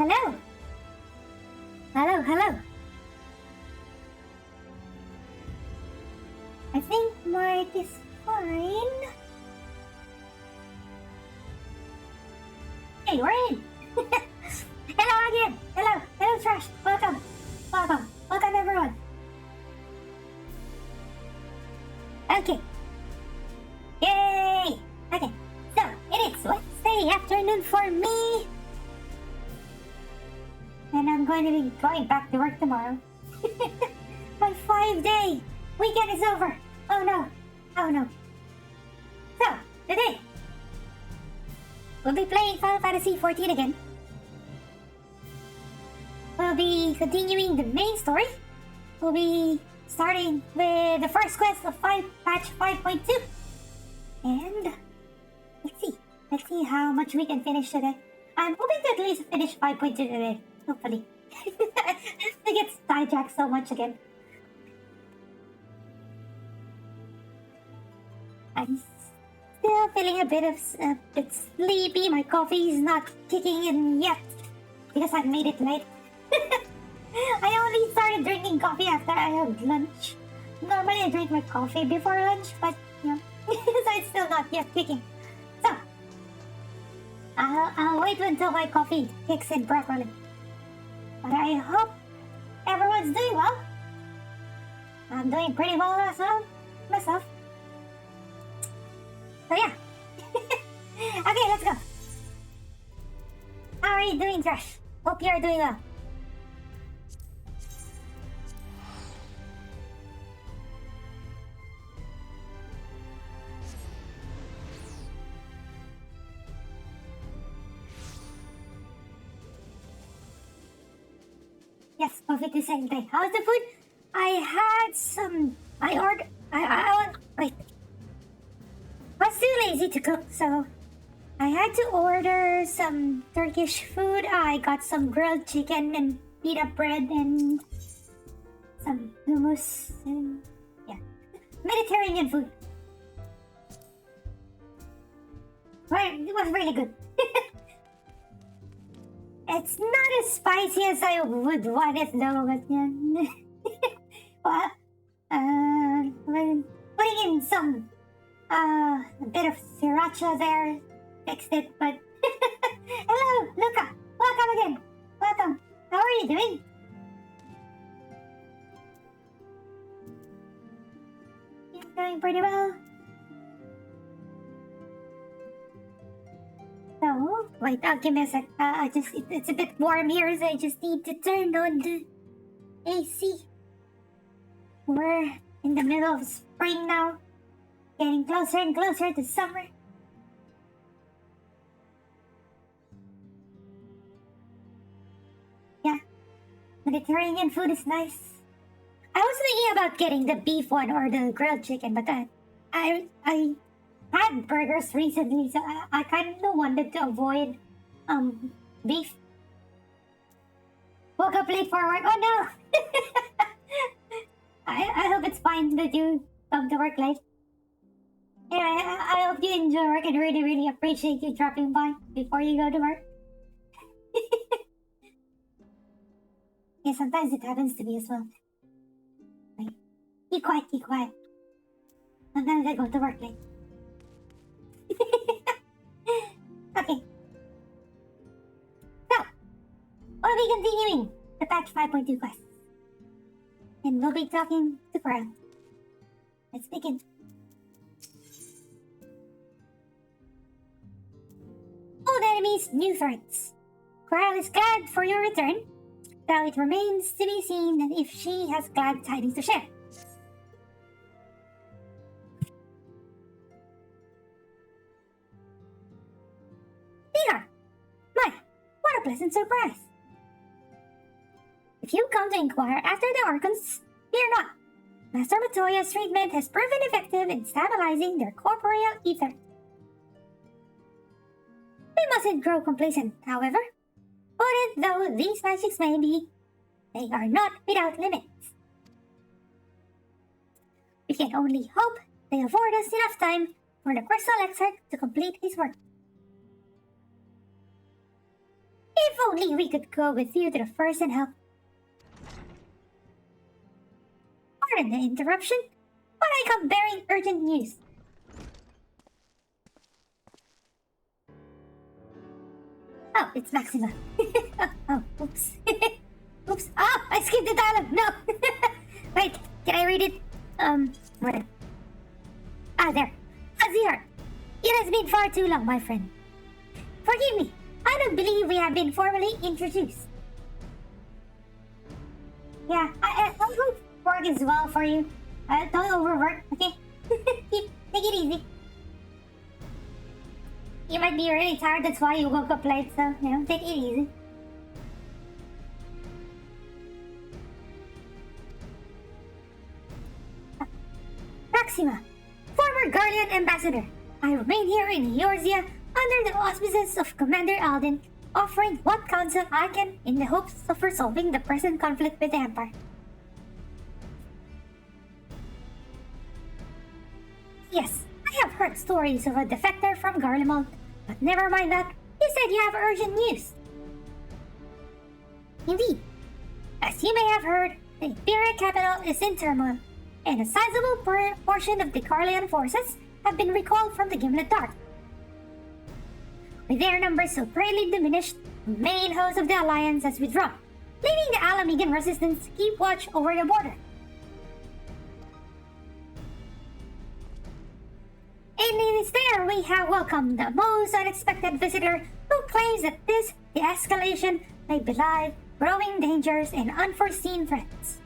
Hello? Hello, hello. I think mic is fine. Hey, we're in. Hello again. Hello, Trash. Welcome everyone. Okay. Yay! Okay, so it is Wednesday afternoon for me. And I'm going to be going back to work tomorrow. My 5-day weekend is over. Oh no. So, today, we'll be playing Final Fantasy XIV again. We'll be continuing the main story. We'll be starting with the first quest of patch 5.2. And let's see how much we can finish today. I'm hoping to at least finish 5.2 today, hopefully. I get sidetracked so much again. I'm still feeling a bit sleepy. My coffee is not kicking in yet because I made it late. I only started drinking coffee after I had lunch. Normally I drink my coffee before lunch, but so it's still not yet kicking. So I'll wait until my coffee kicks in properly. But I hope everyone's doing well. I'm doing pretty well as well myself. So yeah. Okay, let's go. How are you doing, Trash? Hope you're doing well. Yes, coffee the same day. How's the food? I had some. I wait. I was too lazy to cook, so I had to order some Turkish food. I got some grilled chicken and pita bread and some hummus and Mediterranean food. Well, it was really good. It's not as spicy as I would want it though, but well, putting in some a bit of sriracha there fixed it, but hello, Luca. Welcome again. Welcome. How are you doing? You're doing pretty well. So, wait, give me a sec. It's a bit warm here, so I just need to turn on the AC. We're in the middle of spring now. Getting closer and closer to summer. Yeah, Mediterranean food is nice. I was thinking about getting the beef one or the grilled chicken, but I had burgers recently, so I kind of wanted to avoid beef. Woke up late for work. Oh no! I hope it's fine that you come to work late. Yeah, I hope you enjoy work and really appreciate you dropping by before you go to work. Yeah, sometimes it happens to me as well. Like, keep quiet. Sometimes I go to work late. Okay. So, we'll be continuing the patch 5.2 quest. And we'll be talking to Pearl. Let's begin. Old enemies, new threats. Corral is glad for your return, though it remains to be seen if she has glad tidings to share. Here! My, what a pleasant surprise! If you come to inquire after the Archons, fear not. Master Matoya's treatment has proven effective in stabilizing their corporeal ether. We mustn't grow complacent, however. Potent though these magics may be, they are not without limits. We can only hope they afford us enough time for the crystal exarch to complete his work. If only we could go with you to the first and help. Pardon the interruption, but I come bearing urgent news. Oh, it's Maxima. oh, oops. Oops. Oh, I skipped the dialogue. No. Wait, can I read it? Where? Ah, there. Azir, it has been far too long, my friend. Forgive me. I don't believe we have been formally introduced. Yeah, I hope work is well for you. Don't overwork, okay? Take it easy. You might be really tired, that's why you woke up late, so, take it easy. Maxima, former Guardian Ambassador. I remain here in Eorzea under the auspices of Commander Alden, offering what counsel I can in the hopes of resolving the present conflict with the Empire. Yes, I have heard stories of a defector from Elem Alt, but never mind that. You said you have urgent news. Indeed. As you may have heard, the Imperial capital is in turmoil, and a sizable portion of the Carlian forces have been recalled from the Gimlet Dark. With their numbers so greatly diminished, the main host of the Alliance has withdrawn, leaving the Alamigan resistance to keep watch over the border. And it is there we have welcomed the most unexpected visitor who claims that this de-escalation may belie growing dangers and unforeseen threats.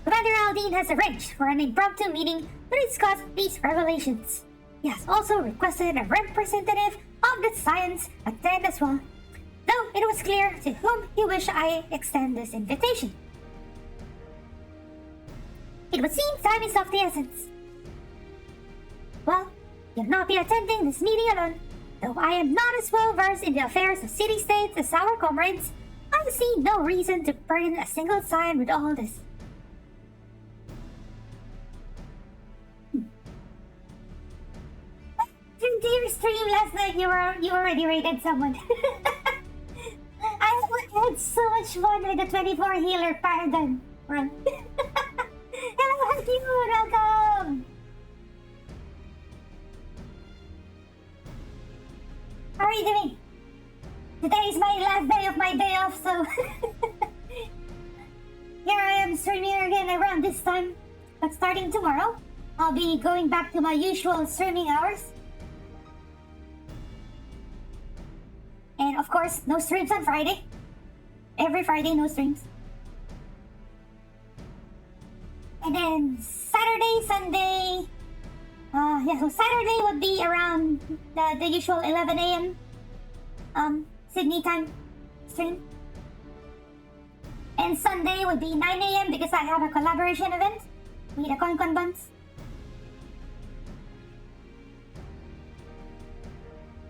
Commander Aldine has arranged for an impromptu meeting to discuss these revelations. He has also requested a representative of the Science attend as well, though it was clear to whom he wished I extend this invitation. It would seem time is of the essence. Well, you'll not be attending this meeting alone. Though I am not as well versed in the affairs of city-states as our comrades, I see no reason to burden a single Scion with all this. To your stream last night, you already rated someone. I had so much fun with the 24 healer paradigm run. Hello, Hakim! Welcome! How are you doing? Today is my last day of my day off, so here I am streaming again around this time. But starting tomorrow, I'll be going back to my usual streaming hours. And of course, no streams on Friday. Every Friday, no streams. And then Saturday, Sunday, so Saturday would be around the usual 11 a.m. Sydney time stream. And Sunday would be 9 a.m. because I have a collaboration event with the Concon Buns.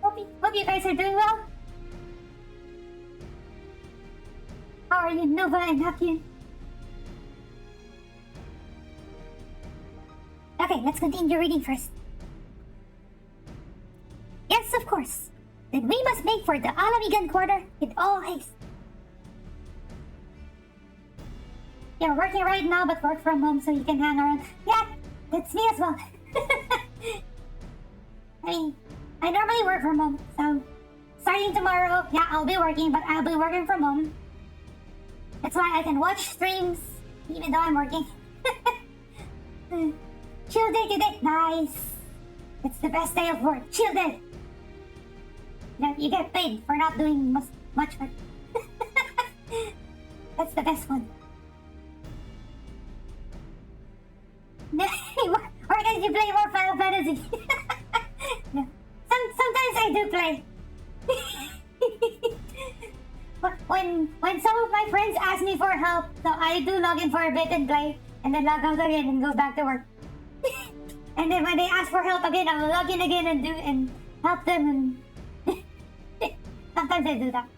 Hope you guys are doing well. How are you, Nova and Haku? Okay, let's continue reading first. Yes, of course. Then we must make for the Alamigan quarter with all haste. You're working right now, but work from home so you can hang around. Yeah, that's me as well. I normally work from home, so starting tomorrow, yeah, I'll be working, but I'll be working from home. That's why I can watch streams even though I'm working. Chill day today. Nice. It's the best day of work. Chill day. You get paid for not doing much work. That's the best one. Or can you play more Final Fantasy? No. Sometimes I do play. When some of my friends ask me for help, so I do log in for a bit and play, and then log out again and go back to work. And then when they ask for help again, I will log in again and help them. And sometimes I do that.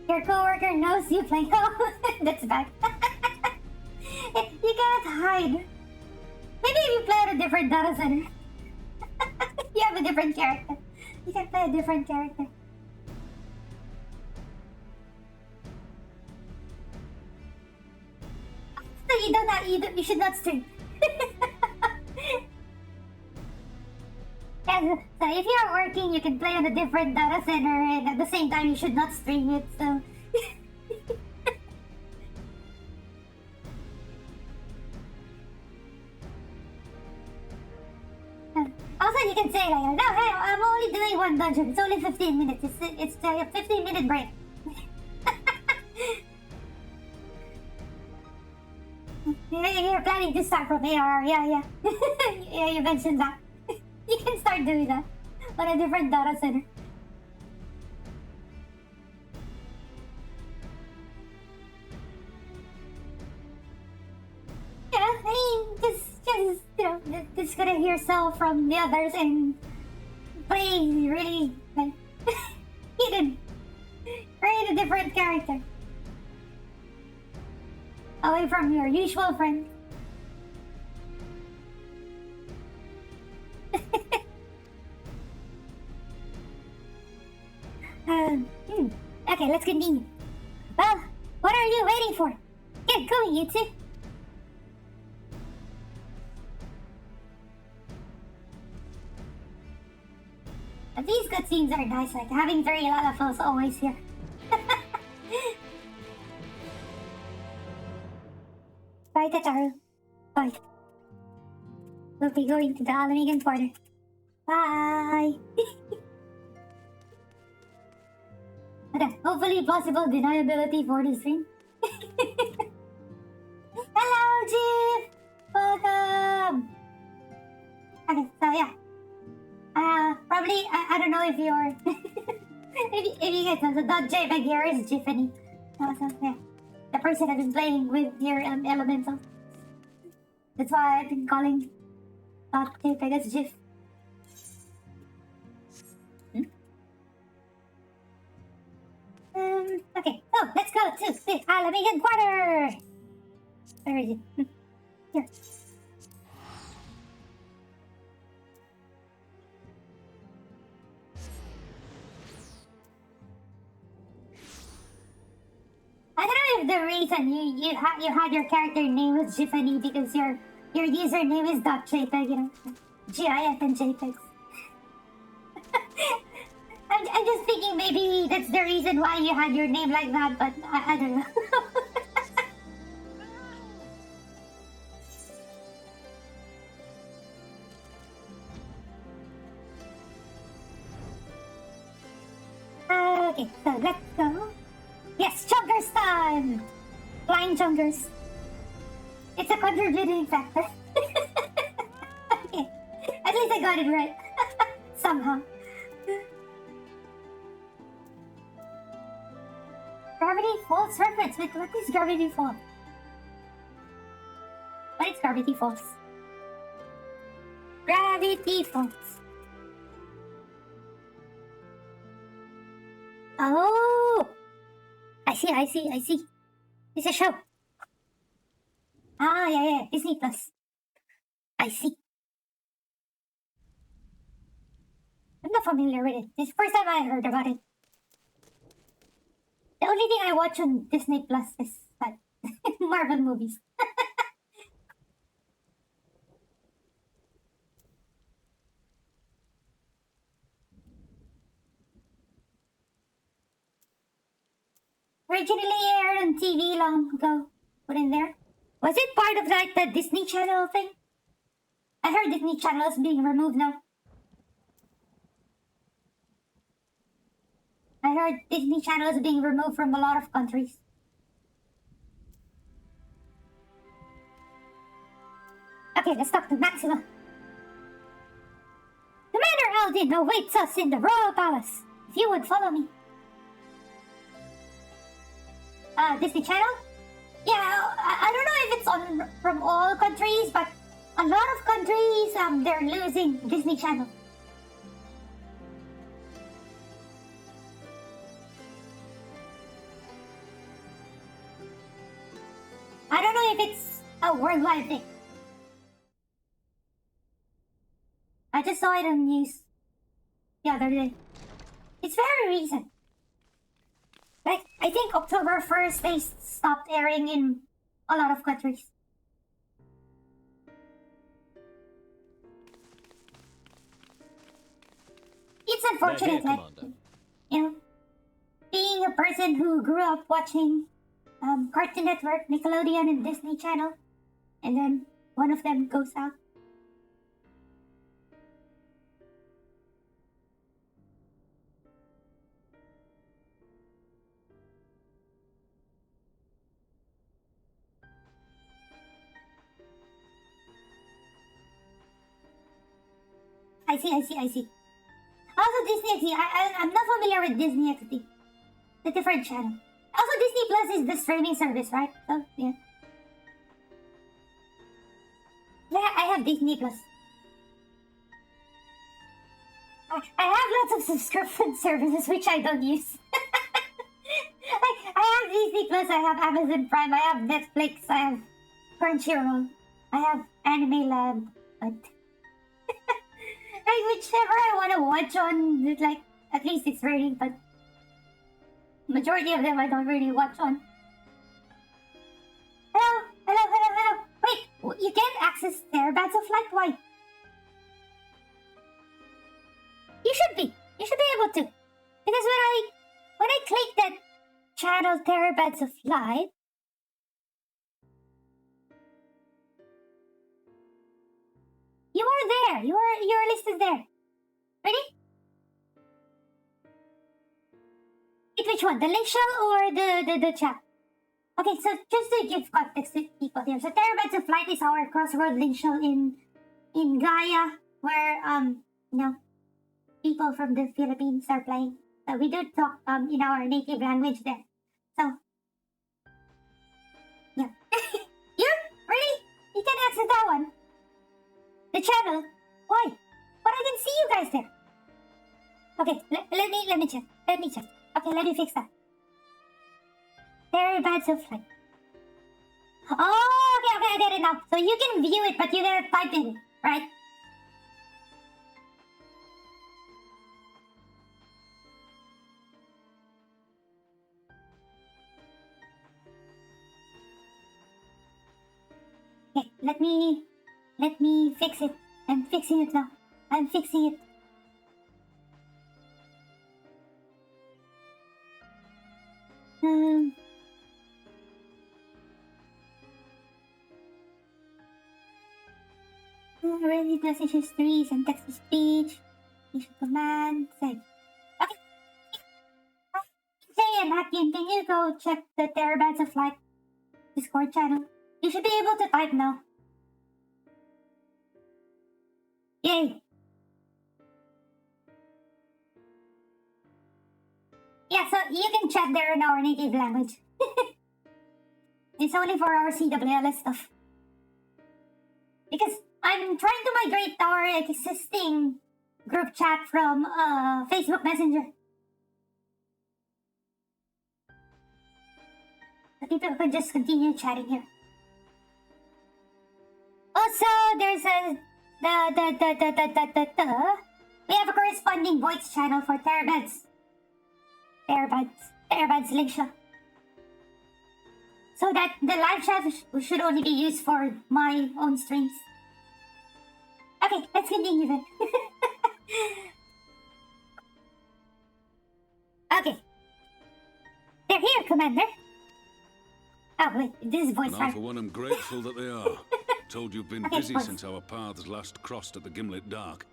Your coworker knows you play. Oh, that's bad. You You cannot hide. Maybe if you play on a different data center. You have a different character. You can play a different character. So you should not stream. Yeah, so if you're working, you can play on a different data center, and at the same time, you should not stream it. So. Also, you can say like, no, hey, I'm only doing one dungeon. It's only 15 minutes. It's a 15-minute break. You're planning to start from AR, yeah. Yeah, you mentioned that. You can start doing that on a different data center. Yeah, I mean, just just gonna hear yourself from the others and play really like hidden, create a different character away from your usual friend. Okay, let's continue. Well, what are you waiting for? Get going, you two. These cutscenes are nice, like having very LalaFuls always here. Bye, Tataru. Bye. We'll be going to the Alamigan Quarter. Bye! Okay, hopefully plausible deniability for the stream. Hello, Jeff! Welcome! Okay, so yeah. Probably, I don't know if you're... if you guys know, the .jpeg here is Jiffany. So, yeah. The person I've been playing with your elemental. That's why I've been calling .jpeg as Jiff. Okay, so let's go to the Alamigan Quarter! Where is it? Here. I don't know if the reason you had your character name was Jiffany because your username is .jpeg, you know, GIF and JPEGs. I'm just thinking maybe that's the reason why you had your name like that, but I don't know. Okay, so let's go. Yes, chunkers time! Flying chunkers. It's a contributing factor. Okay, at least I got it right. Somehow. Gravity Falls reference. Wait, what is Gravity Falls? What is Gravity Falls? Gravity Falls. Oh! I see. It's a show. Ah, yeah. Disney Plus. I see. I'm not familiar with it. It's the first time I heard about it. The only thing I watch on Disney Plus is Marvel movies. Originally aired on TV long ago. Put in there. Was it part of the Disney Channel thing? I heard Disney Channel is being removed now. I heard Disney Channel is being removed from a lot of countries. Okay, let's talk to Maxima. Commander Aldin awaits us in the Royal Palace. If you would follow me. Disney Channel? Yeah, I don't know if it's on from all countries, but a lot of countries, they're losing Disney Channel. I don't know if it's a worldwide thing. I just saw it on news the other day. It's very recent. Like, I think October 1st they stopped airing in a lot of countries. It's unfortunate, like, you know, being a person who grew up watching Cartoon Network, Nickelodeon, and Disney Channel, and then one of them goes out. I see. Also, Disney XD. I'm not familiar with Disney XD. The different channel. Also, Disney Plus is the streaming service, right? So, yeah. Yeah, I have Disney Plus. I have lots of subscription services which I don't use. I have Disney Plus, I have Amazon Prime, I have Netflix, I have Crunchyroll, I have Anime Lab, but like whichever I want to watch on, like, at least it's free, but majority of them I don't really watch on. Hello. Wait, you can't access Terabytes of Light? Why? You should be able to. Because when I click that channel Terabytes of Light, you are there. Your list is there. Ready? Which one? The link shell or the chat? Okay, so just to give context to people here. So Terabytes of Light is our crossword link shell in Gaia, where you know, people from the Philippines are playing. So we do talk in our native language there. So yeah. You really? You can access that one. The channel? Why? But I can see you guys there. Okay, let me check. Okay, let me fix that. Terabytes of Light. Oh, okay, I get it now. So you can view it, but you gotta type in it, right? Okay, let me fix it. I'm fixing it now. I'm fixing it. Ready messages 3, and text to speech, issue command, save. Okay. Say and Hakim, can you go check the Terabytes of Light Discord channel? You should be able to type now. Yay! Yeah, so you can chat there in our native language. It's only for our CWLS stuff. Because I'm trying to migrate our existing group chat from Facebook Messenger. So people can just continue chatting here. Also, there's we have a corresponding voice channel for Terabytes link shell. So that the live chat should only be used for my own streams. Okay, let's continue then. Okay. They're here, Commander. Oh, wait, this is voice And I, for one, am grateful that they are. Told you've been busy since our paths last crossed at the Gimlet Dark.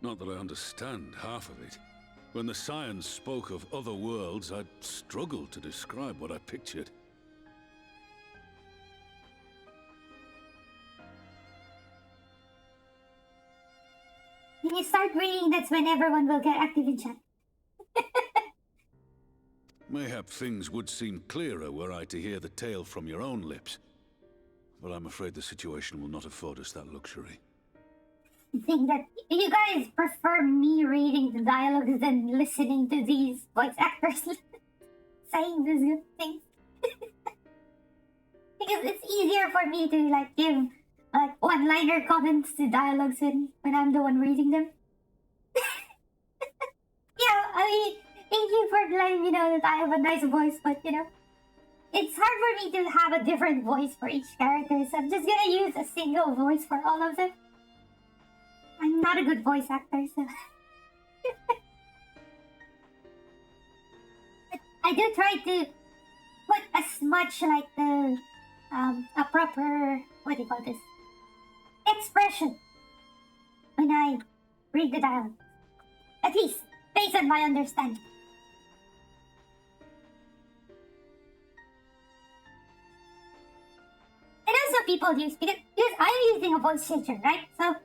Not that I understand half of it. When the Scions spoke of other worlds, I struggled to describe what I pictured. When you start reading, that's when everyone will get active in chat. Mayhap things would seem clearer were I to hear the tale from your own lips. But I'm afraid the situation will not afford us that luxury. I think that you guys prefer me reading the dialogues than listening to these voice actors saying these good things. Because it's easier for me to like give like one-liner comments to dialogues when I'm the one reading them. Yeah, I mean, thank you for letting me know that I have a nice voice, but it's hard for me to have a different voice for each character, so I'm just gonna use a single voice for all of them. I'm not a good voice actor, so... I do try to put as much like a proper, what do you call this, expression when I read the dialogue. At least, based on my understanding. I know some people use, because I'm using a voice changer, right? So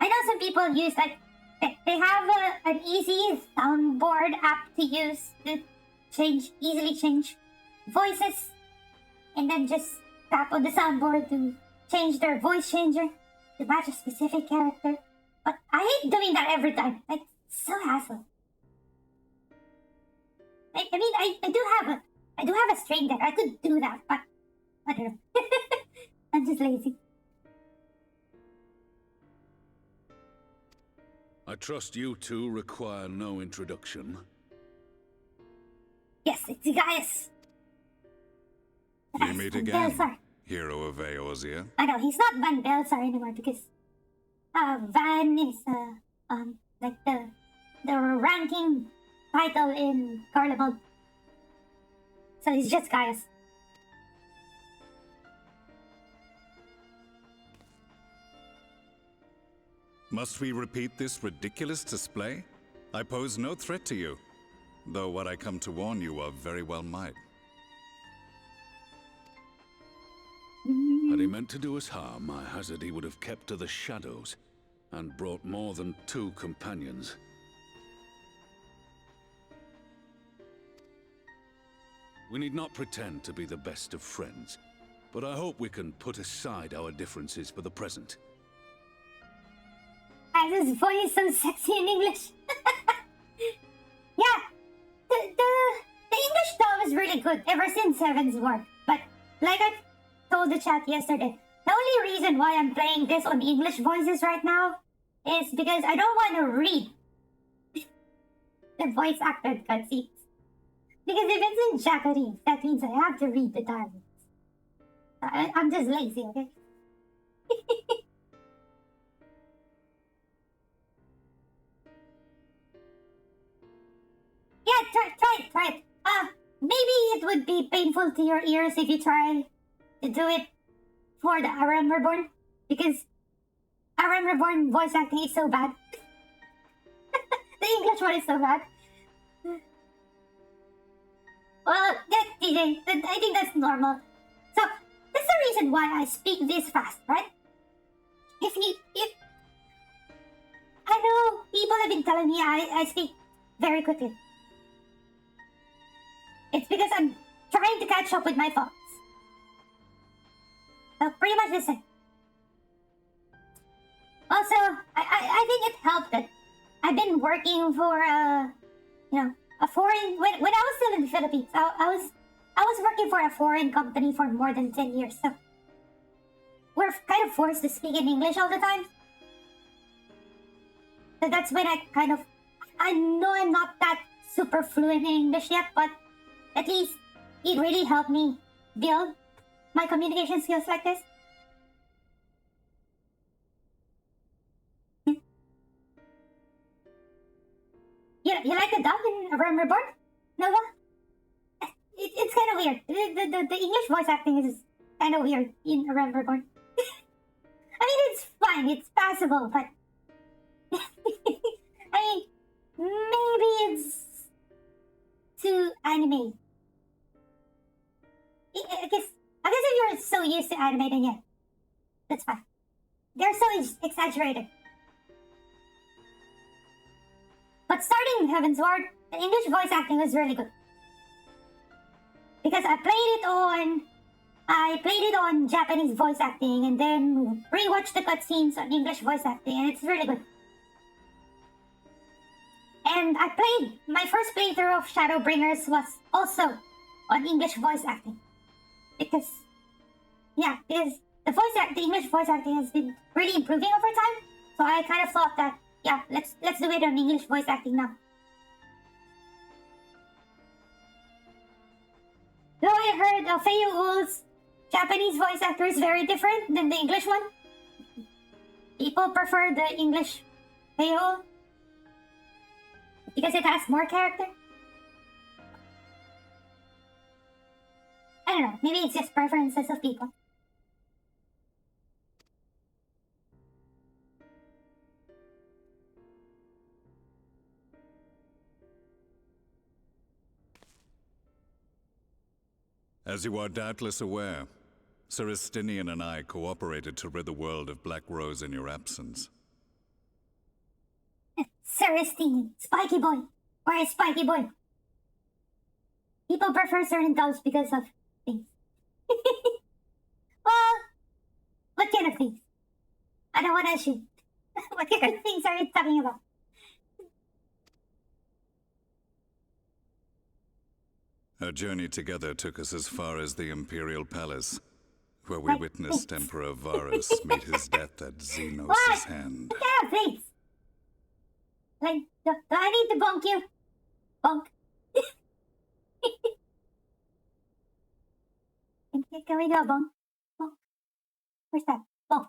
I know some people use like, they have an easy soundboard app to use to easily change voices, and then just tap on the soundboard to change their voice changer to match a specific character. But I hate doing that every time. Like, so hassle. I mean, I do have a string there. I could do that, but I don't know. I'm just lazy. I trust you two require no introduction. Yes, it's Gaius. We meet again, Belsar. hero of Eorzea. I know, he's not Van Belsar anymore because Van is like the ranking title in Garlemald. So he's just Gaius. Must we repeat this ridiculous display? I pose no threat to you, though what I come to warn you of very well might. Had he meant to do us harm, I hazard he would have kept to the shadows and brought more than 2 companions. We need not pretend to be the best of friends, but I hope we can put aside our differences for the present. His voice is so sexy in English. Yeah, the English dub is really good ever since Heaven's War. But like I told the chat yesterday, the only reason why I'm playing this on English voices right now is because I don't want to read the voice acted cutscenes. Because if it's in Japanese, that means I have to read the dialogues. I'm just lazy, okay? Yeah, try it. Maybe it would be painful to your ears if you try to do it for the RM Reborn, because RM Reborn voice acting is so bad. The English one is so bad. Well, yeah, DJ, I think that's normal. So, that's the reason why I speak this fast, right? If I know people have been telling me I speak very quickly. It's because I'm trying to catch up with my thoughts. So pretty much the same. Also, I think it helped that I've been working for a foreign, when I was still in the Philippines, I was working for a foreign company for more than 10 years, so we're kind of forced to speak in English all the time. So that's when I know I'm not that super fluent in English yet, but at least it really helped me build my communication skills like this. You like the dub in Realm Reborn, Nova? It's kind of weird. The English voice acting is kind of weird in Realm Reborn. I mean, it's fine, it's passable, but I mean, maybe it's too anime. I guess if you're so used to anime, then yeah, that's fine. They're so exaggerated. But starting Heaven's Ward, the English voice acting was really good. Because I played it on Japanese voice acting and then rewatched the cutscenes on English voice acting, and it's really good. And my first playthrough of Shadowbringers was also on English voice acting. Because Yeah, because the English voice acting has been really improving over time. So I kind of thought that, yeah, let's do it on English voice acting now. Though I heard Feiyu U's Japanese voice actor is very different than the English one. People prefer the English Feiyu because it has more character. I don't know, maybe it's just preferences of people. As you are doubtless aware, Sir Estinian and I cooperated to rid the world of Black Rose in your absence. Sir Estinian, Spiky Boy. Where is Spiky Boy? People prefer certain dogs because of things. Well, what kind of things? I don't want to shoot. What kind of things are you talking about? Our journey together took us as far as the Imperial Palace, where we witnessed Emperor Varus meet his death at Xenos' hand. What kind of things? Like, do I need to bonk you? Bonk. Can we do a bonk? Bonk. Where's that? Bonk.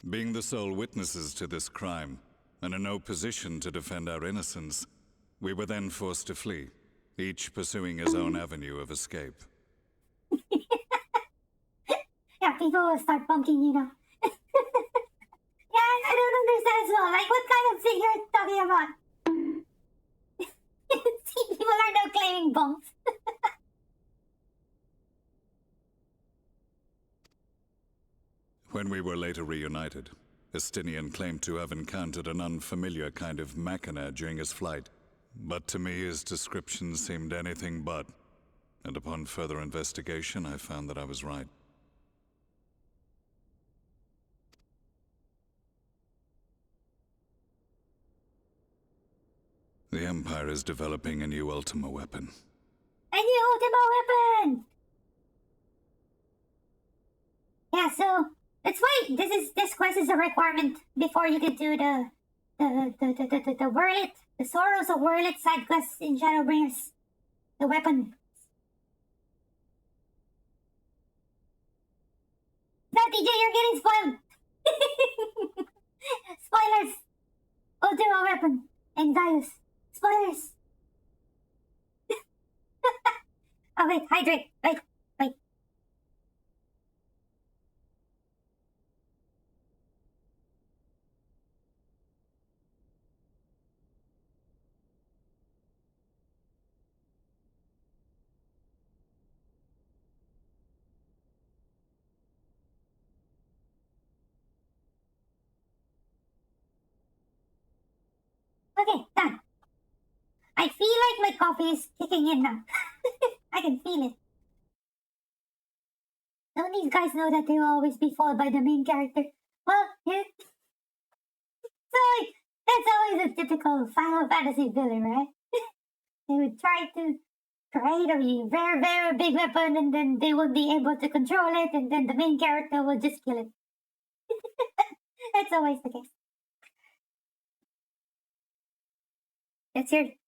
Being the sole witnesses to this crime, and in no position to defend our innocence, we were then forced to flee, each pursuing his own avenue of escape. Yeah, people will start bonking, you know. Yeah, I don't understand as well. Like, what kind of thing you're talking about? See, people are now claiming bonks. When we were later reunited, Estinian claimed to have encountered an unfamiliar kind of machina during his flight. But to me, his description seemed anything but. And upon further investigation, I found that I was right. The Empire is developing a new Ultima weapon. A new Ultima weapon! Yeah, so that's why this quest is a requirement before you can do the Whirlit, the Sorrows of Whirlit side quests in Shadowbringers. The weapon. No, TJ, you're getting spoiled! Spoilers! Ultima weapon and Gaius. Spoilers! Oh wait, hydrate. Wait. Okay, done. I feel like my coffee is kicking in now. I can feel it. Don't these guys know that they will always be followed by the main character? Well, yeah. So, that's always a typical Final Fantasy villain, right? They would try to create a very, very big weapon and then they would be able to control it and then the main character will just kill it. That's always the case.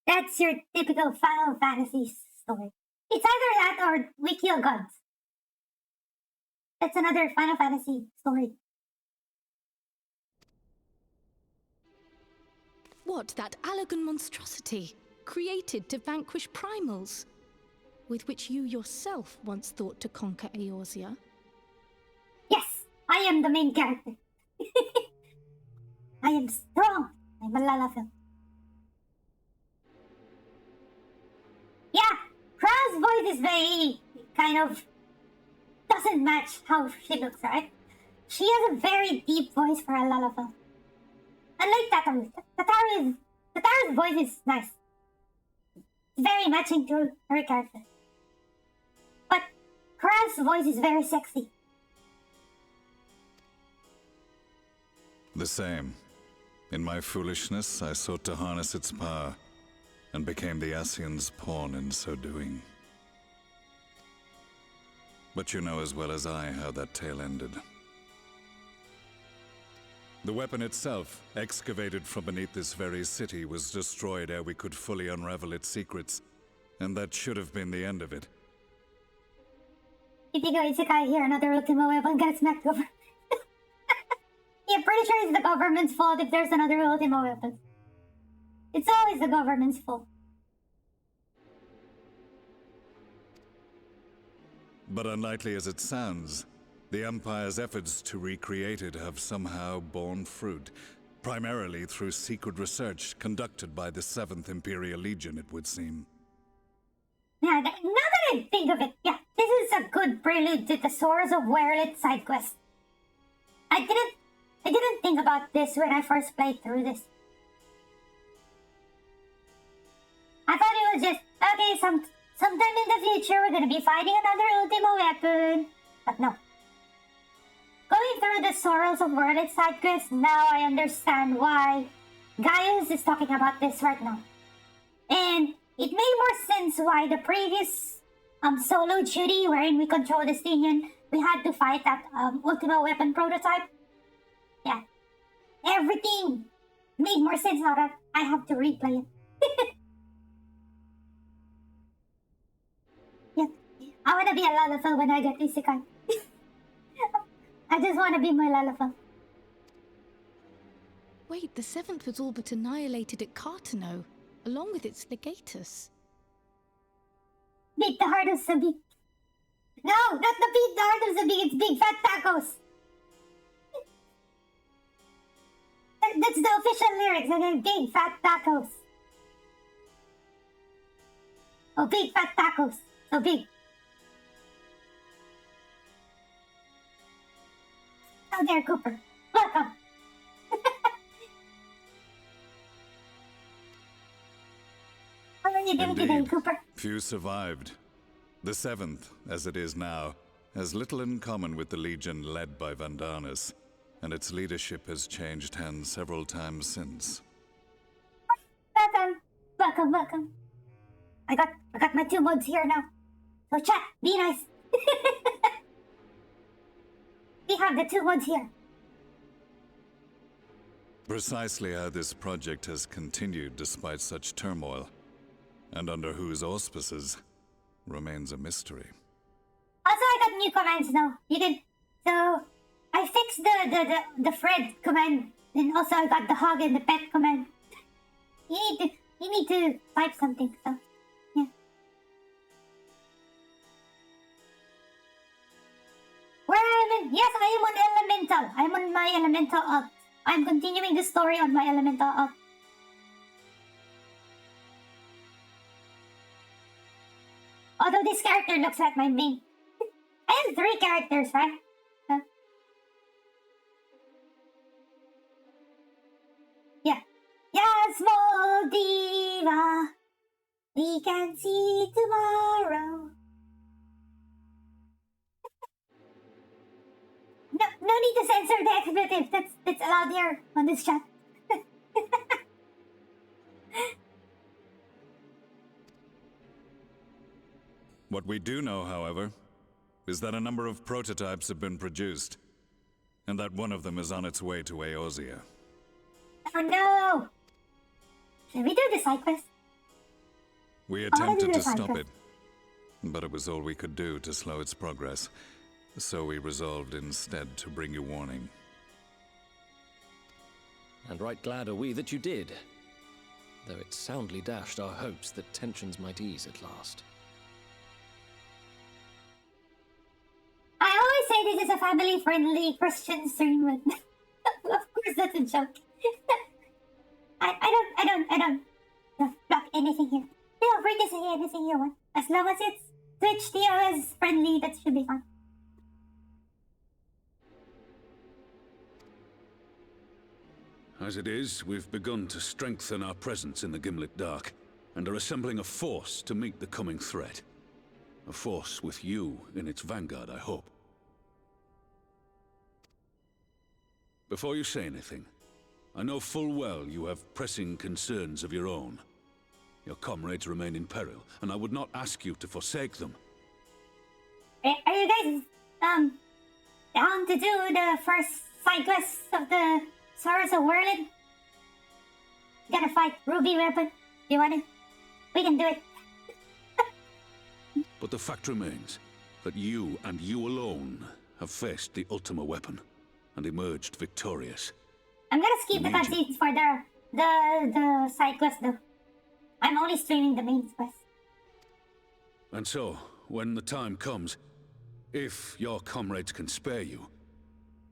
That's your typical Final Fantasy story. It's either that or we kill gods. That's another Final Fantasy story. What, that Allagan monstrosity, created to vanquish primals, with which you yourself once thought to conquer Eorzea? Yes, I am the main character. I am strong. I'm a LalaTuber. Yeah, Crow's voice is very kind of doesn't match how she looks, right? She has a very deep voice for a LalaTuber. Unlike Tataru. Tataru's voice is nice. It's very matching to her character. But Crow's voice is very sexy. The same. In my foolishness, I sought to harness its power. and became the Ascians' pawn in so doing. But you know as well as I how that tale ended. The weapon itself, excavated from beneath this very city, was destroyed ere we could fully unravel its secrets, and that should have been the end of it. If you go Isekai here, another Ultima weapon gets smacked over. Yeah, pretty sure it's the government's fault if there's another Ultima weapon. It's always the government's fault. But unlikely as it sounds, the Empire's efforts to recreate it have somehow borne fruit, primarily through secret research conducted by the 7th Imperial Legion, it would seem. Yeah, now that I think of it, yeah, this is a good prelude to the Swords of Werlit side quest. I didn't think about this when I first played through this. I thought it was just, okay, sometime in the future we're gonna be fighting another Ultima weapon. But no. Going through the Sorrows of Werlit side quest, now I understand why Gaius is talking about this right now. And it made more sense why the previous solo duty wherein we control the Stinian, we had to fight that Ultima weapon prototype. Yeah. Everything made more sense now that I have to replay it. Yeah. I wanna be a Lalafell when I get Isekai. I just wanna be my Lalafell. Wait, the 7th was all but annihilated at Cartano, along with its legatus. Beat the heart of Sabik. No, not the beat the heart of Sabik, it's big fat tacos. That's the official lyrics, and then big fat tacos. Oh, big fat tacos. So big. Oh, there, Cooper. Welcome. How are you doing today, Cooper? Few survived. The 7th, as it is now, has little in common with the Legion led by Vandanis, and its leadership has changed hands several times since. Welcome. I got my 2 mods here now. So chat, be nice. We have the 2 mods here. Precisely how this project has continued despite such turmoil, and under whose auspices, remains a mystery. Also, I got new commands now. You can... So, I fixed the Fred command, and also I got the hog and the pet command. You need to type something, so... Yeah. Where I am in... Yes, I am on Elemental. I'm on my Elemental alt. I'm continuing the story on my Elemental alt. Although this character looks like my main. I have 3 characters, right? Yeah. Yeah, small diva. We can see tomorrow. No need to censor the expletive. That's allowed here on this chat. What we do know, however, is that a number of prototypes have been produced, and that one of them is on its way to Eorzea. Oh no! Should we do the side quest? We attempted to stop it, but it was all we could do to slow its progress, so we resolved instead to bring you warning. And right glad are we that you did, though it soundly dashed our hopes that tensions might ease at last. I always say this is a family-friendly Christian stream, but of course that's a joke. I don't block anything here. Feel free to say anything you want. As long as it's Twitch TOS friendly, that should be fine. As it is, we've begun to strengthen our presence in the Gimlet Dark, and are assembling a force to meet the coming threat. A force with you in its vanguard, I hope. Before you say anything, I know full well you have pressing concerns of your own. Your comrades remain in peril, and I would not ask you to forsake them. Are you guys down to do the first side quest of the Sorrows of Whirling? Gotta fight Ruby Weapon. Do you want it? We can do it. But the fact remains that you and you alone have faced the Ultima weapon and emerged victorious. I'm gonna skip the cutscenes for the side quest though. I'm only streaming the main quest. And so, when the time comes, if your comrades can spare you,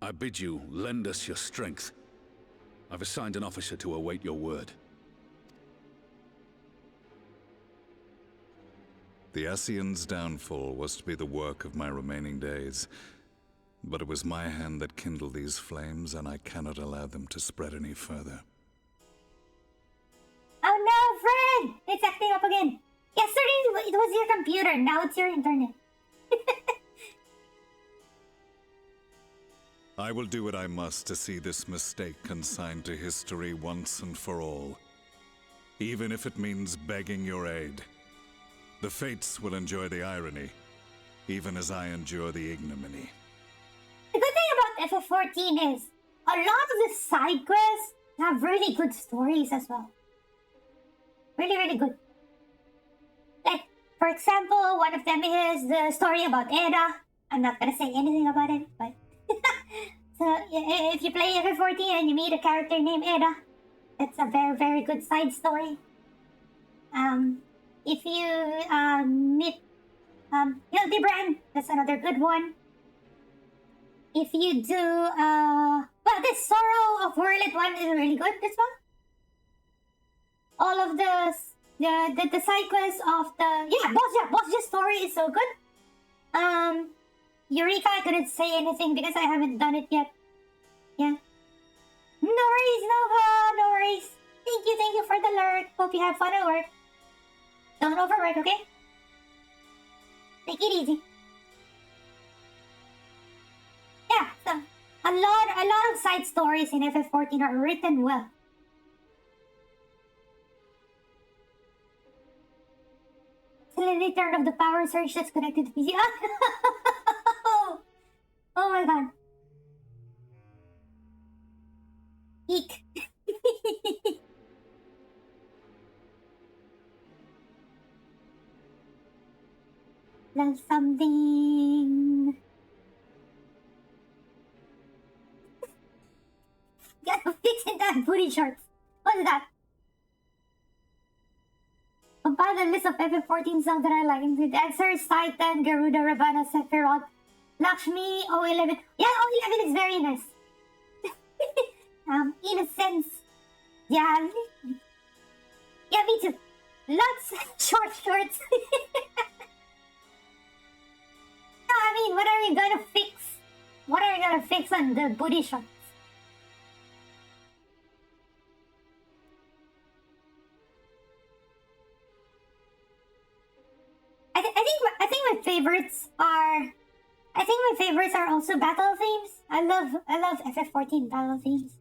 I bid you lend us your strength. I've assigned an officer to await your word. The Ascian's downfall was to be the work of my remaining days. But it was my hand that kindled these flames, and I cannot allow them to spread any further. Oh no, Fred! It's acting up again. Yesterday it was your computer, now it's your internet. I will do what I must to see this mistake consigned to history once and for all. Even if it means begging your aid. The Fates will enjoy the irony, even as I endure the ignominy. The good thing about FF14 is, a lot of the side quests have really good stories as well. Really, really good. Like, for example, one of them is the story about Ada. I'm not gonna say anything about it, but... So, if you play FF14 and you meet a character named Ada, it's a very, very good side story. If you meet Hildebrand, that's another good one. If you do, well, this Sorrow of Whirling one is really good, this one. All of the side quests of the, boss just story is so good. Eureka, I couldn't say anything because I haven't done it yet. Yeah. No worries, Nova, no worries. Thank you for the alert. Hope you have fun at work. Don't overwork, okay? Take it easy. Yeah, so a lot of side stories in FF14 are written well. Suddenly turn off the power surge that's connected to PC. Oh my god. Eek. Love something. Gotta fix it, that booty shorts. What's that? Compile the list of FF14 songs that I like include Exorcist, Titan, Garuda, Ravana, Sephiroth, Lakshmi, O11. Yeah, O11 is very nice. Innocence. Yeah. Yeah, me too. Lots of shorts. No, I mean, what are you gonna fix? What are you gonna fix on the booty shots? I think my favorites are. I think my favorites are also battle themes. I love FF14 battle themes.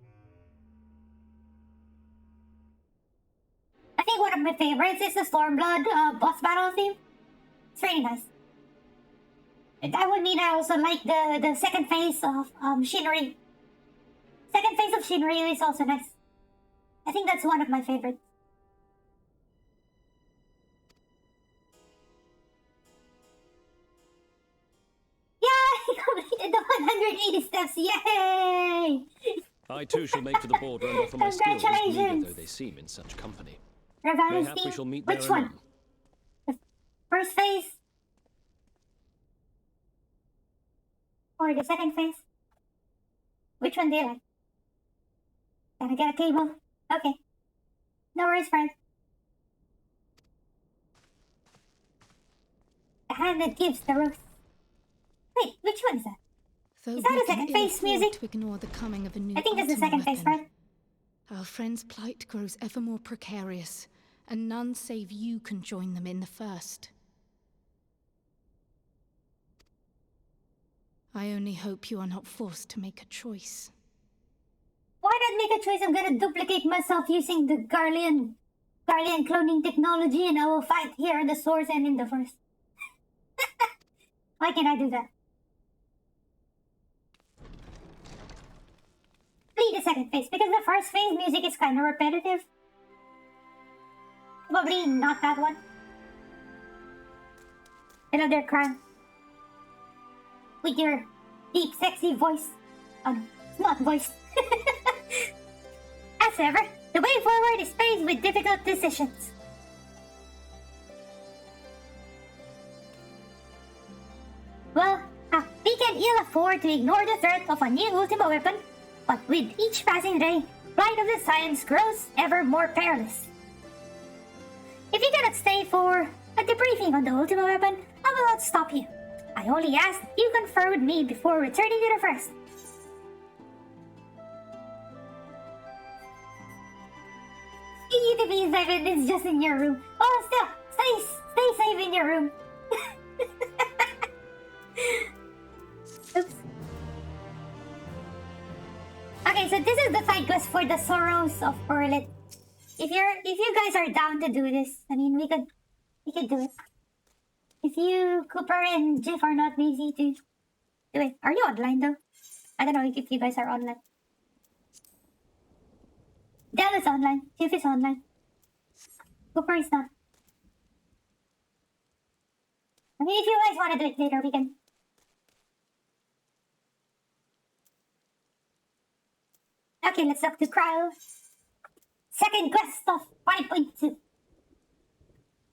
I think one of my favorites is the Stormblood boss battle theme. It's really nice. That would mean I also like the second phase of Shinri. Second phase of Shinri is also nice. I think that's one of my favorites. Yeah, I completed the 180 steps. Yay! I too shall make for the border and offer my skills, meager though they seem in such company. Mayhap we shall meet there. Which one? The first phase? Or the second phase? Which one do you like? Gotta get a cable. Okay. No worries, friend. The hand that gives the rose. Wait, which one is that? Is that a second phase music? To ignore the coming of a new I think that's the second phase, right? Our friends' plight grows ever more precarious, and none save you can join them in the first. I only hope you are not forced to make a choice. Why not make a choice? I'm gonna duplicate myself using the Garlean Guardian cloning technology, and I will fight here in the source and in the first. Why can't I do that? Play the second phase, because the first phase music is kind of repetitive. Probably not that one. Another crown. With your deep, sexy voice. Oh no, it's not voice. As ever, the way forward is paved with difficult decisions. Well, we can ill afford to ignore the threat of a new ultima weapon, but with each passing day, flight of the science grows ever more perilous. If you cannot stay for a debriefing on the ultima weapon, I will not stop you. I only ask that you confer with me before returning to the first. ETV7 is just in your room. Oh, still, stay safe in your room. Oops. Okay, so this is the side quest for the Sorrows of Perlet. If you guys are down to do this, I mean, we could do it. If you, Cooper and Jeff, are not busy to do it. Are you online though? I don't know if you guys are online. Dell is online. Jeff is online. Cooper is not. I mean, if you guys want to do it later, we can. Okay, let's up to Cryo. Second quest of 5.2.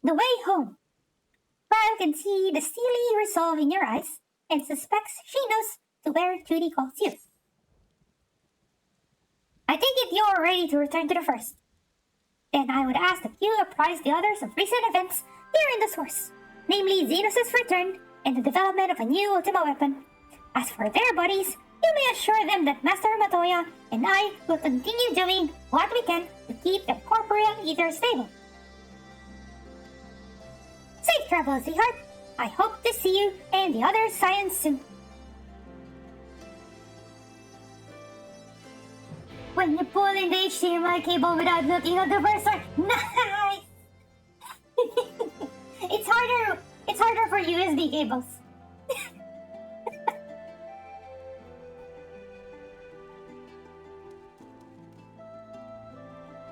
The way home. Cryo can see the steely resolve in your eyes and suspects she knows to where Judy calls you. I take it you're ready to return to the first. Then I would ask that you apprise the others of recent events here in the source, namely Xenos' return and the development of a new ultima weapon. As for their bodies, you may assure them that Master Matoya and I will continue doing what we can to keep their corporeal ether stable. Safe travels, Zeehart. I hope to see you and the other science soon. When you pull in the HDMI cable without looking at the first one, nice! It's harder for USB cables.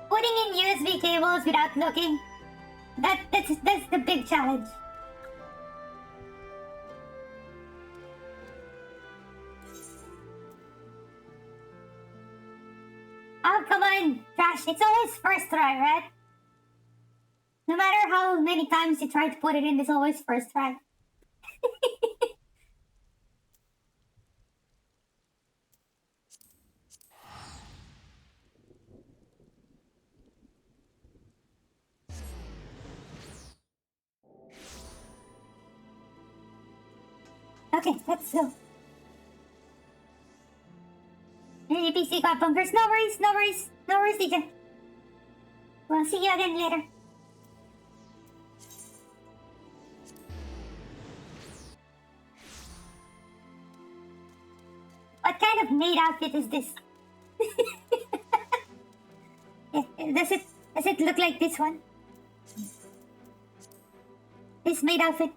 Putting in USB cables without looking, that's the big challenge. Oh, come on, Trash. It's always first try, right? No matter how many times you try to put it in, it's always first try. Okay, let's go. APC got bunkers. No worries, no worries. No worries, DJ. We'll see you again later. What kind of maid outfit is this? Does it look like this one? This maid outfit?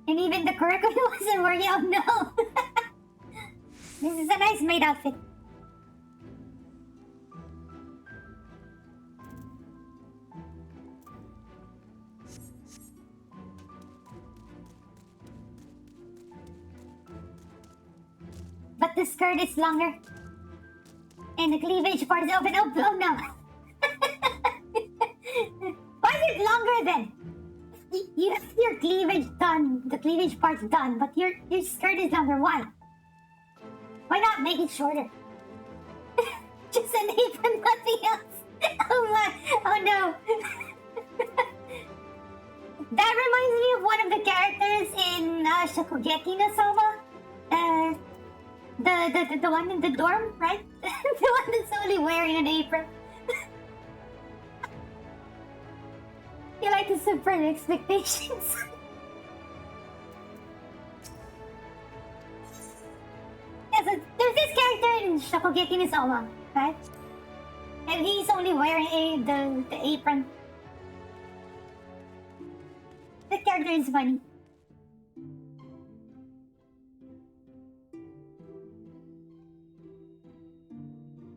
And even the curriculum wasn't working out, no! This is a nice maid outfit. But the skirt is longer. And the cleavage part is open. Oh no! Why is it longer then? You have your cleavage done, the cleavage part's done, but your skirt is longer. Why? Why not make it shorter? Just an apron, nothing else. Oh my, oh no. That reminds me of one of the characters in Shokugeki no Soma. The one in the dorm, right? The one that's only wearing an apron. You like to subvert expectations. character in Shokugeki is Oma, right? And he's only wearing the apron. The character is funny.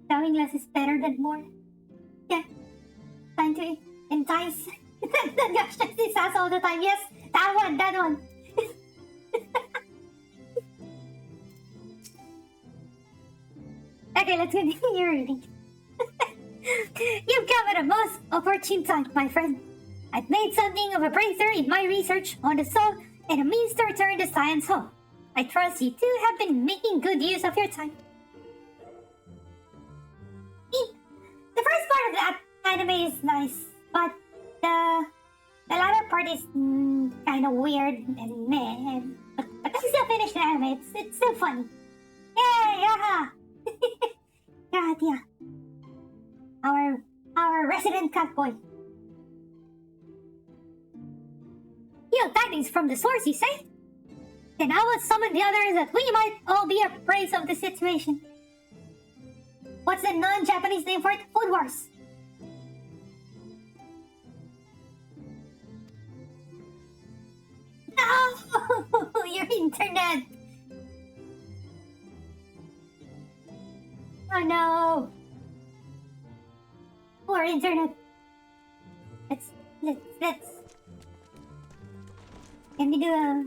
Knowing less is better than more. Yeah. Trying to entice. That gosh, that's his ass all the time. Yes, that one. Okay, let's continue reading. You've come at a most opportune time, my friend. I've made something of a breakthrough in my research on the soul and a means to return the science home. I trust you too have been making good use of your time. The first part of that anime is nice, but the latter part is kind of weird and meh. But I still finished the anime. It's still funny. Yay! Aha! God, yeah. Our resident cat boy. You have tidings from the source, you say? Then I will summon the others that we might all be appraised of the situation. What's the non-Japanese name for it? Food Wars. No! Your internet! Oh no! Poor internet. Let's... Can we do a...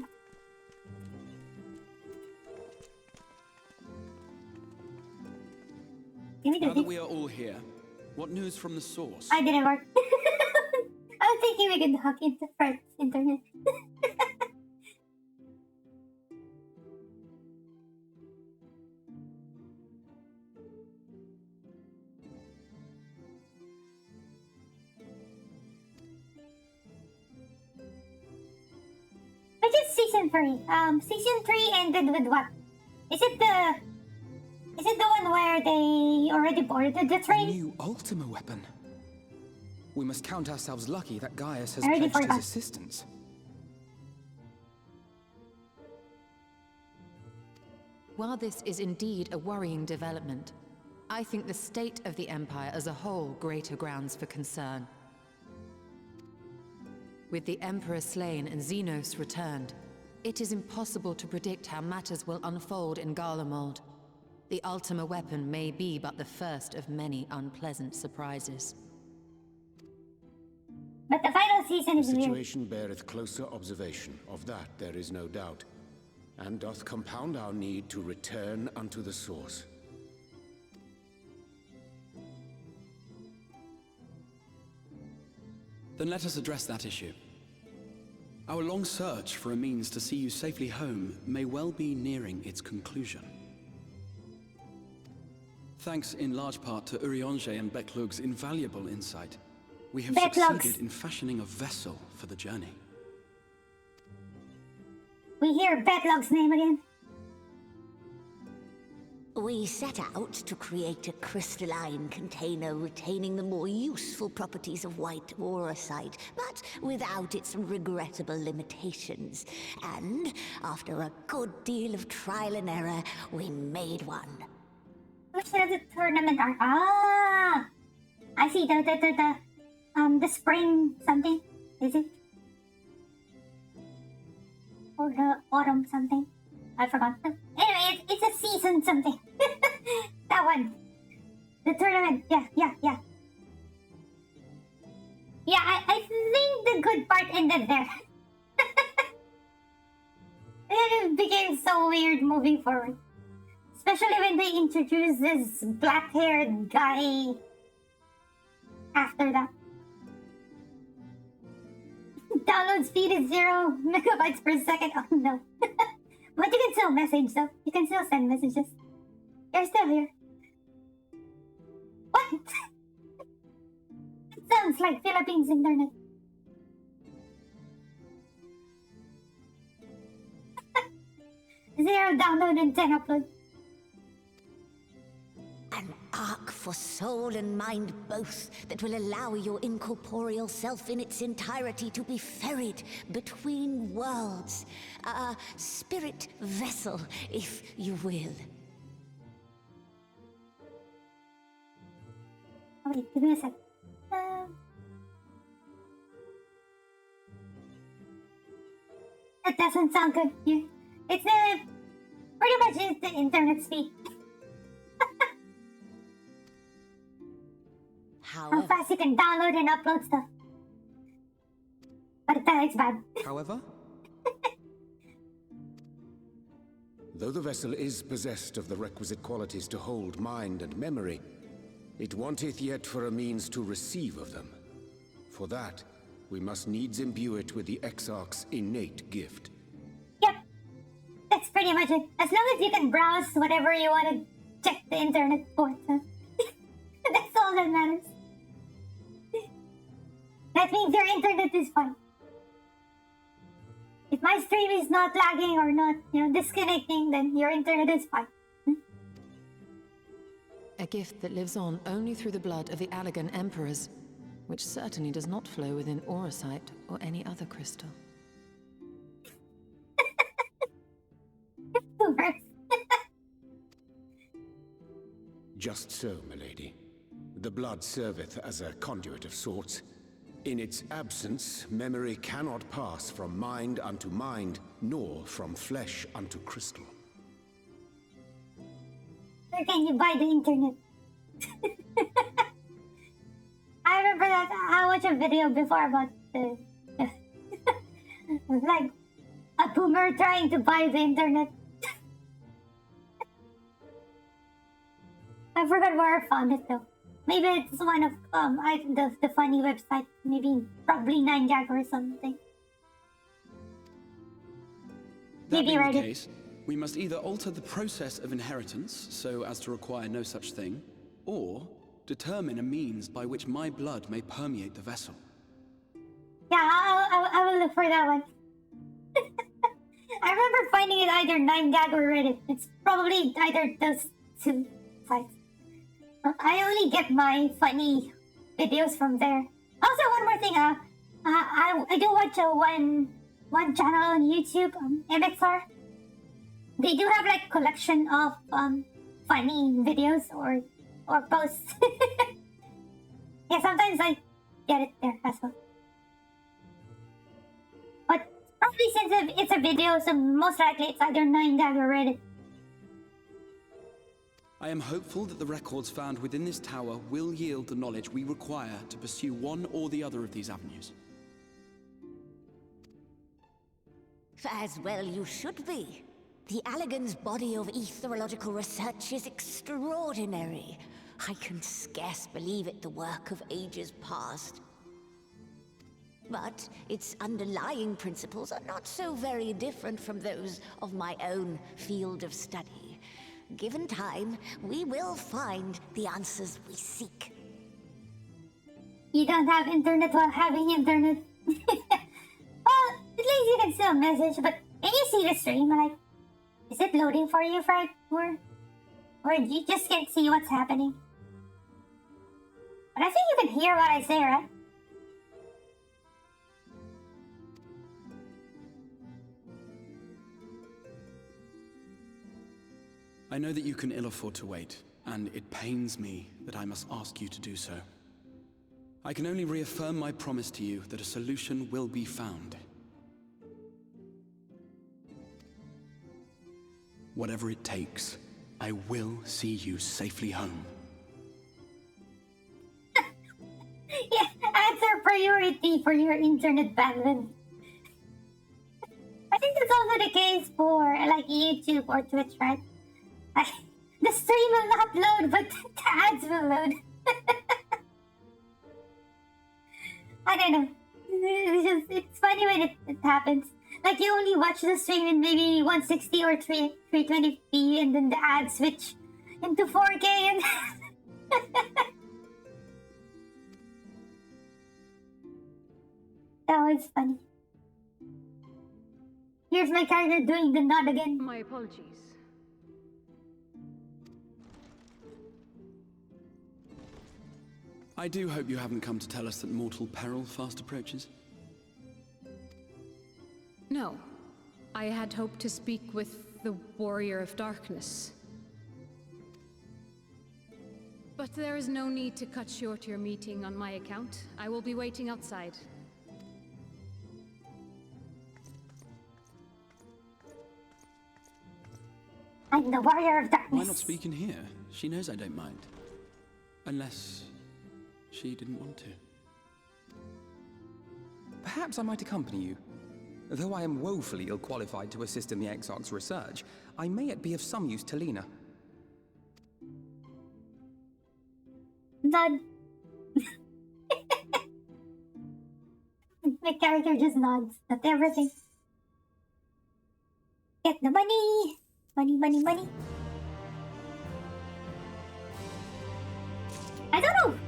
Now that we are all here, what news from the source? I didn't work. I was thinking we could hack into Fred's internet. Which is season 3? Season 3 ended with what? Is it the one where they already boarded the train? New Ultima weapon. We must count ourselves lucky that Gaius has I already pledged his forgot. assistance. While this is indeed a worrying development, I think the state of the Empire as a whole greater grounds for concern. With the Emperor slain and Xenos returned, it is impossible to predict how matters will unfold in Garlemald. The Ultima weapon may be but the first of many unpleasant surprises. But the final season The is weird. situation beareth closer observation, of that there is no doubt, and doth compound our need to return unto the source. Then let us address that issue. Our long search for a means to see you safely home may well be nearing its conclusion. Thanks in large part to Urianger and Beklug's invaluable insight, we have succeeded in fashioning a vessel for the journey. We hear Betlog's name again. We set out to create a crystalline container retaining the more useful properties of white aurosite, but without its regrettable limitations. And after a good deal of trial and error, we made one. Which does the tournament are? Ah, I see the spring something. Is it? Or the autumn something? I forgot. Anyway, it's a season something. That one. The tournament. Yeah. Yeah, I think the good part ended there. It became so weird moving forward. Especially when they introduced this black-haired guy after that. Download speed is 0 megabytes per second. Oh no. But you can still message though. You can still send messages. You're still here. What? It sounds like Philippines internet. Zero download and 10 upload. An ark for soul and mind both that will allow your incorporeal self in its entirety to be ferried between worlds. A spirit vessel, if you will. Oh, wait, give me a sec. That doesn't sound good. Yeah. It's pretty much is the internet speed. How However, fast you can download and upload stuff. But it's bad. However, Though the vessel is possessed of the requisite qualities to hold mind and memory, it wanteth yet for a means to receive of them. For that, we must needs imbue it with the Exarch's innate gift. Yep. That's pretty much it. As long as you can browse whatever you want to check the internet for. So. That's all that matters. That means your internet is fine. If my stream is not lagging or not, disconnecting, then your internet is fine. A gift that lives on only through the blood of the Allegan Emperors, which certainly does not flow within auracite or any other crystal. Just so, milady. The blood serveth as a conduit of sorts. In its absence, memory cannot pass from mind unto mind, nor from flesh unto crystal. Where can you buy the internet? I remember that I watched a video before about the like a boomer trying to buy the internet. I forgot where I found it though. Maybe it's one of the funny website. Probably 9gag or something. that Maybe being the Reddit. case, we must either alter the process of inheritance so as to require no such thing, or determine a means by which my blood may permeate the vessel. Yeah, I will look for that one. I remember finding it either 9gag or Reddit. It's probably either those two sites. I only get my funny videos from there. Also, one more thing. I do watch one channel on YouTube, MXR. They do have like collection of funny videos or posts. Yeah, sometimes I get it there as well. But probably since it's a video, so most likely it's either 9gag or Reddit. I am hopeful that the records found within this tower will yield the knowledge we require to pursue one or the other of these avenues. as well you should be. The Allegan's body of etherological research is extraordinary. I can scarce believe it the work of ages past. But its underlying principles are not so very different from those of my own field of study. Given time, we will find the answers we seek. You don't have internet while having internet. Well, at least you can still message, but can you see the stream? Like, is it loading for you, Frank? Or you just can't see what's happening? But I think you can hear what I say, right? I know that you can ill afford to wait, and it pains me that I must ask you to do so. I can only reaffirm my promise to you that a solution will be found. Whatever it takes, I will see you safely home. Yeah, answer priority for your internet bandwidth. I think that's also the case for like YouTube or Twitch, right? The stream will not load, but the ads will load. I don't know. It's funny when it happens. Like you only watch the stream in maybe 160 or 320p, and then the ads switch into 4K and that was funny. Here's my character doing the nod again. My apologies. I do hope you haven't come to tell us that mortal peril fast approaches. No. I had hoped to speak with the Warrior of Darkness. But there is no need to cut short your meeting on my account. I will be waiting outside. I'm the warrior of darkness. Why not speak in here? She knows I don't mind. Unless she didn't want to. Perhaps I might accompany you. Though I am woefully ill-qualified to assist in the Exarch's research, I may yet be of some use to Lena. Nod. My character just nods at everything. Get the money! Money, money, money. I don't know.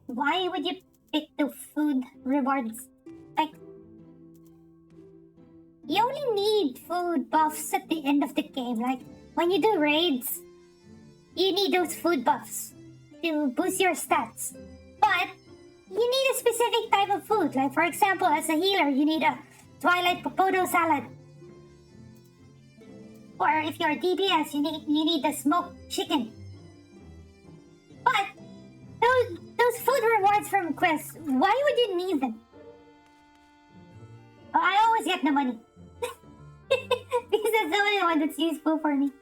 Why would you pick the food rewards? Like, you only need food buffs at the end of the game. Like, when you do raids, you need those food buffs to boost your stats. But you need a specific type of food. Like, for example, as a healer, you need a Twilight Popodo salad. Or if you're a DPS, you need the smoked chicken. But those food rewards from quests, why would you need them? Oh, I always get the money. Because that's the only one that's useful for me.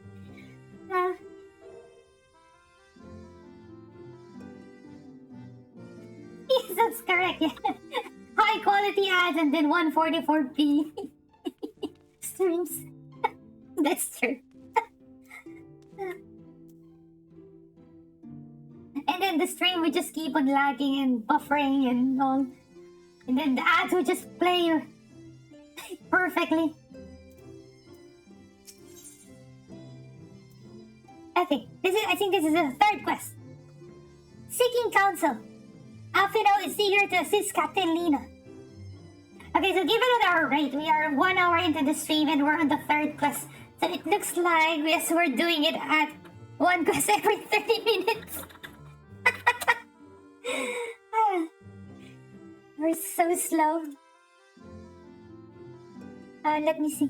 Yes, that's correct. Yeah. High quality ads and then 144p streams. That's true. And then the stream would just keep on lagging and buffering and all. And then the ads would just play perfectly. Okay, I think this is the third quest. Seeking counsel. Alfino is eager to assist Captain Lena. Okay, so given at our rate, we are 1 hour into the stream and we're on the third quest. So it looks like yes, we're doing it at one quest every 30 minutes. We're so slow. Let me see.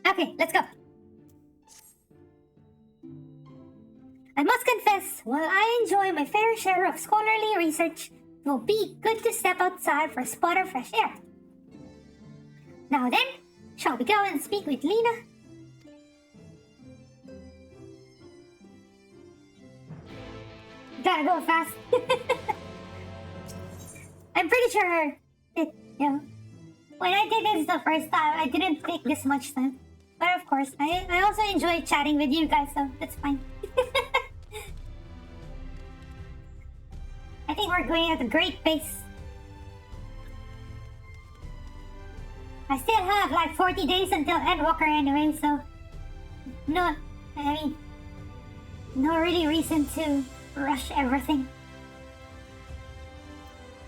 Okay, let's go. I must confess, while I enjoy my fair share of scholarly research, it will be good to step outside for a spot of fresh air. Now then, shall we go and speak with Lena? Gotta go fast. I'm pretty sure when I did this the first time, I didn't take this much time. But of course, I also enjoy chatting with you guys, so that's fine. I think we're going at a great pace. I still have like 40 days until Endwalker anyway, so no really reason to rush everything.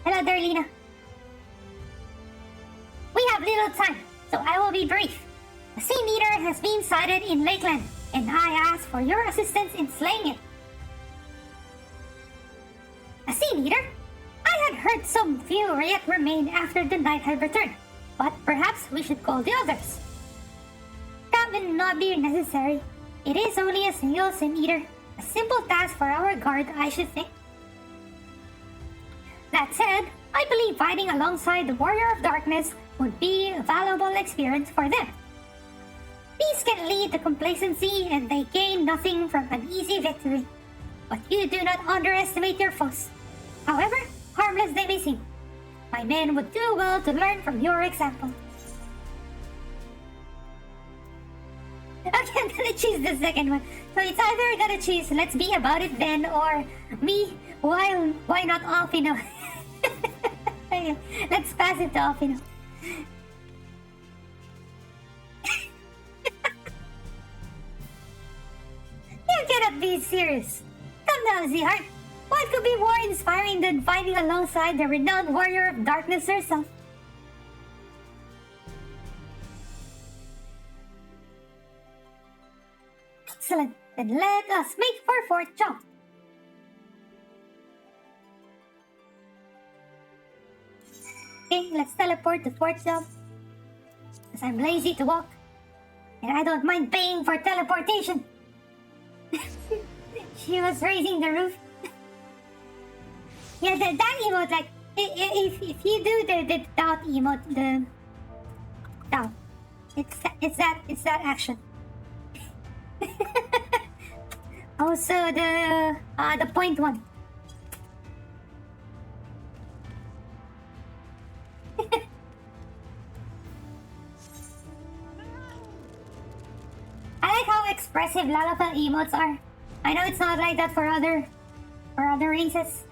Hello there, Lena. We have little time, so I will be brief. A sea meter has been sighted in Lakeland, and I ask for your assistance in slaying it. A sea meter? I had heard some few yet remained after the night had returned, but perhaps we should call the others. That will not be necessary. It is only a single sea meter. A simple task for our guard, I should think. That said, I believe fighting alongside the Warrior of Darkness would be a valuable experience for them. These can lead to complacency and they gain nothing from an easy victory. But you do not underestimate your foes. However harmless they may seem, my men would do well to learn from your example. Okay, I'm gonna choose the second one. So it's either gonna choose let's be about it then or me, why not Alfino? Okay, let's pass it to Alfino. You cannot be serious. Come now, Z-Heart. What could be more inspiring than fighting alongside the renowned Warrior of Darkness herself? Excellent. Then let us make for Fort Jump. Okay, let's teleport to Fort Jump. Because I'm lazy to walk. and I don't mind paying for teleportation. She was raising the roof. Yeah, that emote, like, if you do the dot emote, the dot, it's that action. Also the point one. I like how expressive LalaTuber emotes are. I know it's not like that for other races.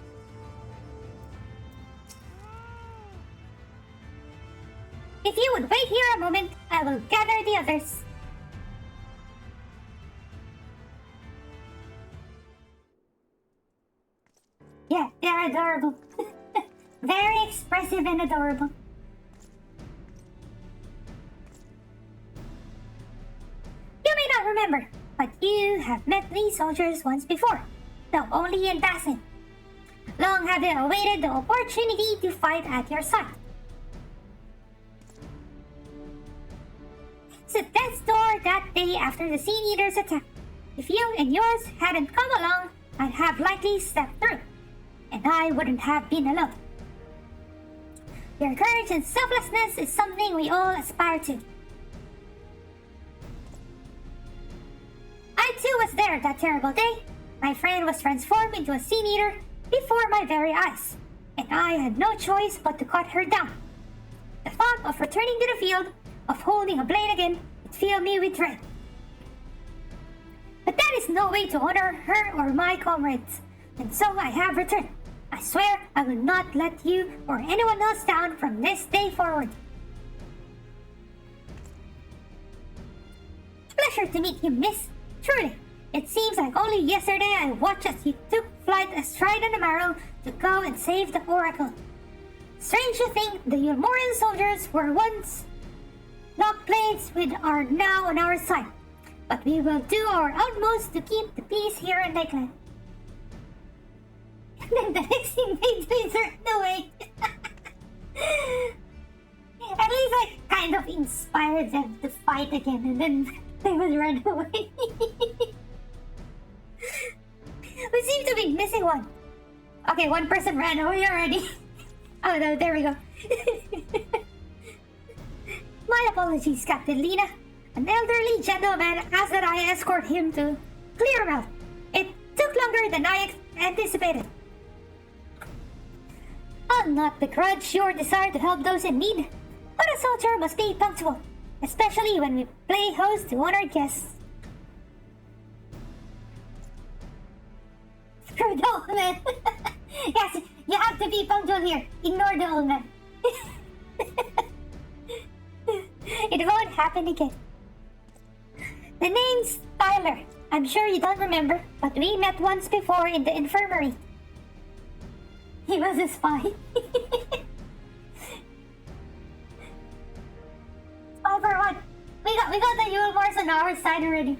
If you would wait here a moment, I will gather the others. Yeah, they're adorable. Very expressive and adorable. You may not remember, but you have met these soldiers once before, though only in passing. Long have they awaited the opportunity to fight at your side. It's at death's door that day after the Sea Eater's attack. If you and yours hadn't come along, I'd have likely stepped through, and I wouldn't have been alone. Your courage and selflessness is something we all aspire to. I too was there that terrible day. My friend was transformed into a Sea Eater before my very eyes, and I had no choice but to cut her down. The thought of returning to the field, of holding a blade again, would fill me with dread. But that is no way to honor her or my comrades, and so I have returned. I swear I will not let you or anyone else down from this day forward. Pleasure to meet you, miss. Truly, it seems like only yesterday I watched as you took flight astride on the Marrow to go and save the Oracle. Strange to think the Ulmorian soldiers were once lock blades which are now on our side, but we will do our utmost to keep the peace here in Lakeland. And then the next thing they do is run away. At least I kind of inspired them to fight again, and then they would run away. We seem to be missing one. Okay, one person ran away already. Oh no, there we go. My apologies, Captain Lena. An elderly gentleman asked that I escort him to clear him out. It took longer than I anticipated. I'll not begrudge your desire to help those in need, but a soldier must be punctual, especially when we play host to honored guests. Screw the old man. Yes, you have to be punctual here. Ignore the old man. It won't happen again. The name's Tyler. I'm sure you don't remember, but we met once before in the infirmary. He was a spy. Spy for what? We got the Ulmors on our side already.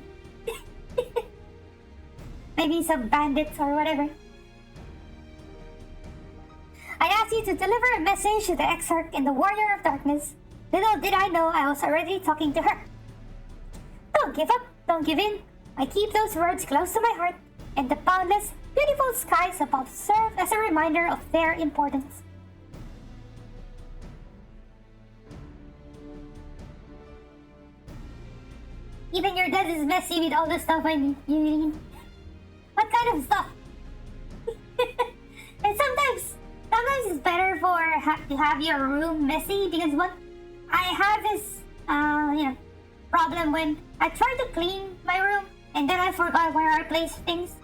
Maybe some bandits or whatever. I asked you to deliver a message to the Exarch and the Warrior of Darkness. Little did I know I was already talking to her. Don't give up, don't give in. I keep those words close to my heart, and the boundless, beautiful skies above serve as a reminder of their importance. Even your dad is messy with all the stuff you mean. What kind of stuff? And sometimes it's better to have your room messy, because what I have this problem when I try to clean my room and then I forgot where I place things.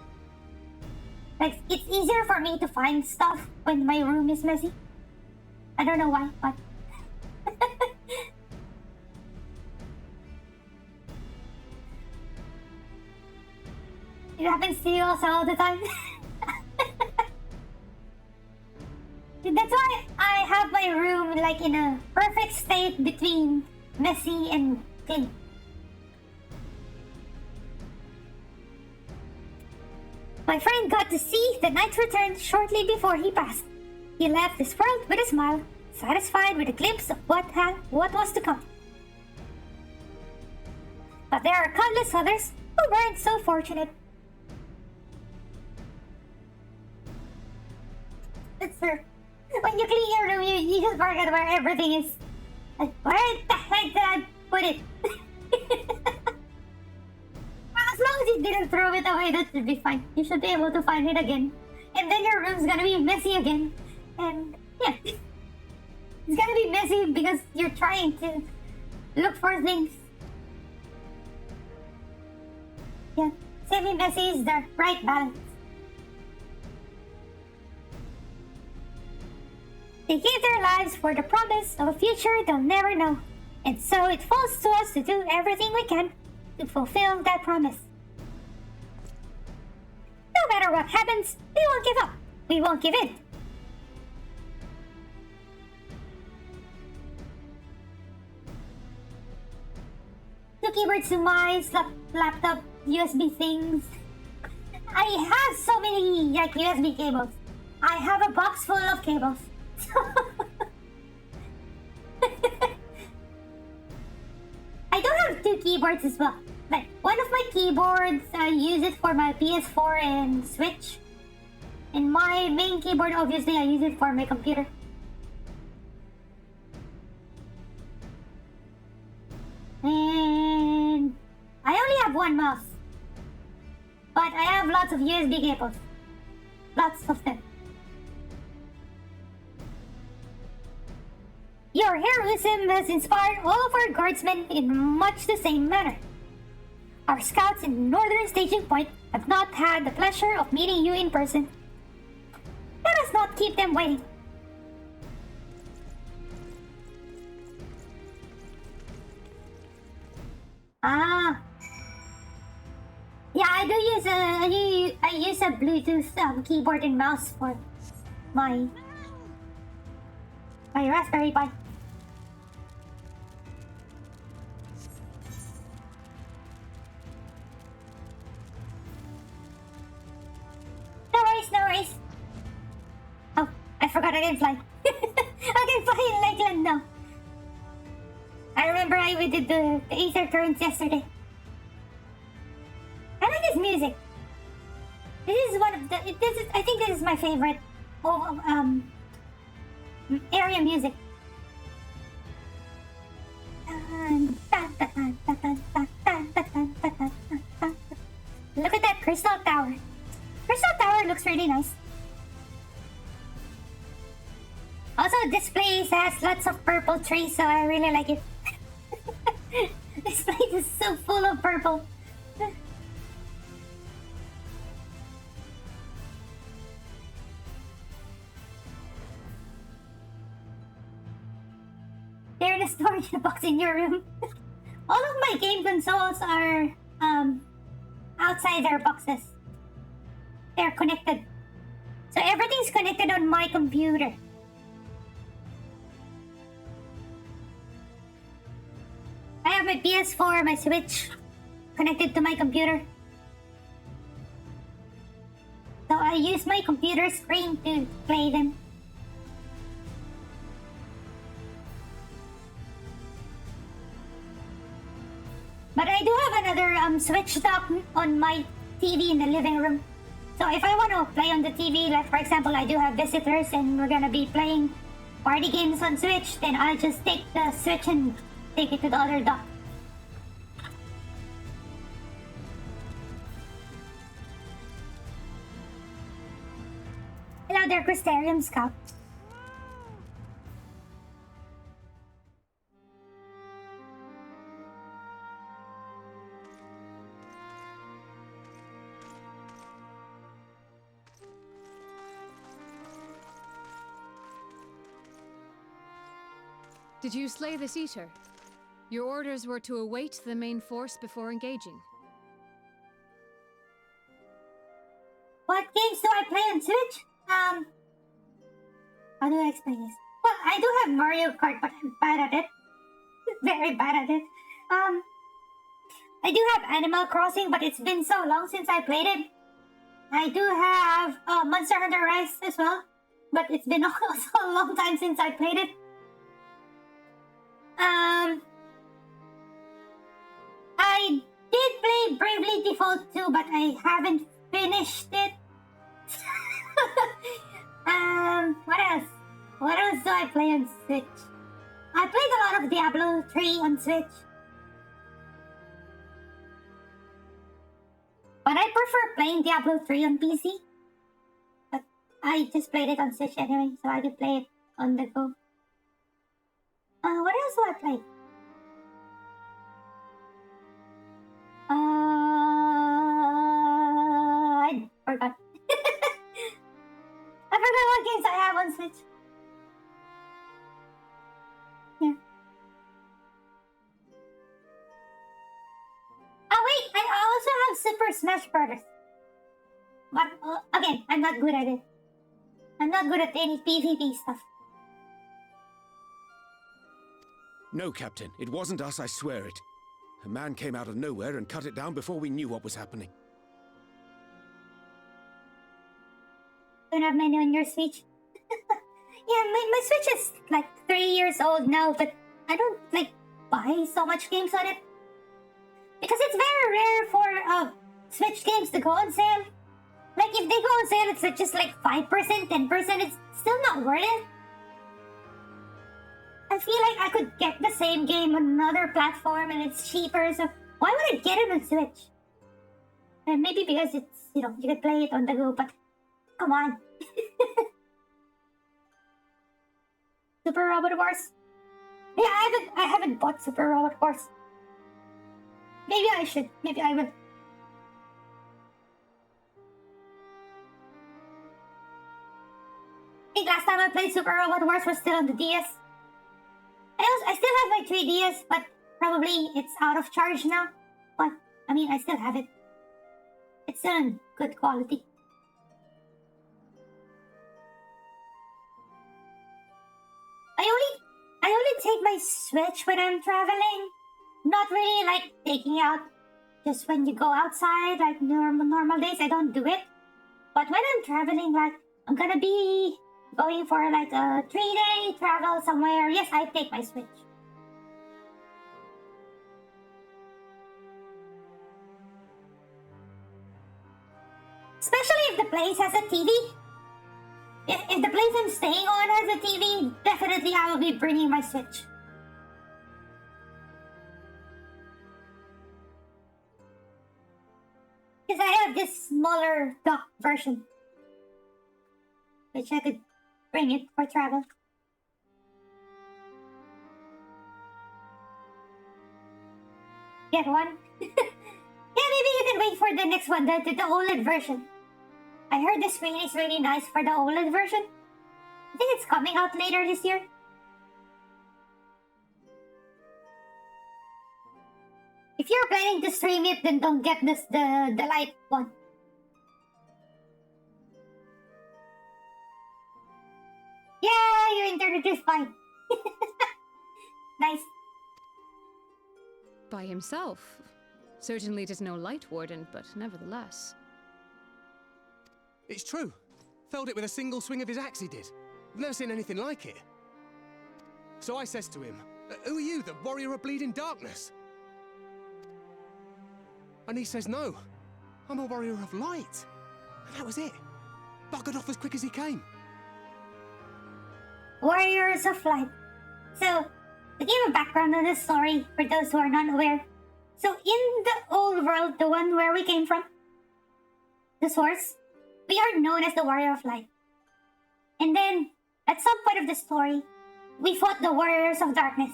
Like, it's easier for me to find stuff when my room is messy. I don't know why, but it happens to you also all the time. That's why I have my room like in a perfect state between messy and clean. My friend got to see the knight's return shortly before he passed. He left this world with a smile, satisfied with a glimpse of what was to come. But there are countless others who weren't so fortunate. It's true. When you clean your room, you just forget where everything is. Like, where the heck did I put it? As long as you didn't throw it away, that should be fine. You should be able to find it again. And then your room's gonna be messy again. And yeah. It's gonna be messy because you're trying to look for things. Yeah, semi-messy is the right balance. They gave their lives for the promise of a future they'll never know. And so it falls to us to do everything we can to fulfill that promise. No matter what happens, we won't give up. We won't give in. Two keyboards to mice, laptop, USB things. I have so many like USB cables. I have a box full of cables. I do have two keyboards as well. But one of my keyboards, I use it for my PS4 and Switch. And my main keyboard, obviously, I use it for my computer. And I only have one mouse. But I have lots of USB cables. Lots of them. Your heroism has inspired all of our guardsmen in much the same manner. Our scouts in Northern Staging Point have not had the pleasure of meeting you in person. Let us not keep them waiting. Ah. Yeah, I use a Bluetooth keyboard and mouse for my Raspberry Pi. No worries. Oh, I forgot I can fly. I can fly in Lakeland now. I remember we did the Aether Currents yesterday. I like this music. This is one of the. I think this is my favorite. Area music. Look at that Crystal Tower. Crystal Tower looks really nice. Also, this place has lots of purple trees, so I really like it. This place is so full of purple. They're in a storage box in your room. All of my game consoles are outside their boxes. They're connected. So everything's connected on my computer. I have my PS4, my Switch connected to my computer. So I use my computer screen to play them. But I do have another Switch dock on my TV in the living room. So if I want to play on the TV, like for example, I do have visitors and we're gonna be playing party games on Switch, then I'll just take the Switch and take it to the other dock. Hello there, Crystarium Scout. Did you slay this eater? Your orders were to await the main force before engaging. What games do I play on Switch? How do I explain this? Well, I do have Mario Kart, but I'm bad at it. Very bad at it. I do have Animal Crossing, but it's been so long since I played it. I do have Monster Hunter Rise as well, but it's been also a long time since I played it. I Default 2, but I haven't finished it. What else? What else do I play on Switch? I played a lot of Diablo 3 on Switch. But I prefer playing Diablo 3 on PC. But I just played it on Switch anyway, so I could play it on the go. What else do I play? I forgot. I forgot what games I have on Switch. Yeah. Oh wait, I also have Super Smash Bros. But again, I'm not good at it. I'm not good at any PvP stuff. No, Captain. It wasn't us, I swear it. A man came out of nowhere and cut it down before we knew what was happening. Don't have many on your Switch. Yeah, my Switch is like 3 years old now, but I don't like buy so much games on it. Because it's very rare for Switch games to go on sale. Like if they go on sale, it's like just like 5%, 10%, it's still not worth it. I feel like I could get the same game on another platform and it's cheaper, so why would I get it on Switch? And maybe because it's, you could play it on the go, but come on. Super Robot Wars? Yeah, I haven't bought Super Robot Wars. Maybe I should. Maybe I will. I think last time I played Super Robot Wars was still on the DS. I still have my 3DS, but probably it's out of charge now. But, I mean, I still have it. It's still in good quality. I only take my Switch when I'm traveling. Not really like taking out just when you go outside, like normal days, I don't do it. But when I'm traveling, like, I'm gonna be going for like a 3-day travel somewhere, yes, I take my Switch. Especially if the place has a TV. If the place I'm staying on has a TV, definitely I will be bringing my Switch. Because I have this smaller dock version, which I could bring it for travel. Get one? Yeah, maybe you can wait for the next one, the OLED version. I heard the screen is really nice for the OLED version. I think it's coming out later this year. If you're planning to stream it, then don't get the light one. Yeah, your internet is fine. Nice. By himself. Certainly it is no light warden, but nevertheless. It's true. Felled it with a single swing of his axe, he did. I've never seen anything like it. So I says to him, "Who are you, the warrior of bleeding darkness?" And he says, "No, I'm a warrior of light." And that was it. Buggered off as quick as he came. Warriors of Light. So, to give a background on this story, for those who are not aware. So, in the old world, the one where we came from, the source, we are known as the Warrior of Light. And then, at some point of the story, we fought the Warriors of Darkness.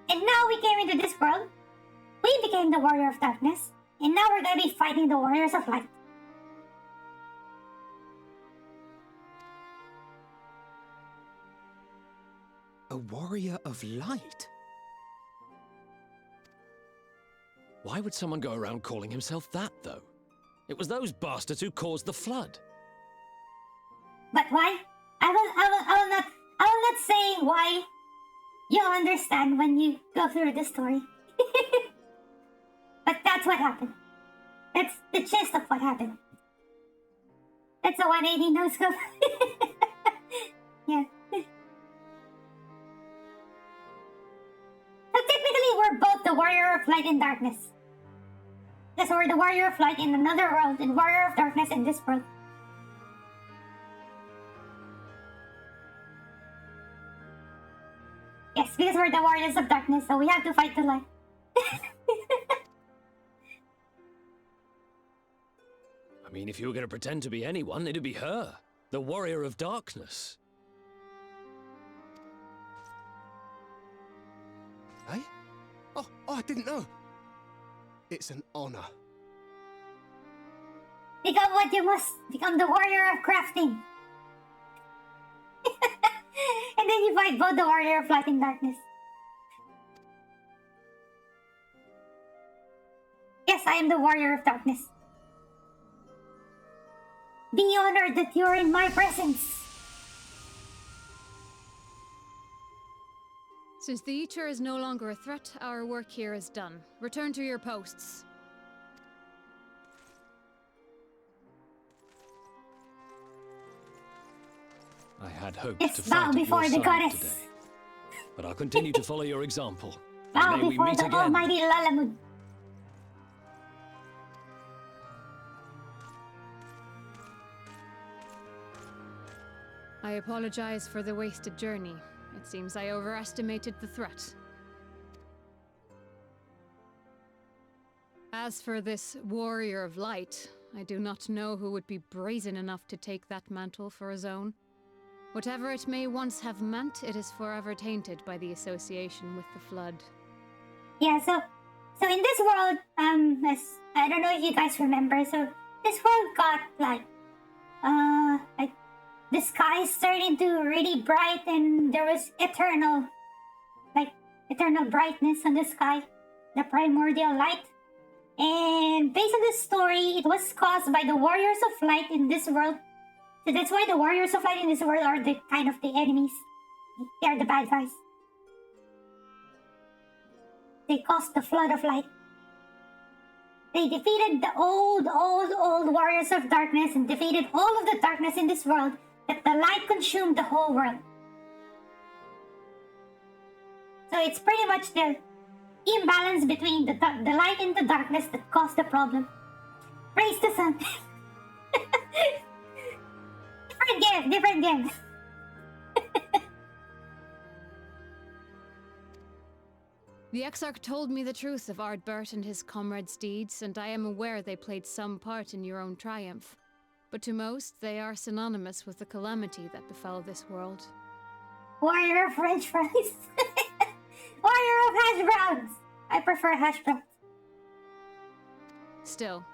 And now we came into this world, we became the Warrior of Darkness, and now we're gonna be fighting the Warriors of Light. A warrior of light? Why would someone go around calling himself that, though? It was those bastards who caused the flood. But why? I will not say why. You'll understand when you go through the story. But that's what happened. That's the gist of what happened. That's a 180 no-scope. Yeah. So technically, we're both the Warrior of Light and Darkness. Yes, or the warrior of light in another world, and warrior of darkness in this world. Yes, because we're the warriors of darkness, so we have to fight the light. I mean, if you were going to pretend to be anyone, it'd be her. The warrior of darkness. Eh? Oh, I didn't know. It's an honor. Become what you must. Become the warrior of crafting. And then you fight both the warrior of light and darkness. Yes, I am the warrior of darkness. Be honored that you're in my presence. Since the Eater is no longer a threat, our work here is done. Return to your posts. I had hoped Yes, to bow fight at before your the side goddess. today. But I'll continue to follow your example. Bow May we before meet the again. almighty Lalamud. I apologize for the wasted journey. It seems I overestimated the threat. As for this warrior of light, I do not know who would be brazen enough to take that mantle for his own. Whatever it may once have meant, it is forever tainted by the association with the Flood. Yeah, so in this world, as I don't know if you guys remember, so this world got like the skies turned into really bright, and there was eternal brightness on the sky, the primordial light. And based on this story, it was caused by the warriors of light in this world. So that's why the warriors of light in this world are the kind of the enemies. They are the bad guys. They caused the flood of light. They defeated the old warriors of darkness and defeated all of the darkness in this world, that the light consumed the whole world. So it's pretty much the imbalance between the light and the darkness that caused the problem. Praise the sun. Different game. The Exarch told me the truth of Ardbert and his comrades' deeds, and I am aware they played some part in your own triumph. But to most, they are synonymous with the calamity that befell this world. Warrior of French fries. Warrior of hash browns. I prefer hash browns. Still,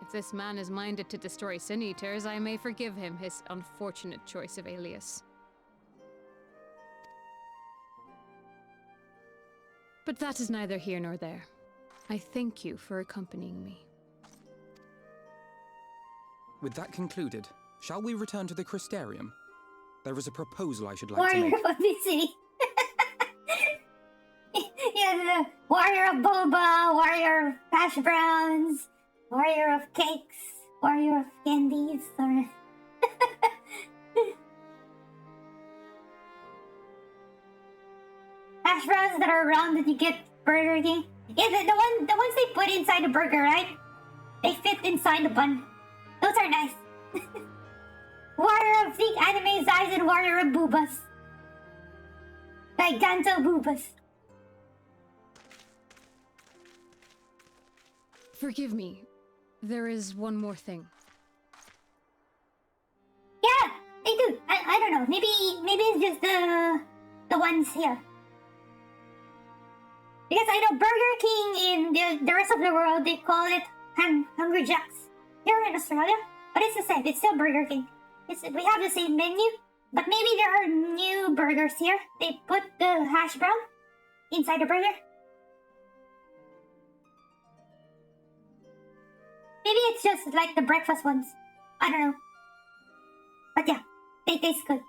if this man is minded to destroy Sin Eaters, I may forgive him his unfortunate choice of alias. But that is neither here nor there. I thank you for accompanying me. With that concluded, shall we return to the Crystarium? There is a proposal I should like to Warrior make. of obesity. Yeah, the warrior of boba, warrior of hash browns, warrior of cakes, warrior of candies, or... hash browns that are round that you get Burger King. Yeah, the ones they put inside the burger, right? They fit inside the bun. Those are nice. Warrior of thick anime size and warrior of boobas. Giganto boobas. Forgive me. There is one more thing. Yeah, they do. I don't know. Maybe it's just the ones here. Because I know Burger King in the rest of the world, they call it Hungry Jacks. Here in Australia, but it's the same. It's still Burger King. We have the same menu, but maybe there are new burgers here. They put the hash brown inside the burger. Maybe it's just like the breakfast ones. I don't know. But yeah, they taste good.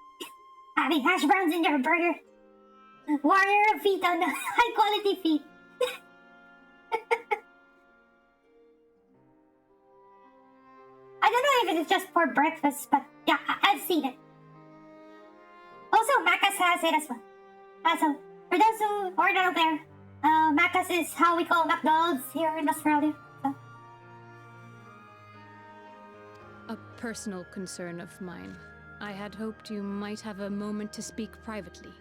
Having hash browns in your burger. Warrior of feet on the high quality feet. I don't know if it's just for breakfast, but yeah, I've seen it. Also, Macca's has it as well. So, for those who are not aware, Macca's is how we call McDonald's here in Australia. So, personal concern of mine. I had hoped you might have a moment to speak privately.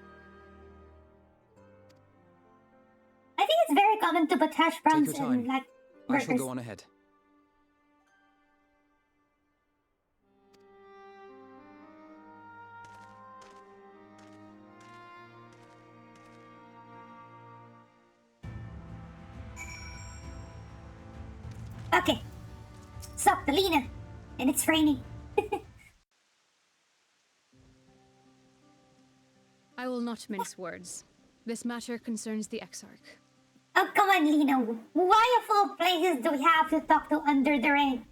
I think it's very common to put hash browns Take your time. in, like, I shall burgers. go on ahead. Okay. Sup, Lena. And it's raining. I will not mince words. This matter concerns the Exarch. Oh, come on, Lena. Why of all places do we have to talk to under the rain?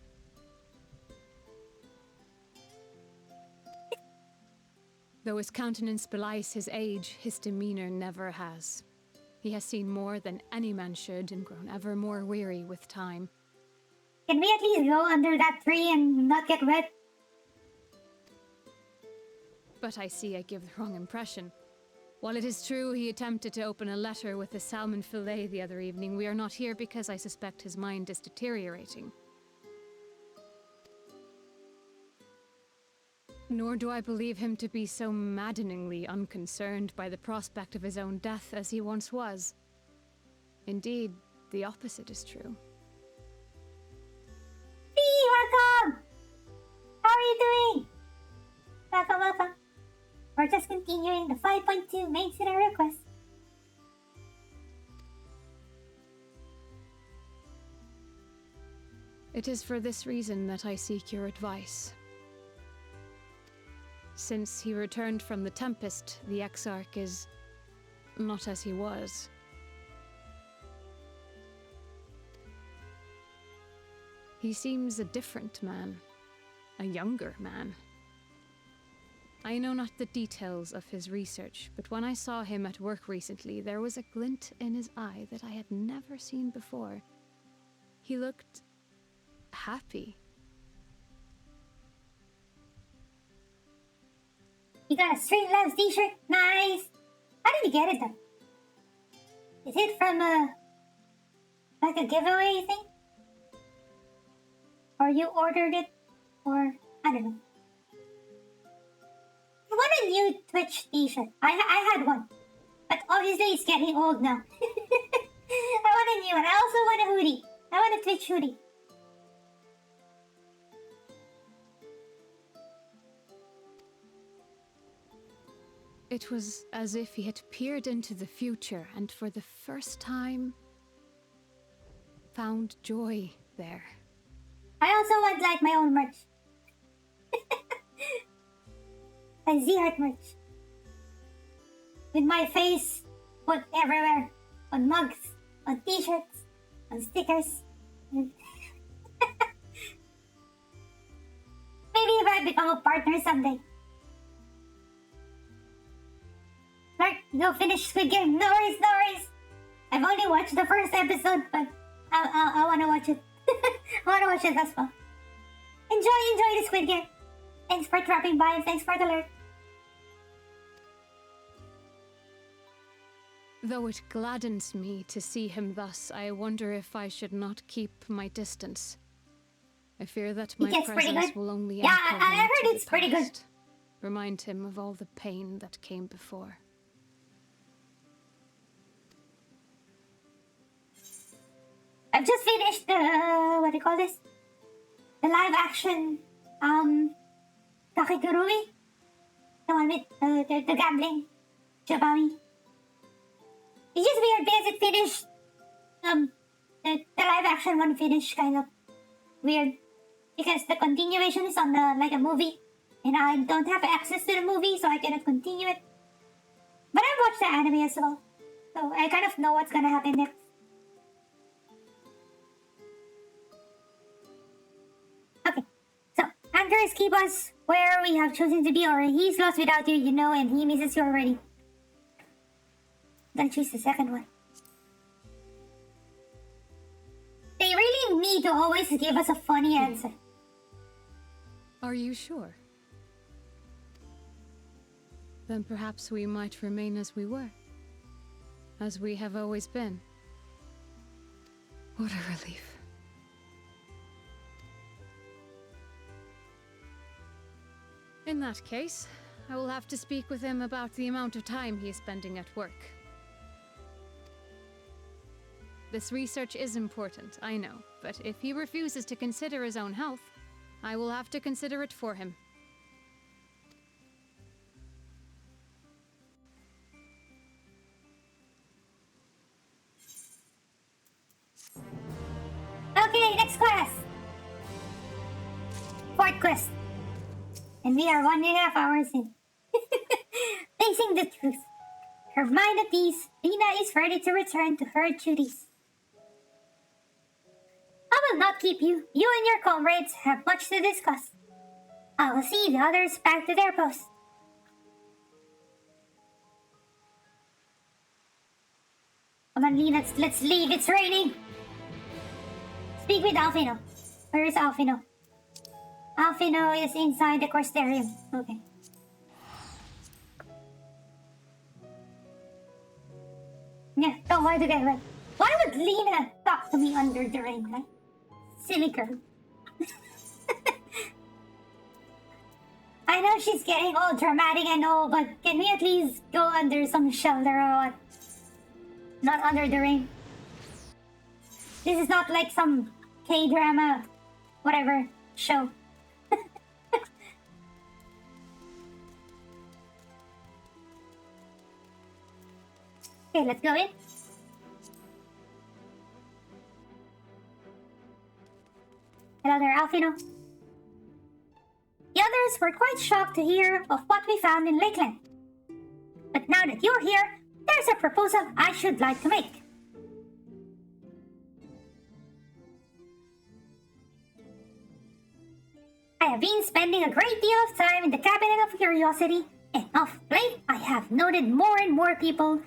Though his countenance belies his age, his demeanor never has. He has seen more than any man should and grown ever more weary with time. Can we at least go under that tree and not get wet? But I see I give the wrong impression. While it is true he attempted to open a letter with a salmon fillet the other evening, we are not here because I suspect his mind is deteriorating. Nor do I believe him to be so maddeningly unconcerned by the prospect of his own death as he once was. Indeed, the opposite is true. Hey, welcome! How are you doing? Welcome, welcome. We're just continuing the 5.2 main scenario quest. It is for this reason that I seek your advice. Since he returned from the Tempest, the Exarch is not as he was. He seems a different man, a younger man. I know not the details of his research, but when I saw him at work recently, there was a glint in his eye that I had never seen before. He looked happy. You got a Street Labs t-shirt? Nice! How did you get it though? Is it from like a giveaway thing? Or you ordered it? Or, I don't know. I want a new Twitch t-shirt. I had one. But obviously it's getting old now. I want a new one. I also want a hoodie. I want a Twitch hoodie. It was as if he had peered into the future and for the first time found joy there. I also want like my own merch. A Z-Art merch. With my face put everywhere. On mugs, on t-shirts, on stickers. Maybe if I become a partner someday. Mark, go finish Squid Game. No worries, no worries. I've only watched the first episode, but I want to watch it. I want to watch it as well. Enjoy the Squid Game. Thanks for dropping by and thanks for the alert. Though it gladdens me to see him thus, I wonder if I should not keep my distance. I fear that my presence will only I heard it's pretty good. Remind him of all the pain that came before. I've just finished the, what do you call this? The live action, Kakigurui. The one with the gambling, Jabami. It's just weird because it finished, the live action one finished kind of weird. Because the continuation is on the, like a movie. And I don't have access to the movie, so I cannot continue it. But I've watched the anime as well. So I kind of know what's gonna happen next. Okay, so Andres, keep us where we have chosen to be, or he's lost without you, you know, and he misses you already. Then choose the second one. They really need to always give us a funny answer. Are you sure? Then perhaps we might remain as we were. As we have always been. What a relief. In that case, I will have to speak with him about the amount of time he is spending at work. This research is important, I know, but if he refuses to consider his own health, I will have to consider it for him. Okay, next quest. Fourth quest. And we are 1.5 hours in. Facing the truth. Her mind at ease, Lena is ready to return to her duties. I will not keep you. You and your comrades have much to discuss. I will see the others back to their posts. Come on, Lena, let's leave. It's raining. Speak with Alfino. Where is Alfino? Alfino is inside the Corsterium. Okay. Yeah, don't want to get wet. Why would Lena talk to me under the rain, right? Silly girl. I know she's getting all dramatic and all, but can we at least go under some shelter or what? Not under the rain. This is not like some K-drama, whatever, show. Okay, let's go in. Hello there, Alfino. The others were quite shocked to hear of what we found in Lakeland. But now that you're here, there's a proposal I should like to make. I have been spending a great deal of time in the Cabinet of Curiosity, and of late I have noted more and more people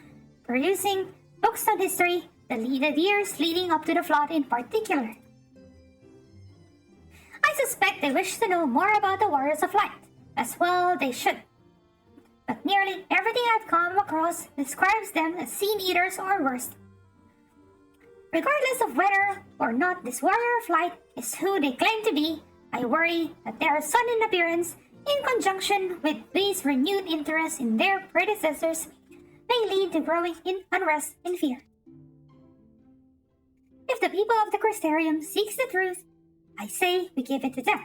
producing books on history, the years leading up to the flood in particular. I suspect they wish to know more about the Warriors of Light, as well they should. But nearly everything I've come across describes them as Sin-Eaters or worse. Regardless of whether or not this Warrior of Light is who they claim to be, I worry that their sudden appearance, in conjunction with these renewed interest in their predecessors, may lead to growing unrest and fear. If the people of the Crystarium seeks the truth, I say we give it to them.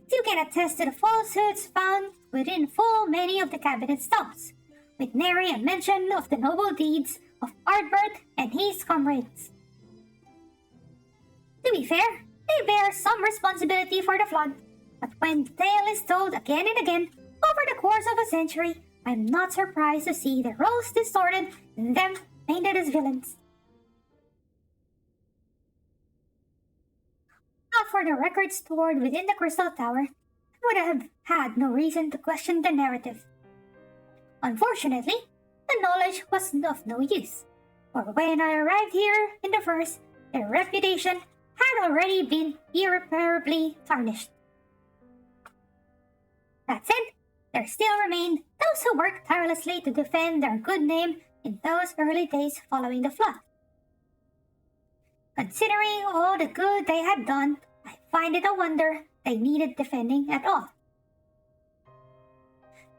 You can attest to the falsehoods found within full many of the Cabinet's tomes, with nary a mention of the noble deeds of Ardbert and his comrades. To be fair, they bear some responsibility for the flood, but when the tale is told again and again over the course of a century, I'm not surprised to see their roles distorted and them painted as villains. Not for the records stored within the Crystal Tower, I would have had no reason to question the narrative. Unfortunately, the knowledge was of no use, for when I arrived here in the first, their reputation had already been irreparably tarnished. That said, there still remained those who worked tirelessly to defend their good name in those early days following the flood. Considering all the good they had done, I find it a wonder they needed defending at all.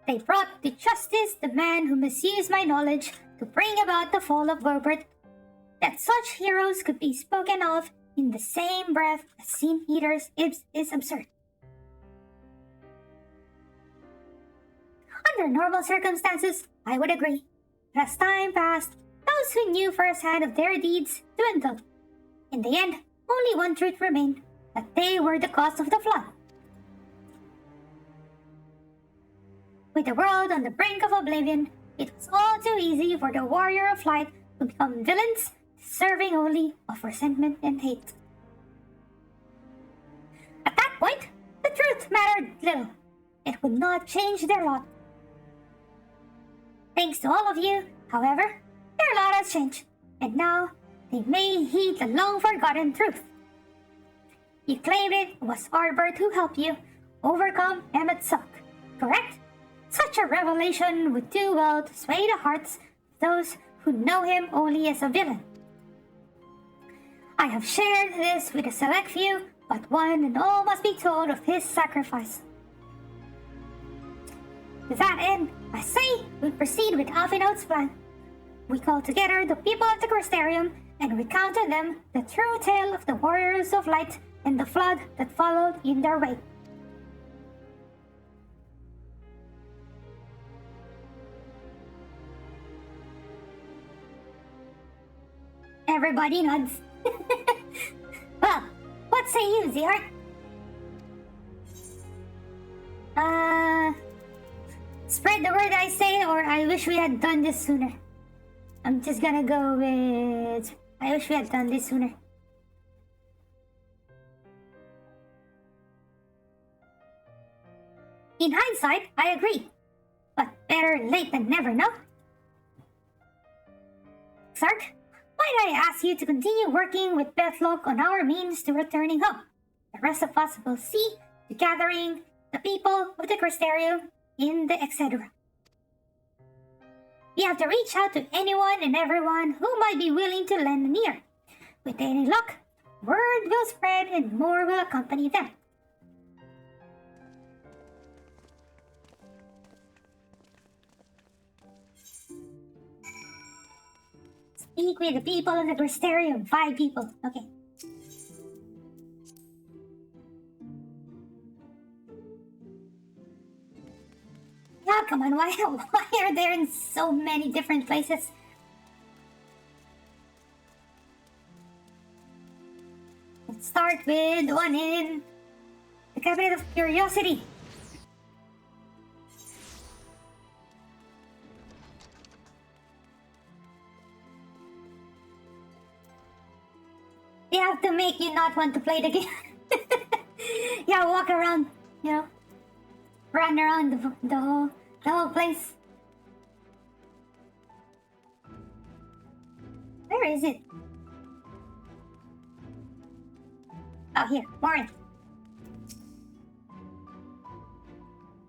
They brought to justice the man who misused my knowledge to bring about the fall of Gerbert. That such heroes could be spoken of in the same breath as Sin-Eaters is absurd. Under normal circumstances, I would agree. But as time passed, those who knew firsthand of their deeds dwindled. In the end, only one truth remained, that they were the cause of the flood. With the world on the brink of oblivion, it was all too easy for the Warrior of Light to become villains, deserving only of resentment and hate. At that point, the truth mattered little. It would not change their lot. Thanks to all of you, however, their lot has changed, and now they may heed the long-forgotten truth. You claimed it was Ardbert who helped you overcome Emmett Silk, correct? Such a revelation would do well to sway the hearts of those who know him only as a villain. I have shared this with a select few, but one and all must be told of his sacrifice. To that end, I say we proceed with Alphinaud's plan. We call together the people of the Crystarium and recount to them the true tale of the Warriors of Light and the flood that followed in their wake. Everybody nods. Well, what say you, Ziart? Spread the word, I say, or I wish we had done this sooner. I'm just gonna go with... I wish we had done this sooner. In hindsight, I agree. But better late than never, no? Sark, might I ask you to continue working with Bethlock on our means to returning home? The rest of us will see to gathering the people of the Crystarium in the etc. We have to reach out to anyone and everyone who might be willing to lend an ear. With any luck, word will spread and more will accompany them. Speak with the people of the Crystarium. 5 people. Okay. Oh, come on. Why are there in so many different places? Let's start with the one in the Cabinet of Curiosity. They have to make you not want to play the game. Yeah, walk around, you know, run around the whole place. Where is it? Oh, here, Warren.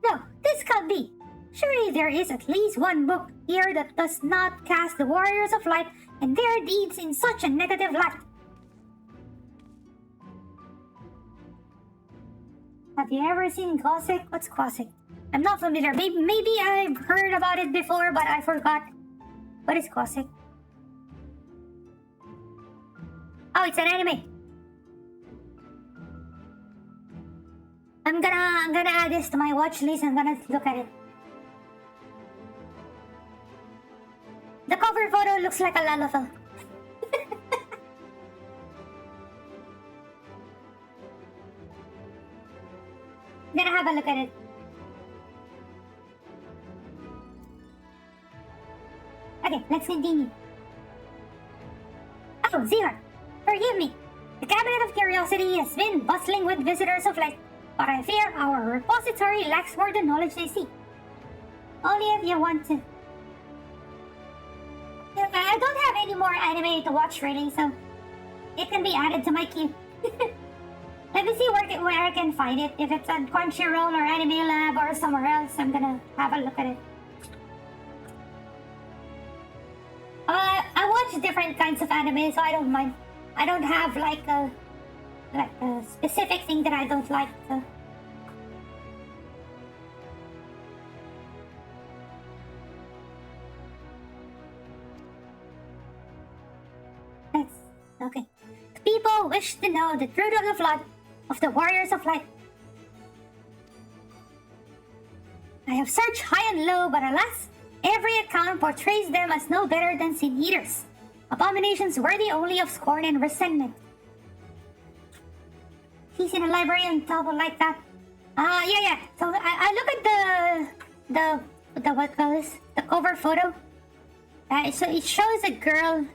No, this can't be. Surely there is at least one book here that does not cast the Warriors of Light and their deeds in such a negative light. Have you ever seen Cossack? What's Cossack? I'm not familiar. Maybe I've heard about it before, but I forgot. What is Cossack? Oh, it's an anime. I'm gonna add this to my watch list. I'm gonna look at it. The cover photo looks like a Lalafell. I'm gonna have a look at it. Okay, let's continue. Oh, Zira, forgive me. The Cabinet of Curiosity has been bustling with visitors of light, but I fear our repository lacks more than knowledge they seek. Only if you want to. I don't have any more anime to watch really, so it can be added to my queue. Let me see where I can find it. If it's on Crunchyroll or Anime Lab or somewhere else, I'm gonna have a look at it. I watch different kinds of anime, so I don't mind. I don't have like a specific thing that I don't like. So. That's okay. People wish to know the truth of the flood of the Warriors of Light. I have searched high and low, but alas, every account portrays them as no better than sin eaters, abominations worthy only of scorn and resentment. He's in a library and top like that. Yeah. So I look at the what call this? The cover photo. So it shows a girl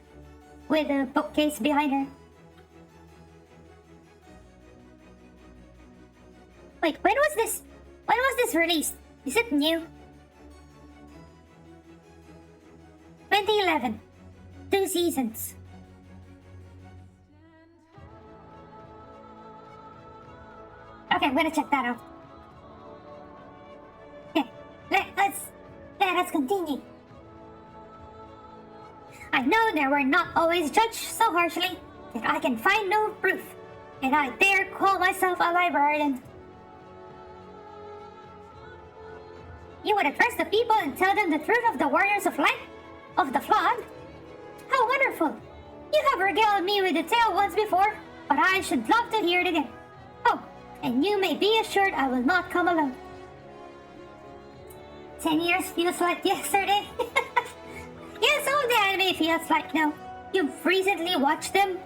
with a bookcase behind her. Wait, when was this released? Is it new? 2011. 2 seasons. Okay, I'm gonna check that out. Okay, let's continue. I know they were not always judged so harshly that I can find no proof, and I dare call myself a librarian. You would address the people and tell them the truth of the warriors of light, of the flood? How wonderful! You have regaled me with the tale once before, but I should love to hear it again. Oh, and you may be assured I will not come alone. 10 years feels like yesterday. Yes, all the anime feels like now. You've recently watched them,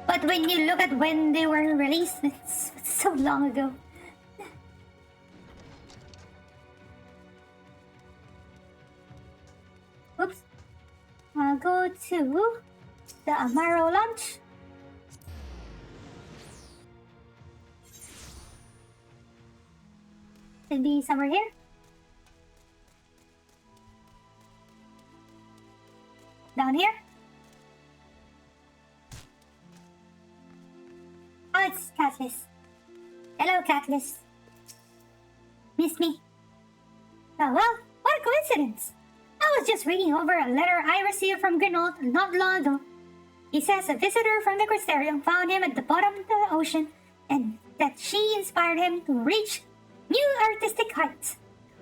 but when you look at when they were released, it's so long ago. Oops. I'll go to the Amaro launch. Should be somewhere here. Down here. Oh, it's Catalyst. Hello, Catalyst. Missed me? Oh well, what a coincidence. I was just reading over a letter I received from Grinold not long ago. He says a visitor from the Crystarium found him at the bottom of the ocean and that she inspired him to reach new artistic heights.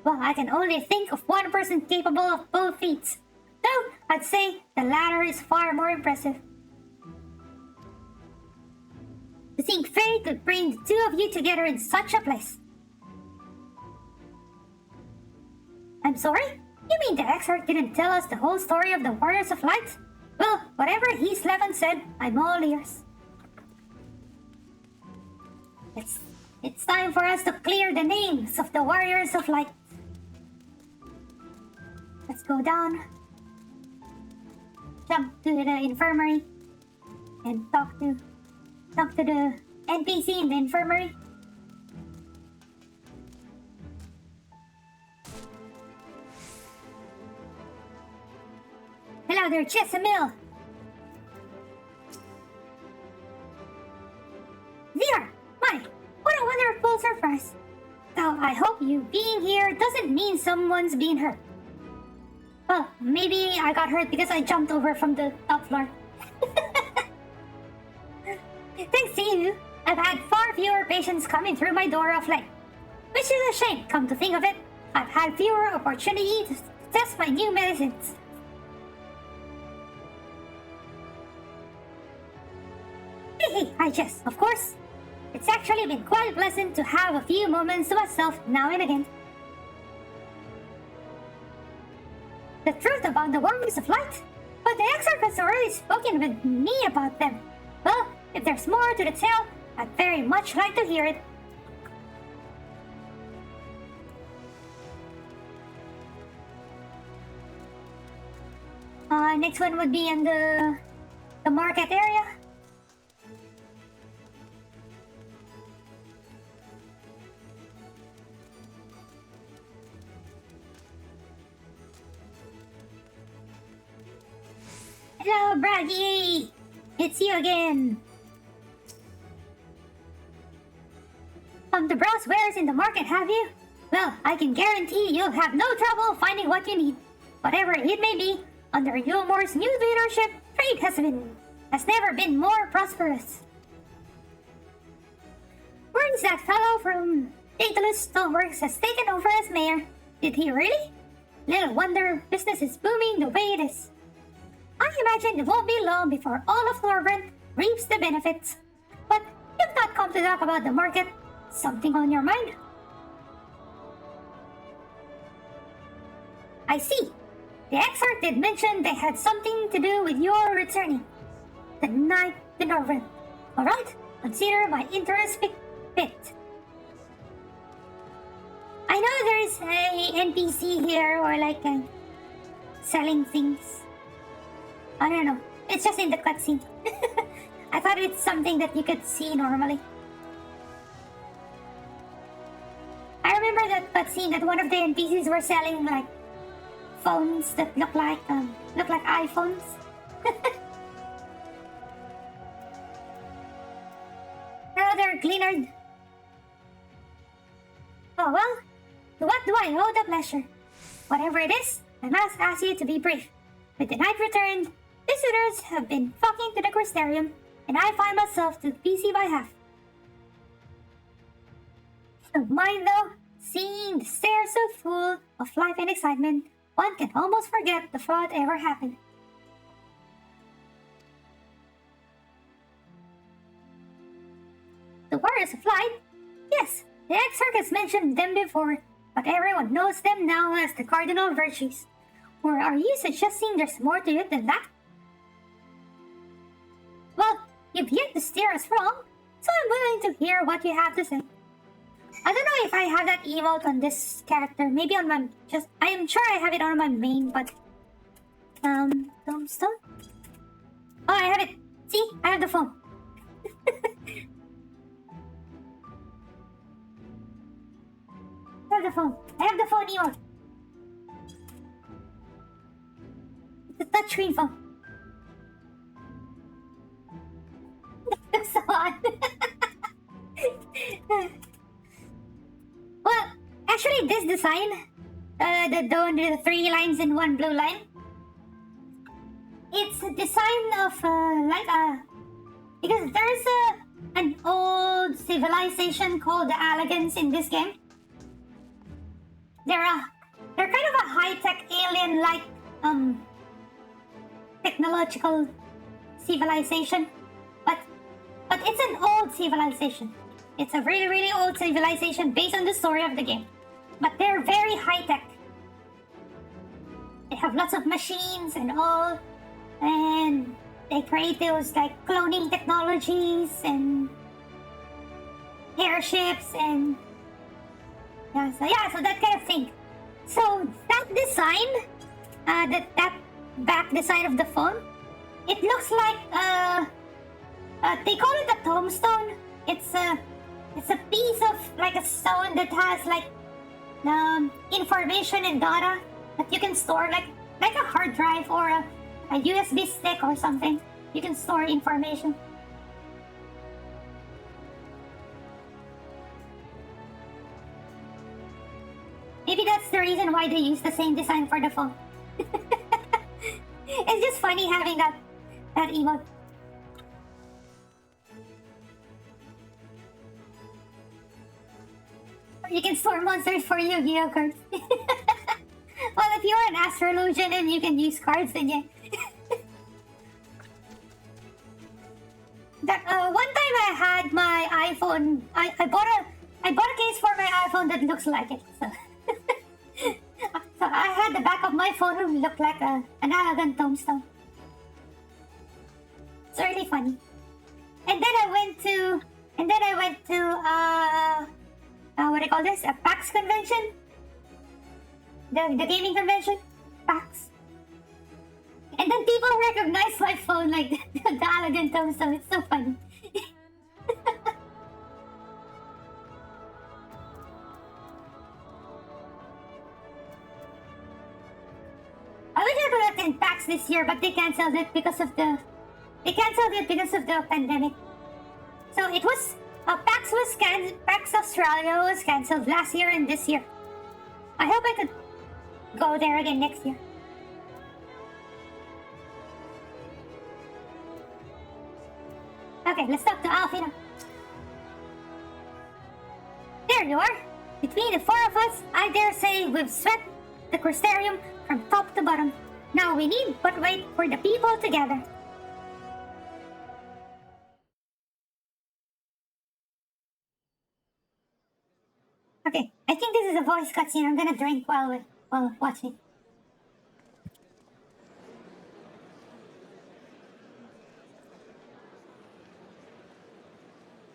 Well, I can only think of one person capable of both feats. Though, I'd say the latter is far more impressive. To think fate could bring the two of you together in such a place. I'm sorry? You mean the Exarch didn't tell us the whole story of the Warriors of Light? Well, whatever he's Levin said, I'm all ears. It's time for us to clear the names of the Warriors of Light. Let's go down. Jump to the infirmary and talk to the NPC in the infirmary. Hello there, Chesamil. VR, my, what a wonderful surprise. Though I hope you being here doesn't mean someone's being hurt. Well, maybe I got hurt because I jumped over from the top floor. Thanks to you, I've had far fewer patients coming through my door of late. Which is a shame, come to think of it. I've had fewer opportunities to test my new medicines. Hey, I jest, of course. It's actually been quite pleasant to have a few moments to myself now and again. The truth about the Warriors of Light? But the Exarch has already spoken with me about them. Well, if there's more to the tale, I'd very much like to hear it. Next one would be in the market area. Hello, Braggy! It's you again! Come to browse wares in the market, have you? Well, I can guarantee you'll have no trouble finding what you need. Whatever it may be, under Yulmore's new leadership, trade has never been more prosperous. Word that fellow from Daedalus Stoneworks has taken over as mayor. Did he really? Little wonder business is booming the way it is. I imagine it won't be long before all of Norbrand reaps the benefits. But you've not come to talk about the market. Something on your mind? I see. The Exarch did mention they had something to do with your returning. The night to Norbrand. Alright, consider my interest picked. I know there's a NPC here or like selling things. I don't know. It's just in the cutscene. I thought it's something that you could see normally. I remember that cutscene that one of the NPCs were selling like phones that look like iPhones. Hello there, Gleanard. Oh well, to what do I owe the pleasure? Whatever it is, I must ask you to be brief. With the night returned, visitors have been flocking to the Crystarium, and I find myself too busy by half. Don't mind though, Seeing the stairs so full of life and excitement, one can almost forget the fraud ever happened. The Warriors of Light? Yes, the Exarch has mentioned them before, but everyone knows them now as the Cardinal Virtues. Or are you suggesting there's more to it than that? Well, you've yet to steer us wrong, so I'm willing to hear what you have to say. I don't know if I have that emote on this character. Maybe on my... I am sure I have it on my main, but... Tombstone? Oh, I have it. See? I have the phone. I have the phone. I have the phone emote. It's a touchscreen phone. That's so odd. Well, actually, this design, the one with the 3 lines and 1 blue line, it's a design of because there's an old civilization called the Allegans in this game. They're kind of a high-tech alien-like technological civilization, but it's an old civilization. It's a really, really old civilization based on the story of the game. But they're very high-tech. They have lots of machines and all. And they create those like cloning technologies and airships and... So that kind of thing. So that design, that back design of the phone, it looks like, they call it a tombstone. It's a piece of like a stone that has like information and data that you can store like a hard drive or a USB stick or something. You can store information. Maybe that's the reason why they use the same design for the phone. It's just funny having that emote. You can store monsters for Yu-Gi-Oh cards. Well, if you're an astrologian and you can use cards, then yeah. One time I had my iPhone. I bought a case for my iPhone that looks like it. So, so I had the back of my phone that looked like an elegant tombstone. It's really funny. And then I went to what do you call this? A PAX convention? The gaming convention? PAX. And then people recognize my phone like the elegant tombstone. It's so funny. I wish I could attend PAX this year, but they canceled it because of the pandemic. So it was PAX Australia was cancelled last year and this year. I hope I could go there again next year. Okay, let's talk to Alfie now. There you are. Between the 4 of us, I dare say we've swept the Crystarium from top to bottom. Now we need but wait for the people to gather. Okay, I think this is a voice cutscene. I'm gonna drink while watching.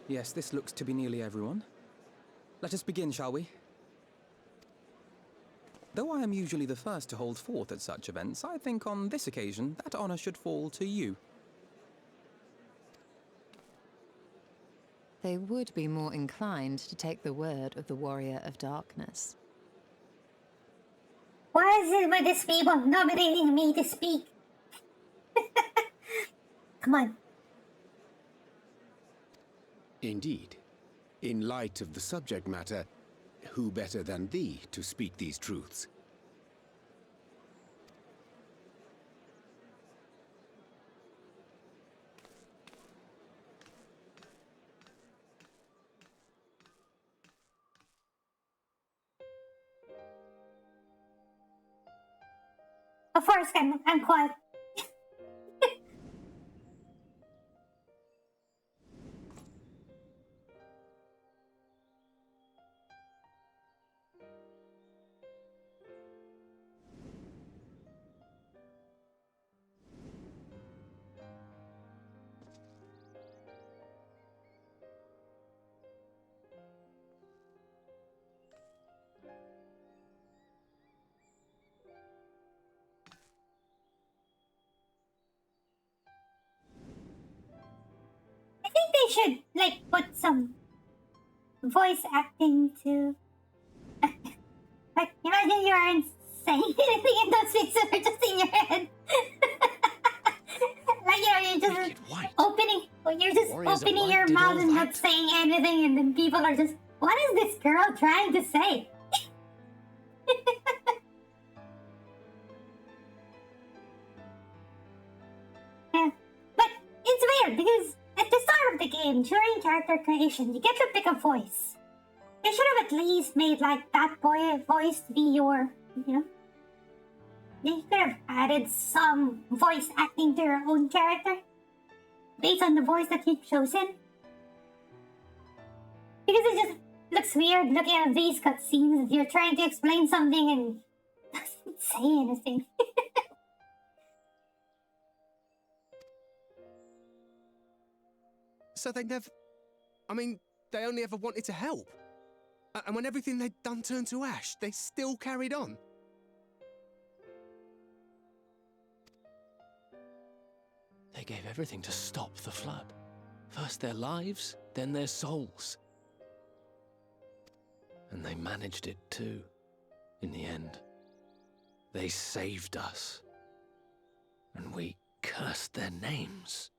Yes, this looks to be nearly everyone. Let us begin, shall we? Though I am usually the first to hold forth at such events, I think on this occasion that honor should fall to you. They would be more inclined to take the word of the Warrior of Darkness. Why is it with these people nominating me to speak? Come on. Indeed. In light of the subject matter, who better than thee to speak these truths? course, I'm quiet. I think they should, like, put some voice acting to... Like, imagine you aren't saying anything in those bits, so they're just in your head. Like, you're just opening your mouth and not saying anything, and then people are just, what is this girl trying to say? Yeah, but it's weird because at the start of the game, during character creation, you get to pick a voice. They should have at least made like that voice to be your, They could have added some voice acting to your own character based on the voice that you've chosen. Because it just looks weird looking at these cutscenes if you're trying to explain something and doesn't say anything. So they never... I mean, they only ever wanted to help. And when everything they'd done turned to ash, they still carried on. They gave everything to stop the flood. First their lives, then their souls. And they managed it too, in the end. They saved us. And we cursed their names.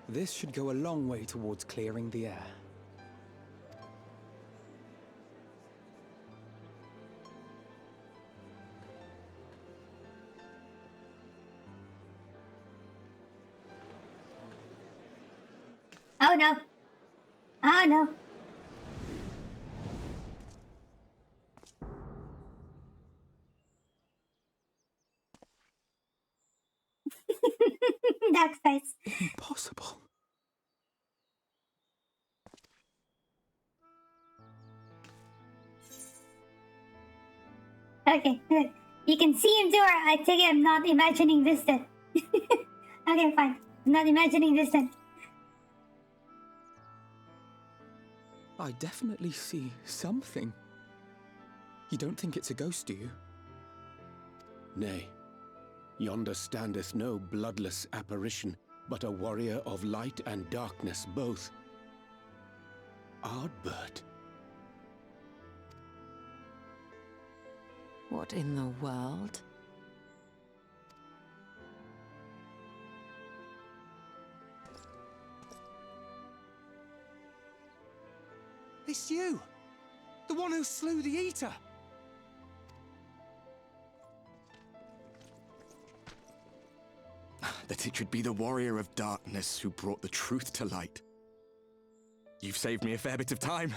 This should go a long way towards clearing the air. Oh no. Oh no. That face. Impossible. Okay, good. You can see him do it. I take it I'm not imagining this then. Okay, fine. I'm not imagining this then. I definitely see something. You don't think it's a ghost, do you? Nay. Yonder standeth no bloodless apparition, but a warrior of light and darkness both. Ardbert. What in the world? It's you! The one who slew the Eater! That it should be the warrior of darkness who brought the truth to light. You've saved me a fair bit of time,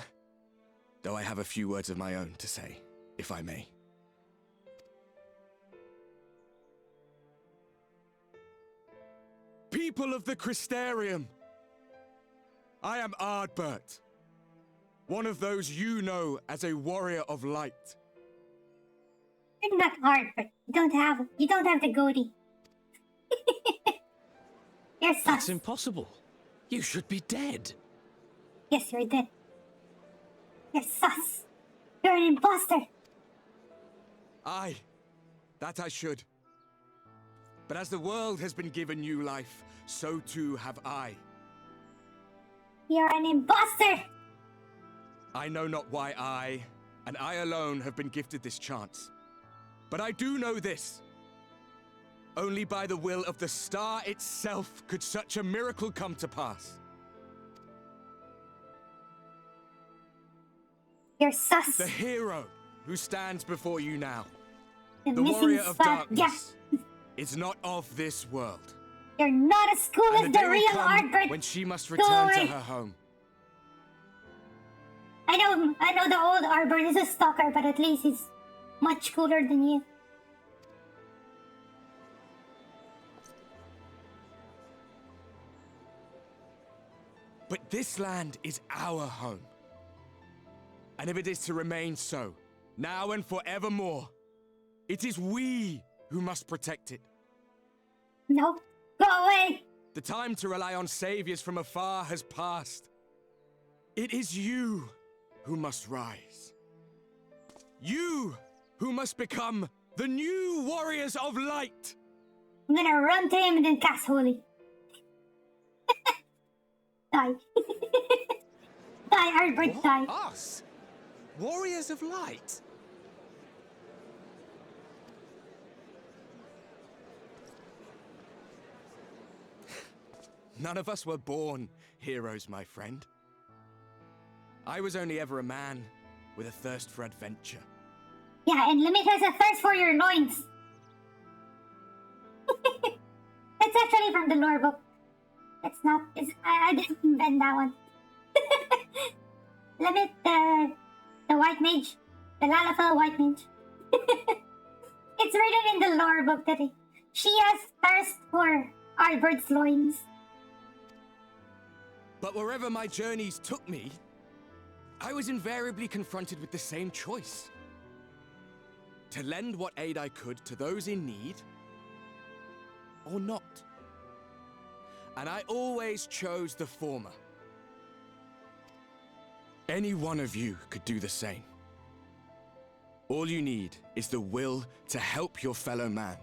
though I have a few words of my own to say, if I may. People of the Crystarium, I am Ardbert, one of those you know as a warrior of light. You're not Ardbert. You don't have the goatee. You're sus. That's impossible. You should be dead. Yes, you're dead. You're sus. You're an imposter. Aye, that I should. But as the world has been given new life, so too have I. You're an imposter. I know not why I, and I alone, have been gifted this chance. But I do know this. Only by the will of the star itself could such a miracle come to pass. You're sus. The hero who stands before you now, The the missing warrior of spot. darkness, is not of this world. You're not as cool And as the day the will real come Ardbert. when she must Go return to away. her home. I know the old Arbor is a stalker, but at least he's much cooler than you. But this land is our home. And if it is to remain so, now and forevermore, it is we who must protect it. No, go away! The time to rely on saviors from afar has passed. It is you who must rise. You who must become the new warriors of light. I'm gonna run to him and then cast Holy. Die. Die, Ardbert, die. Us? Warriors of light? None of us were born heroes, my friend. I was only ever a man with a thirst for adventure. Yeah, and Limit has a thirst for your loins. That's actually from the lore book. It's not. I didn't invent that one. Limit, the white mage, the LalaTuber white mage. It's written in the lore book that she has thirst for Arbert's loins. But wherever my journeys took me, I was invariably confronted with the same choice. To lend what aid I could to those in need, or not. And I always chose the former. Any one of you could do the same. All you need is the will to help your fellow man,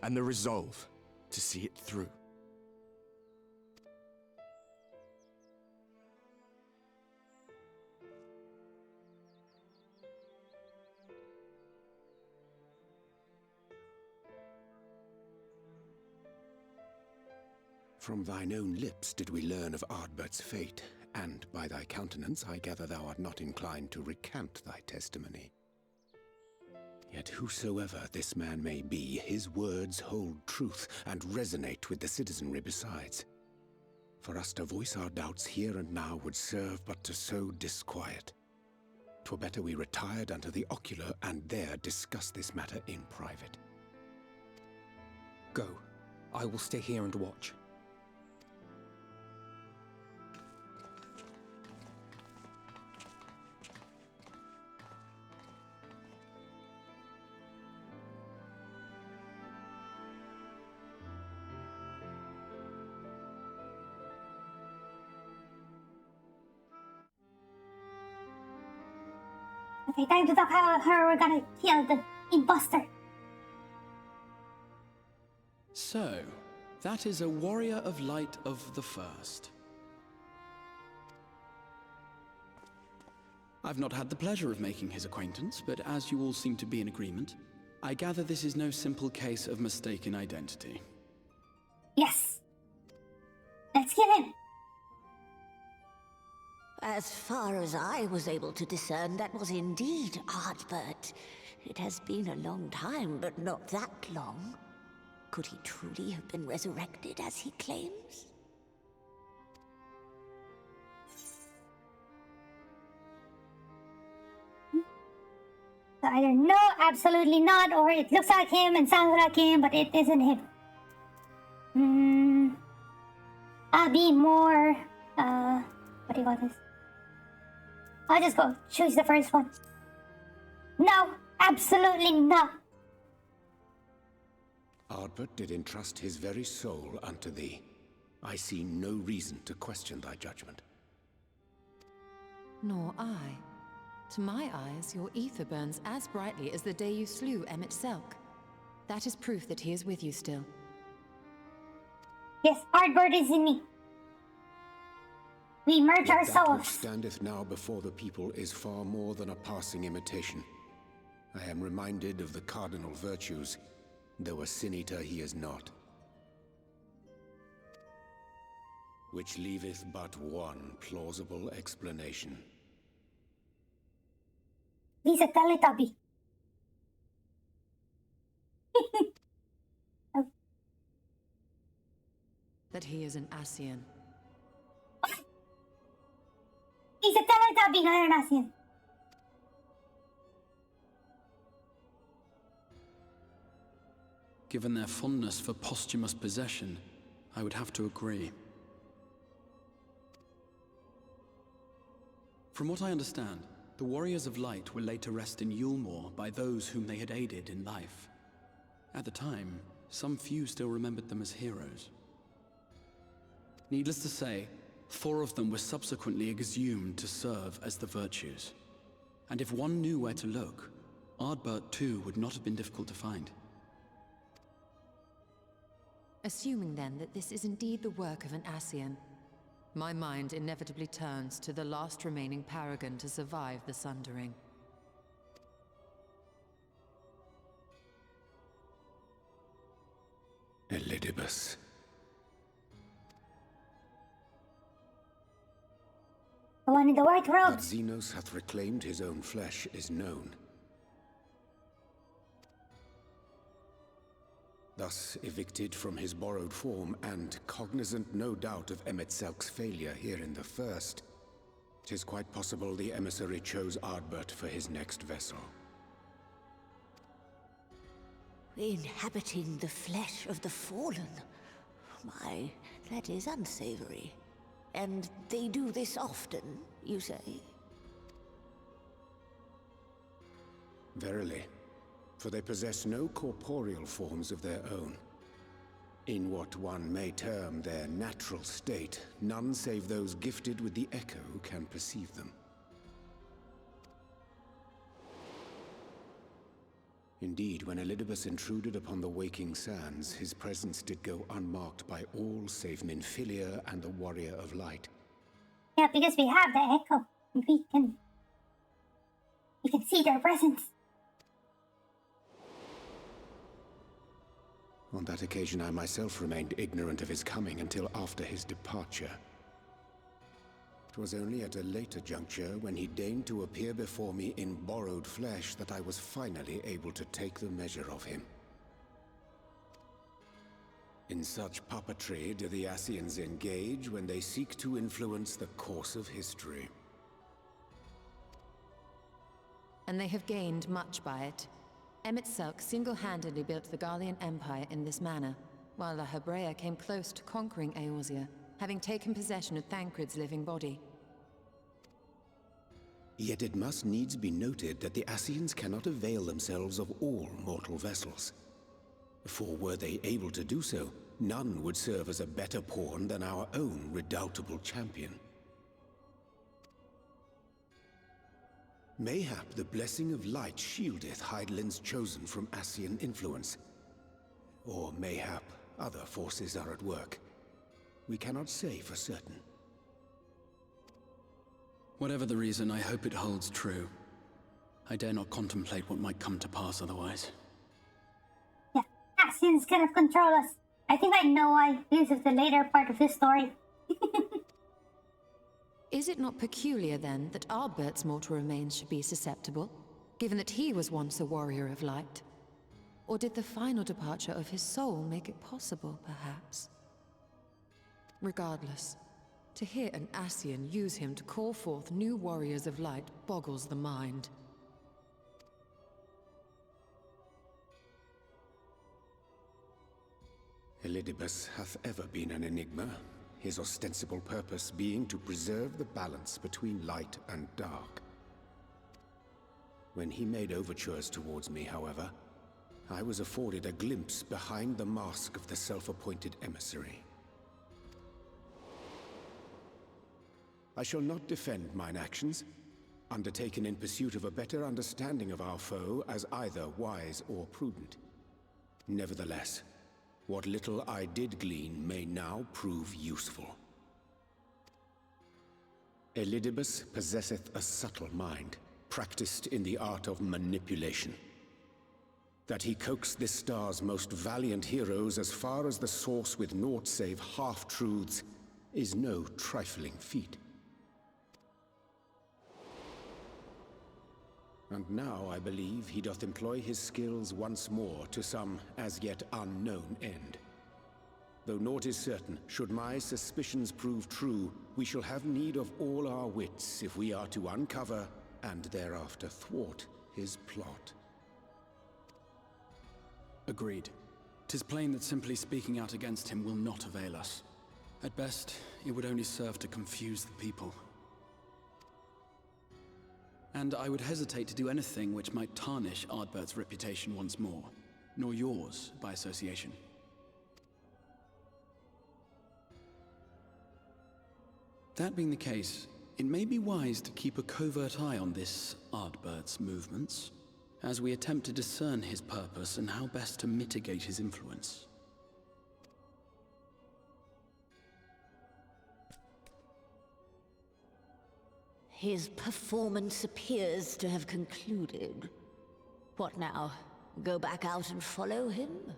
and the resolve to see it through. From thine own lips did we learn of Ardbert's fate, and by thy countenance I gather thou art not inclined to recant thy testimony. Yet whosoever this man may be, his words hold truth and resonate with the citizenry besides. For us to voice our doubts here and now would serve but to sow disquiet. 'Twere better we retired unto the ocular and there discuss this matter in private. Go. I will stay here and watch. Okay, time to talk how we're gonna kill the imposter. So, that is a warrior of light of the first. I've not had the pleasure of making his acquaintance, but as you all seem to be in agreement, I gather this is no simple case of mistaken identity. Yes. Let's kill him. As far as I was able to discern, that was indeed Ardbert. It has been a long time, but not that long. Could he truly have been resurrected as he claims? So either no, absolutely not, or it looks like him and sounds like him, but it isn't him. I'll be more, what do you call this? I'll just go choose the first one. No, absolutely not. Ardbert did entrust his very soul unto thee. I see no reason to question thy judgment. Nor I. To my eyes, your ether burns as brightly as the day you slew Emmett Selk. That is proof that he is with you still. Yes, Ardbert is in me. We merge our That which souls. standeth now before the people is far more than a passing imitation. I am reminded of the cardinal virtues, though a sin-eater he is not. Which leaveth but one plausible explanation. He's a Teletubby. That he is an Ascian. He's a Teletubby. being an Asian. Given their fondness for posthumous possession, I would have to agree. From what I understand, the Warriors of Light were laid to rest in Yulmore by those whom they had aided in life. At the time, some few still remembered them as heroes. Needless to say, 4 of them were subsequently exhumed to serve as the virtues. And if one knew where to look, Ardbert too would not have been difficult to find. Assuming then that this is indeed the work of an Ascian, my mind inevitably turns to the last remaining paragon to survive the Sundering. Elidibus. The one in the white robe. That Xenos hath reclaimed his own flesh is known. Thus evicted from his borrowed form, and cognizant no doubt of Emet-Selk's failure here in the First, 'tis quite possible the emissary chose Ardbert for his next vessel. Inhabiting the flesh of the fallen? My, that is unsavory. And they do this often, you say? Verily, for they possess no corporeal forms of their own. In what one may term their natural state, none save those gifted with the echo can perceive them. Indeed, when Elidibus intruded upon the waking sands, his presence did go unmarked by all save Minfilia and the Warrior of Light. Yeah, because we have the echo. We can see their presence. On that occasion, I myself remained ignorant of his coming until after his departure. It was only at a later juncture, when he deigned to appear before me in borrowed flesh, that I was finally able to take the measure of him. In such puppetry do the Ascians engage when they seek to influence the course of history. And they have gained much by it. Emet-Selk single-handedly built the Garlean Empire in this manner, while La Hebrea came close to conquering Eorzea, having taken possession of Thancred's living body. Yet it must needs be noted that the Ascians cannot avail themselves of all mortal vessels. For were they able to do so, none would serve as a better pawn than our own redoubtable champion. Mayhap the blessing of light shieldeth Hydaelyn's chosen from Ascian influence. Or mayhap other forces are at work. We cannot say for certain. Whatever the reason, I hope it holds true. I dare not contemplate what might come to pass otherwise. Yeah, Ascians cannot control us. I think I know why. This is the later part of this story. Is it not peculiar, then, that Ardbert's mortal remains should be susceptible, given that he was once a warrior of light? Or did the final departure of his soul make it possible, perhaps? Regardless, to hear an Ascian use him to call forth new warriors of light boggles the mind. Elidibus hath ever been an enigma, his ostensible purpose being to preserve the balance between light and dark. When he made overtures towards me, however, I was afforded a glimpse behind the mask of the self-appointed emissary. I shall not defend mine actions, undertaken in pursuit of a better understanding of our foe as either wise or prudent. Nevertheless, what little I did glean may now prove useful. Elidibus possesseth a subtle mind, practiced in the art of manipulation. That he coaxed this star's most valiant heroes as far as the source with naught save half-truths is no trifling feat. And now I believe he doth employ his skills once more to some as yet unknown end. Though naught is certain, should my suspicions prove true, we shall have need of all our wits if we are to uncover and thereafter thwart his plot. Agreed. 'Tis plain that simply speaking out against him will not avail us. At best, it would only serve to confuse the people. And I would hesitate to do anything which might tarnish Ardbert's reputation once more, nor yours by association. That being the case, it may be wise to keep a covert eye on this Ardbert's movements, as we attempt to discern his purpose and how best to mitigate his influence. His performance appears to have concluded. What now? Go back out and follow him?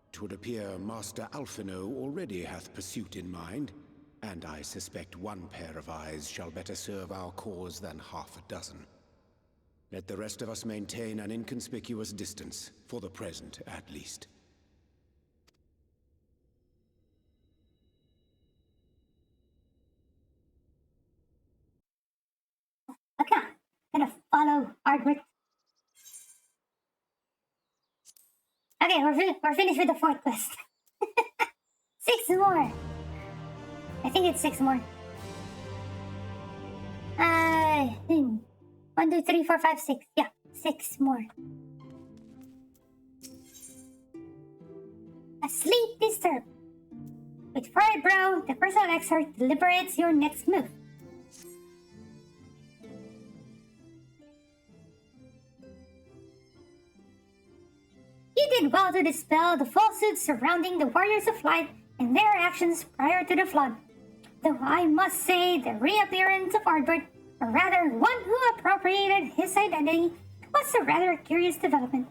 It would appear Master Alphino already hath pursuit in mind, and I suspect one pair of eyes shall better serve our cause than half a dozen. Let the rest of us maintain an inconspicuous distance, for the present at least. Okay, gonna follow Ardbert. Okay, we're finished with the 4th quest. 6 more. I think it's 6 more. 1, 2, 3, 4, 5, 6. Yeah, 6 more. Asleep disturbed. With furrowed brow, the personal excerpt deliberates your next move. You did well to dispel the falsehoods surrounding the Warriors of Light and their actions prior to the Flood. Though I must say the reappearance of Ardbert, or rather one who appropriated his identity, was a rather curious development.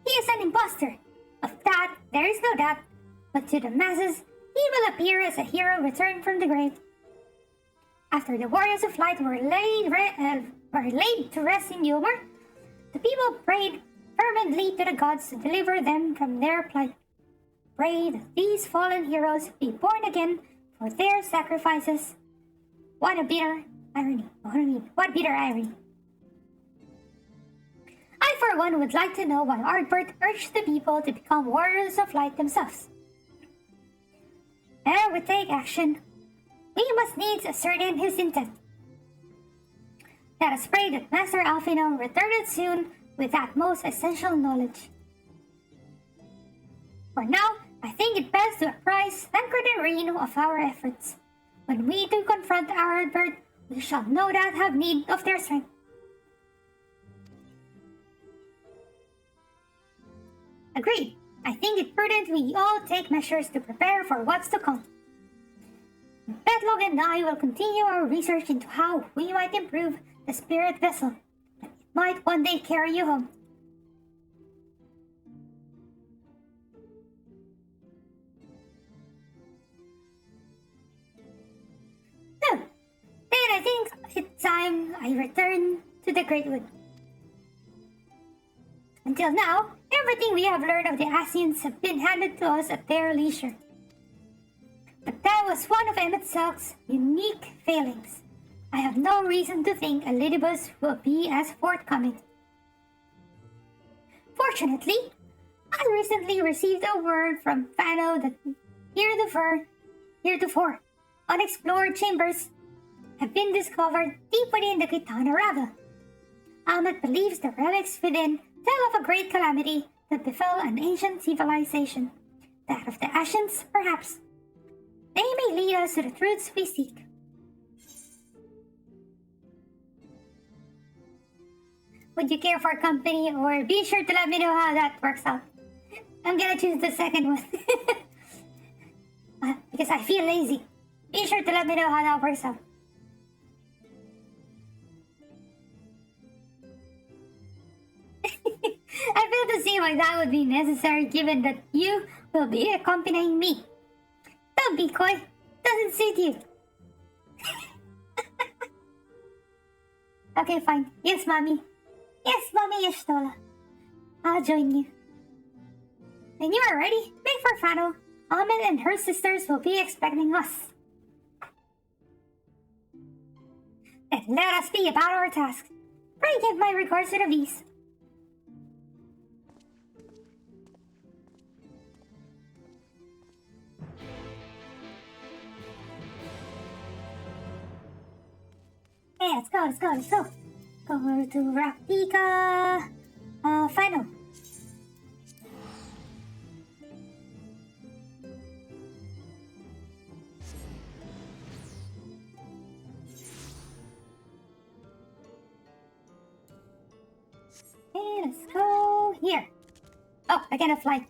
He is an impostor. Of that, there is no doubt. But to the masses, he will appear as a hero returned from the grave. After the Warriors of Light were laid to rest in Yulmar, the people prayed fervently to the gods to deliver them from their plight. Pray that these fallen heroes be born again for their sacrifices. What a bitter irony. What bitter irony. I, for one, would like to know why Ardbert urged the people to become Warriors of Light themselves. Ere we take action, we must needs ascertain his intent. Let us pray that Master Alphino returned soon with that most essential knowledge. For now, I think it best to apprise Thancred and Reno of our efforts. When we do confront Ardbert, we shall no doubt have need of their strength. Agreed. I think it prudent we all take measures to prepare for what's to come. Bedlog and I will continue our research into how we might improve the spirit vessel that might one day carry you home. So, then I think it's time I return to the Great Wood. Until now, everything we have learned of the Asians have been handed to us at their leisure. But that was one of Emmett Selk's unique failings. I have no reason to think Elidibus will be as forthcoming. Fortunately, I recently received a word from Fano that heretofore unexplored chambers have been discovered deep within the Gitana Raga. Ahmed believes the relics within tell of a great calamity that befell an ancient civilization. That of the Asians, perhaps. They may lead us to the truths we seek. Would you care for company, or be sure to let me know how that works out? I'm gonna choose the second one. Because I feel lazy. Be sure to let me know how that works out. I fail to see why that would be necessary given that you will be accompanying me. Don't be coy. Doesn't suit you. Okay, fine. Yes, mommy. Yes, Mommy Ishtola. I'll join you. When you are ready, make for Fano. Ahmed and her sisters will be expecting us. Then let us be about our task. Pray give my regards to the bees. Hey, let's go. Go to Raktika. Final. Okay, let's go here. Oh, I cannot fly.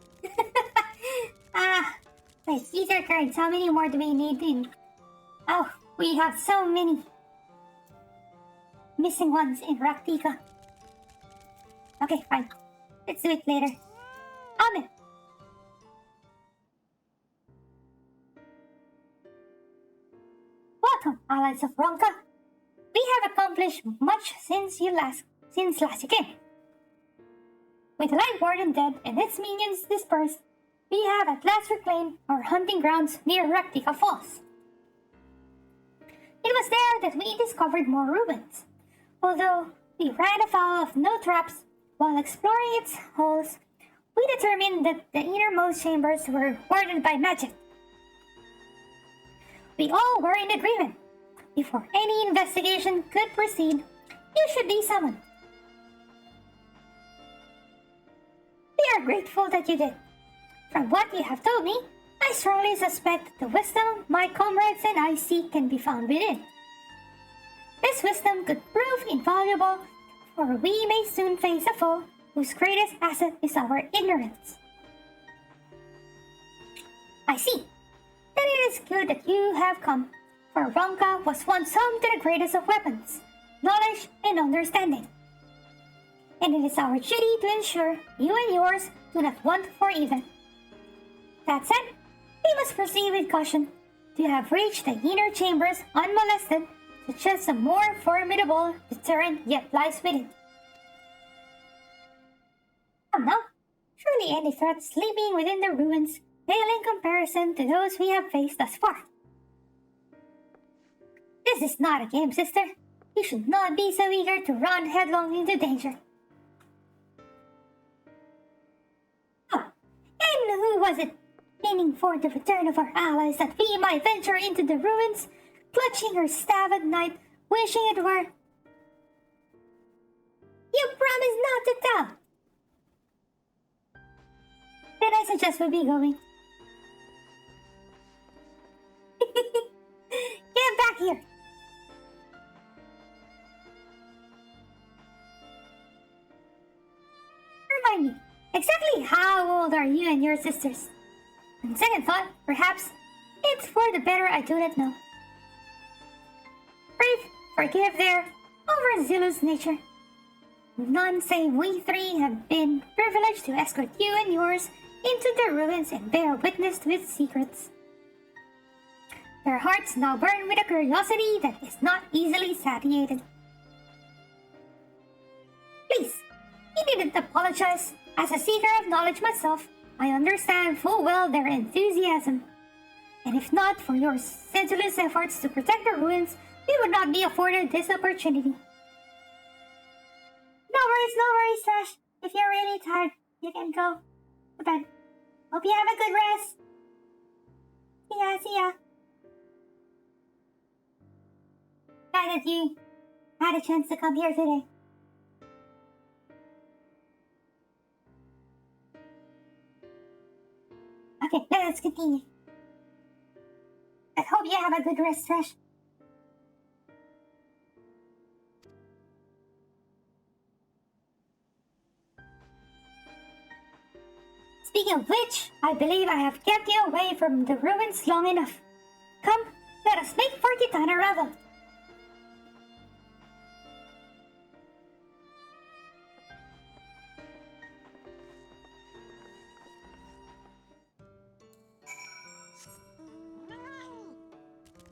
Wait, these are cards. How many more do we need in? Oh, we have so many missing ones in Raktika. Okay, fine. Let's do it later. Amen. Welcome, allies of Ronka. We have accomplished much since last you came. With the Light Warden dead and its minions dispersed, we have at last reclaimed our hunting grounds near Raktika Falls. It was there that we discovered more ruins. Although we ran afoul of no traps while exploring its holes, we determined that the innermost chambers were warded by magic. We all were in agreement. Before any investigation could proceed, you should be summoned. We are grateful that you did. From what you have told me, I strongly suspect the wisdom my comrades and I seek can be found within. This wisdom could prove invaluable, for we may soon face a foe whose greatest asset is our ignorance. I see. Then it is good that you have come, for Ronka was once home to the greatest of weapons, knowledge and understanding. And it is our duty to ensure you and yours do not want for either. That said, we must proceed with caution. To have reached the inner chambers unmolested suggests a more formidable deterrent yet lies within. Come now, surely any threat sleeping within the ruins pale in comparison to those we have faced thus far. This is not a game, sister. You should not be so eager to run headlong into danger. Oh, and who was it, leaning for the return of our allies that we might venture into the ruins, clutching her staff at night, wishing it were... You promised not to tell! Then I suggest we be going. Get back here! Remind me, exactly how old are you and your sisters? On second thought, perhaps it's for the better I do not know. Brave, forgive their overzealous nature. None save we three have been privileged to escort you and yours into the ruins and bear witness to its secrets. Their hearts now burn with a curiosity that is not easily satiated. Please, you needn't apologize. As a seeker of knowledge myself, I understand full well their enthusiasm. And if not for your sedulous efforts to protect the ruins, we would not be afforded this opportunity. No worries, Trash. If you're really tired, you can go to bed. Hope you have a good rest. See ya. Glad that you had a chance to come here today. Okay, let's continue. I hope you have a good rest, Trash. Speaking of which, I believe I have kept you away from the ruins long enough. Come, let us make for Kitana Ravel.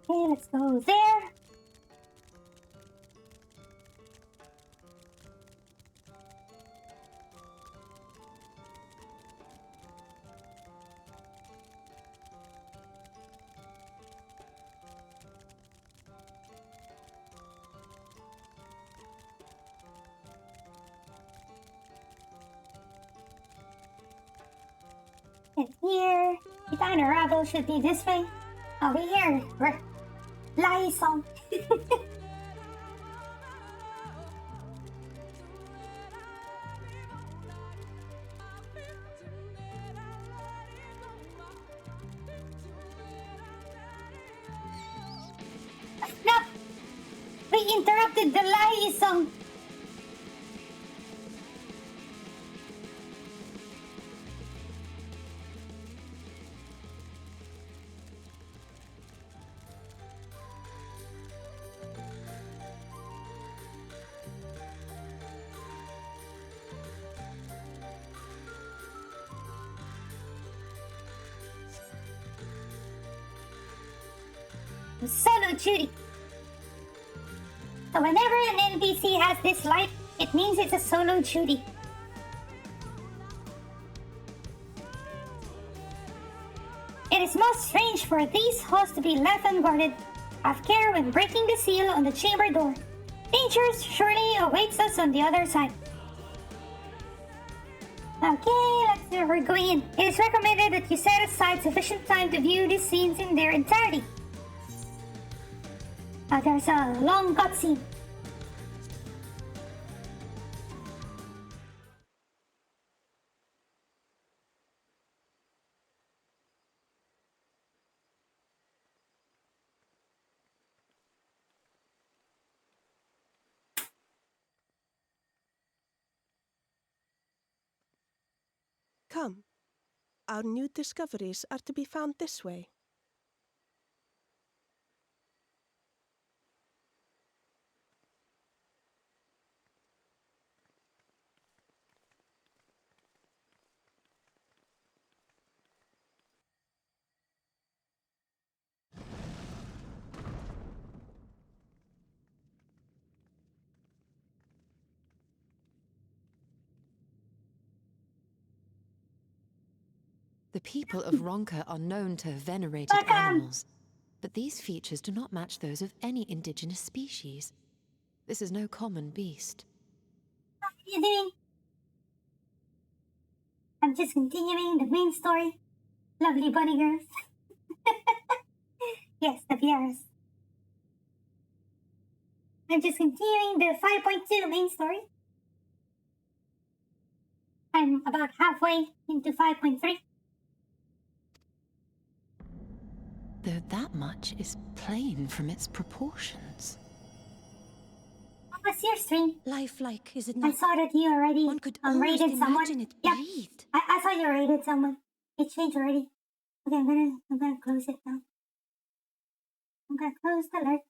Okay, let's go there. And here, the diner arrival should be this way. Over here, liaison. No! We interrupted the liaison. Solo duty. So whenever an NPC has this light, it means it's a solo duty. It is most strange for these halls to be left unguarded. Have care when breaking the seal on the chamber door. Danger surely awaits us on the other side. Okay, let's see where we're going in. It is recommended that you set aside sufficient time to view these scenes in their entirety. There's a long cutscene. Come. Our new discoveries are to be found this way. The people of Ronka are known to have venerated animals, but these features do not match those of any indigenous species. This is no common beast. What are you doing? I'm just continuing the main story. Lovely bunny girls. Yes, the Pieras. I'm just continuing the 5.2 main story. I'm about halfway into 5.3. Though that much is plain from its proportions. What was your stream? Lifelike, is it not? I saw that you already One could raided someone. it Yeah, breathed. I saw you raided someone. It changed already. Okay, I'm gonna close it now. I'm gonna close the lurk.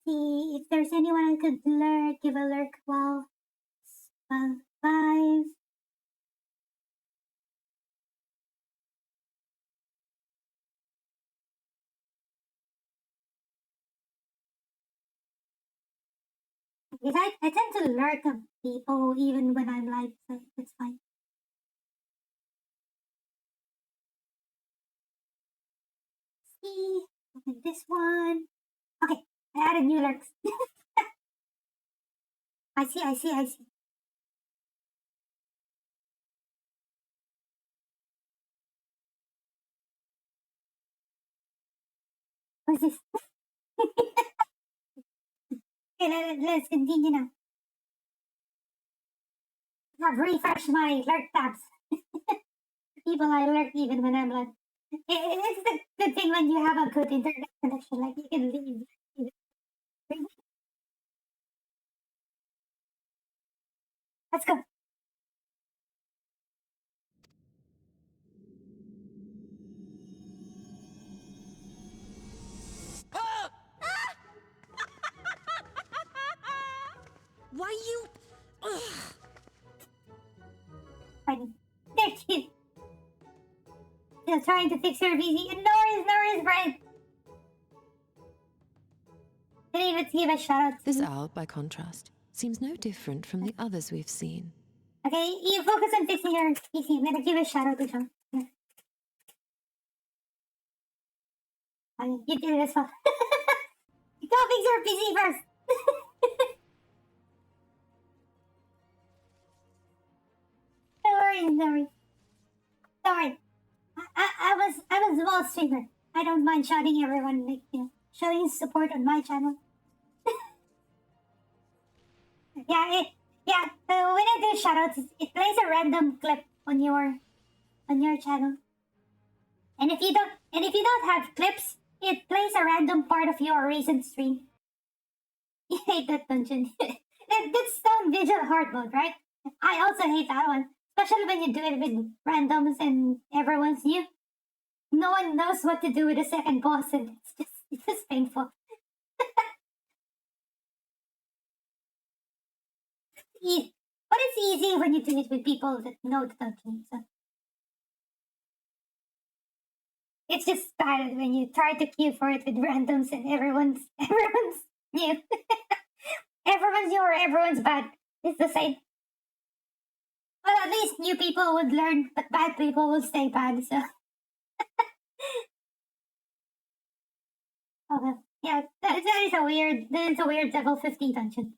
See if there's anyone I could lurk. Give a lurk while 5. Because I tend to lurk on people even when I'm live, so it's fine. See, open this one. Okay, I added new lurks. I see. What's this? Okay, let's continue now. I've refreshed my lurk tabs. People I lurk even when I'm live. It's the good thing when you have a good internet connection, like you can leave. Let's go. Why you... Ugh. Fine. They're cute. Still trying to fix her VC. And Nora's bread. Didn't even give a shout out. This owl, by contrast, seems no different from the others we've seen. Okay, you focus on fixing your PC. I'm gonna give a shout out to John. Yeah. You did it as well. Go fix your PC first. No worries. Sorry. I'm a small streamer. I don't mind shouting everyone, like, showing support on my channel. Yeah. So when I do shoutouts, it plays a random clip on your channel. And if you don't have clips, it plays a random part of your recent stream. You hate that dungeon. That's Stone Vigil hard mode, right? I also hate that one. Especially when you do it with randoms and everyone's new. No one knows what to do with the second boss, and it's just painful. But it's easy when you do it with people that know the dungeon. So. It's just bad when you try to queue for it with randoms and everyone's new. Everyone's new or everyone's bad. It's the same. Well, at least new people would learn, but bad people will stay bad, so. Okay. Yeah, that is a weird level 50 dungeon.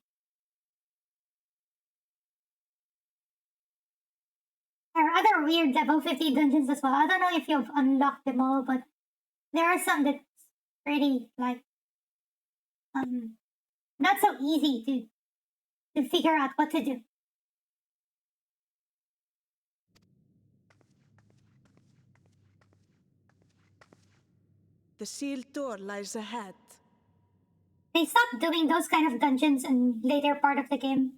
There are other weird level 50 dungeons as well. I don't know if you've unlocked them all, but there are some that's pretty, like, not so easy to figure out what to do. The sealed door lies ahead. They stopped doing those kind of dungeons in later part of the game.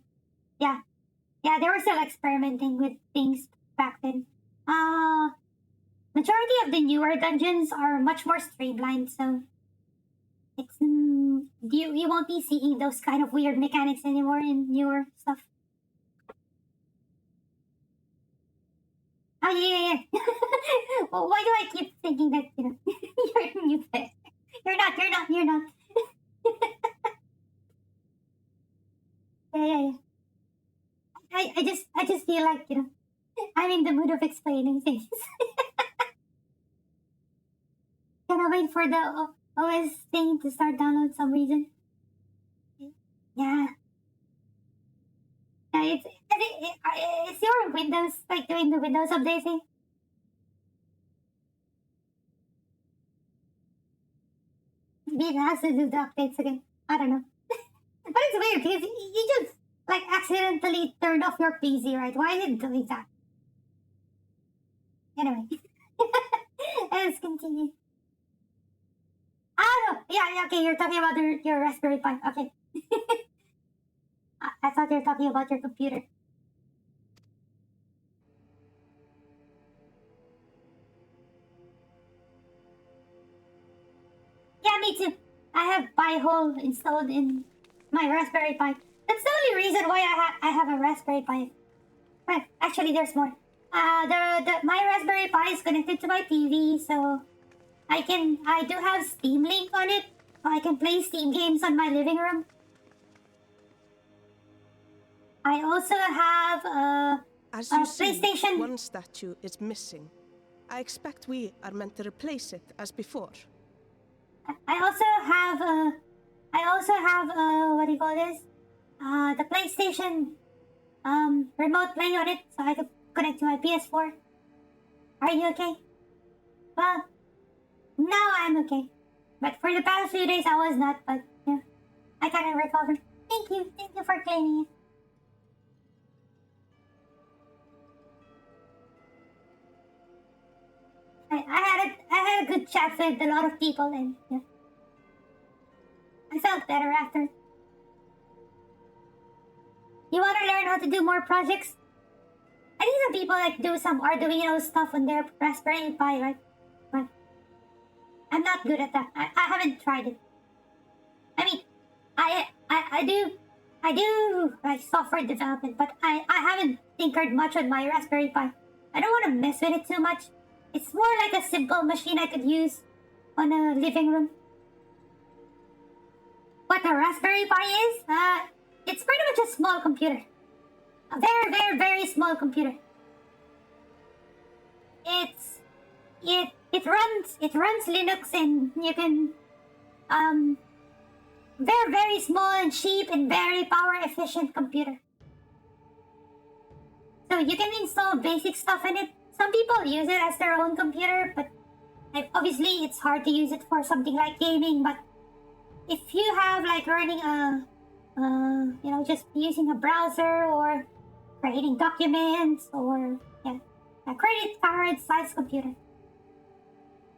Yeah, they were still experimenting with things back then. Majority of the newer dungeons are much more streamlined, so it's you won't be seeing those kind of weird mechanics anymore in newer stuff. Oh yeah. Well, why do I keep thinking that you're new? You're not. Yeah. I just feel like I'm in the mood of explaining things. Can I wait for the OS thing to start download some reason? Yeah. It's your Windows, like doing the Windows update thing? Maybe it has to do the updates again. I don't know. But it's weird because you just like accidentally turned off your PC, right? Why is it doing that? Anyway. Let's continue. No. Yeah, okay, you're talking about your Raspberry Pi. Okay. I thought you were talking about your computer. Yeah, me too. I have Pi-hole installed in my Raspberry Pi. That's the only reason why I have a Raspberry Pi. Well, actually, there's more. My Raspberry Pi is connected to my TV, so I do have Steam Link on it. So I can play Steam games on my living room. I also have As you PlayStation. See, one statue is missing. I expect we are meant to replace it as before. I also have what do you call this? The PlayStation remote play on it, so I could connect to my PS4. Are you okay? Well, now I'm okay. But for the past few days I was not, but yeah. I kind of recovered. Thank you for claiming it. I had a good chat with a lot of people, and yeah, I felt better after. You want to learn how to do more projects? I think some people like do some Arduino stuff on their Raspberry Pi, right? But I'm not good at that. I haven't tried it. I mean, I do like software development, but I haven't tinkered much on my Raspberry Pi. I don't want to mess with it too much. It's more like a simple machine I could use on a living room. What a Raspberry Pi is? It's pretty much a small computer. A very, very, very small computer. It runs Linux, and you can very, very small and cheap and very power efficient computer. So you can install basic stuff in it, some people use it as their own computer, but like, obviously it's hard to use it for something like gaming. But if you have like running a, you know, just using a browser or creating documents or yeah, a credit card size computer,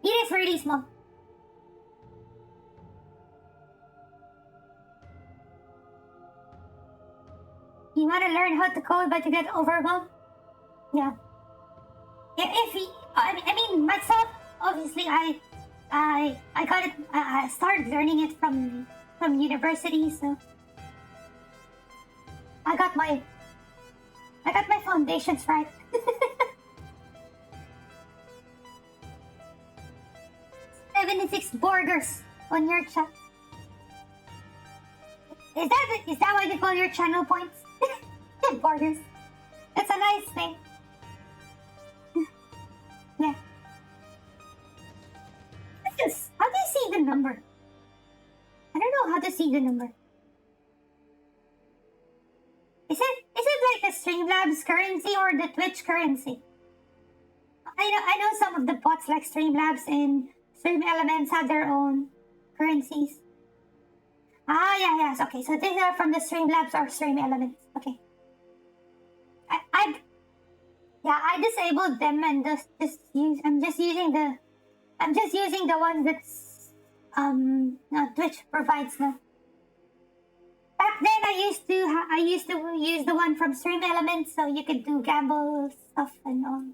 it is really small. You want to learn how to code, but you get overwhelmed. Yeah. If he, I mean myself, obviously I got it. I started learning it from university, so I got my foundations right. 76 burgers on your chat. Is that what you call your channel points? Burgers. That's a nice thing. Yeah. How do you see the number? I don't know how to see the number. Is it like the Streamlabs currency or the Twitch currency? I know some of the bots like Streamlabs and Stream Elements have their own currencies. Ah, yeah. Okay, so these are from the Streamlabs or Stream Elements. Okay. I disabled them and I'm just using the one that's Twitch provides now. Back then I used to use the one from Stream Elements, so you could do gamble stuff and all.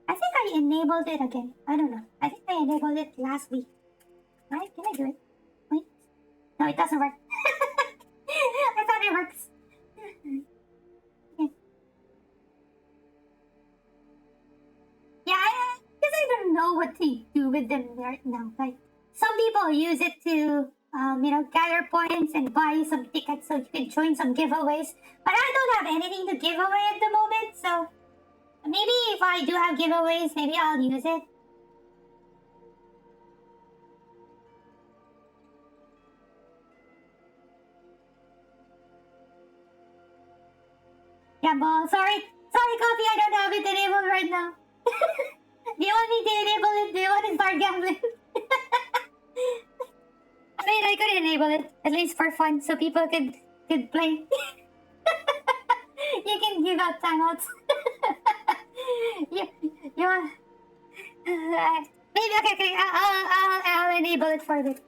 I think I enabled it again. I don't know. I think I enabled it last week. Right? Can I do it? Wait. No, it doesn't work. I thought it works. Yeah, because I don't know what to do with them right now. Like, some people use it to, you know, gather points and buy some tickets so you can join some giveaways. But I don't have anything to give away at the moment, so maybe if I do have giveaways, maybe I'll use it. Yeah, well, sorry, Coffee, I don't have it enabled right now. Do you want me to enable it? Do you want to start gambling? I mean, I could enable it, at least for fun, so people could play. You can give out timeouts. you want... maybe, okay, I'll enable it for a bit.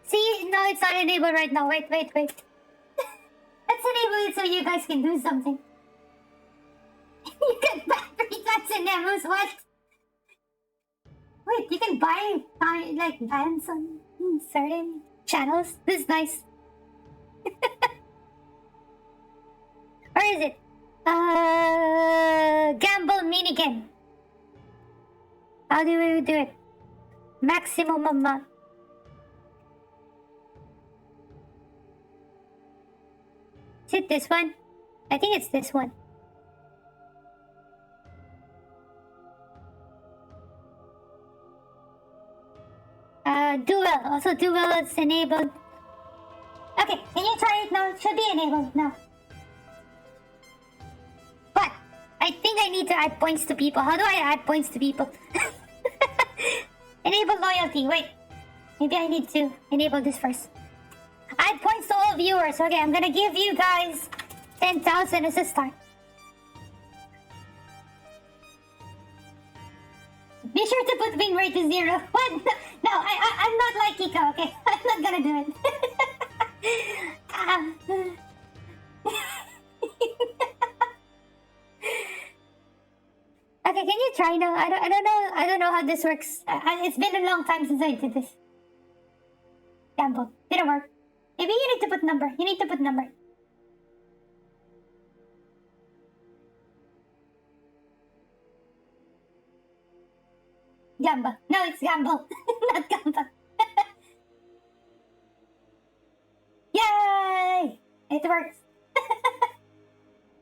See? No, it's not enabled right now. Wait. Let's enable it so you guys can do something. You can buy 3 times in Nemos, what? Wait, you can buy, like, bans on certain channels? This is nice. Where is it? Gamble minigame. How do we do it? Maximum amount. Is it this one? I think it's this one. Duel. Also, duel is enabled. Okay, can you try it now? It should be enabled now. But I think I need to add points to people. How do I add points to people? Enable loyalty. Wait. Maybe I need to enable this first. Add points to all viewers. Okay, I'm gonna give you guys 10,000 as a start. Be sure to put win rate to 0. What? No, I'm not like Kiko, okay? I'm not gonna do it. Okay, can you try now? I don't know how this works. It's been a long time since I did this. Gamble. Didn't work. Maybe you need to put number. You need to put number. Gamble. No, it's gamble. Not gamble. Yay! It works.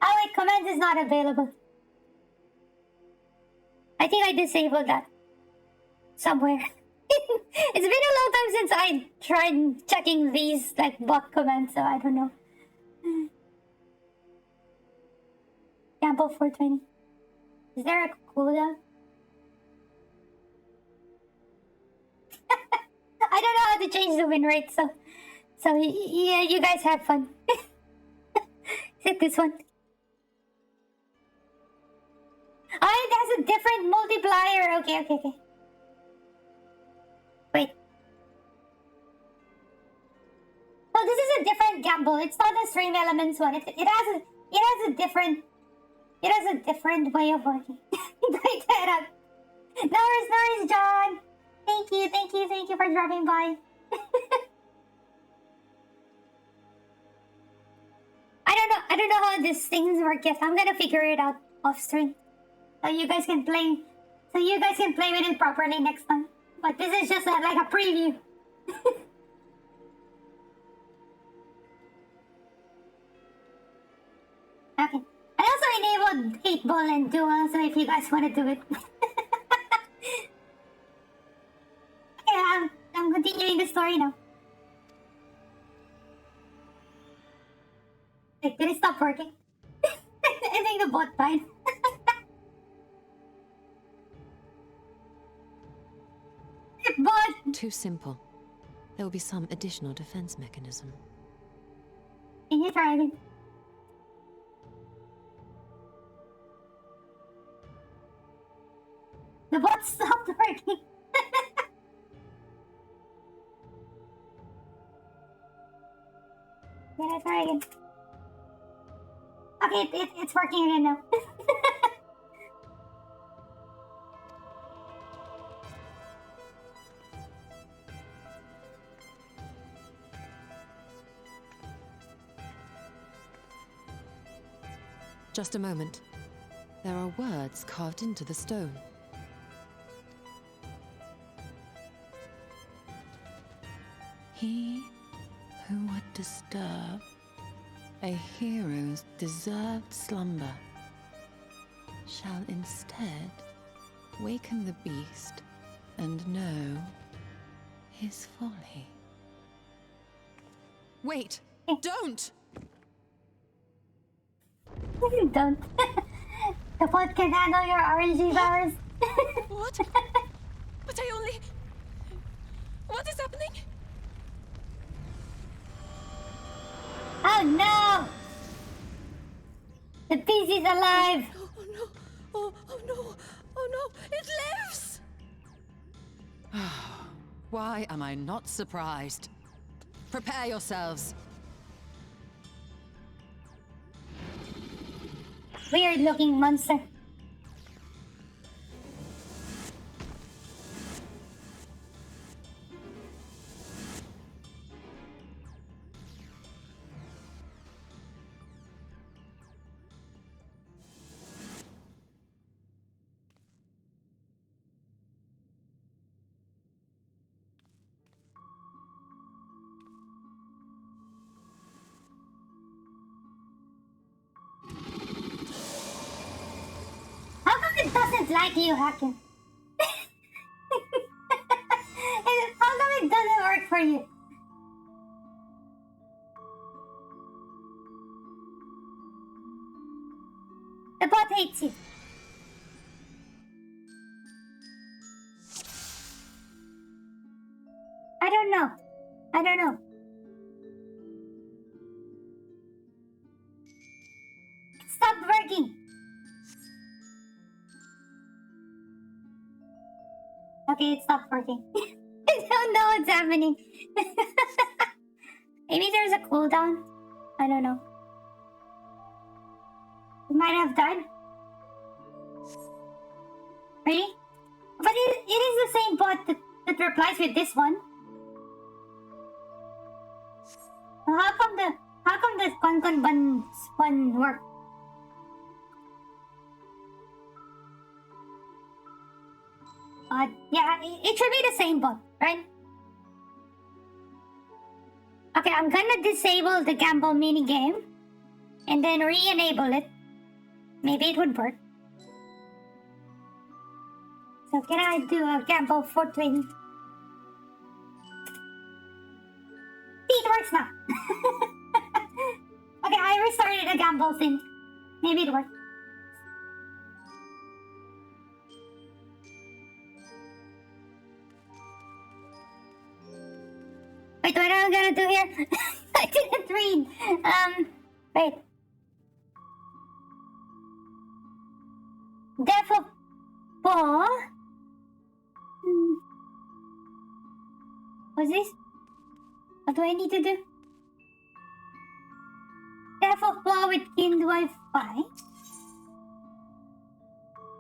Oh wait, command is not available. I think I disabled that. Somewhere. It's been a long time since I tried checking these like bot commands, so I don't know. Gamble 420. Is there a cooldown? I don't know how to change the win rate, so yeah, you guys have fun. Is it this one? Oh, it has a different multiplier. Okay. Wait. Oh, this is a different gamble. It's not the stream elements one. It has a different way of working. Break that up. Norris, John. Thank you for dropping by. I don't know how these things work yet. I'm gonna figure it out off stream, so you guys can play. So you guys can play with it properly next time. But this is just like a preview. Okay. I also enabled 8-ball and dual, so if you guys want to do it. Okay, I'm continuing the story now. Wait, did it stop working? I think the bot died. Bot! Too simple. There will be some additional defense mechanism. Can you try again? The bot stopped working. Can I try again? Okay, it's working again now. Just a moment. There are words carved into the stone. He who would disturb a hero's deserved slumber shall instead waken the beast and know his folly. Wait! Don't! Don't. The bot can handle your RNG powers. What? But I only... What is happening? Oh no! The beast is alive! Oh no! Oh no! Oh no! It lives! Why am I not surprised? Prepare yourselves. Weird looking monster. It doesn't like you, Hacken. How come it doesn't work for you? The bot hates you. I don't know. It stopped working. Okay, it stopped working. I don't know what's happening. Maybe there's a cooldown. I don't know. It might have died. Really? But it is the same bot that replies with this one. Well, how come the concon one worked? Yeah, it should be the same bot, right? Okay, I'm gonna disable the gamble minigame and then re-enable it. Maybe it would work. So can I do a gamble 420? See, it works now. Okay, I restarted the gamble thing. Maybe it worked. Wait, what am I gonna do here? I didn't read. Wait. Devil Paw? What's this? What do I need to do? Devil Paw with Kind Wi-Fi?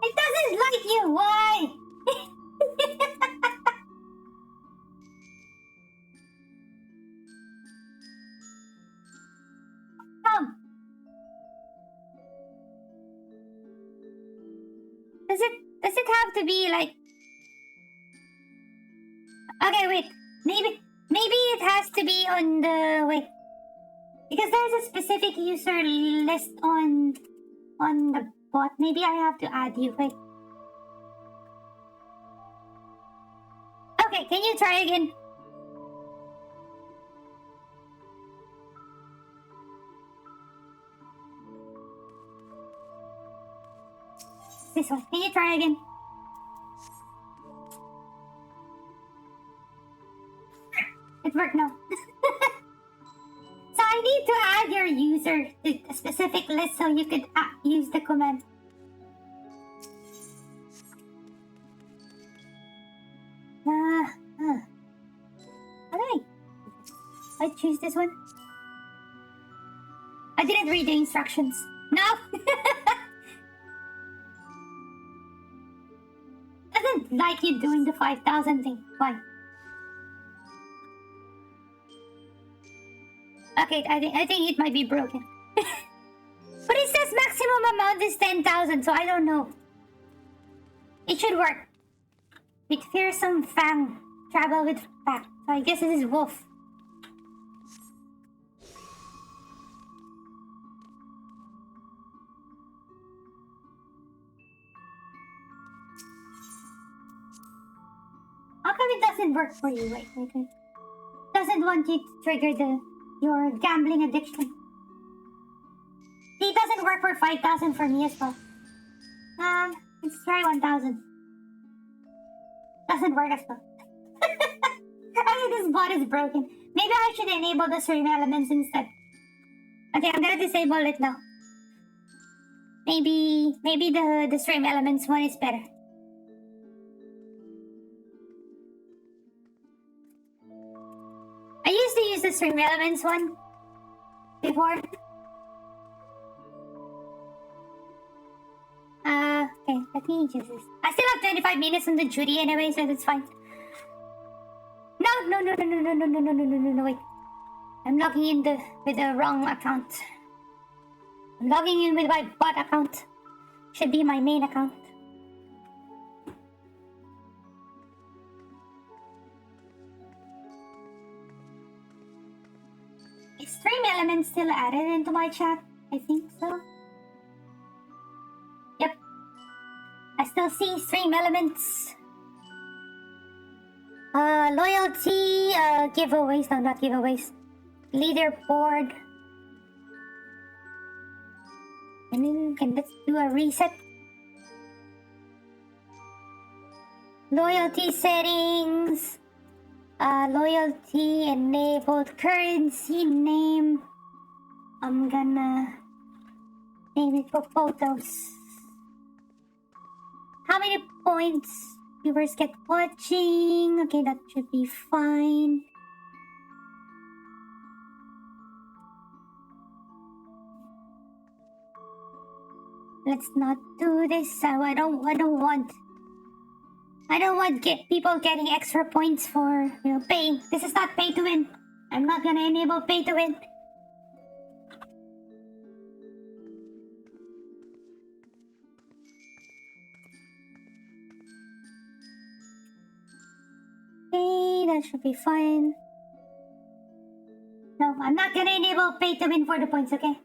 It doesn't like you, why? Come. Does it have to be like... Okay, wait. Maybe it has to be on the... Wait. Because there's a specific user list on the bot. Maybe I have to add you. Wait. Okay, can you try again? This one. Can you try again? It worked now. So I need to add your user to a specific list so you could use the command. Alright. I choose this one. I didn't read the instructions. No! Doesn't like you doing the 5,000 thing. Why? Okay, I think it might be broken. But it says maximum amount is 10,000, so I don't know. It should work. With fearsome fang, travel with pack. So I guess this is wolf. How come it doesn't work for you? Wait. Doesn't want you to trigger your gambling addiction. It doesn't work for 5,000 for me as well. Let's try 1,000. Doesn't work as well. I mean, this bot is broken. Maybe I should enable the stream elements instead. Okay, I'm gonna disable it now. Maybe the stream elements one is better. I used to use the stream elements one before. Okay, let me use this. I still have 25 minutes on the duty anyway, so that's fine. No, wait. I'm logging in with the wrong account. I'm logging in with my bot account. Should be my main account. Is stream elements still added into my chat? I think so. Yep. I still see stream elements. Loyalty, giveaways. No, not giveaways. Leaderboard. And let's do a reset. Loyalty settings. Loyalty enabled. Currency name. I'm gonna name it for photos. How many points viewers get watching? Okay, that should be fine. Let's not do this. I don't want people getting extra points for paying. This is not pay to win. I'm not gonna enable pay to win. Okay, that should be fine. No, I'm not gonna enable pay to win for the points, okay?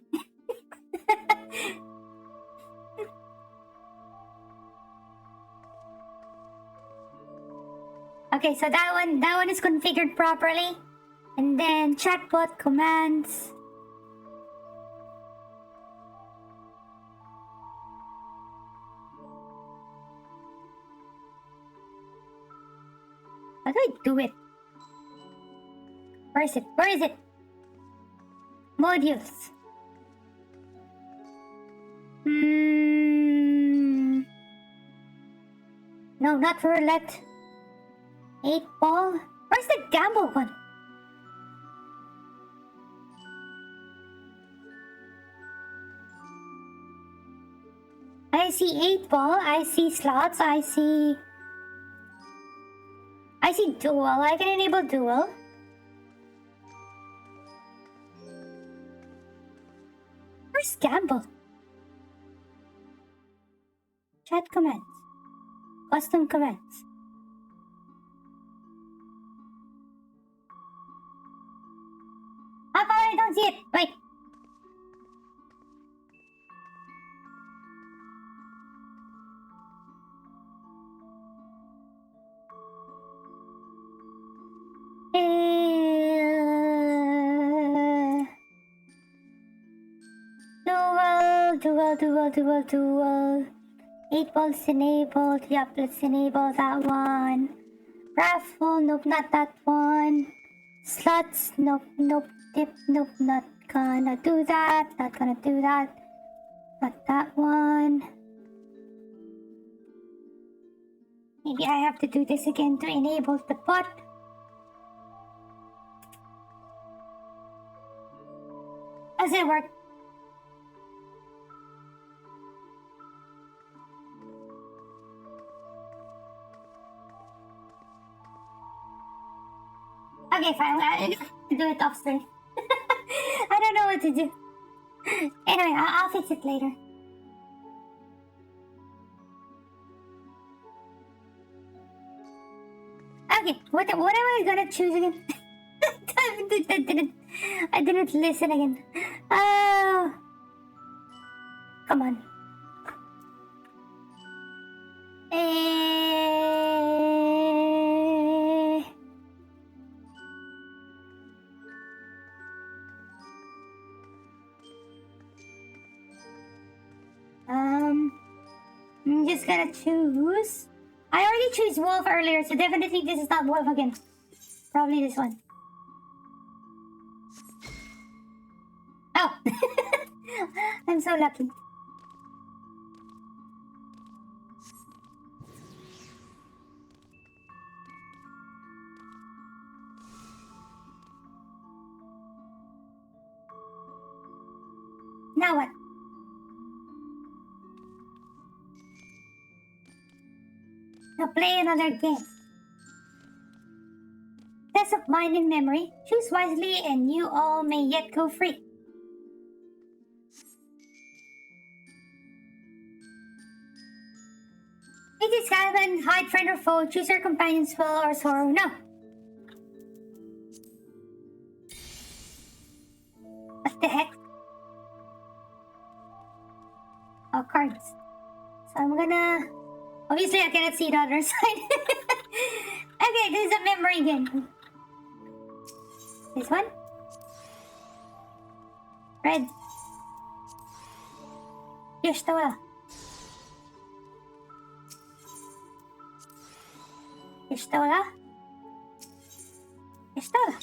Okay, so that one is configured properly. And then chatbot commands. How do I do it? Where is it? Where is it? Modules. No, not roulette. 8 ball. Where's the gamble one? I see 8 ball. I see slots. I see duel. I can enable duel. Where's gamble? Chat commands. Custom commands. How come I don't see it? Wait. Duel. 8 balls enabled. Yup, let's enable that one. Raffle, nope, not that one. Slots, nope. Dip, nope, not gonna do that. Not gonna do that. Not that one. Maybe I have to do this again to enable the bot. Does it work? Okay, fine. I'll do it off screen. I don't know what to do. Anyway, I'll fix it later. Okay, what am I gonna choose again? I didn't listen again. Oh, come on. I'm just gonna choose. I already chose wolf earlier, so definitely this is not wolf again. Probably this one. Oh! I'm so lucky. Now what? Now play another game. Test of mind and memory. Choose wisely and you all may yet go free. It is cabin, hide friend or foe, choose your companion's will or sorrow. No. What the heck? Oh, cards. So I'm gonna... Obviously, I cannot see the other side. Okay, this is a memory game. This one. Red. Pistola. Pistola. Pistola.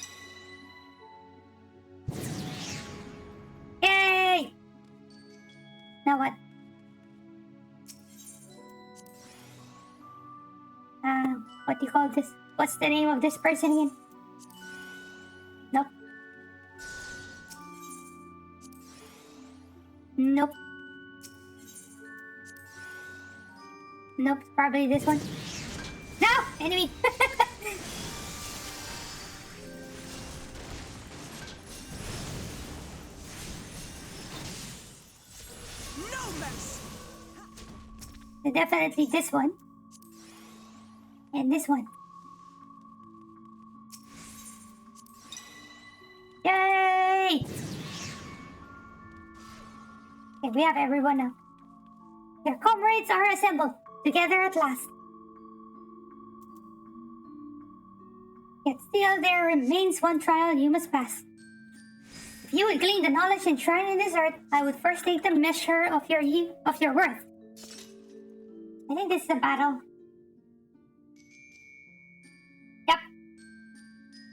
Yay! Now what? What do you call this? What's the name of this person again? Nope. Nope. Nope, probably this one. No! Enemy! No mess! Definitely this one. And this one. Yay! Okay, we have everyone now. Your comrades are assembled, together at last. Yet still there remains one trial you must pass. If you would glean the knowledge enshrined in this earth, I would first take the measure of your worth. I think this is a battle. Yep.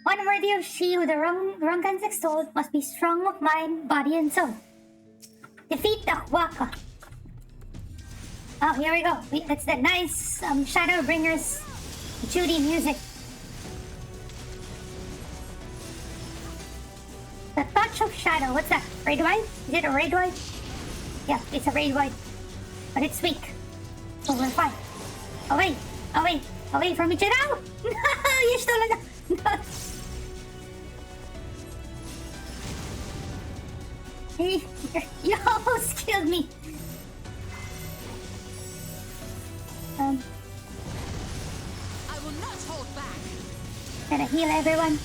One worthy of she who the Rungans extolled must be strong of mind, body, and soul. Defeat the Waka. Oh, here we go. It's the nice Shadowbringers Judy music. The touch of shadow. What's that? Raid white? Is it a raid white? Yeah, it's a raid white. But it's weak. So we're fine. Away! Away! Away from each other! No! You stole it! No! You almost killed me! I will not hold back! Gotta heal everyone.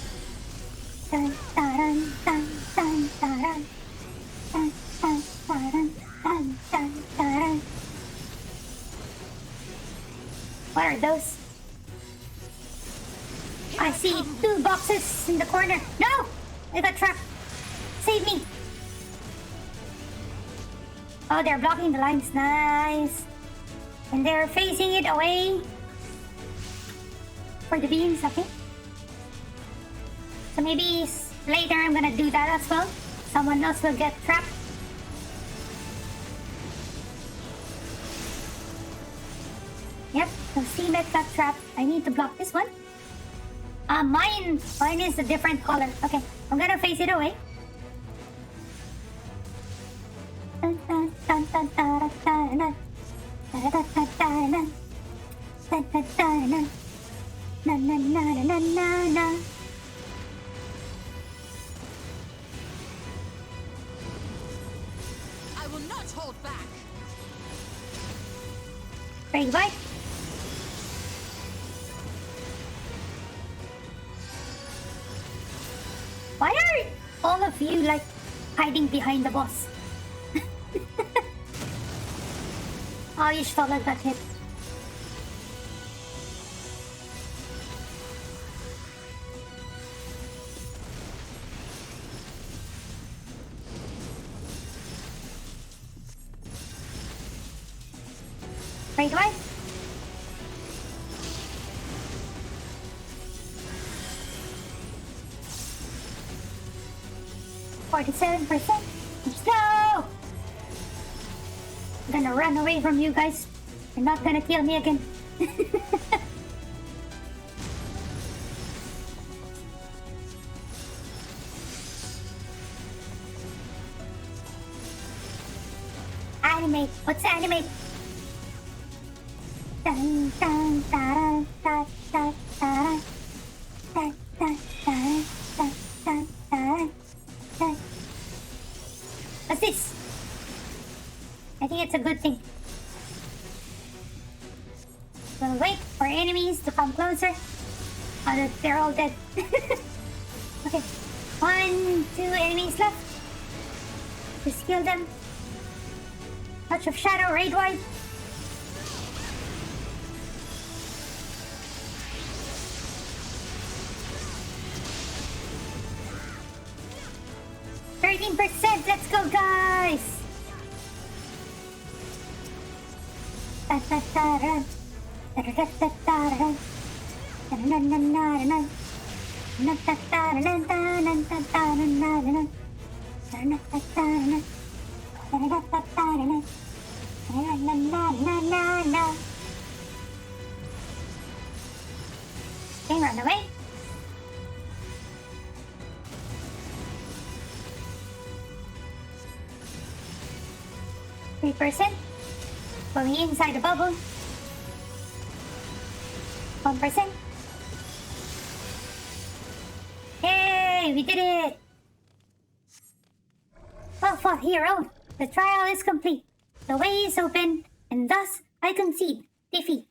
Dun, dun, dun, dun, dun, dun. Dun, dun, dun, dun, dun, dun. What are those? I see 2 boxes in the corner. No! I got trapped. Save me. Oh, they're blocking the lines. Nice. And they're facing it away for the beams, okay? So maybe later I'm gonna do that as well. Someone else will get trapped. Yep, so C-Met got trapped. I need to block this one. Mine is a different color. Okay, I'm gonna face it away. Dun, dun, dun, dun, dun, dun, dun. Dun, dun, dun, dun, dun. Dun, dun, dun, dun. Na, na, na, na, na, na. I will not hold back! Raid white. Why are all of you like hiding behind the boss? Oh, you stole got hit. Raid white. %. Let's go! I'm gonna run away from you guys. You're not gonna kill me again. Animate. What's animate? Dun dun dun dun dun dun dun dun dun dun dun dun dun. What's this? I think it's a good thing. We'll wait for enemies to come closer. Oh, they're all dead. Okay. 1, 2 enemies left. Just kill them. Touch of shadow, raid wide. %. Let's go, guys. Okay, run away. %. Going inside the bubble. 1%. Yay! We did it! Well fought, hero. The trial is complete. The way is open, and thus I concede defeat.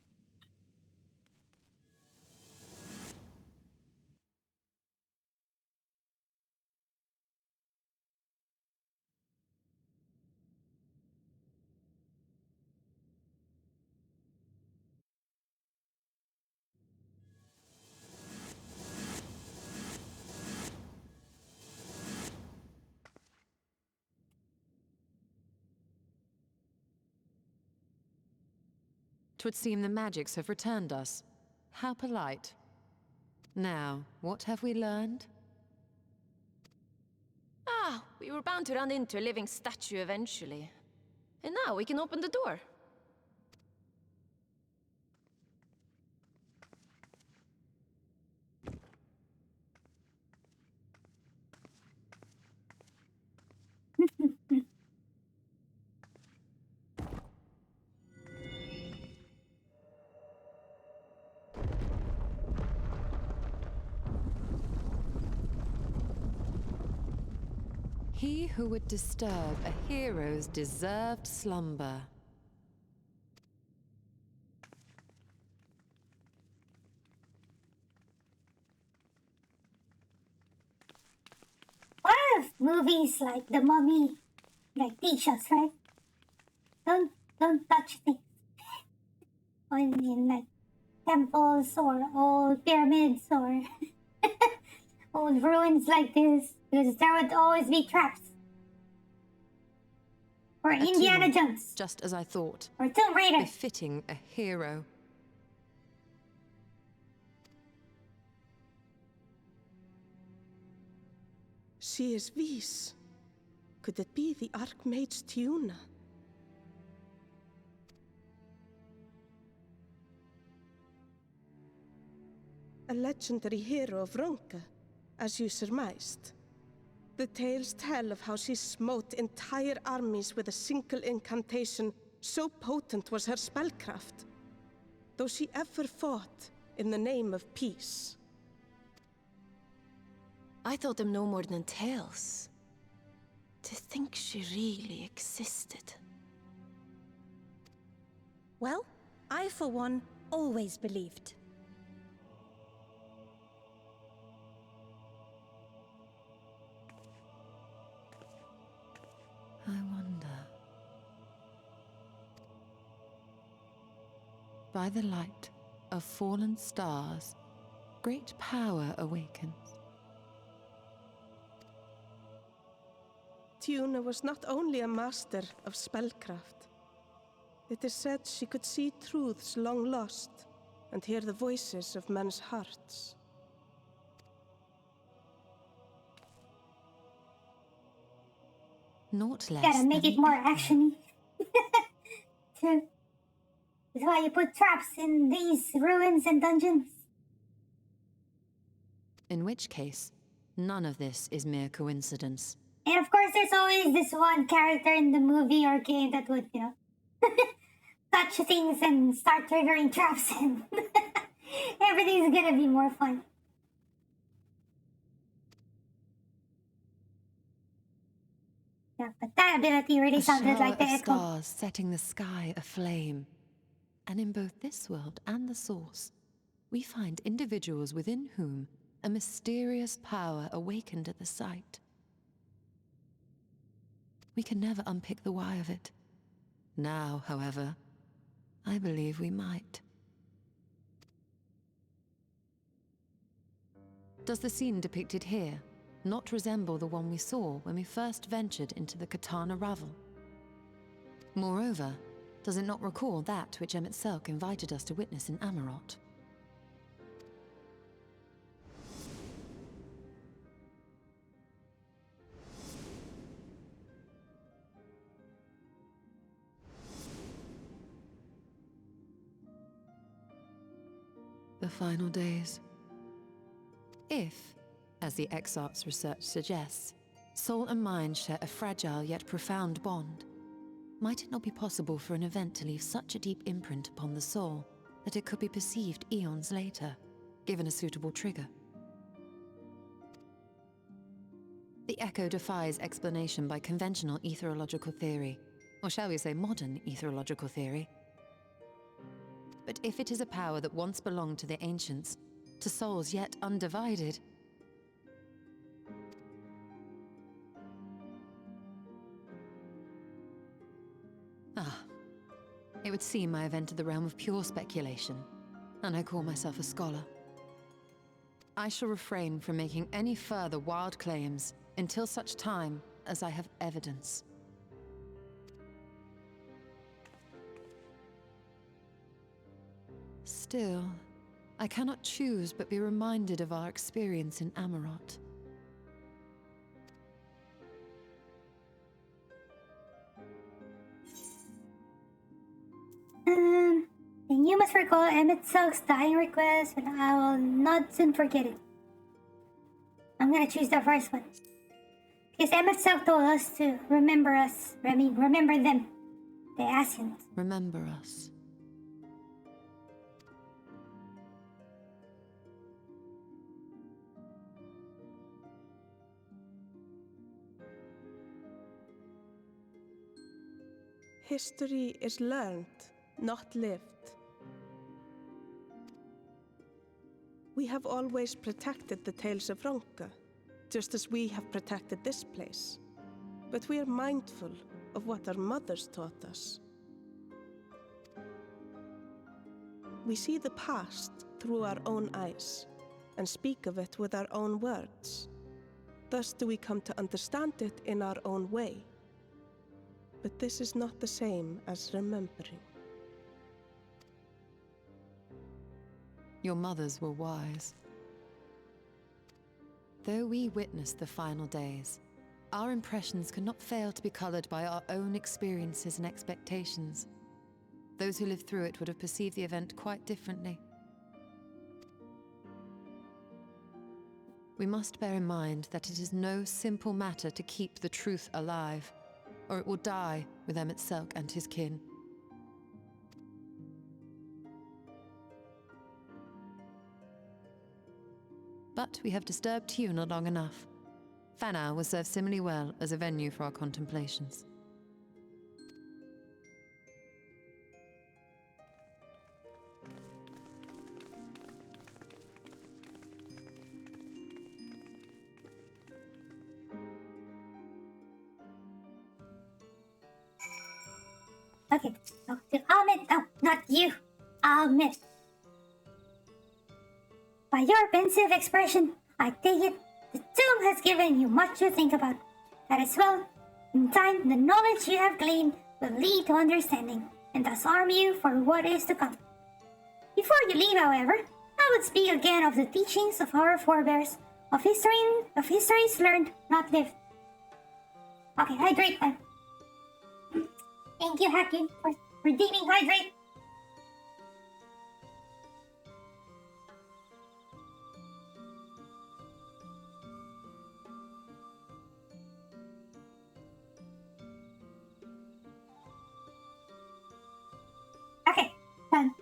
Twould seem the magics have returned us. How polite. Now, what have we learned? Ah, we were bound to run into a living statue eventually. And now we can open the door. He who would disturb a hero's deserved slumber. What if movies like The Mummy, like teach us, right? Don't touch things. Or in like temples or old pyramids or old ruins like this, because there would always be traps. Or Indiana Jones. Just as I thought. Or Tomb Raider. Befitting a hero. She is Vis. Could it be the Archmage Tiuna? A legendary hero of Ronka, as you surmised. The tales tell of how she smote entire armies with a single incantation, so potent was her spellcraft. Though she ever fought in the name of peace. I thought them no more than tales. To think she really existed. Well, I for one always believed. I wonder. By the light of fallen stars, great power awakens. Tiuna was not only a master of spellcraft. It is said she could see truths long lost and hear the voices of men's hearts. Not less. Gotta make it more actiony. True. That's why you put traps in these ruins and dungeons. In which case, none of this is mere coincidence. And of course, there's always this one character in the movie or game that would, you know, touch things and start triggering traps, and everything's gonna be more fun. Yeah, but that ability really sounded like the echo. Stars setting the sky aflame. And in both this world and the Source, we find individuals within whom a mysterious power awakened at the sight. We can never unpick the why of it. Now, however, I believe we might. Does the scene depicted here not resemble the one we saw when we first ventured into the Katana Ravel? Moreover, does it not recall that which Emmett Selk invited us to witness in Amarot? The final days. If, as the Exarch's research suggests, soul and mind share a fragile yet profound bond, might it not be possible for an event to leave such a deep imprint upon the soul that it could be perceived eons later, given a suitable trigger? The echo defies explanation by conventional etherological theory, or shall we say modern etherological theory. But if it is a power that once belonged to the ancients, to souls yet undivided, it would seem I have entered the realm of pure speculation, and I call myself a scholar. I shall refrain from making any further wild claims until such time as I have evidence. Still, I cannot choose but be reminded of our experience in Amarot. Then you must recall Emmett Silk's dying request, but I will not soon forget it. I'm gonna choose the first one. Because Emmett Silk told us to remember us. Remember them. The Asians. Remember us. History is learned, not lived. We have always protected the tales of Ronka, just as we have protected this place. But we are mindful of what our mothers taught us. We see the past through our own eyes and speak of it with our own words. Thus do we come to understand it in our own way. But this is not the same as remembering. Your mothers were wise. Though we witnessed the final days, our impressions cannot fail to be colored by our own experiences and expectations. Those who lived through it would have perceived the event quite differently. We must bear in mind that it is no simple matter to keep the truth alive, or it will die with Emmett Selk and his kin. But we have disturbed Tuna long enough. Fanau will serve similarly well as a venue for our contemplations. Okay, so to Ahmed, oh, not you, Ahmed. By your pensive expression, I take it the tomb has given you much to think about. That is well. In time, the knowledge you have gleaned will lead to understanding, and thus arm you for what is to come. Before you leave, however, I would speak again of the teachings of our forebears, of histories learned, not lived. Okay, hydrate then. Thank you, Hakim, for redeeming hydrate. Okay, done.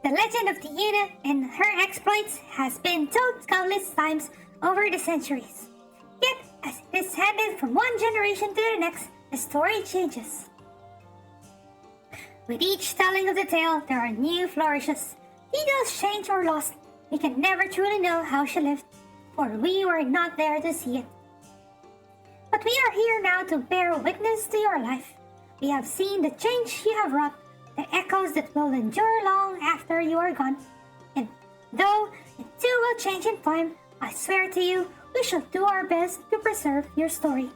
The legend of Tiana and her exploits has been told countless times over the centuries. Yet, as it is handed from one generation to the next, the story changes. With each telling of the tale, there are new flourishes. Details change or lost. We can never truly know how she lived, for we were not there to see it. But we are here now to bear witness to your life. We have seen the change you have wrought, the echoes that will endure long after you are gone. And though it too will change in time, I swear to you, we shall do our best to preserve your story.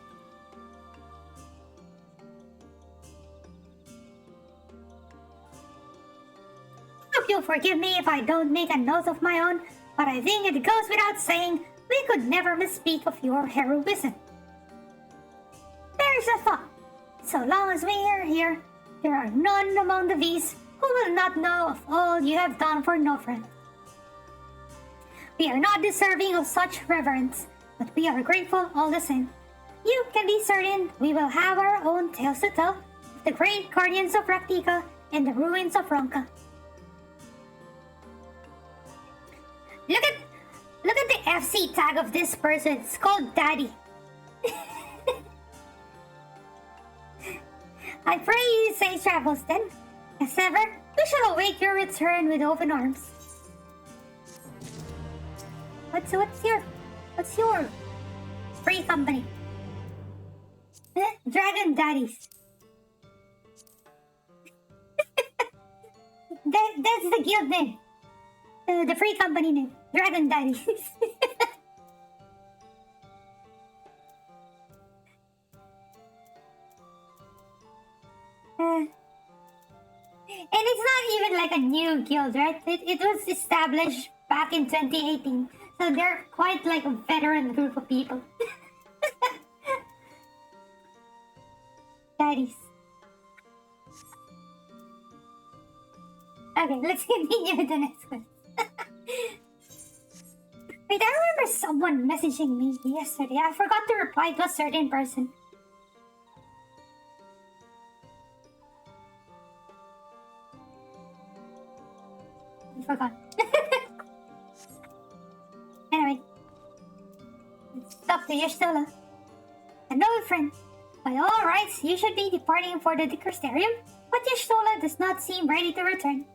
Hope you'll forgive me if I don't make a note of my own, but I think it goes without saying we could never misspeak of your heroism. There's a thought. So long as we are here, there are none among the V's who will not know of all you have done for Northrend. We are not deserving of such reverence, but we are grateful all the same. You can be certain we will have our own tales to tell of the great guardians of Raktika and the ruins of Ronka. Look at the FC tag of this person. It's called Daddy. I pray you safe travels then. As ever, we shall await your return with open arms. What's your free company? Dragon Daddies. That's the guild name. The free company name. Dragon Daddies. And it's not even like a new guild, right? It was established back in 2018. So they're quite like a veteran group of people. Daddies. Okay, let's continue with the next one. Wait, I remember someone messaging me yesterday. I forgot to reply to a certain person. I forgot. Anyway. Let's talk to Yashtola. Hello, friend. By all rights, you should be departing for the Dicrosterium, but Yashtola does not seem ready to return.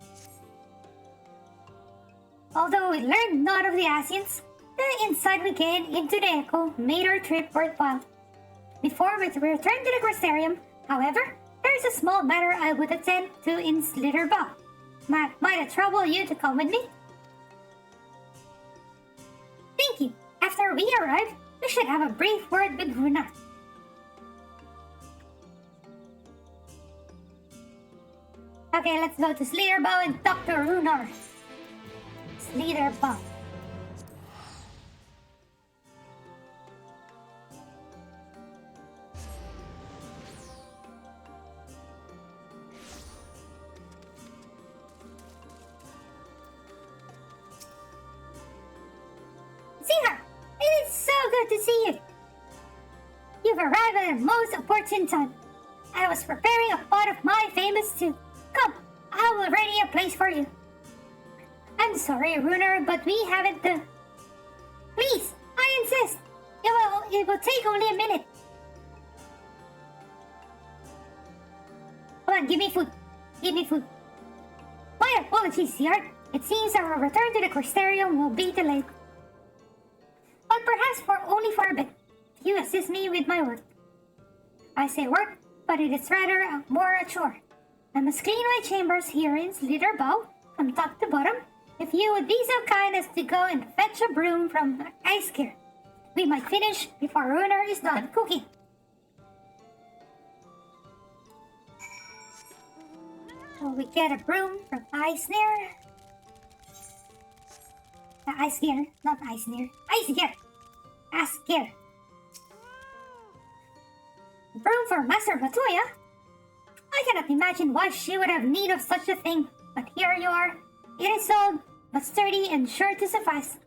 Although we learned naught of the Asians, the insight we gained into the Echo made our trip worthwhile. Before we return to the Dicrosterium, however, there is a small matter I would attend to in Slitherbow. Might it trouble you to come with me? Thank you. After we arrive, we should have a brief word with Runar. Okay, let's go to Slitherbow and talk to Runar. Slitherbow. Seeger, it is so good to see you. You've arrived at a most opportune time. I was preparing a pot of my famous stew. Come, I will ready a place for you. I'm sorry, Runar, but we haven't the... Please, I insist. It will take only a minute. Come on, give me food. Give me food. My apologies, Yard. It seems our return to the Dicrosterium will be delayed. But perhaps only for a bit. You assist me with my work. I say work, but it is rather more a chore. I must clean my chambers here in Slitherbow, from top to bottom. If you would be so kind as to go and fetch a broom from Ice Gear, we might finish before Runar is done cooking. So we get a broom from Ice Gear. Ice Gear, not Ice Gear. Ice Gear! Ice Gear. Broom for Master Matoya? I cannot imagine why she would have need of such a thing, but here you are. It is old, but sturdy and sure to suffice.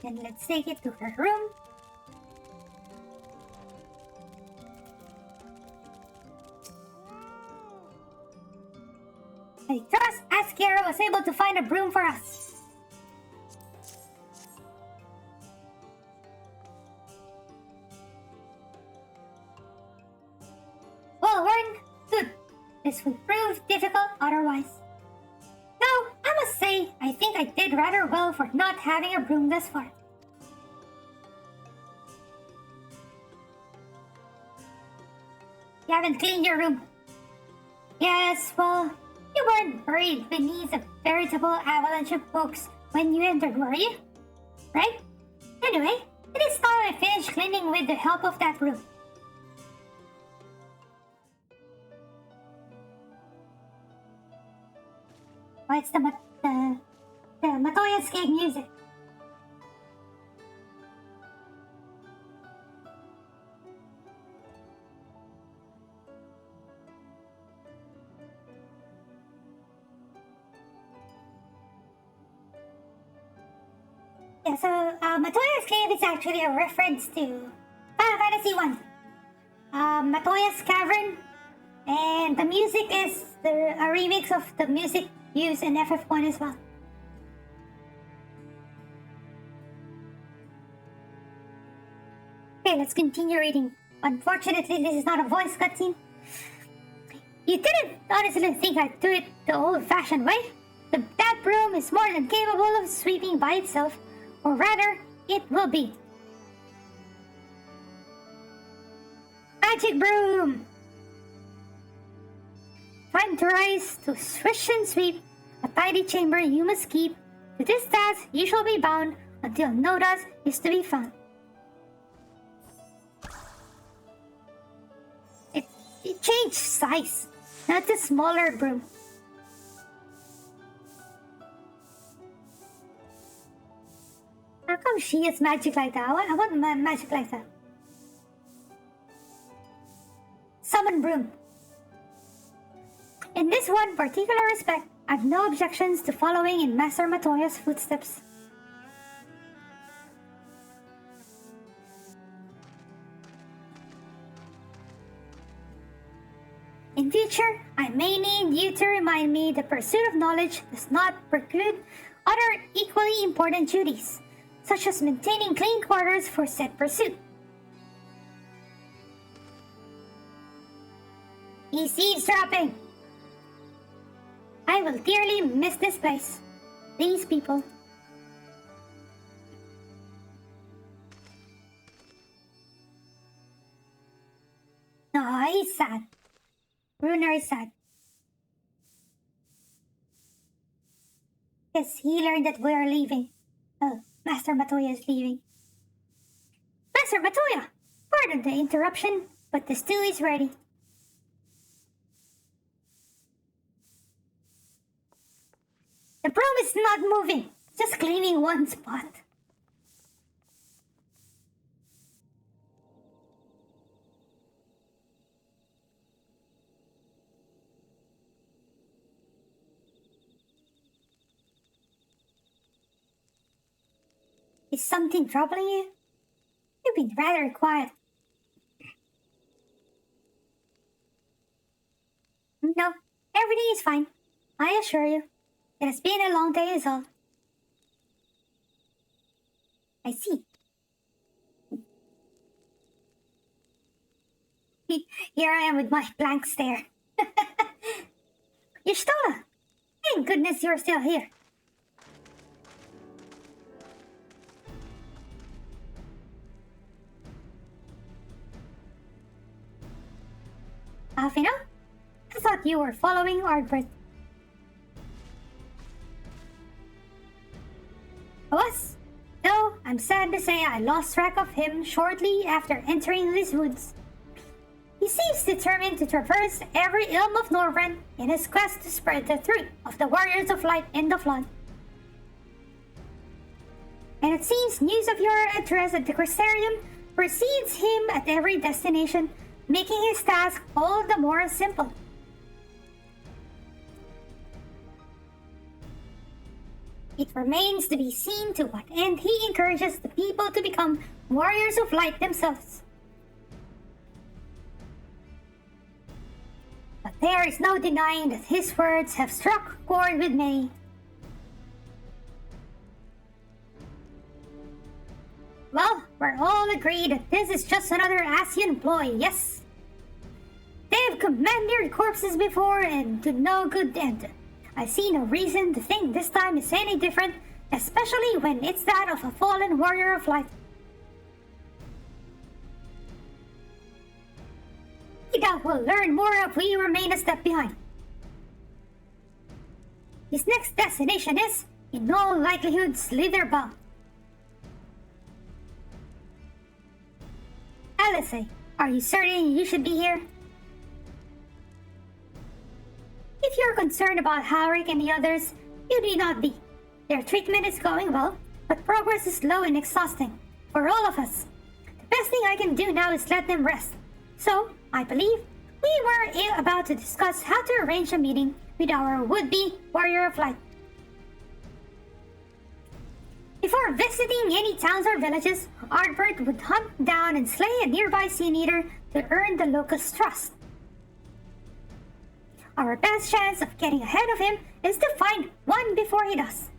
Then let's take it to her room. I trust Askira was able to find a broom for us. Well, Warren, good. This would prove difficult otherwise. Though, I must say, I think I did rather well for not having a broom thus far. You haven't cleaned your room. Yes, well, you weren't buried beneath a veritable avalanche of books when you entered, were you? Right? Anyway, it is time I finish cleaning with the help of that broom. Oh, it's the Matoya's Cake music. Yeah, so Matoya's Cave is actually a reference to Final Fantasy 1. Matoya's Cavern, and the music is a remix of the music used in FF1 as well. Okay, let's continue reading. Unfortunately, this is not a voice cutscene. You didn't honestly think I'd do it the old-fashioned way? That broom is more than capable of sweeping by itself, or rather, it will be. Magic broom! Time to rise, to swish and sweep a tidy chamber you must keep. To this task you shall be bound, until no dust is to be found. It changed size. Now it's a smaller broom. How come she has magic like that? I want magic like that. Summon broom. In this one particular respect, I have no objections to following in Master Matoya's footsteps. In future, I may need you to remind me the pursuit of knowledge does not preclude other equally important duties, such as maintaining clean quarters for said pursuit. He's eavesdropping! I will dearly miss this place. These people. No, he's sad. Runer is sad. Yes, he learned that we're leaving. Oh, Master Matoya is leaving. Master Matoya! Pardon the interruption, but the stew is ready. The broom is not moving, just cleaning one spot. Is something troubling you? You've been rather quiet. No, everything is fine. I assure you. It has been a long day is all. I see. Here I am with my blank stare. Y'shtola! Thank goodness you're still here. Afina? I thought you were following Ardbert. Was? Though I'm sad to say I lost track of him shortly after entering these woods. He seems determined to traverse every elm of Norvrend in his quest to spread the truth of the Warriors of Light in the Flood. And it seems news of your address at the Crystarium precedes him at every destination, making his task all the more simple. It remains to be seen to what end he encourages the people to become warriors of light themselves. But there is no denying that his words have struck a chord with many. Well, we're all agreed that this is just another Asian ploy, yes? They've commandeered corpses before and to no good end. I see no reason to think this time is any different, especially when it's that of a fallen warrior of light. I doubt we'll learn more if we remain a step behind. His next destination is, in all likelihood, Slitherbound. Alice, are you certain you should be here? If you're concerned about Halric and the others, you need not be. Their treatment is going well, but progress is slow and exhausting for all of us. The best thing I can do now is let them rest. So, I believe we were about to discuss how to arrange a meeting with our would-be Warrior of Light. Before visiting any towns or villages, Ardbert would hunt down and slay a nearby Sea Eater to earn the locals' trust. Our best chance of getting ahead of him is to find one before he does.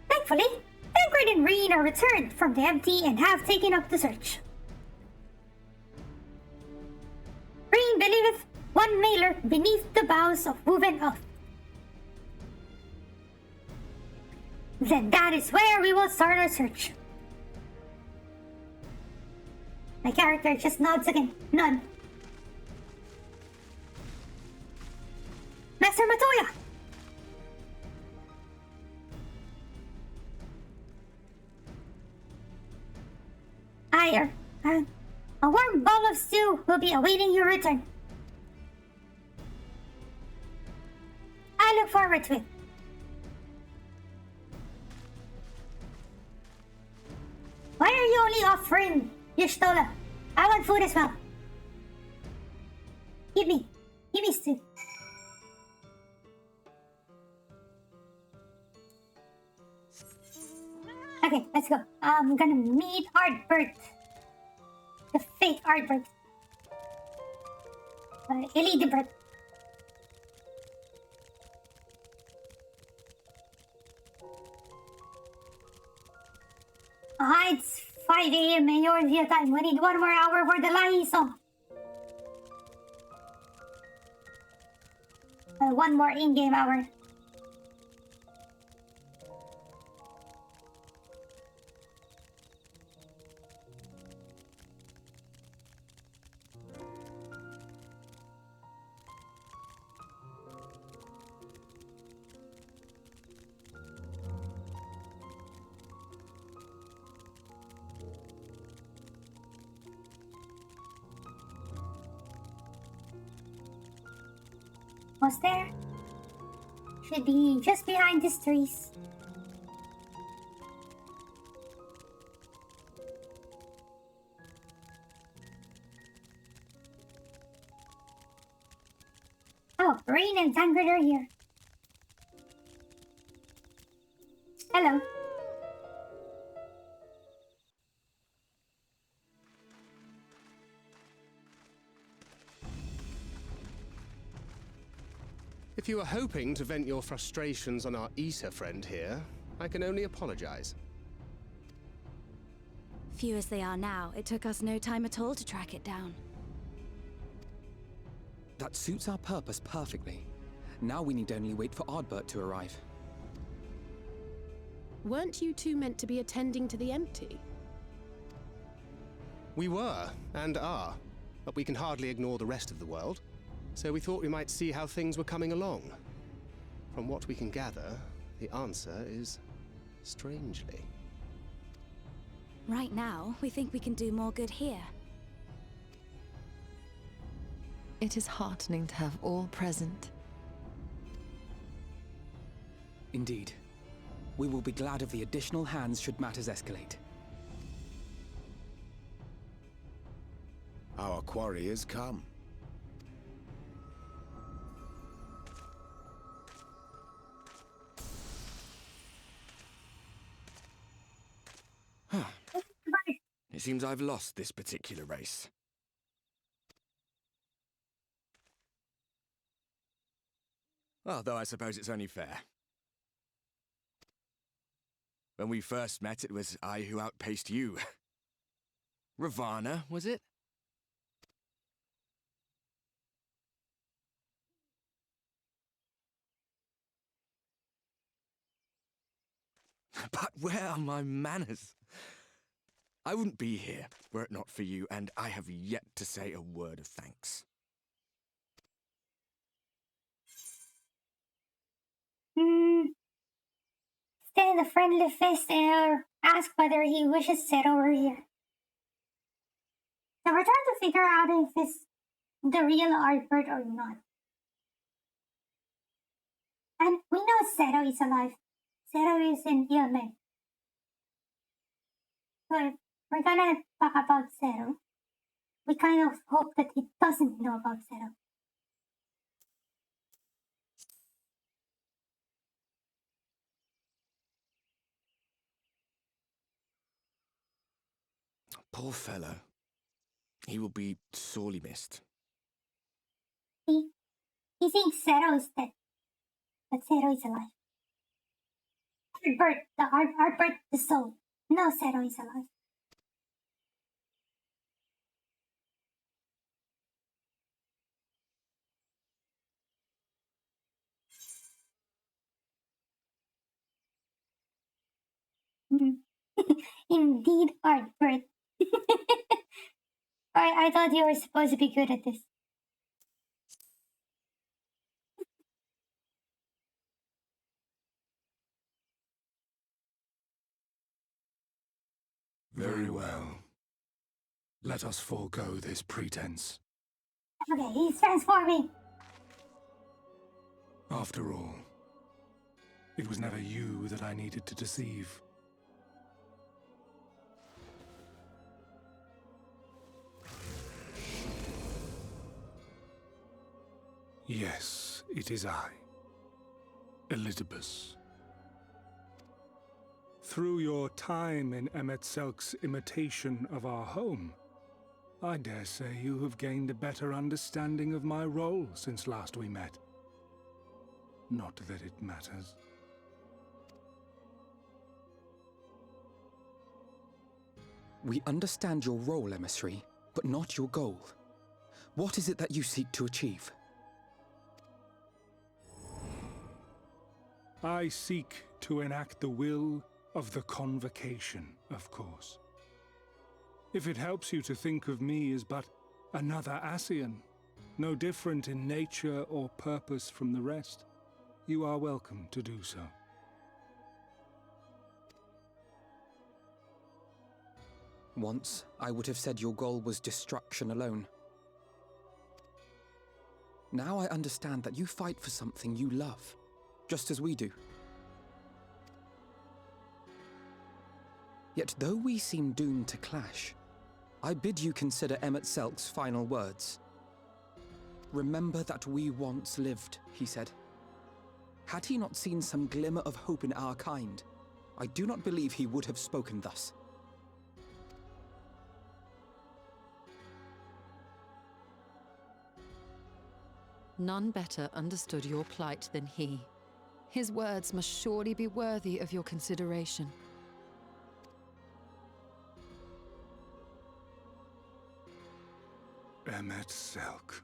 Thankfully, Tancred and Reen are returned from the empty and have taken up the search. Reen believeth one may lurk beneath the boughs of woven oak. Then that is where we will start our search. My character just nods again. None. Master Matoya! fire. A warm bowl of stew will be awaiting your return. I look forward to it. Why are you only offering Y'shtola? I want food as well. Give me stew. Okay, let's go. I'm gonna meet Artbert. The fake Artbert. Elidibert. It's 5 a.m. in your view time. We need 1 more hour for the Lahi song. 1 more in-game hour. Was there? Should be just behind these trees. Oh, Rain and Tancred are here. Hello. If you were hoping to vent your frustrations on our Issa friend here, I can only apologize. Few as they are now, it took us no time at all to track it down. That suits our purpose perfectly. Now we need only wait for Ardbert to arrive. Weren't you two meant to be attending to the empty? We were, and are, but we can hardly ignore the rest of the world. So we thought we might see how things were coming along. From what we can gather, the answer is strangely. Right now, we think we can do more good here. It is heartening to have all present. Indeed. We will be glad of the additional hands should matters escalate. Our quarry has come. It seems I've lost this particular race. Although I suppose it's only fair. When we first met, it was I who outpaced you. Ravana, was it? But where are my manners? I wouldn't be here were it not for you, and I have yet to say a word of thanks. Extend a friendly fist and ask whether he wishes Zero were here. So we're trying to figure out if it's the real Artbert or not. And we know Zero is alive. Zero is in Ilme. So if we're gonna talk about Zero, we kind of hope that he doesn't know about Zero. Poor fellow. He will be sorely missed. He thinks Zero is dead, but Zero is alive. Artbert the soul. No, Zero is alive. Indeed, Artbert. I thought you were supposed to be good at this. Very well. Let us forego this pretense. Okay, he's transforming. After all, it was never you that I needed to deceive. Yes, it is I, Elizabeth. Through your time in Emet-Selk's imitation of our home, I dare say you have gained a better understanding of my role since last we met. Not that it matters. We understand your role, Emissary, but not your goal. What is it that you seek to achieve? I seek to enact the will of the Convocation, of course. If it helps you to think of me as but another Ascian, no different in nature or purpose from the rest, you are welcome to do so. Once, I would have said your goal was destruction alone. Now I understand that you fight for something you love, just as we do. Yet though we seem doomed to clash, I bid you consider Emet-Selk's final words. Remember that we once lived, he said. Had he not seen some glimmer of hope in our kind, I do not believe he would have spoken thus. None better understood your plight than he. His words must surely be worthy of your consideration. Emet-Selk.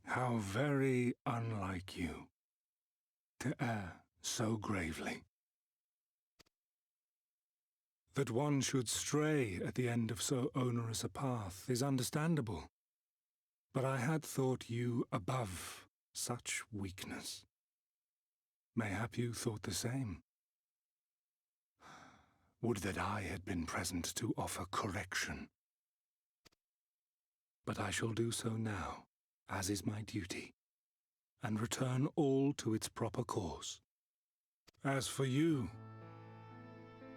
How very unlike you to err so gravely. That one should stray at the end of so onerous a path is understandable, but I had thought you above such weakness. Mayhap you thought the same. Would that I had been present to offer correction. But I shall do so now, as is my duty, and return all to its proper course. As for you,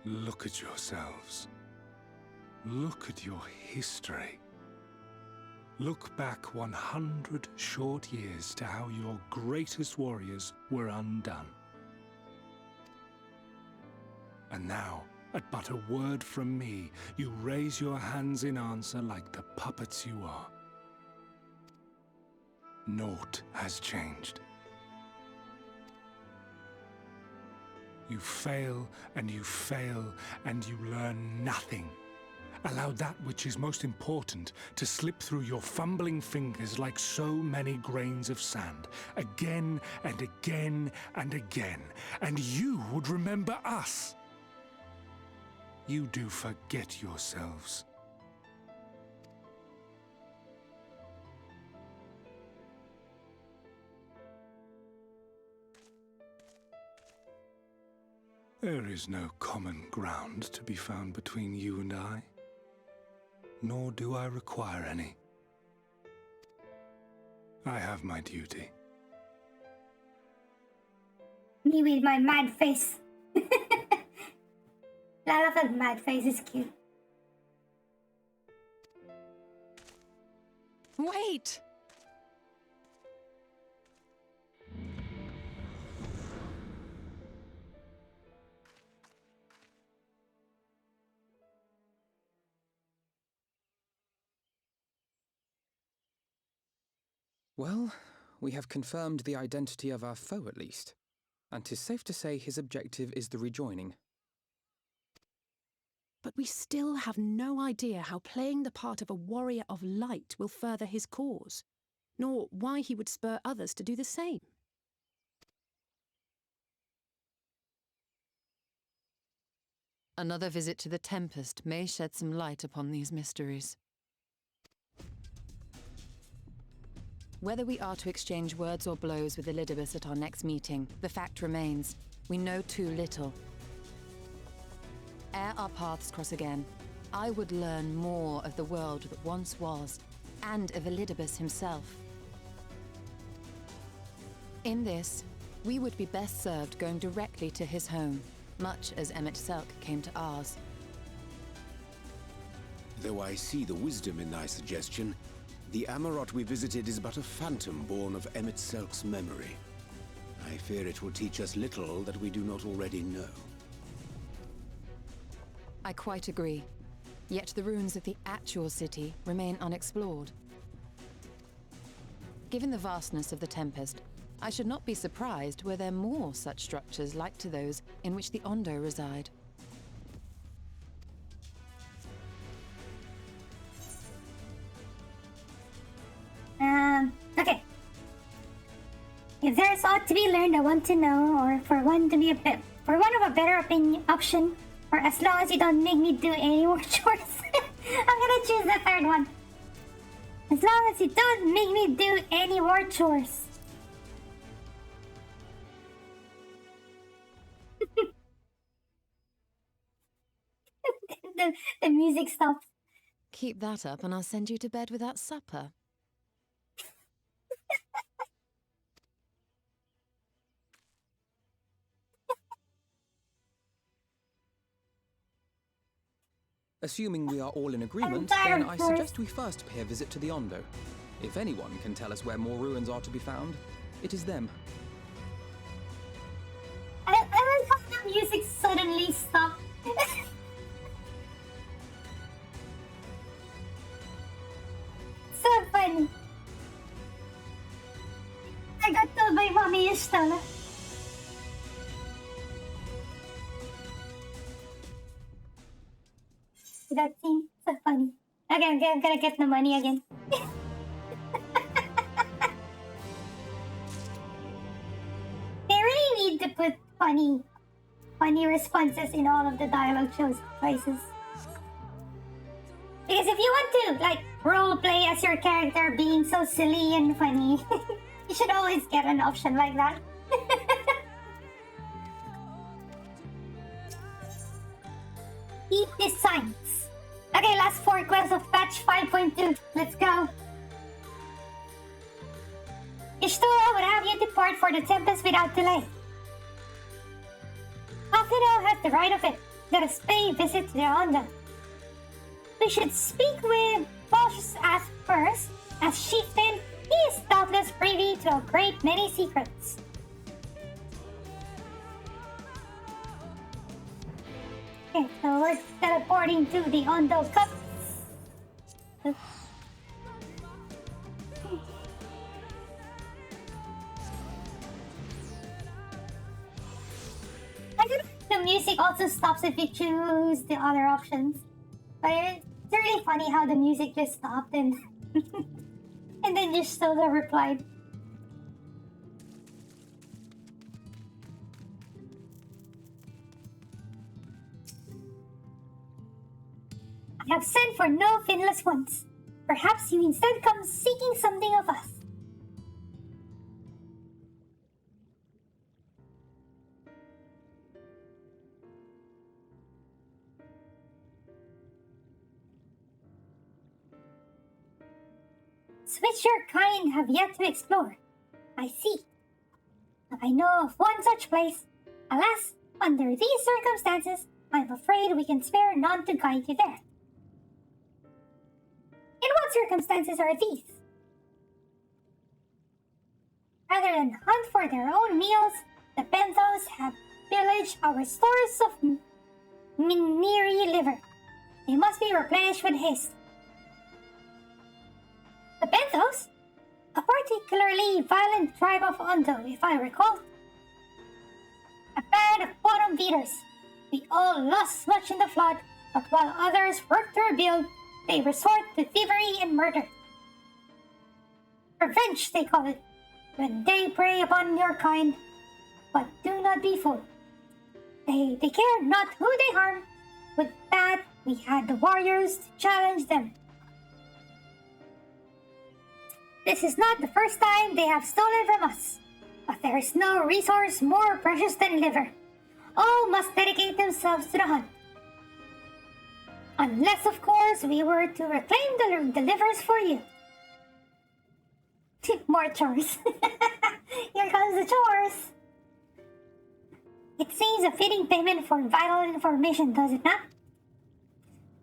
look at yourselves. Look at your history. Look back 100 short years to how your greatest warriors were undone. And now, at but a word from me, you raise your hands in answer like the puppets you are. Naught has changed. You fail, and you fail, and you learn nothing. Allow that which is most important to slip through your fumbling fingers like so many grains of sand, again and again and again, and you would remember us. You do forget yourselves. There is no common ground to be found between you and I, nor do I require any. I have my duty. Me with my mad face. Lala's mad face is cute. Wait! Well, we have confirmed the identity of our foe at least, and 'tis safe to say his objective is the rejoining. But we still have no idea how playing the part of a warrior of light will further his cause, nor why he would spur others to do the same. Another visit to the Tempest may shed some light upon these mysteries. Whether we are to exchange words or blows with Elidibus at our next meeting, the fact remains, we know too little. ere our paths cross again, I would learn more of the world that once was, and of Elidibus himself. In this, we would be best served going directly to his home, much as Emmett Selk came to ours. Though I see the wisdom in thy suggestion, the Amarot we visited is but a phantom born of Emmett Selk's memory. I fear it will teach us little that we do not already know. I quite agree. Yet the ruins of the actual city remain unexplored. Given the vastness of the Tempest, I should not be surprised were there more such structures like to those in which the Ondo reside. Okay. If there's aught to be learned, I want to know, or for one to be for one of a better option, or as long as you don't make me do any more chores. I'm gonna choose the third one. As long as you don't make me do any more chores. the music stops. Keep that up and I'll send you to bed without supper. Assuming we are all in agreement, then I suggest we first pay a visit to the Ondo. If anyone can tell us where more ruins are to be found, it is them. I like how the music suddenly stopped. So funny. I got told by Mommy Estella. That scene, so funny. Okay, I'm gonna get the money again. They really need to put funny responses in all of the dialogue choices. Because if you want to, like, role play as your character being so silly and funny, you should always get an option like that. Eat this science. Okay, last 4 quests of patch 5.2. Let's go. Ishtura would have you depart for the Tempest without delay. Afino has the right of it. Let us pay a visit to the Ondo. We should speak with Bosch as first, as chieftain. He is doubtless privy to a great many secrets. Okay, so we're teleporting to the Ondo Cup. I don't know if the music also stops if you choose the other options. But it's really funny how the music just stopped and and then just Stola replied. I have sent for no finless ones. Perhaps you instead come seeking something of us. Which your kind have yet to explore. I see. But I know of one such place. Alas, under these circumstances, I'm afraid we can spare none to guide you there. In what circumstances are these? Rather than hunt for their own meals, the Benthos have pillaged our stores of Miniri liver. They must be replenished with haste. The Benthos? A particularly violent tribe of Ondo, if I recall. A band of bottom beaters. We all lost much in the flood, but while others work to rebuild, they resort to thievery and murder. Revenge, they call it, when they prey upon your kind. But do not be fooled. They care not who they harm. With that, we had the warriors to challenge them. This is not the first time they have stolen from us, but there is no resource more precious than liver. All must dedicate themselves to the hunt. Unless, of course, we were to reclaim the livers for you. More chores. Here comes the chores. It seems a fitting payment for vital information, does it not?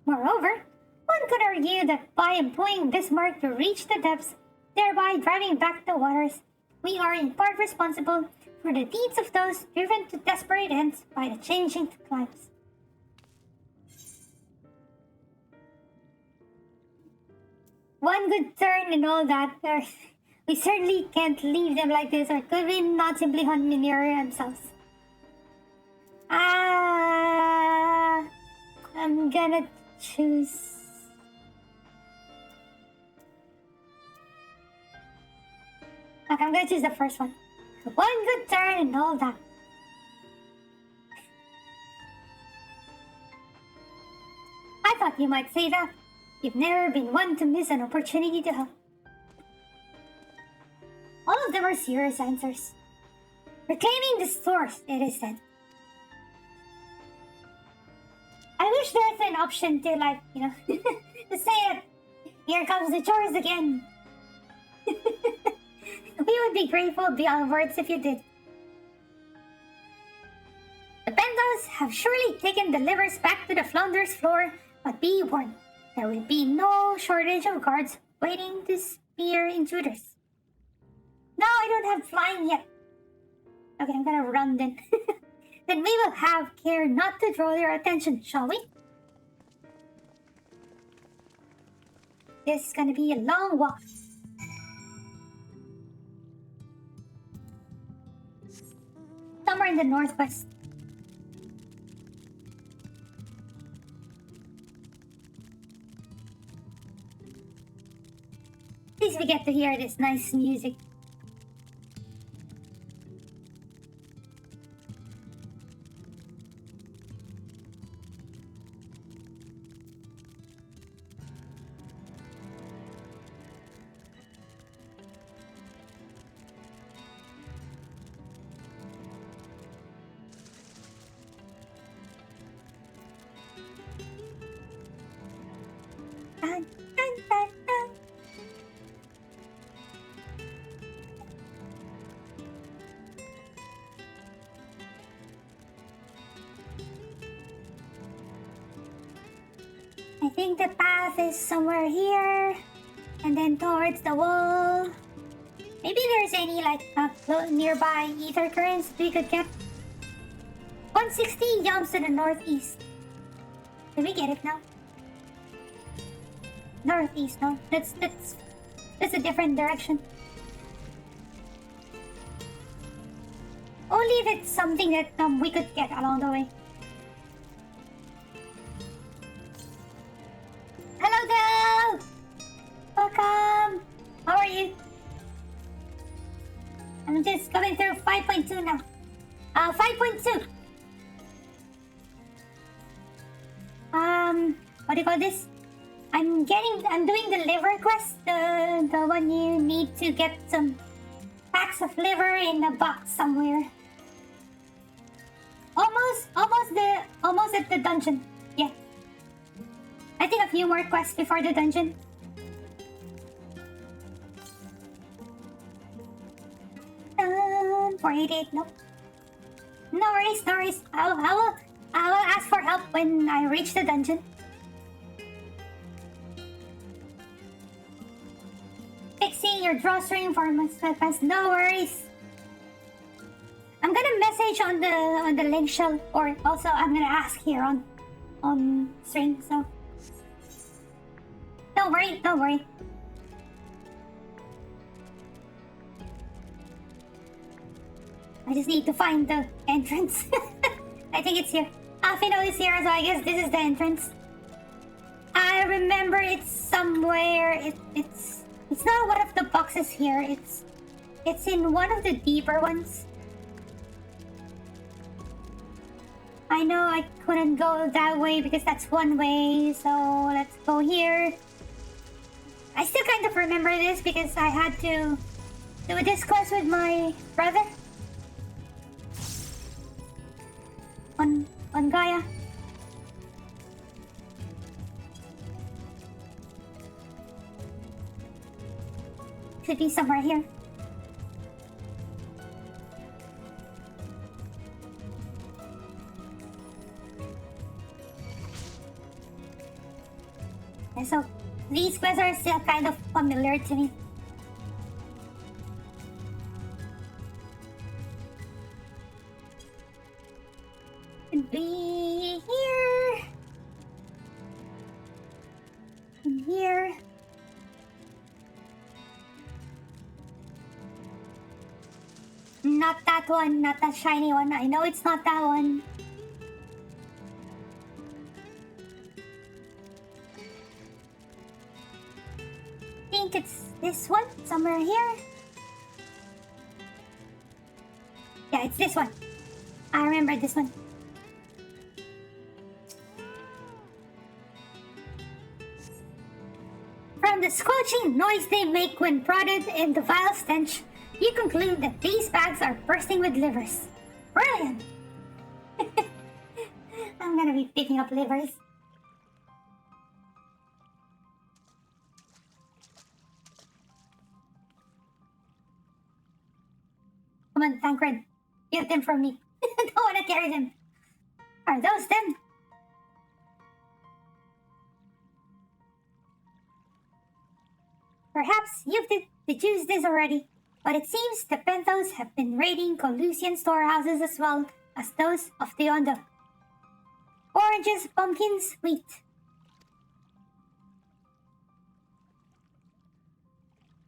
Moreover, one could argue that by employing Bismarck to reach the depths, thereby driving back the waters, we are in part responsible for the deeds of those driven to desperate ends by the changing climes. One good turn and all that, we certainly can't leave them like this, or could we not simply hunt Minior themselves? I'm gonna choose... Okay, I'm gonna choose the first one. One good turn and all that. I thought you might say that. You've never been one to miss an opportunity to help. All of them are serious answers. Reclaiming the source, it is said. I wish there's an option to, like, you know, to say it. Here comes the chores again. We would be grateful beyond words if you did. The Bentos have surely taken the livers back to the Flounder's floor, but be warned, there will be no shortage of guards waiting to spear intruders. No, I don't have flying yet. Okay, I'm gonna run then. Then we will have care not to draw their attention, shall we? This is gonna be a long walk. Somewhere in the northwest. At least we get to hear this nice music. Dun, dun, dun, dun. I think the path is somewhere here, and then towards the wall. Maybe there's any like nearby ether currents we could get. 160 jumps to the northeast. Did we get it now? Northeast, no. That's a different direction. Only if it's something that we could get along the way. Hello, girl! Welcome! How are you? I'm just going through 5.2 now. 5.2! What do you call this? I'm doing the liver quest, the one you need to get some packs of liver in a box somewhere. Almost at the dungeon. Yeah. I think a few more quests before the dungeon. For 88, nope. No worries, no worries. I will ask for help when I reach the dungeon. Fixing your drawstring for my sweatpants, no worries. I'm gonna message on the link shell, or also I'm gonna ask here on stream, so don't worry, don't worry. I just need to find the entrance. I think it's here. Afino is here, so I guess this is the entrance. I remember it's somewhere. It's not one of the boxes here. It's in one of the deeper ones. I know I couldn't go that way because that's one way, so let's go here. I still kind of remember this because I had to do this quest with my brother. On Gaia. should be somewhere here. And so these quests are still kind of familiar to me. Could be here. And here. Not that one, not that shiny one. I know it's not that one. I think it's this one, somewhere here. Yeah, it's this one. I remember this one. From the squelching noise they make when prodded and the vile stench, you conclude that these bags are bursting with livers. Brilliant! I'm gonna be picking up livers. Come on, Tancred. Get them from me. Don't wanna carry them. Are those them? Perhaps you've deduced this already, but it seems the Penthos have been raiding Colusian storehouses as well as those of the Ondo. Oranges, pumpkins, wheat.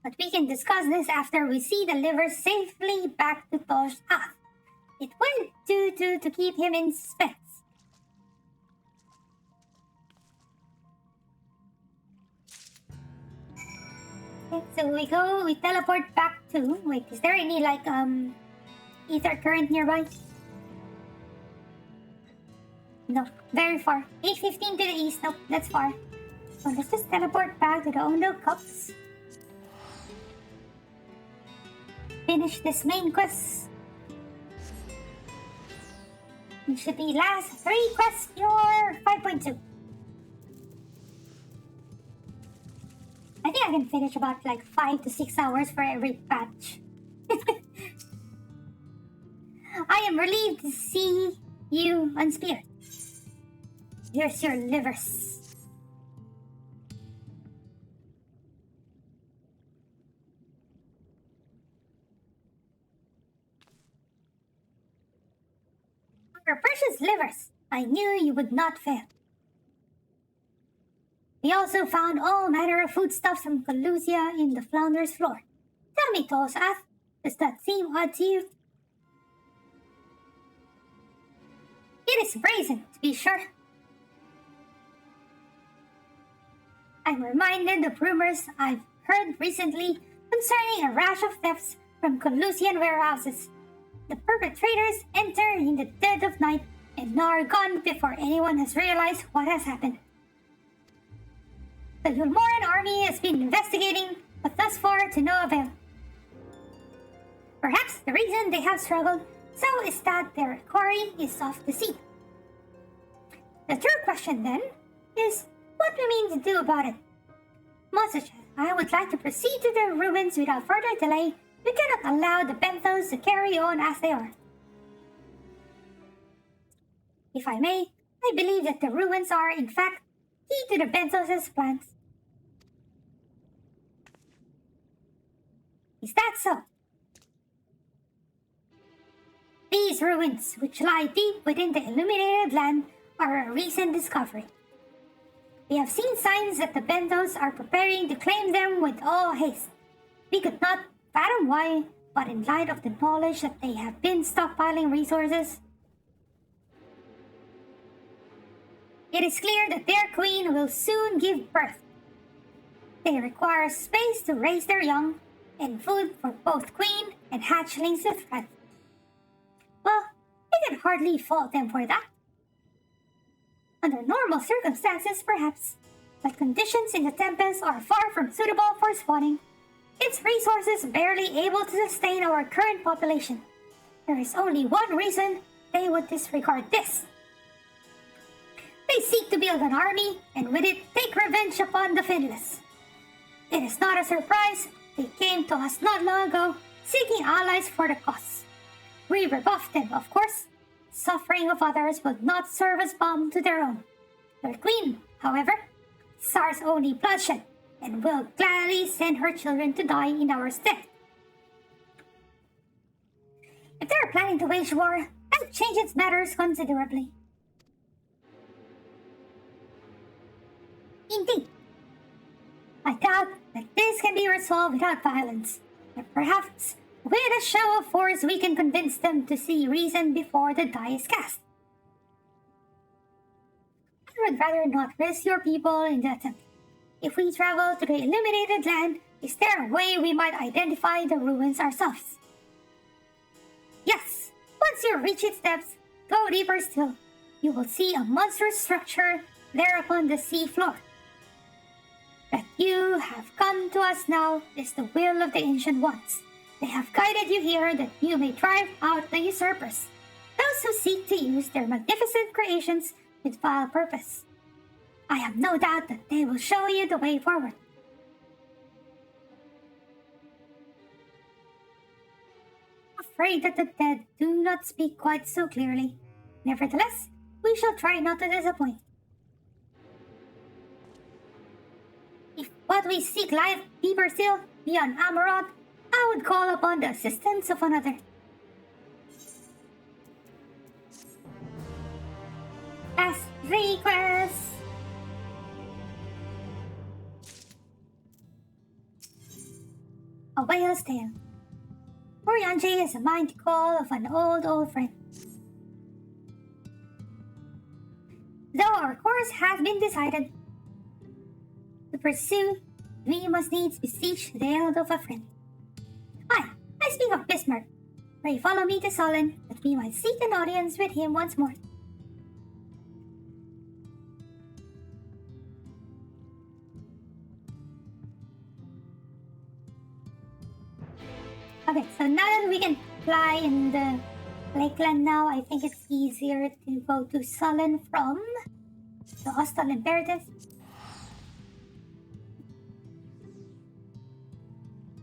But we can discuss this after we see the liver safely back to Tosh's path. It will do to keep him in suspense. Okay, so we teleport back to... Wait, is there any, like, ether current nearby? No, very far. 8:15 to the east. Nope, that's far. So let's just teleport back to the Ondo Cups. Finish this main quest. It should be last 3 quests, your 5.2. I think I can finish about like 5 to 6 hours for every patch. I am relieved to see you unspeared. Here's your livers. Your precious livers, I knew you would not fail. We also found all manner of foodstuffs from Colusia in the Flounder's floor. Tell me, Tolsath, does that seem odd to you? It is brazen, to be sure. I'm reminded of rumors I've heard recently concerning a rash of thefts from Colusian warehouses. The perpetrators enter in the dead of night and are gone before anyone has realized what has happened. The Ulmoran army has been investigating, but thus far to no avail. Perhaps the reason they have struggled so is that their quarry is off the sea. The true question then is what we mean to do about it. Much as I would like to proceed to the ruins without further delay, we cannot allow the Penthos to carry on as they are. If I may, I believe that the ruins are, in fact, key to the Penthos' plans. Is that so? These ruins, which lie deep within the illuminated land, are a recent discovery. We have seen signs that the Penthos are preparing to claim them with all haste. We could not fathom why, but in light of the knowledge that they have been stockpiling resources, it is clear that their queen will soon give birth. They require space to raise their young, and food for both queen and hatchlings to thrive. Well, we can hardly fault them for that. Under normal circumstances, perhaps, but conditions in the Tempest are far from suitable for spawning. Its resources barely able to sustain our current population. There is only one reason they would disregard this. They seek to build an army, and with it take revenge upon the Finless. It is not a surprise They came to us not long ago, seeking allies for the cause. We rebuffed them, of course. Suffering of others will not serve as balm to their own. Their queen, however, desires only bloodshed, and will gladly send her children to die in our stead. If they are planning to wage war, that changes matters considerably. Indeed. I doubt that this can be resolved without violence, but perhaps with a show of force we can convince them to see reason before the die is cast. I would rather not risk your people in the attempt. If we travel to the illuminated land, is there a way we might identify the ruins ourselves? Yes, once you reach its depths, go deeper still. You will see a monstrous structure there upon the sea floor. That you have come to us now is the will of the ancient ones. They have guided you here that you may drive out the usurpers, those who seek to use their magnificent creations with vile purpose. I have no doubt that they will show you the way forward. Afraid that the dead do not speak quite so clearly. Nevertheless, we shall try not to disappoint. If what we seek lies deeper still, beyond Amaroth, I would call upon the assistance of another. As request. A whale's tale. Orianji is a mind call of an old friend. Though our course has been decided to pursue, we must needs beseech the aid of a friend. I speak of Bismarck. Pray follow me to Solon, that we might seek an audience with him once more. Okay, so now that we can fly in the Lakeland now, I think it's easier to go to Solon from the Hostile Imperative.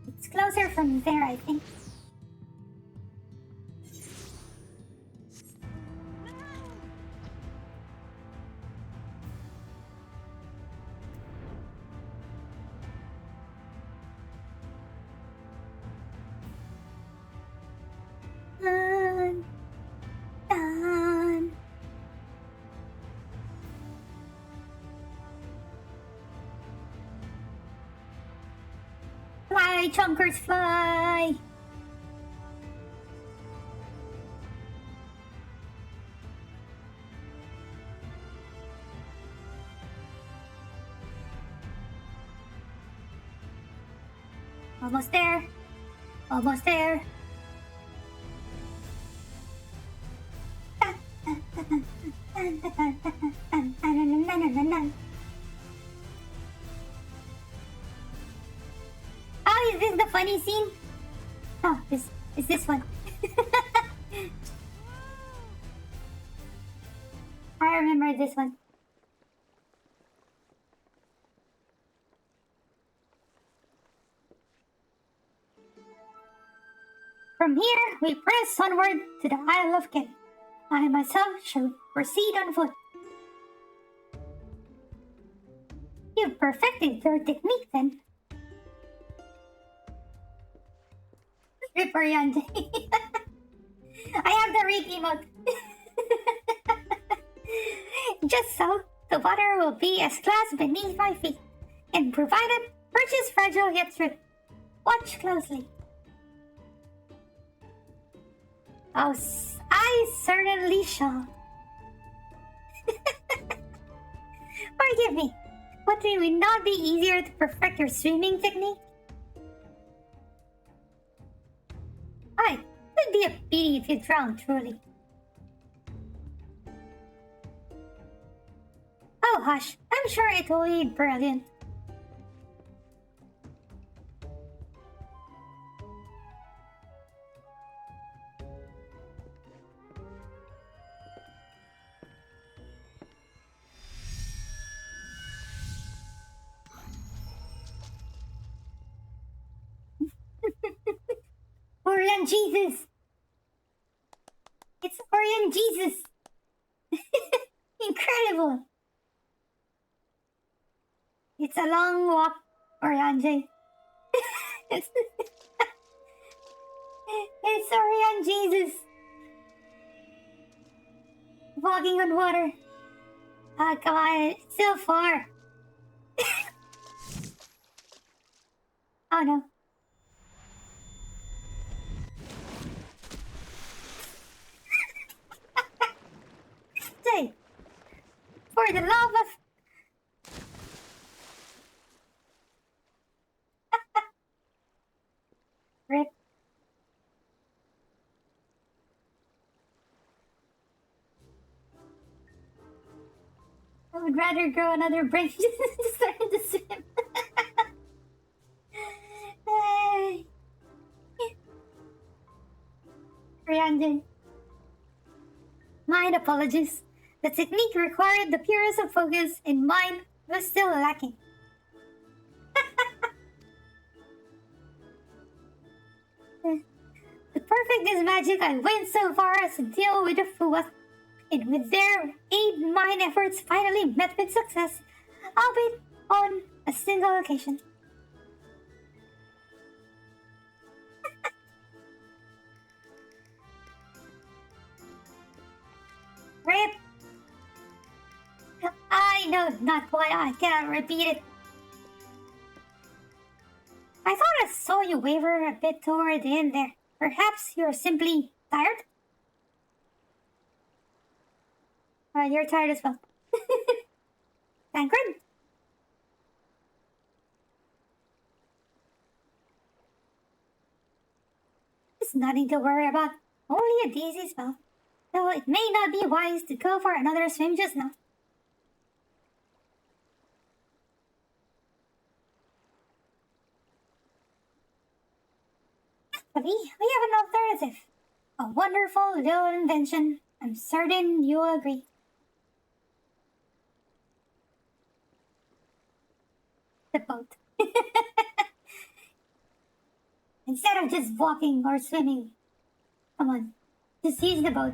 It's closer from there, I think. Done. Fly, chunkers, fly! Almost there. Almost there. Oh, is this the funny scene? Oh, is this one? I remember this one. From here, we press onward to the Isle of Ken. I myself shall proceed on foot. You've perfected your technique then. Rip Orianji. I have the read emote. Just so, the water will be as glass beneath my feet, and provided purchase fragile yet stripped. Watch closely. Oh, I certainly shall. Forgive me, but it would not be easier to perfect your swimming technique? It would be a pity if you drowned, truly. Oh, hush, I'm sure it will be brilliant. Orion Jesus! It's Orion Jesus! Incredible! It's a long walk, Orion J. it's Orion Jesus! Walking on water. Ah, come on, it's so far. Oh no. Say, for the love of... Rip. I would rather grow another brain than start to swim. Hey. Ryanjin. My apologies. The technique required the purest of focus, and mine was still lacking. The perfect is magic. I went so far as to deal with the Fuwa, and with their aid, mine efforts finally met with success, albeit on a single occasion. Rip! I know not why I cannot repeat it. I thought I saw you waver a bit toward the end there. Perhaps you're simply tired? You're tired as well. Tancred? It's nothing to worry about. Only a dizzy spell. Though it may not be wise to go for another swim just now. But we have an alternative. A wonderful little invention. I'm certain you'll agree. The boat. Instead of just walking or swimming. Come on. Just use the boat.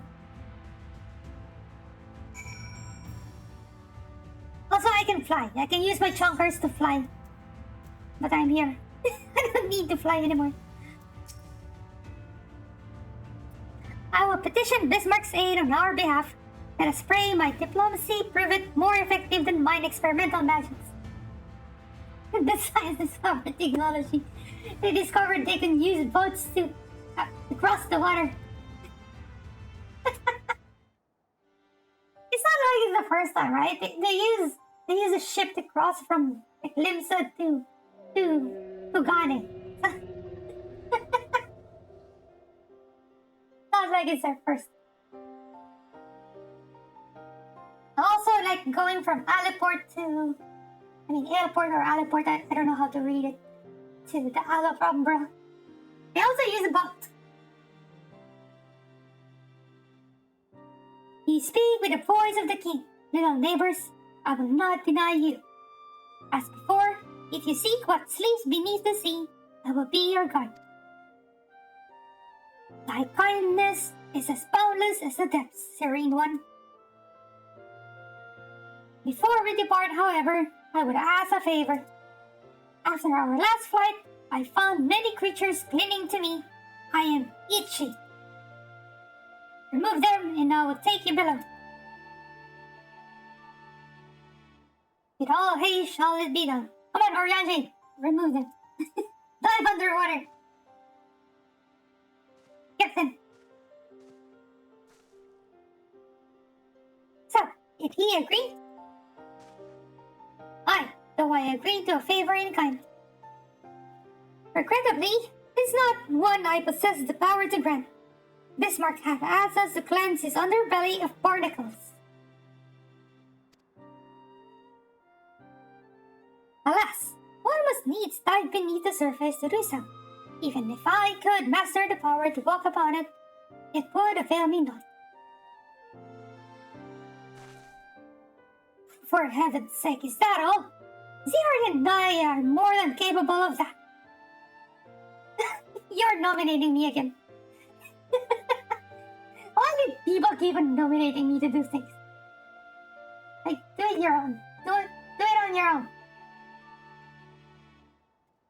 Also, I can fly. I can use my chonkers to fly. But I'm here. I don't need to fly anymore. I will petition Bismarck's aid on our behalf. Let us pray my diplomacy prove it more effective than mine experimental magics. The science discovered technology. They discovered they can use boats to cross the water. It's not like it's the first time, right? They use a ship to cross from like, Limsa to Ghane. Not like it's their first. Also, like going from Aliport to, airport or Aliport, I don't know how to read it, to the Alhambra. They also use a boat. You speak with the voice of the king. Little neighbors, I will not deny you. As before, if you seek what sleeps beneath the sea, I will be your guide. Thy kindness is as boundless as the depths, serene one. Before we depart, however, I would ask a favor. After our last flight, I found many creatures clinging to me. I am itchy. Remove them, and I will take you below. With all haste shall it be done. Come on, Orianji, remove them. Dive underwater. Captain. So, did he agree? Though I agree to a favor in kind. Regrettably, it's not one I possess the power to grant. Bismarck hath asked us to cleanse his underbelly of barnacles. Alas, one must needs dive beneath the surface to do so. Even if I could master the power to walk upon it, it would avail me not. For heaven's sake, is that all? Zero and I are more than capable of that. You're nominating me again. Why did people keep on nominating me to do things? Like, do it your own. Do it on your own.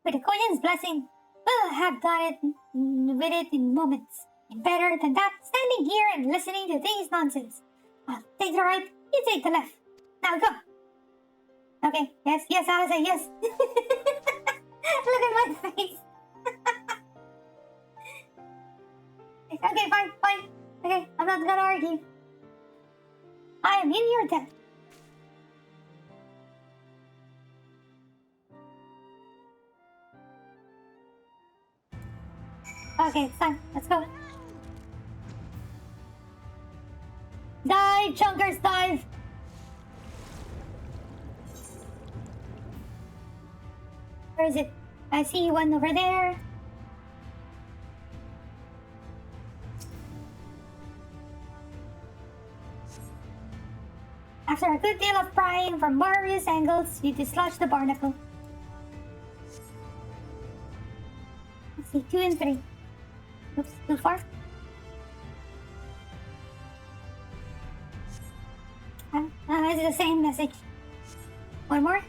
With the Koyan's blessing, we'll have done it with it in moments. And better than that, standing here and listening to these nonsense. I'll take the right, you take the left. Now go. Okay, yes, I'll say yes. Look at my face. Okay, fine. Okay, I'm not gonna argue. I am in your debt. Okay, it's time. Let's go. Dive, chunkers, dive! Where is it? I see one over there. After a good deal of prying from various angles, you dislodge the barnacle. Let's see, 2 and 3. Oops, too far. It's the same message. One more.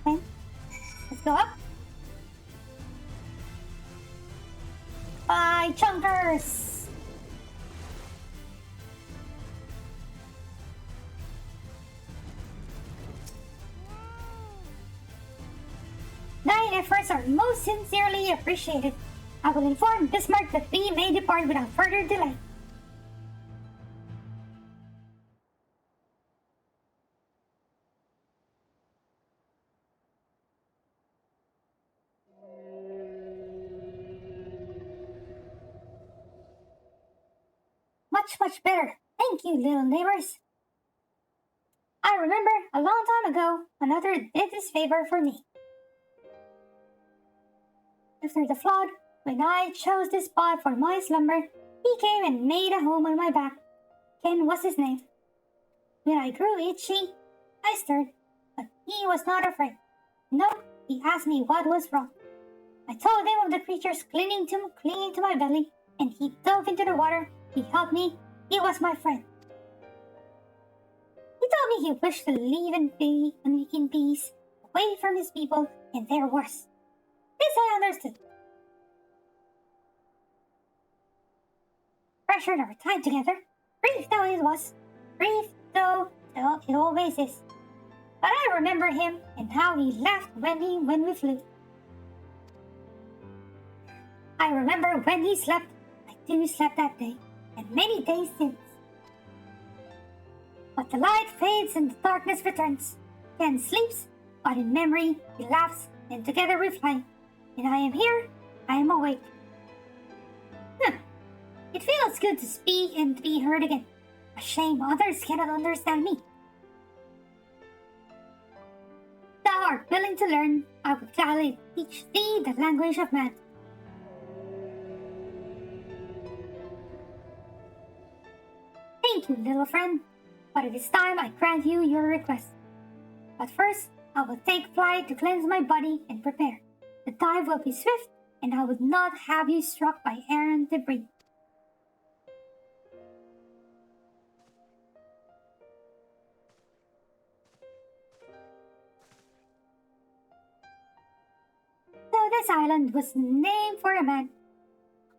Okay. Let's go up. Bye, chunkers! Thine efforts are most sincerely appreciated. I will inform Bismarck that we may depart without further delay. Much better. Thank you, little neighbors. I remember a long time ago, another did this favor for me. After the flood, when I chose this spot for my slumber, he came and made a home on my back. Ken was his name. When I grew itchy, I stirred, but he was not afraid. No, he asked me what was wrong. I told him of the creatures clinging to my belly, and he dove into the water. He helped me. He was my friend. He told me he wished to live in peace, away from his people and their wars. This I understood. Pressured our time together, brief though it was, brief though it always is. But I remember him and how he laughed when we flew. I remember when he slept. I too slept that day, and many days since. But the light fades and the darkness returns. Ken sleeps, but in memory he laughs, and together we fly. And I am here, I am awake. It feels good to speak and to be heard again. A shame others cannot understand me. Thou art willing to learn, I will gladly teach thee the language of man. Thank you, little friend, but it is time I grant you your request. But first, I will take flight to cleanse my body and prepare. The dive will be swift, and I would not have you struck by errant debris. So this island was named for a man.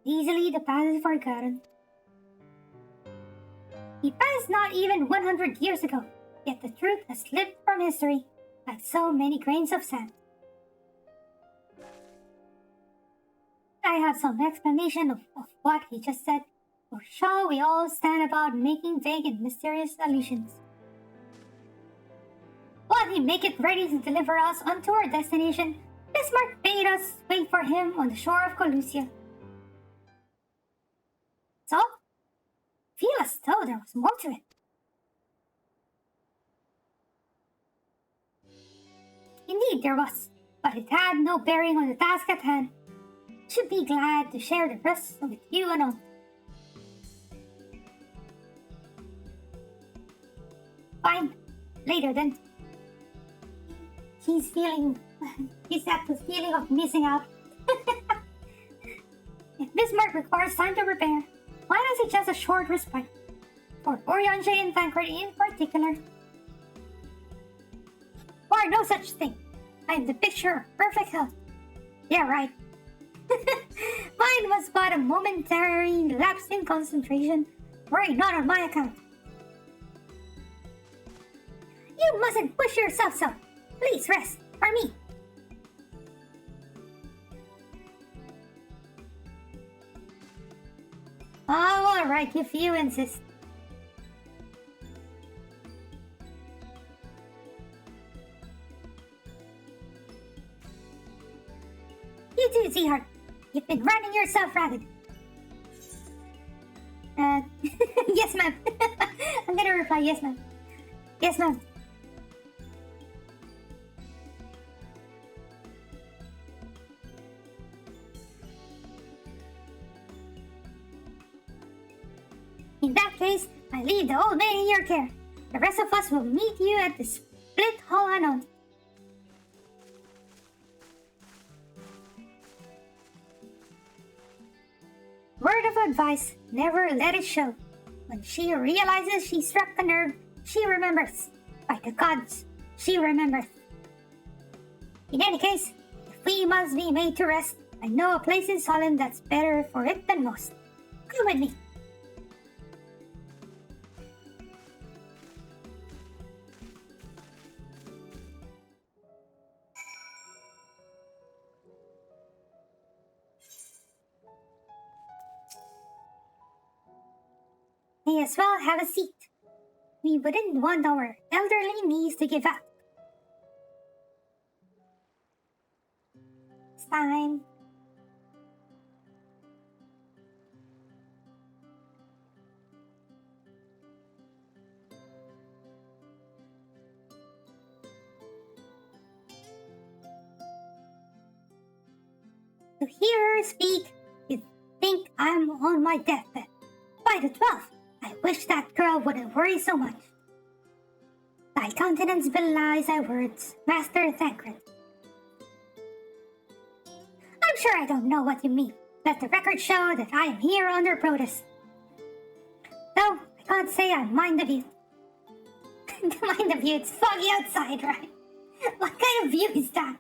Easily the past is forgotten. He passed not even 100 years ago, yet the truth has slipped from history like so many grains of sand. I have some explanation of what he just said, or shall we all stand about making vague and mysterious allusions? While he maketh ready to deliver us unto our destination, Bismarck bade us wait for him on the shore of Colusia. So, feel as though there was more to it. Indeed there was, but it had no bearing on the task at hand. Should be glad to share the rest with you and all. Fine, later then. He's feeling Is that the feeling of missing out? If Bismarck requires time to prepare, why not suggest a short respite? For Oriange and Tancred in particular. Why, no such thing. I am the picture of perfect health. Yeah, right. Mine was but a momentary lapse in concentration. Worry not on my account. You mustn't push yourself so. Please rest, for me. Oh, alright, if you insist. You too, Seahart. You've been running yourself ragged. Yes, ma'am. I'm gonna reply, yes, ma'am. Yes, ma'am. In that case, I leave the old man in your care. The rest of us will meet you at the Split Hall Anon. Word of advice, never let it show. When she realizes she struck a nerve, she remembers. By the gods, she remembers. In any case, if we must be made to rest, I know a place in Solent that's better for it than most. Come with me. May as well have a seat. We wouldn't want our elderly knees to give up. It's time. To hear her speak, you'd think I'm on my deathbed. By the 12th, I wish that girl wouldn't worry so much. Thy countenance belies thy words, Master Tancred. I'm sure I don't know what you mean. Let the record show that I am here under protest. Though, I can't say I mind the view. Mind the view, it's foggy outside, right? What kind of view is that?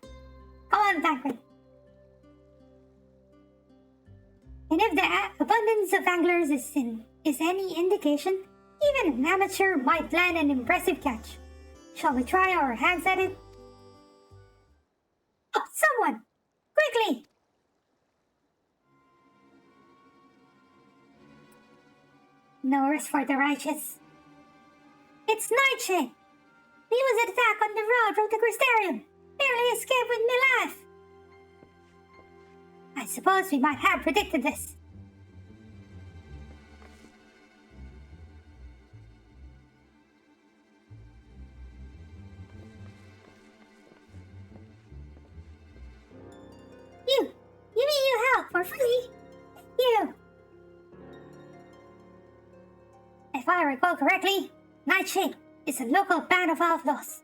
Come on, Tancred. And if the abundance of anglers is any indication, even an amateur might land an impressive catch. Shall we try our hands at it? Oh, someone! Quickly! No rest for the righteous. It's Nightshade! He was attacked on the road from the Crystarium. Barely escaped with me life. I suppose we might have predicted this. You mean you help for free? You. If I recall correctly, Nightshade is a local band of outlaws.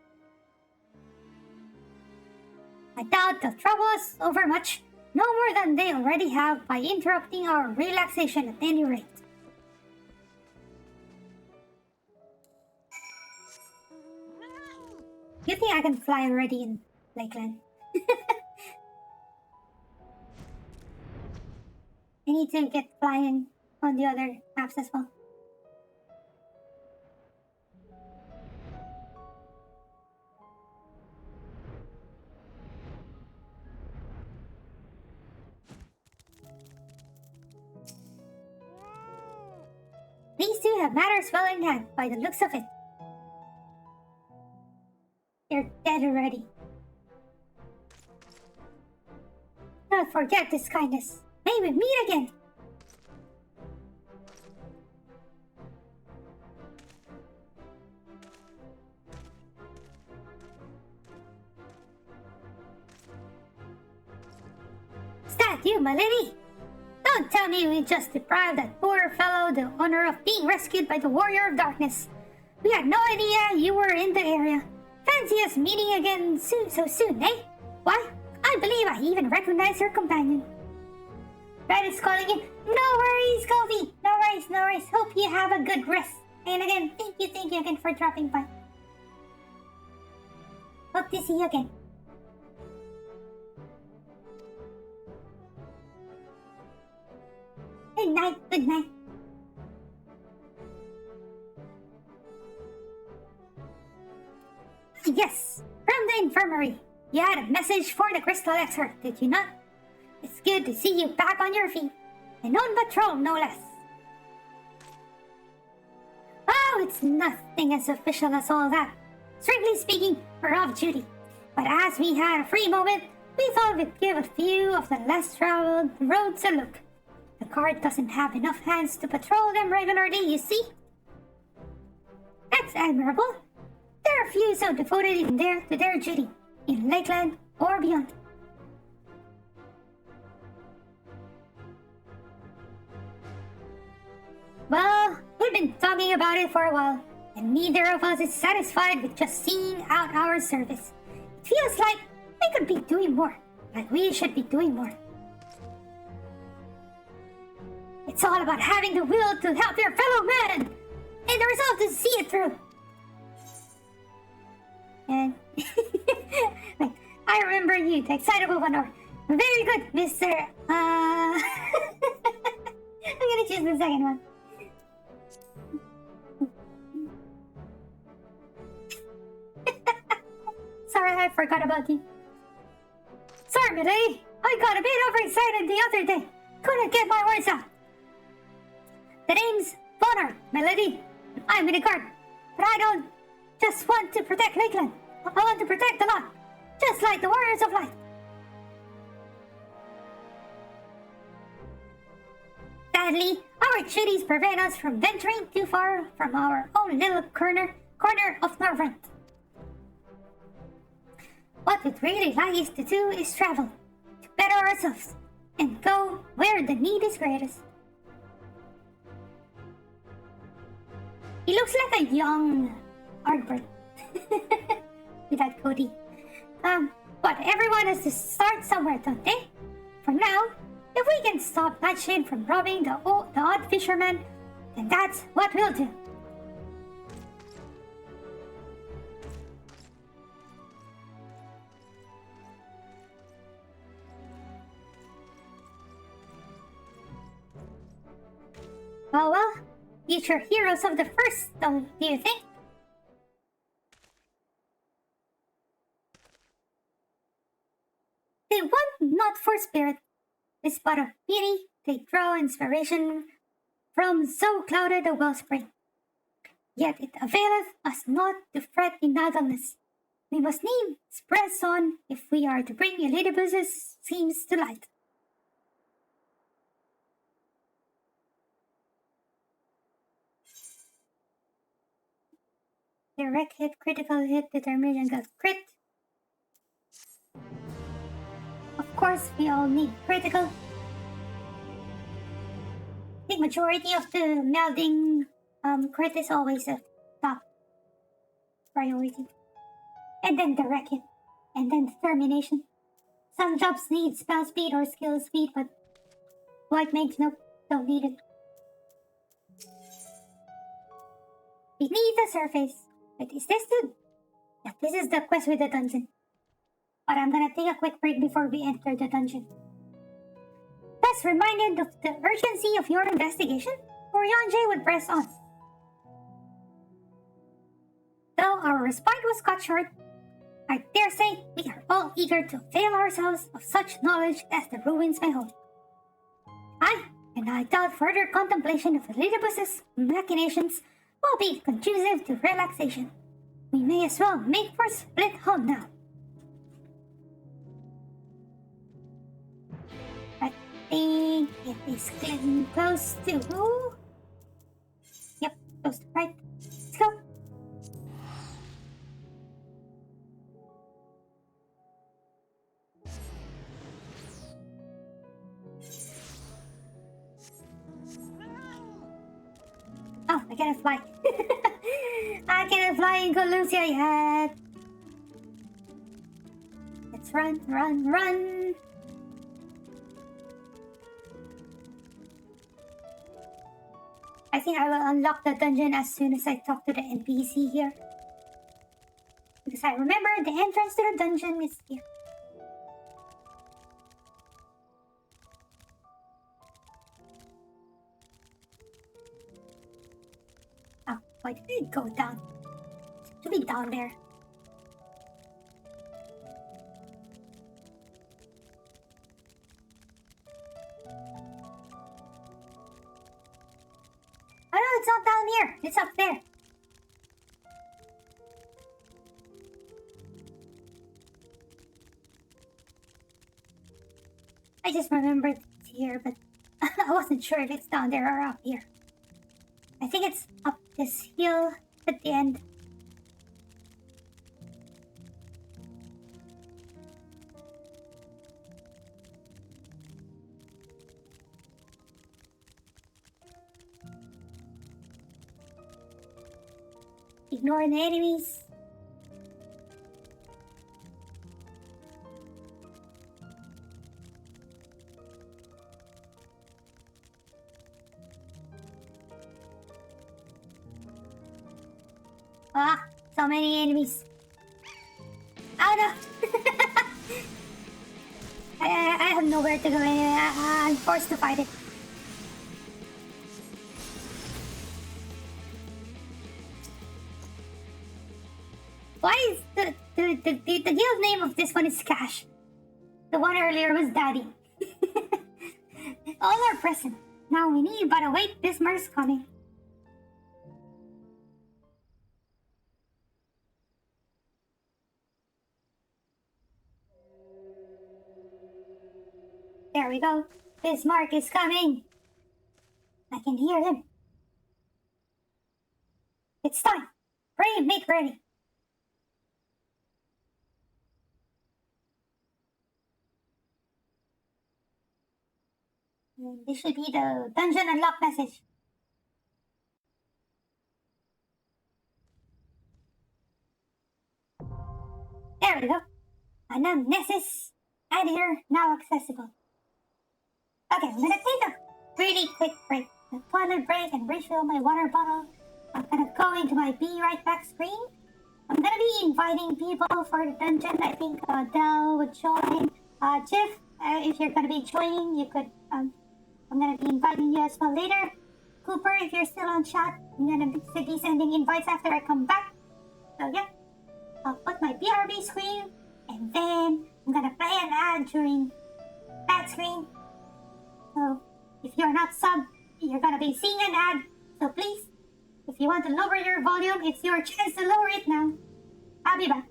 I doubt they'll trouble us overmuch, no more than they already have by interrupting our relaxation at any rate. You think I can fly already in Lakeland? I need to get flying on the other maps as well. These two have matters well in hand by the looks of it. They're dead already. Don't forget this kindness. May we meet again. Stat, you, my lady! Don't tell me we just deprived that poor fellow the honor of being rescued by the Warrior of Darkness. We had no idea you were in the area. Fancy us meeting again so soon, eh? Why, I believe I even recognize her companion. Red is calling you. No worries, Kofi. No worries, no worries. Hope you have a good rest. And again, thank you again for dropping by. Hope to see you again. Good night, good night. Yes, from the infirmary. You had a message for the Crystal Exarch, did you not? It's good to see you back on your feet. And on patrol, no less. Oh, it's nothing as official as all that. Strictly speaking, we're off duty. But as we had a free moment, we thought we'd give a few of the less traveled roads a look. The guard doesn't have enough hands to patrol them regularly, you see. That's admirable. There are few so devoted in there to their duty, in Lakeland or beyond. Well, we've been talking about it for a while, and neither of us is satisfied with just seeing out our service. It feels like we could be doing more, like we should be doing more. It's all about having the will to help your fellow man, and the resolve to see it through. And I remember you, the excitable one, or very good, Mr. I'm gonna choose the second one. Sorry, I forgot about you. Sorry, milady. I got a bit overexcited the other day. Couldn't get my words out. The name's Bonner, milady. I'm in the guard, but I don't just want to protect Lakeland. I want to protect the lot, just like the Warriors of Light. Sadly, our duties prevent us from venturing too far from our own little corner of Norvrent. What we'd really like is to do is travel, to better ourselves, and go where the need is greatest. He looks like a young Ardbert. Without Cody. But everyone has to start somewhere, don't they? For now, if we can stop bloodshed from robbing the odd fisherman, then that's what we'll do. Oh well, future heroes of the first, do you think? They want not for spirit, is but of pity. They draw inspiration from so clouded a wellspring. Yet it availeth us not to fret in idleness. We must needs press on if we are to bring Elidibus's schemes to light. Direct hit, critical hit, determination, got crit. Of course, we all need critical. I think majority of the melding crit is always a top priority. And then direct hit. And then determination. Some jobs need spell speed or skill speed, but white mages, nope, don't need it. Beneath the surface. Wait, is this the... Yeah, this is the quest with the dungeon. But I'm gonna take a quick break before we enter the dungeon. Thus reminded of the urgency of your investigation, Oriange would press on. Though our respite was cut short, I dare say we are all eager to avail ourselves of such knowledge as the ruins may hold. And I doubt further contemplation of Elidibus's machinations will be conducive to relaxation. We may as well make for Split Home now. I think it is getting close to... Yep, close to right. Let's go. Oh, I cannot fly. I cannot fly in Colusia yet. Let's Let's run, run, run! I think I will unlock the dungeon as soon as I talk to the NPC here. Because I remember the entrance to the dungeon is here. Oh, why did it go down? It should be down there. Oh no, it's not down here. It's up there. I just remembered it's here, but I wasn't sure if it's down there or up here. I think it's up this hill at the end. Ignore the enemies. Ah, so many enemies. Oh no! I have nowhere to go anyway. I'm forced to fight it. Why is the guild name of this one is Cash? The one earlier was Daddy. All are present. Now we need but await this Mer's coming. There we go. Bismarck is coming. I can hear him. It's time. Pray, make ready. This should be the dungeon unlock message. There we go. Anam Nessus Adir now accessible. Okay, I'm gonna take a really quick break. A toilet break and refill my water bottle. I'm gonna go into my Be Right Back screen. I'm gonna be inviting people for the dungeon. I think Del would join. Jiff, if you're gonna be joining, you could. I'm gonna be inviting you as well later. Cooper, if you're still on chat, I'm gonna be sending invites after I come back. So yeah, I'll put my BRB screen, and then I'm gonna play an ad during that screen. So if you're not sub, you're gonna be seeing an ad. So please, if you want to lower your volume, it's your chance to lower it now. I'll be back.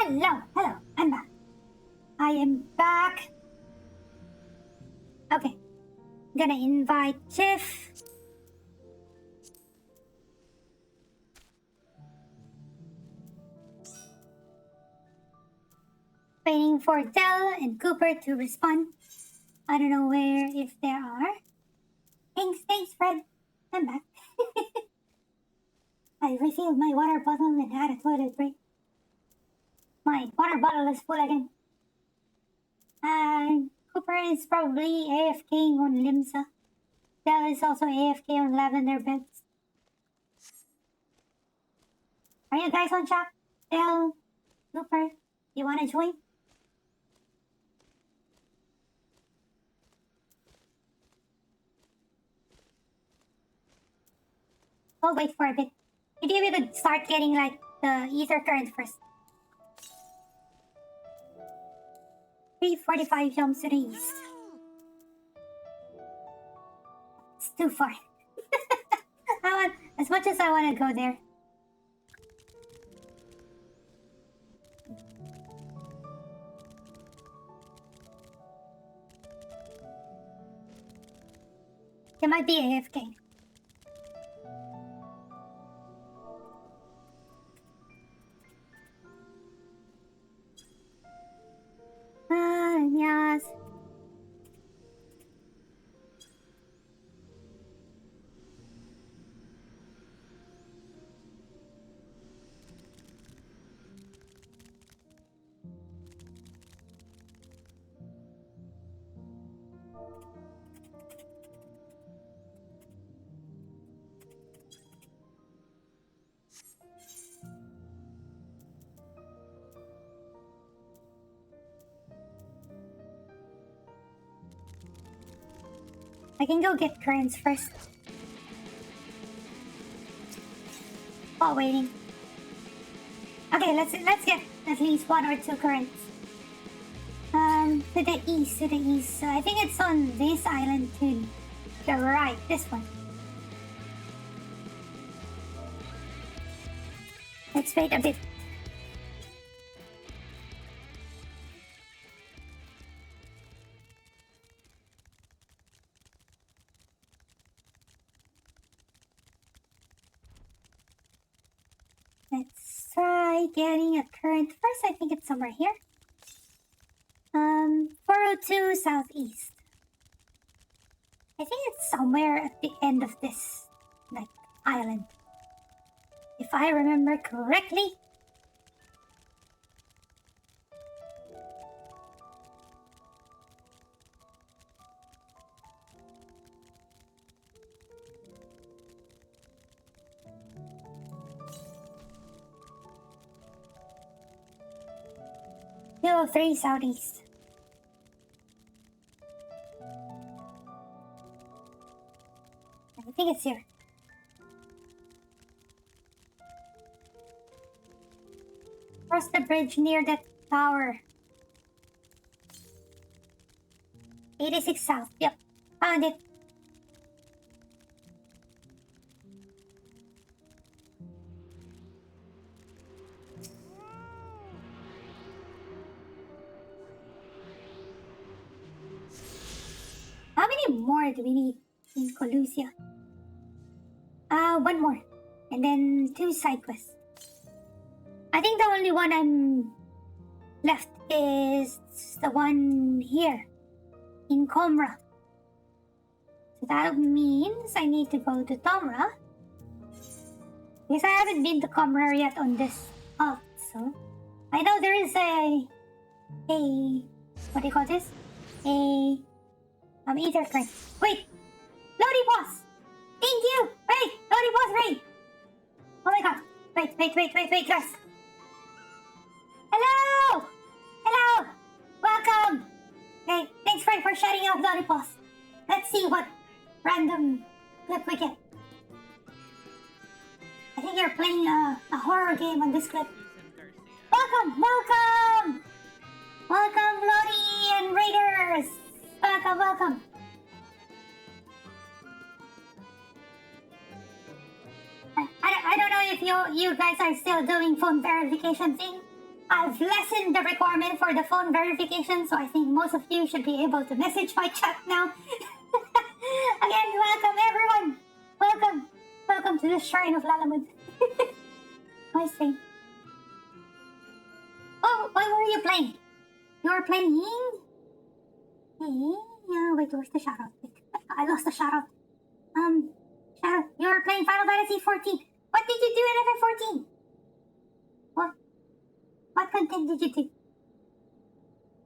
Hello, I'm back. I am back. Okay. I'm gonna invite Tiff. Waiting for Del and Cooper to respond. I don't know where, if there are. Thanks, Fred. I'm back. I refilled my water bottle and had a toilet break. My water bottle is full again. And Cooper is probably AFKing on Limsa. Del is also AFK on Lavender Beds. Are you guys on chat? Del, Cooper, you wanna join? We'll wait for a bit. Maybe we could start getting like the ether current first. 3:45 jumps to the east. It's too far. As much as I want to go there. It might be AFK. Yes. I can go get currents first. While waiting. Okay, let's get at least 1 or 2 currents. To the east, I think it's on this island to the right, this one. Let's wait a bit. Let's try getting a current first. I think it's somewhere here. 402 southeast. I think it's somewhere at the end of this, like, island. If I remember correctly. No, 3 southeast. I think it's here. Cross the bridge near that tower. 86 south. Yep, found it. How many more do we need in Colusia? 1 more. And then 2 side quests. I think the only one I'm left is the one here in Comra. So that means I need to go to Tomra. Because I haven't been to Comra yet on this alt, so I know there is a what do you call this? Ether current. Wait! Lodi boss! Thank you! Wait! Lodi boss raid! Oh my god! Wait, guys! Hello! Hello! Welcome! Hey, thanks for shouting out Lodi boss. Let's see what random clip we get. I think you're playing a horror game on this clip. Welcome! Welcome, Lodi and Raiders! Welcome! I don't know if you guys are still doing phone verification thing. I've lessened the requirement for the phone verification, so I think most of you should be able to message my chat now. Again, welcome everyone. Welcome to the Shrine of Lalamud. Nice thing. Oh, what were you playing? You were playing? Yeah, wait, where's the shoutout? I lost the shoutout. Shoutout. You were playing Final Fantasy 14. What did you do in FF14? What content did you do?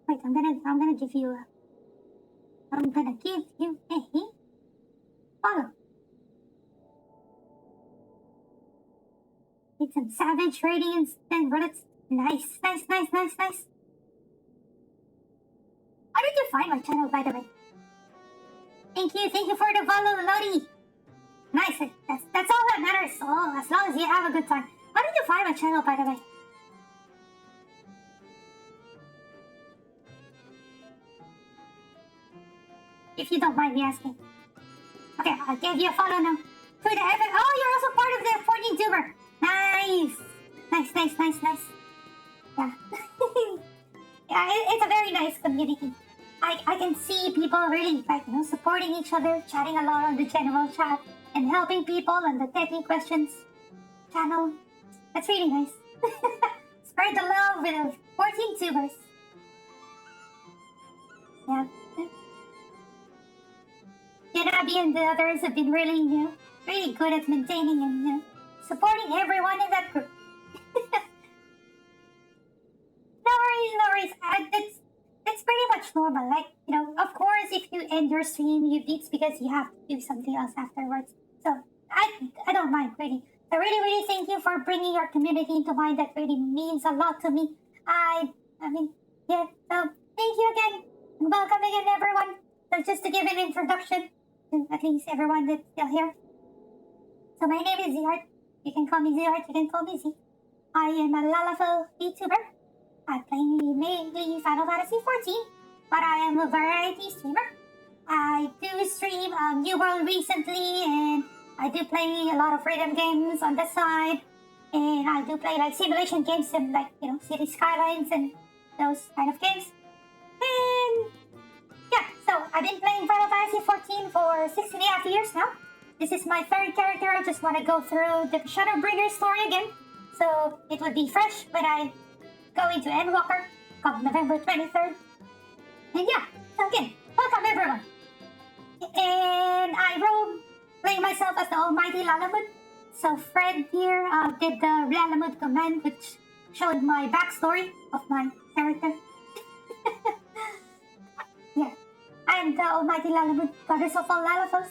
Wait, I'm gonna give you a follow. Need some savage radiance and bullets. Nice. How did you find my channel, by the way? Thank you for the follow, Lodi. Nice, that's all that matters. Oh, as long as you have a good time. How did you find my channel, by the way? If you don't mind me asking. Okay, I'll give you a follow now. Oh, you're also part of the 14 tuber. Nice. Yeah. Yeah, it's a very nice community. I can see people really supporting each other, chatting a lot on the general chat, and helping people on the techie questions channel. That's really nice. Spread the love with the 14 tubers. Yeah. Janabi and the others have been really, really good at maintaining and supporting everyone in that group. No worries. It's pretty much normal. Like, of course, if you end your stream, it's because you have to do something else afterwards. So I don't mind, really. So really thank you for bringing your community into mind. That really means a lot to me. So thank you again. Welcome again, everyone. So just to give an introduction to at least everyone that's still here. So my name is Zart. You can call me Zart, you can call me Z. I am a Lalafel VTuber. I play mainly Final Fantasy 14, but I am a variety streamer. I do stream New World recently, and I do play a lot of rhythm games on the side. And I do play like simulation games and City Skylines and those kind of games. And yeah, so I've been playing Final Fantasy 14 for 6.5 years now. This is my third character. I just want to go through the Shadowbringer story again, so it would be fresh when I go into Endwalker come November 23rd. And yeah, so again, welcome everyone. And I play myself as the almighty Lalamud. So Fred here did the Lalamud command, which showed my backstory of my character. Yeah, I'm the almighty Lalamud, goddess of all Lalafels.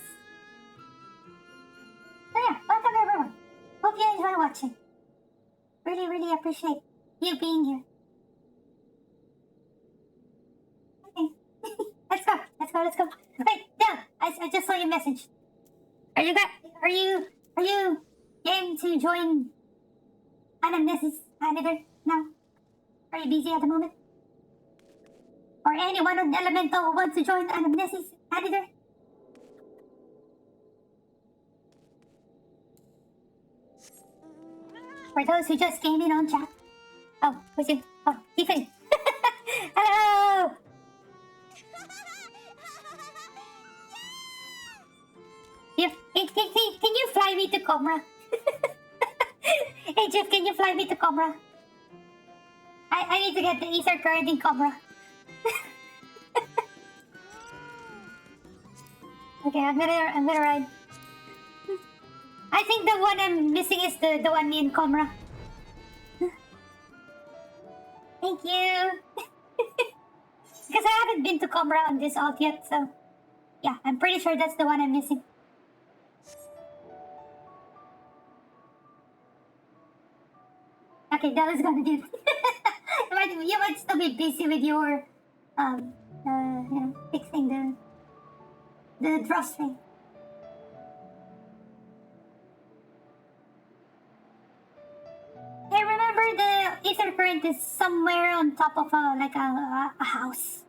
So yeah, welcome everyone. Hope you enjoy watching. Really appreciate you being here. Okay. Let's go. Wait, Del, I just saw your message. Are you game to join Anamnesis Editor now? Are you busy at the moment? Or anyone on Elemental who wants to join Anamnesis Editor? For those who just came in on chat. Oh, who's you? Oh, Tiffany. Hello! Can you fly me to Comra? Hey Jeff, can you fly me to Comra? I need to get the Ether current in Comra. Okay, I'm gonna ride. I think the one I'm missing is the one in Comra. Thank you. Because I haven't been to Comra on this alt yet, so yeah, I'm pretty sure that's the one I'm missing. Okay, that was gonna do. You might still be busy with your fixing the drawstring. Hey, remember the ether current is somewhere on top of a house.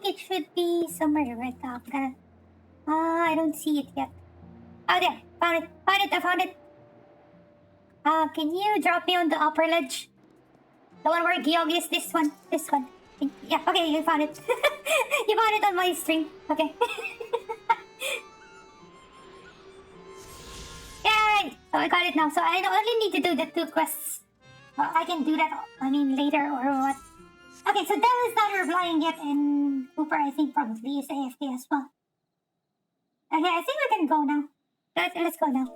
it should be somewhere right now. I don't see it yet. Oh, there. Found it. I found it. Can you drop me on the upper ledge? The one where Geog is this one. This one. Yeah, okay, you found it. You found it on my stream. Okay. Yay! So I got it now. So I only need to do the 2 quests. I can do that, later or what. Okay, so Del is not replying yet, and Cooper, I think, probably is AFK as well. Okay, I think we can go now. Let's go now.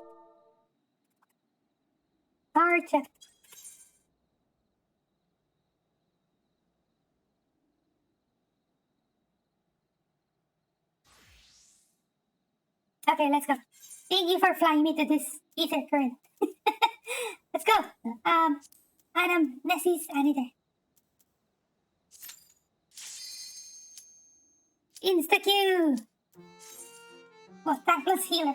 Power check. Okay, let's go. Thank you for flying me to this ether current. Let's go. Adam, Nessie's Annie Insta-Q! Oh, thankless healer.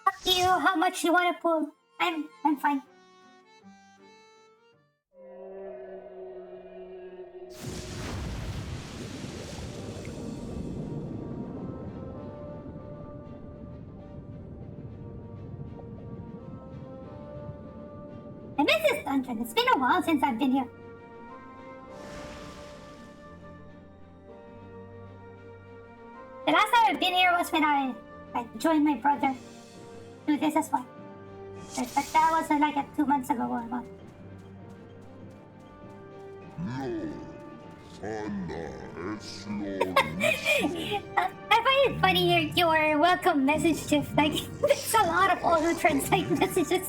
Up to you how much you want to pull. I'm fine. I miss this dungeon. It's been a while since I've been here. The last time I've been here was when I joined my brother do this as well. But that was like 2 months ago or what. I find it funny your welcome message, Jeff. Like, there's a lot of auto-translate messages.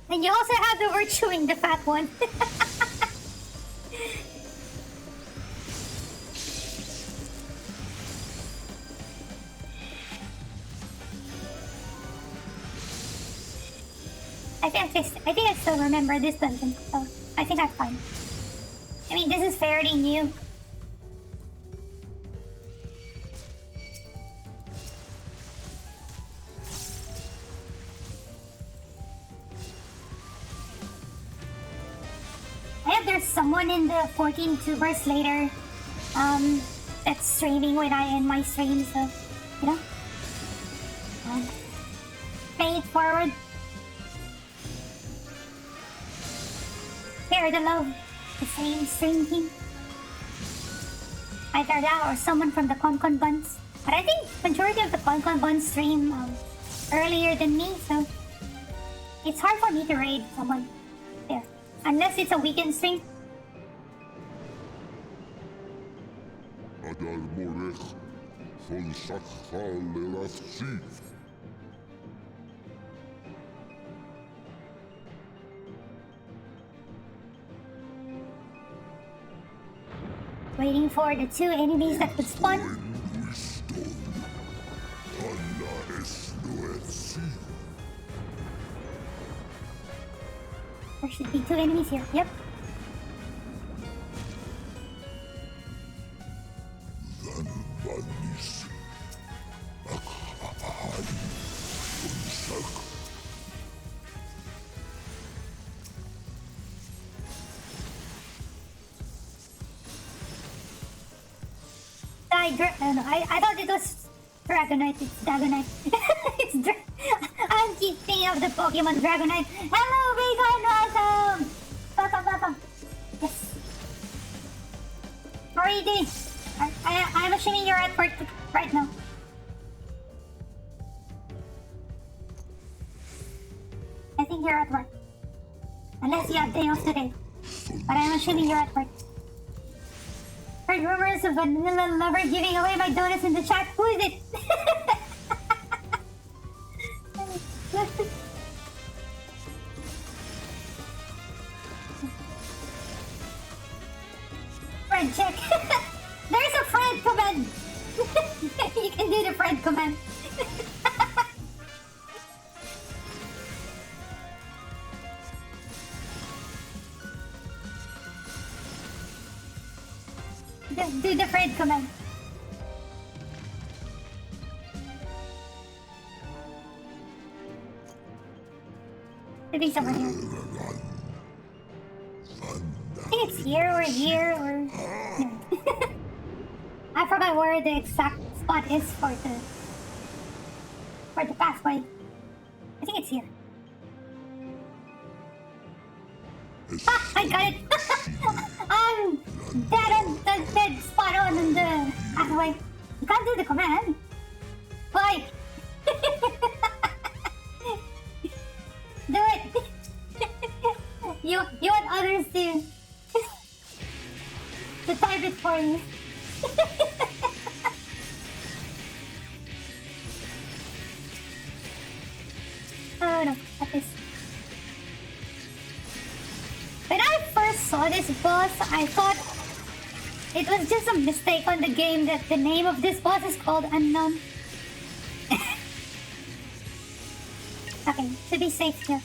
And you also have the word chewing the fat one. I think I still remember this dungeon, so I think I'm fine. I mean, this is fairly new. I hope there's someone in the 14 tubers later that's streaming when I end my stream, so, you know, pay it forward. Share the love, the same stream team. Either that or someone from the concon buns. But I think majority of the concon buns stream earlier than me, so it's hard for me to raid someone there. Unless it's a weekend stream. Waiting for the 2 enemies that could spawn. There should be 2 enemies here. Yep. I thought it was Dragonite. It's Dragonite. I'm keep thinking of the Pokemon Dragonite. Hello, Bacon! Welcome! Welcome. Yes. How are you doing? I'm assuming you're at work right now. I think you're at work. Unless you have day off today. But I'm assuming you're at work. Heard rumors of a vanilla lover giving away my donuts in the chat. Who is it? Friend check. There's a friend command. You can do the friend command. Do the friend command. be somewhere here. I think it's here or here or... I forgot where the exact spot is for the pathway. I think it's here. Ah, I got it! Dead spot on the pathway. You can't do the command. Why? Do it! you want others to type it for you. Oh no, what is... When I first saw this boss, I thought it was just a mistake on the game that the name of this boss is called Unknown. Okay, to be safe here.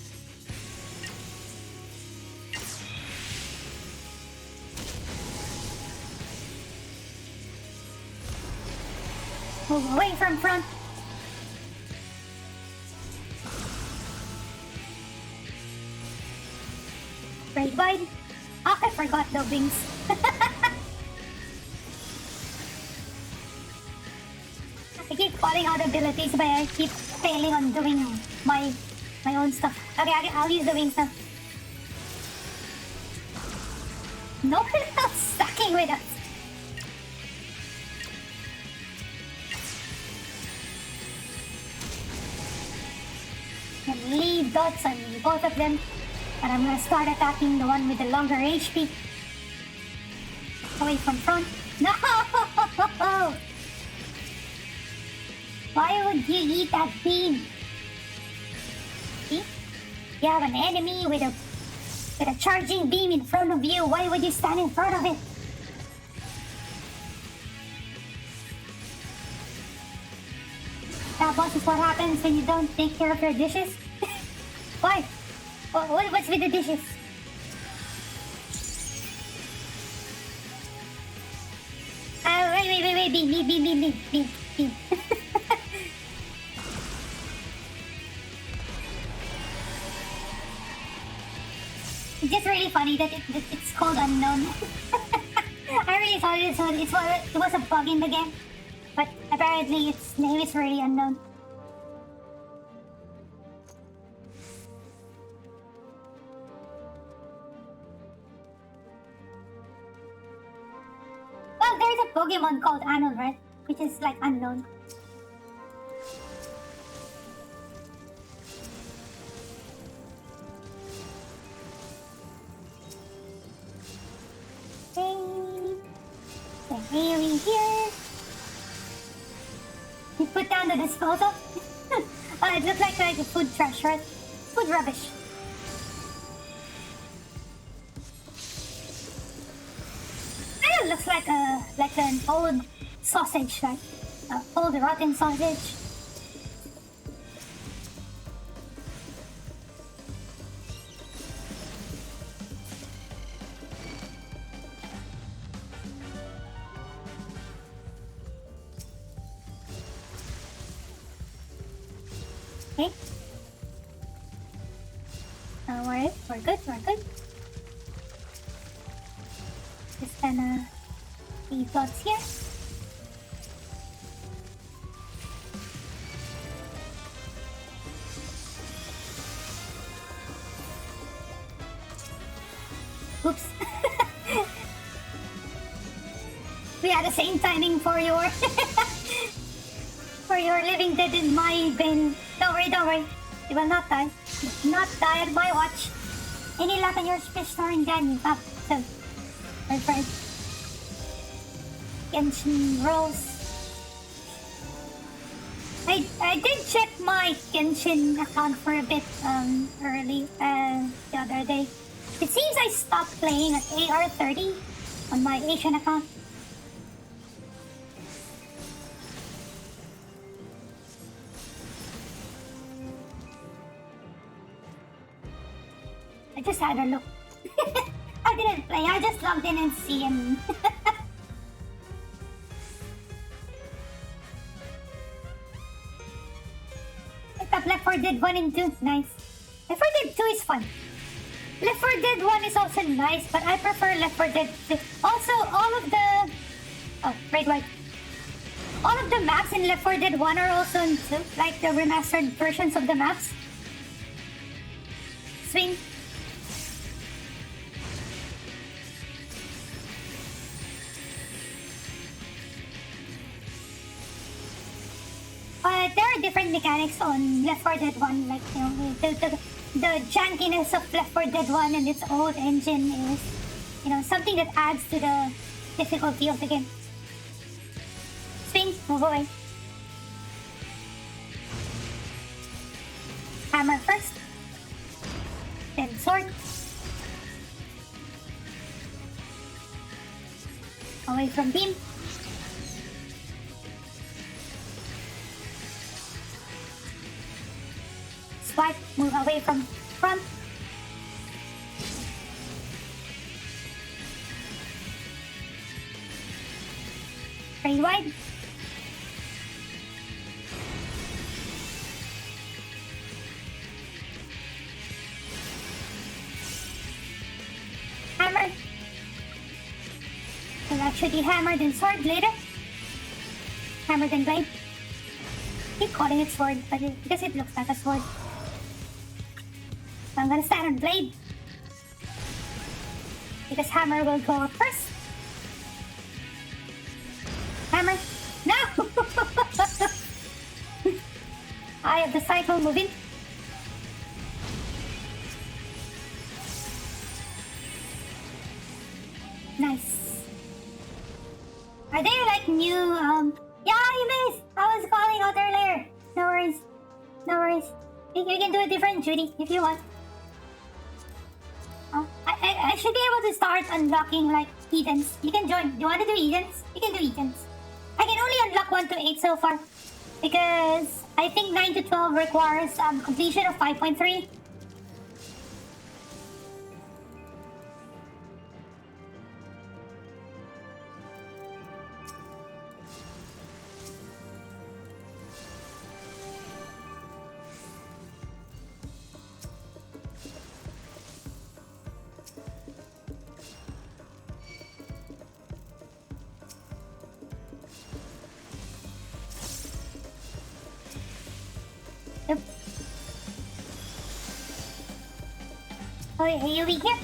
Move away from front. Right wide. Oh, I forgot the wings. I keep calling out abilities, but I keep failing on doing my own stuff. Okay, I'll use the wings now. No one else stacking with us. And leave dots on both of them. But I'm gonna start attacking the one with the longer HP. Away from front. No! Why would you eat that bean? See? You have an enemy with a charging beam in front of you. Why would you stand in front of it? That boss is what happens when you don't take care of your dishes. Why? What's with the dishes? Wait, beam. It's just really funny that it's called Unknown. I really thought it was a bug in the game, but apparently its name is really Unknown. Well, there's a Pokemon called Anul, right? Which is like Unknown. Really here. You put down the disposal. Oh, it looks like a food trash, right? Food rubbish. It looks like an old sausage, right? Old rotten sausage. Okay. Don't worry, we're good. Just gonna leave dots here. Oops. We had the same timing for your for your living dead in my bin. Don't worry. You will not die. You will not die at my watch. Any luck on your fish storing gun? Up. So, my friend. Genshin rolls. I did check my Genshin account for a bit early the other day. It seems I stopped playing at AR30 on my Asian account. I just had a look. I didn't play, I just logged in and see him. Picked up Left 4 Dead 1 and 2, nice. Left 4 Dead 2 is fun. Left 4 Dead 1 is also nice, but I prefer Left 4 Dead 2. Also, all of the... Oh, right. All of the maps in Left 4 Dead 1 are also in 2, like the remastered versions of the maps. Swing. But there are different mechanics on Left 4 Dead 1, like, you know, the jankiness of Left 4 Dead 1 and its old engine is, you know, something that adds to the difficulty of the game. Swing, move away. Hammer first. Then sword. Away from beam. Swipe, move away from front. Very wide. Hammer. Will actually hammer then sword later. Hammer then blade. Keep calling it sword, but because it looks like a sword. So I'm gonna stand on blade. Because hammer will go up first. Hammer. No! Eye of the cycle moving. Nice. Are there like new yeah, you missed! I was calling out earlier. No worries. No worries. You can do a different duty if you want. I should be able to start unlocking like Edens. You can join. You want to do Edens? You can do Edens. I can only unlock 1 to 8 so far. Because I think 9 to 12 requires completion of 5.3. Yep. Oh, you be here.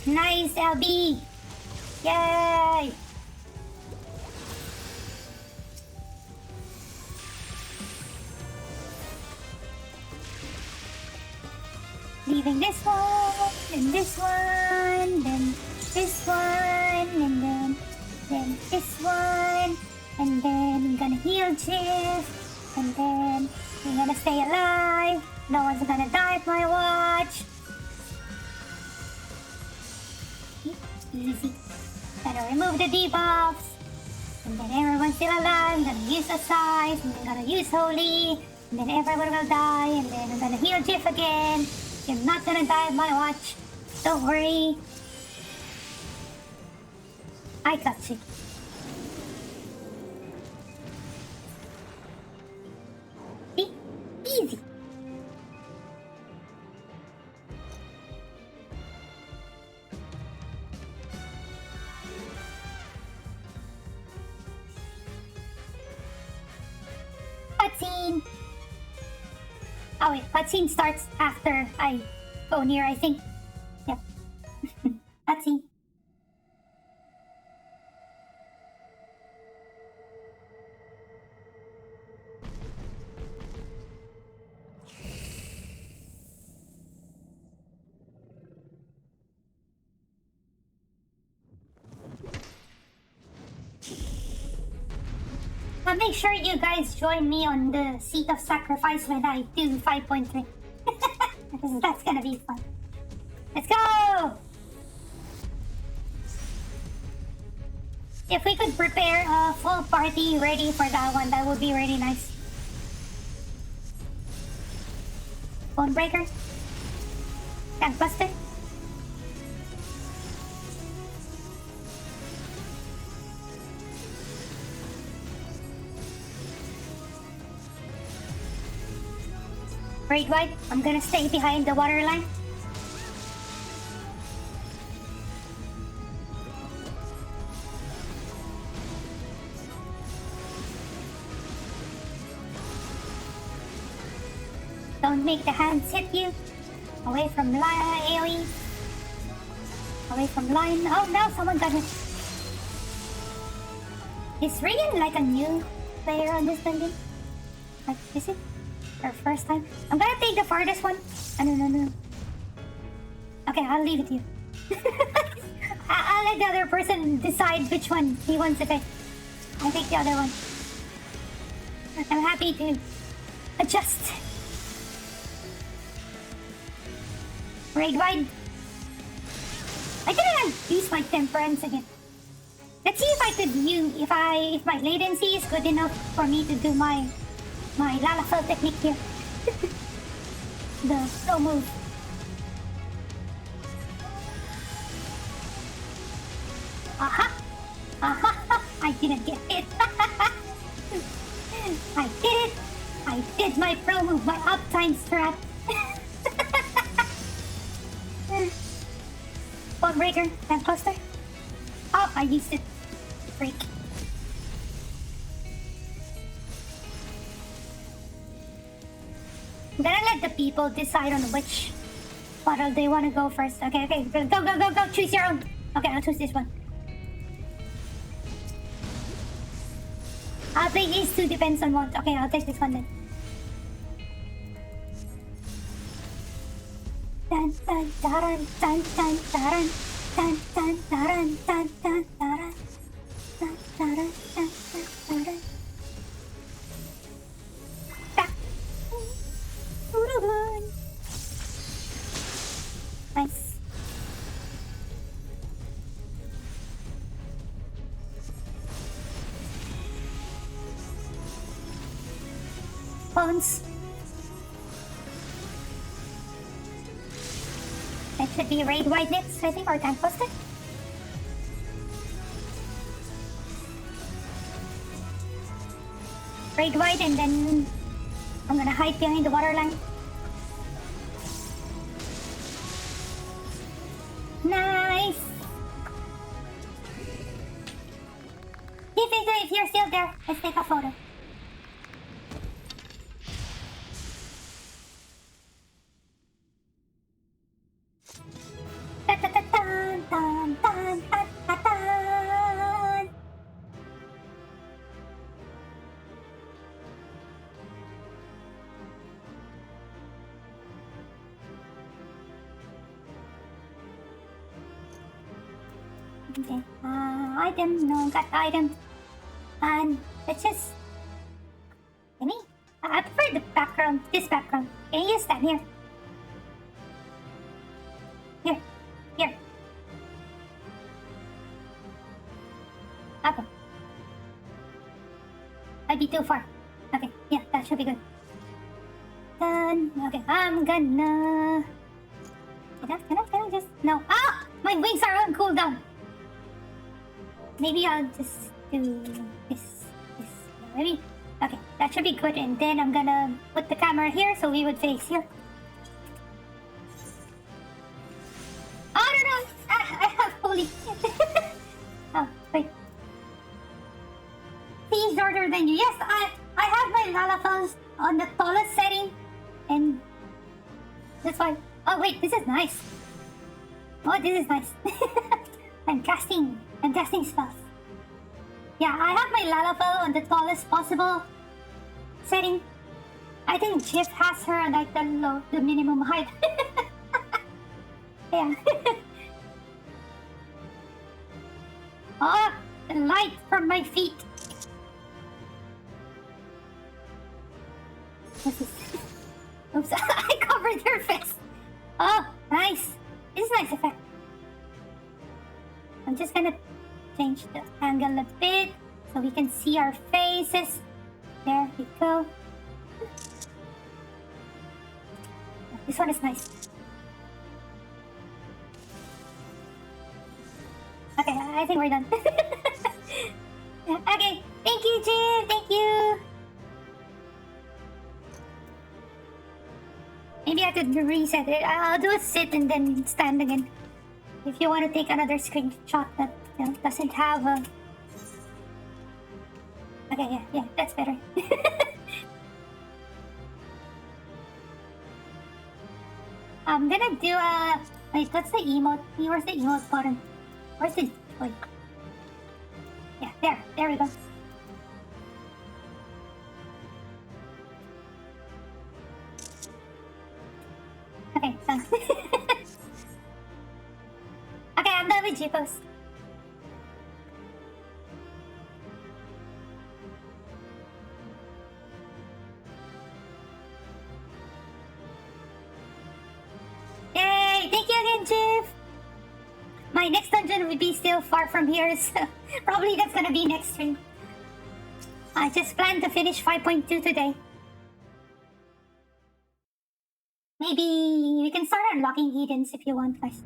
Nice, LB. Yay. Leaving this one, and this one, then this one, and then this one, and then I'm gonna heal Jiff, and then we're gonna stay alive. No one's gonna die at my watch. Easy. Gonna remove the debuffs, and then everyone's still alive. I'm gonna use Assize, and then I'm gonna use Holy, and then everyone will die, and then I'm gonna heal Jiff again. You're not gonna die at my watch. Don't worry. I got you. See? Easy. Cutscene. Oh wait, cutscene starts after I go near, I think. Yep. Cutscene. I'll make sure you guys join me on the Seat of Sacrifice when I do 5.3. That's gonna be fun. Let's go! If we could prepare a full party ready for that one, that would be really nice. Bone Breaker. Gangbusters. Raid wide, I'm gonna stay behind the water line. Don't make the hands hit you. Away from AoE. Away from line. Oh no, someone got hit. Is Rian like a new player on this dungeon? Like, is it our first time? I'm gonna take the farthest one. No. Okay, I'll leave it to you. I'll let the other person decide which one he wants to take. I'll take the other one. I'm happy to adjust. Raid wide. I didn't use my temperance again. Let's see if I could use if my latency is good enough for me to do my LalaTuber technique here. The slow move. Aha! Aha! I didn't get hit. I did it! I did my pro move, my uptime strat. Bone breaker, and poster. Oh, I used it. Break. I'm gonna let the people decide on which bottle they want to go first. Okay, go. Choose your own. Okay, I'll choose this one. I'll play these two, depends on what. Okay, I'll take this one then. Dun dun dun dun dun dun dun dun dun dun dun dun dun dun dun. Nice. Bones. That should be raid wide next, I think, or tank poster. Raid wide, and then I'm gonna hide behind the water line. Nice! If you're still there, let's take a photo. Okay, item, no, got the item. And let's just... Can we? I prefer the background, this background. Can you stand here? Here. Okay. I'd be too far. Okay, yeah, that should be good. Done. Okay, I'm gonna... Can I just... No. Ah! My wings are on cooldown. Maybe I'll just do this. Maybe. Okay, that should be good. And then I'm gonna put the camera here so we would face here. Oh no! I have holy. Oh wait. He's shorter than you. Yes, I have my LalaTuber on the tallest setting, and that's why. Oh wait, this is nice. Oh, this is nice. I'm casting spells. Yeah, I have my LalaTuber on the tallest possible setting. I think Jif has her on like the minimum height. Yeah. Oh, the light from my feet. What's this? Oops, I covered her face. Oh, nice. This is a nice effect. I'm just gonna change the angle a bit so we can see our faces. There we go. This one is nice. Okay, I think we're done. Okay, thank you, Jim. Thank you. maybe I could reset it. I'll do a sit and then stand again. If you want to take another screenshot that doesn't have a... Okay, yeah, that's better. I'm gonna do a... Wait, what's the emote? Where's the emote button? Where's the... Wait. Yeah, there we go. Okay, done. Okay, I'm done with G-Post. Yay! Thank you again, Chief! My next dungeon would be still far from here, so probably that's gonna be next stream. I just plan to finish 5.2 today. Maybe we can start unlocking Edens if you want, guys.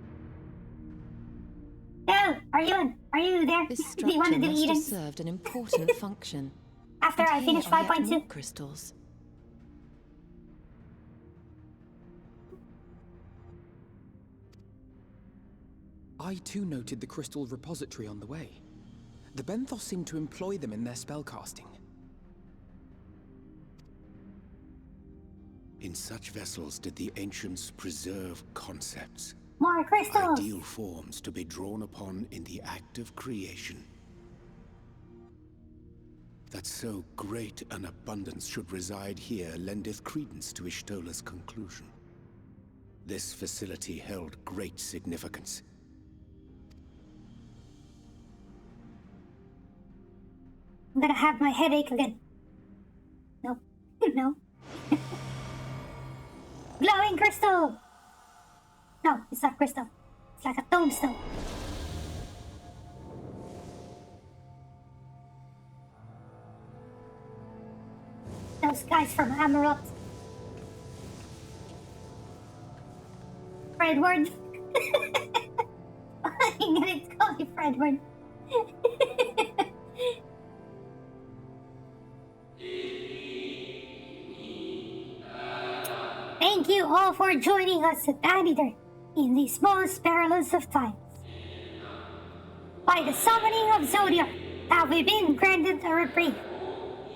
No, are you there? This Do you want structure to do must have Edens? served an important function. After I finish 5.2. Crystals. I too noted the crystal repository on the way. The Benthos seem to employ them in their spellcasting. In such vessels did the ancients preserve concepts. More crystals! Ideal forms to be drawn upon in the act of creation. That so great an abundance should reside here lendeth credence to Ishtola's conclusion. This facility held great significance. I'm gonna have my headache again. No. No. Glowing crystal! No, it's not crystal. It's like a tombstone. Those guys from Amaroth. Fredward. I'm gonna call you Fredward. Thank you all for joining us at Anidar in these most perilous of times. By the summoning of Zodiac have we been granted a reprieve.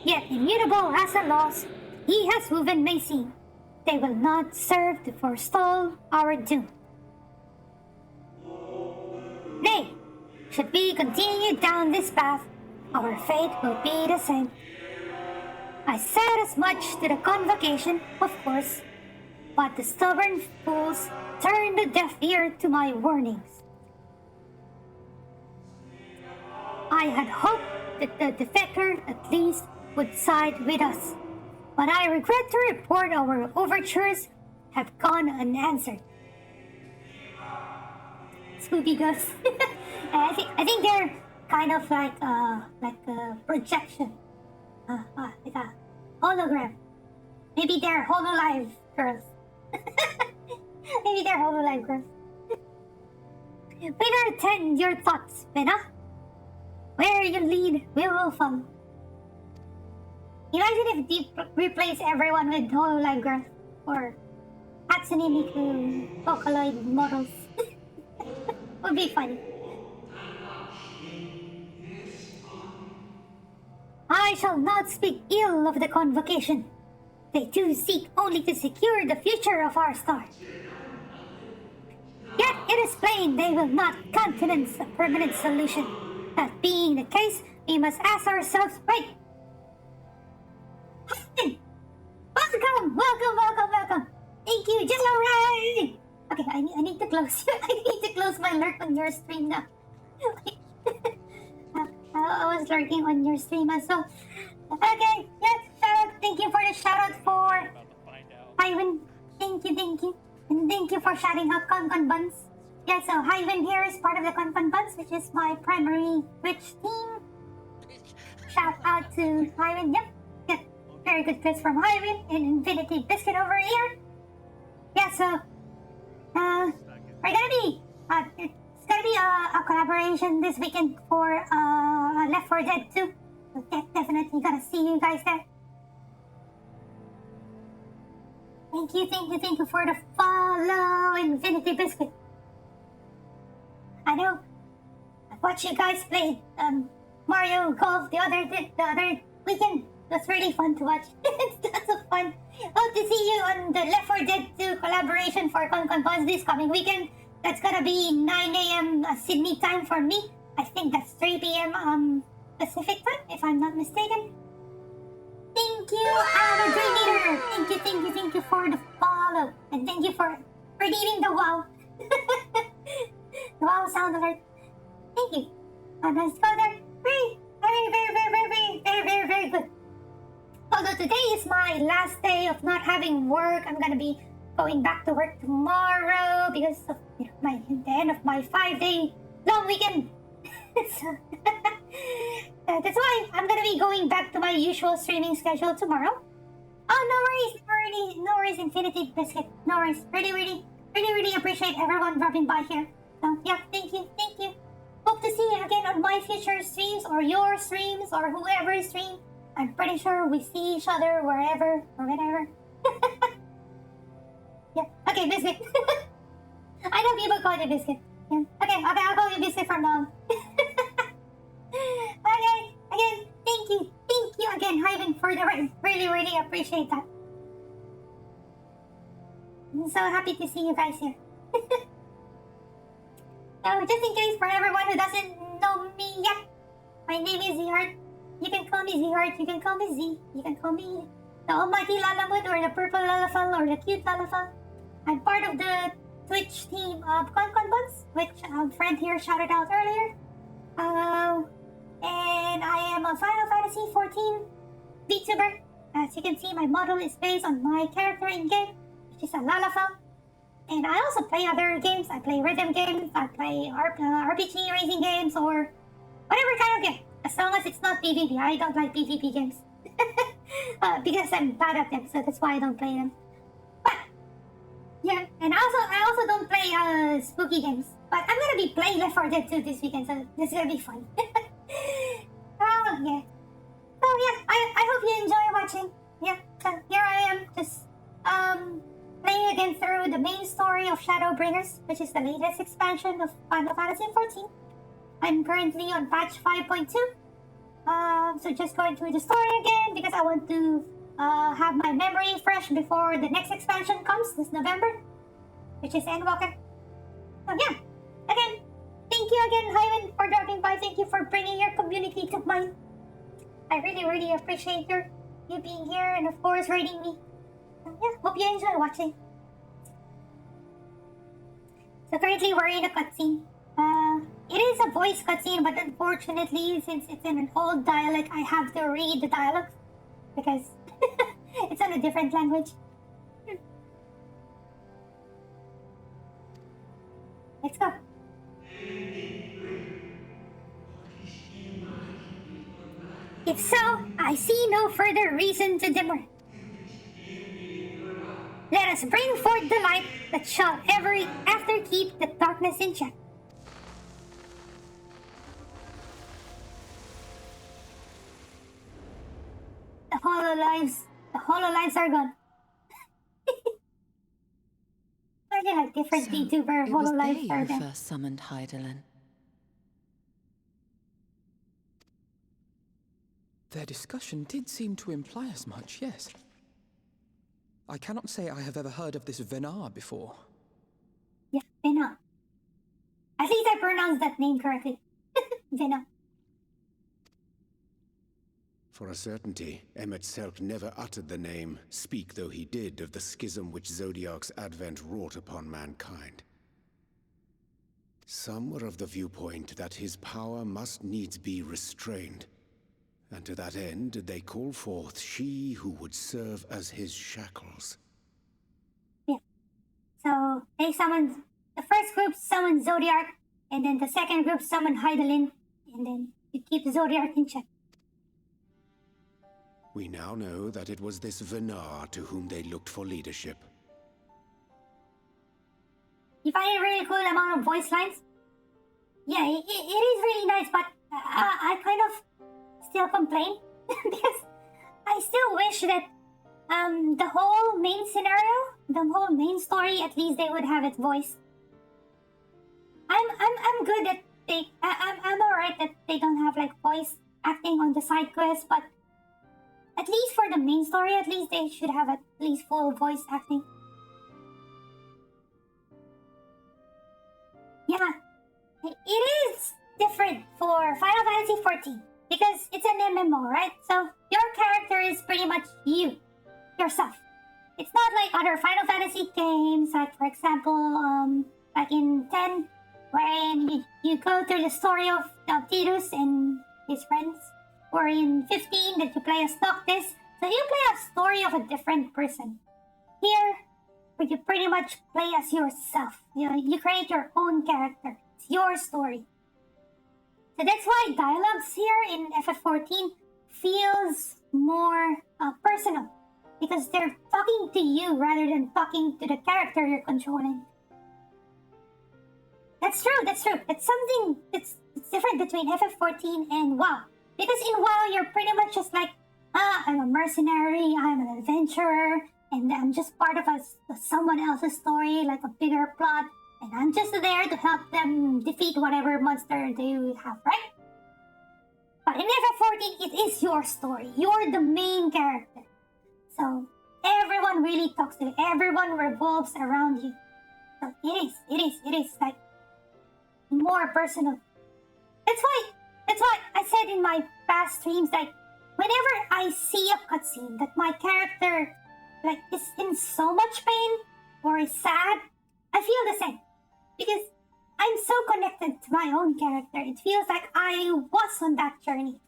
Yet immutable as the laws he has woven may seem, they will not serve to forestall our doom. Nay, should we continue down this path, our fate will be the same. I said as much to the convocation, of course, but the stubborn fools turned a deaf ear to my warnings. I had hoped that the defector at least would side with us, but I regret to report our overtures have gone unanswered. Spooky ghosts. I think they're kind of like a projection, like a hologram. Maybe they're hololive girls. Maybe they're hololive girls. Winner, attend your thoughts, Vena. Where you lead, we will follow. Imagine if Deep replace everyone with hololive girls or Hatsune Miku Vocaloid models. Would be funny. I shall not speak ill of the convocation. They too seek only to secure the future of our star. Yet it is plain they will not countenance a permanent solution. That being the case, we must ask ourselves, wait. Welcome. Thank you, Jello Ray. Okay, I need to close. I need to close my lurk on your stream now. I was lurking on your stream as well. Okay, yes, shout out. Thank you for the shout out for Ivan. Thank you. And thank you for shouting out Concon Buns. Yeah, so Hyven here is part of the Concon Buns, which is my primary Twitch team. Shout out to Hyven. Yep. Very good quiz from Hyven and Infinity Biscuit over here. Yeah, so we're gonna be it's gonna be a collaboration this weekend for Left 4 Dead 2. So definitely gonna see you guys there. Thank you for the follow, Infinity Biscuit. I know. I watched you guys play Mario Golf the other weekend. It was really fun to watch. It's lots of fun. Hope to see you on the Left 4 Dead 2 collaboration for concon this coming weekend. That's gonna be 9 a.m. Sydney time for me. I think that's 3 p.m. Pacific time, if I'm not mistaken. Thank you, I'm a Dream Eater. Thank you for the follow. And thank you for redeeming the WoW. The WoW sound alert. Thank you. Let's go there. Very good. Although today is my last day of not having work, I'm gonna be going back to work tomorrow because of the end of my 5-day long weekend. So, that's why I'm gonna be going back to my usual streaming schedule tomorrow. Oh, no worries, Infinity Biscuit. No worries. Really appreciate everyone dropping by here. So, yeah, thank you. Hope to see you again on my future streams or your streams or whoever's stream. I'm pretty sure we see each other wherever or whenever. Yeah, okay, Biscuit. I know people call you Biscuit. Yeah. Okay, I'll call you Biscuit from now on. Okay, again, thank you again, Hyven, for the raid. Really appreciate that. I'm so happy to see you guys here. So, just in case for everyone who doesn't know me yet, my name is Zheart. You can call me Zheart, you can call me Z, you can call me the Almighty Lalamud or the Purple Lalafal or the Cute Lalafal. I'm part of the Twitch team of concon, which a friend here shouted out earlier. And I am a Final Fantasy XIV VTuber. As you can see, my model is based on my character in game, which is a Lalafal. And I also play other games. I play rhythm games, I play RPG racing games, or whatever kind of game. As long as it's not PvP. I don't like PvP games. Because I'm bad at them, so that's why I don't play them. But, yeah, and I also don't play spooky games. But I'm gonna be playing Left 4 Dead 2 this weekend, so this is gonna be fun. Oh, yeah. So, yeah, I hope you enjoy watching. Yeah, so here I am, just, playing again through the main story of Shadowbringers, which is the latest expansion of Final Fantasy XIV. I'm currently on patch 5.2. So just going through the story again because I want to have my memory fresh before the next expansion comes this November, which is Endwalker. So yeah, again, thank you again, Hyven, for dropping by. Thank you for bringing your community to mine. I really appreciate you being here and of course raiding me. So yeah, hope you enjoy watching. So currently we're in a cutscene. It is a voice cutscene, but unfortunately, since it's in an old dialect, I have to read the dialogue because it's in a different language. Let's go. If so, I see no further reason to demur. Let us bring forth the light that shall ever after keep the darkness in check. The hololives are gone. Are they like different VTuber hololives are there? First summoned Hydaelyn. Their discussion did seem to imply as much, yes. I cannot say I have ever heard of this Venar before. Yeah, Venar. At least I pronounced that name correctly. Venar. For a certainty, Emet-Selch never uttered the name, speak though he did of the schism which Zodiark's advent wrought upon mankind. Some were of the viewpoint that his power must needs be restrained, and to that end did they call forth she who would serve as his shackles. Yeah. So, they summoned... The first group summoned Zodiark, and then the second group summoned Hydaelyn, and then to keep Zodiark in check. We now know that it was this Venar to whom they looked for leadership. You find it really cool amount of voice lines? Yeah, it is really nice, but I kind of still complain because I still wish that the whole main scenario the whole main story, at least they would have it voiced. I'm good at I'm alright that they don't have like voice acting on the side quests, but at least for the main story, at least they should have at least full voice acting. Yeah, it is different for Final Fantasy XIV because it's an MMO, right? So your character is pretty much you, yourself. It's not like other Final Fantasy games, like for example, like in 10, wherein you go through the story of Tidus and his friends, or in 15 that you play as Noctis, so you play a story of a different person. Here, where you pretty much play as yourself. You create your own character. It's your story. So that's why dialogues here in FF14 feels more personal, because they're talking to you rather than talking to the character you're controlling. That's true. It's something that's different between FF14 and WoW. Because in WoW, you're pretty much just like, I'm a mercenary, I'm an adventurer, and I'm just part of someone else's story, like a bigger plot, and I'm just there to help them defeat whatever monster they have, right? But in FF14, it is your story. You're the main character. So everyone really talks to you. Everyone revolves around you. So it is like more personal. That's why I said in my past streams, like, whenever I see a cutscene that my character like is in so much pain or is sad, I feel the same. Because I'm so connected to my own character. It feels like I was on that journey.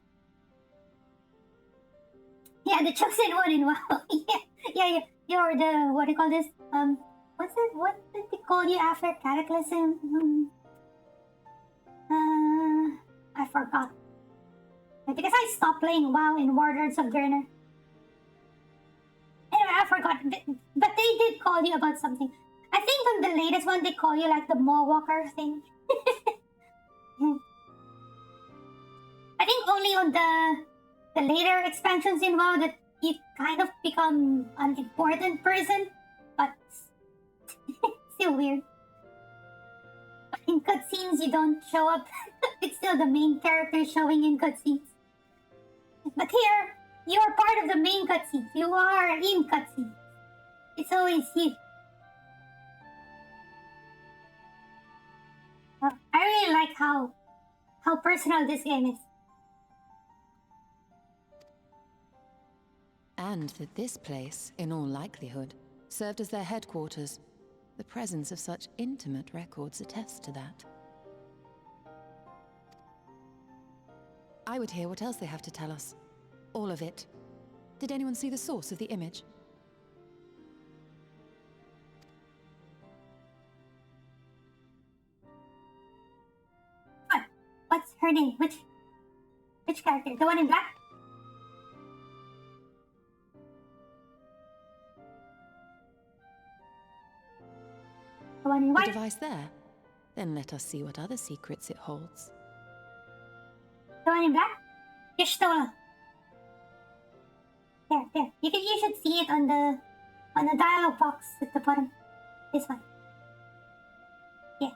Yeah, the chosen one in WoW. yeah. You're the, what do you call this? What did they call you after Cataclysm? I forgot. Because I stopped playing WoW in Warlords of Draenor. Anyway, I forgot. But they did call you about something. I think on the latest one, they call you like the Mawwalker thing. I think only on the later expansions in WoW that you kind of become an important person. But still weird. In cutscenes, you don't show up. It's still the main character showing in cutscenes. But here, you're part of the main cutscenes. You are in cutscenes. It's always you. I really like how personal this game is. And that this place, in all likelihood, served as their headquarters. The presence of such intimate records attests to that. I would hear what else they have to tell us. All of it. Did anyone see the source of the image? What? What's her name? Which character? The one in black? The one in white? The device there? Then let us see what other secrets it holds. The one in black? Y'shtola. There. You should see it on the dialogue box at the bottom. This one. Yeah.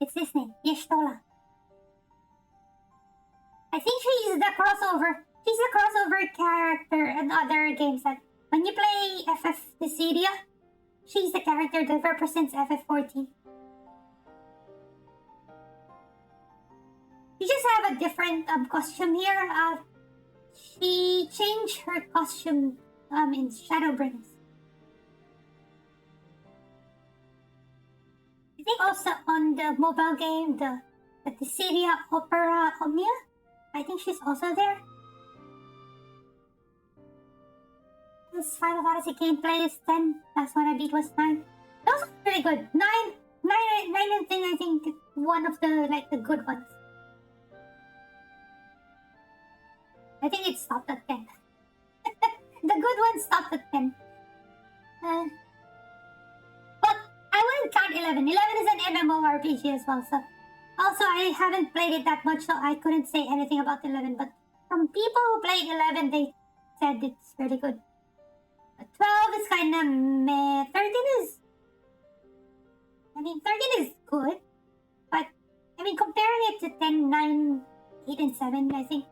It's this name, Y'shtola. I think she's the crossover. She's the crossover character in other games. That when you play FF Dissidia, she's the character that represents FF14. You just have a different costume here. She changed her costume in Shadowbringers. I think also on the mobile game, the Dissidia Opera Omnia, I think she's also there. This Final Fantasy gameplay is 10. Last one I beat was 9. That was pretty good. 9 and 10, I think, one of the good ones. I think it stopped at 10. The good one stopped at 10. But I wouldn't count 11. 11 is an MMORPG as well, so... Also, I haven't played it that much, so I couldn't say anything about 11, but from people who played 11, they said it's really good. 12 is kind of meh. 13 is... 13 is good. But, comparing it to 10, 9, 8, and 7, I think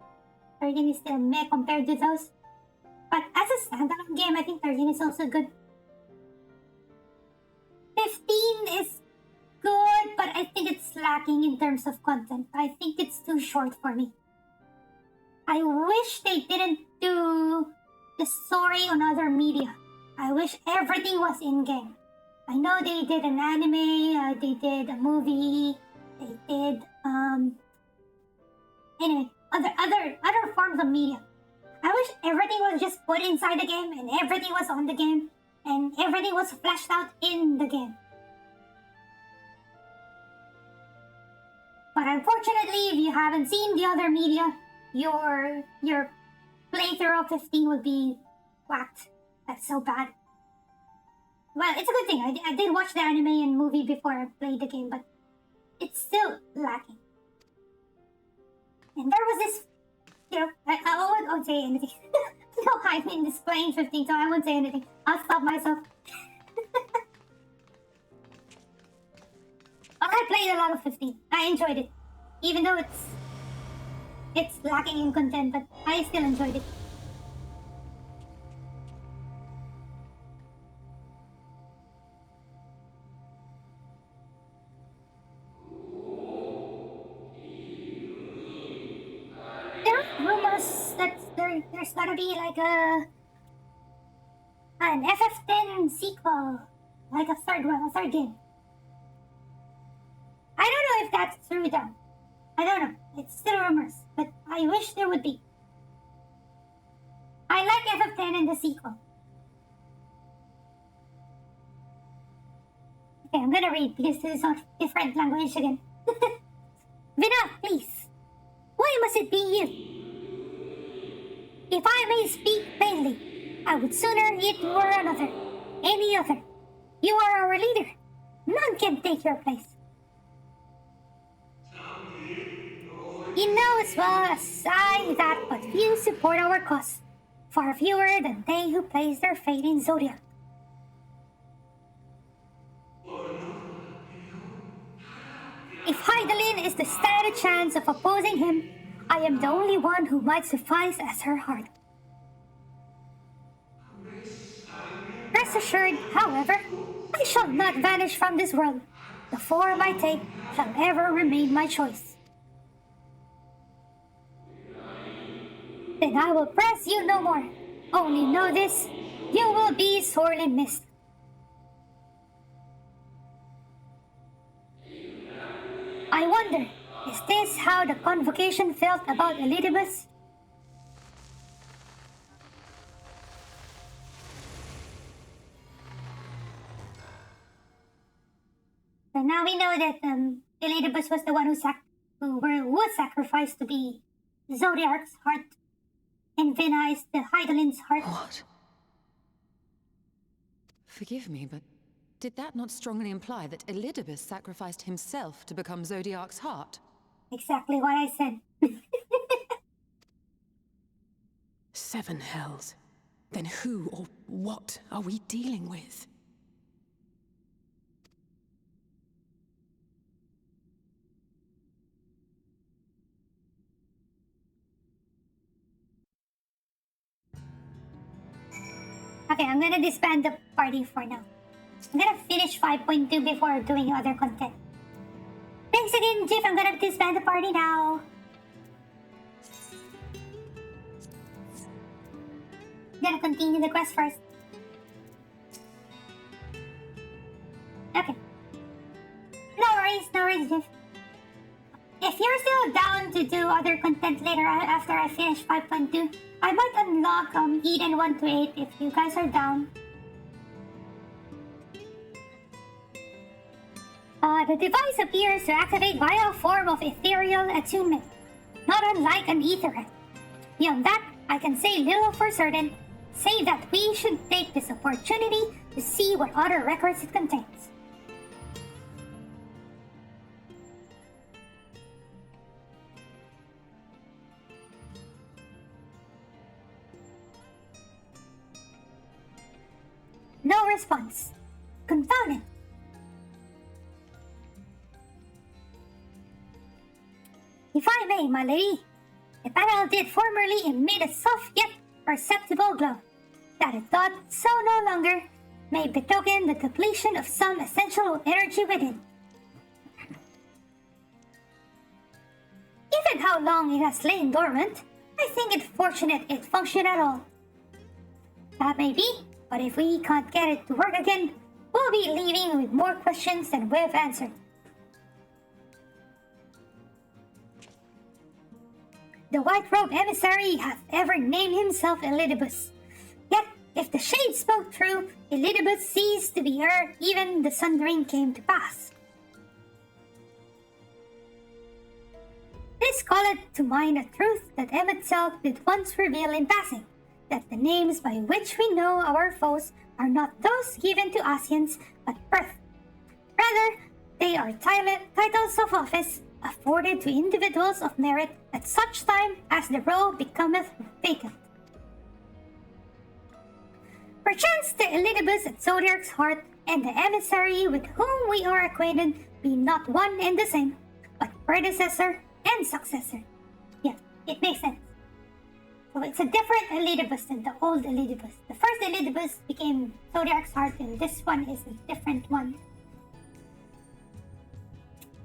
13 is still meh compared to those. But as a standalone game, I think 13 is also good. 15 is good, but I think it's lacking in terms of content. I think it's too short for me. I wish they didn't do the story on other media. I wish everything was in-game. I know they did an anime, they did a movie, they did, anyway, other forms of media. I wish everything was just put inside the game, and everything was on the game, and everything was fleshed out in the game. But unfortunately, if you haven't seen the other media, your playthrough of 15 will be whacked. That's so bad. Well, it's a good thing. I did watch the anime and movie before I played the game, but it's still lacking. And there was this, I won't say anything. No, I've been displaying 15, so I won't say anything. I'll stop myself. But I played a lot of 15. I enjoyed it. Even though it's lacking in content, but I still enjoyed it. There are rumors that there's gonna be like an FF10 sequel, like a third game. I don't know if that's true though. I don't know. It's still rumors, but I wish there would be. I like FF10 in the sequel. Okay, I'm gonna read because this is a different language again. Vina, please. Why must it be you? If I may speak plainly, I would sooner it were another. Any other. You are our leader. None can take your place. You know as well as I that but few support our cause, far fewer than they who place their faith in Zodiac. If Heidelin is to stand a chance of opposing him, I am the only one who might suffice as her heart. Rest assured, however, I shall not vanish from this world. The form I take shall ever remain my choice. Then I will press you no more. Only know this, you will be sorely missed. I wonder, is this how the convocation felt about Elidibus? So now we know that Elidibus was the one who was sacrificed to be Zodiark's heart. And Vina is the Heidelin's heart. What? Forgive me, but did that not strongly imply that Elidibus sacrificed himself to become Zodiark's heart? Exactly what I said. 7 hells. Then who or what are we dealing with? Okay, I'm gonna disband the party for now. I'm gonna finish 5.2 before doing other content. Thanks again, Jeff. I'm gonna disband the party now. I'm gonna continue the quest first. Okay. No worries, Jeff. If you're still down to do other content later after I finish 5.2, I might unlock Eden 1 to 8 if you guys are down. The device appears to activate via a form of ethereal attunement, not unlike an etherhead. Beyond that, I can say little for certain, save that we should take this opportunity to see what other records it contains. response. Confounded. If I may, my lady, the panel did formerly emit a soft yet perceptible glow that it thought so no longer may betoken the depletion of some essential energy within. Given how long it has lain dormant, I think it fortunate it functioned at all. That may be, but if we can't get it to work again, we'll be leaving with more questions than we've answered. The white-robed emissary hath ever named himself Elidibus. Yet, if the shade spoke true, Elidibus ceased to be ere even the sundering came to pass. This calleth to mind a truth that Emmet Selk did once reveal in passing, that the names by which we know our foes are not those given to Asians, but birth. Rather, they are titles of office afforded to individuals of merit at such time as the role becometh vacant. Perchance the Elidibus at Zodiac's heart and the emissary with whom we are acquainted be not one and the same, but predecessor and successor. Yeah, it makes sense. So it's a different Elidibus than the old Elidibus. The first Elidibus became Zodiac's heart, and this one is a different one.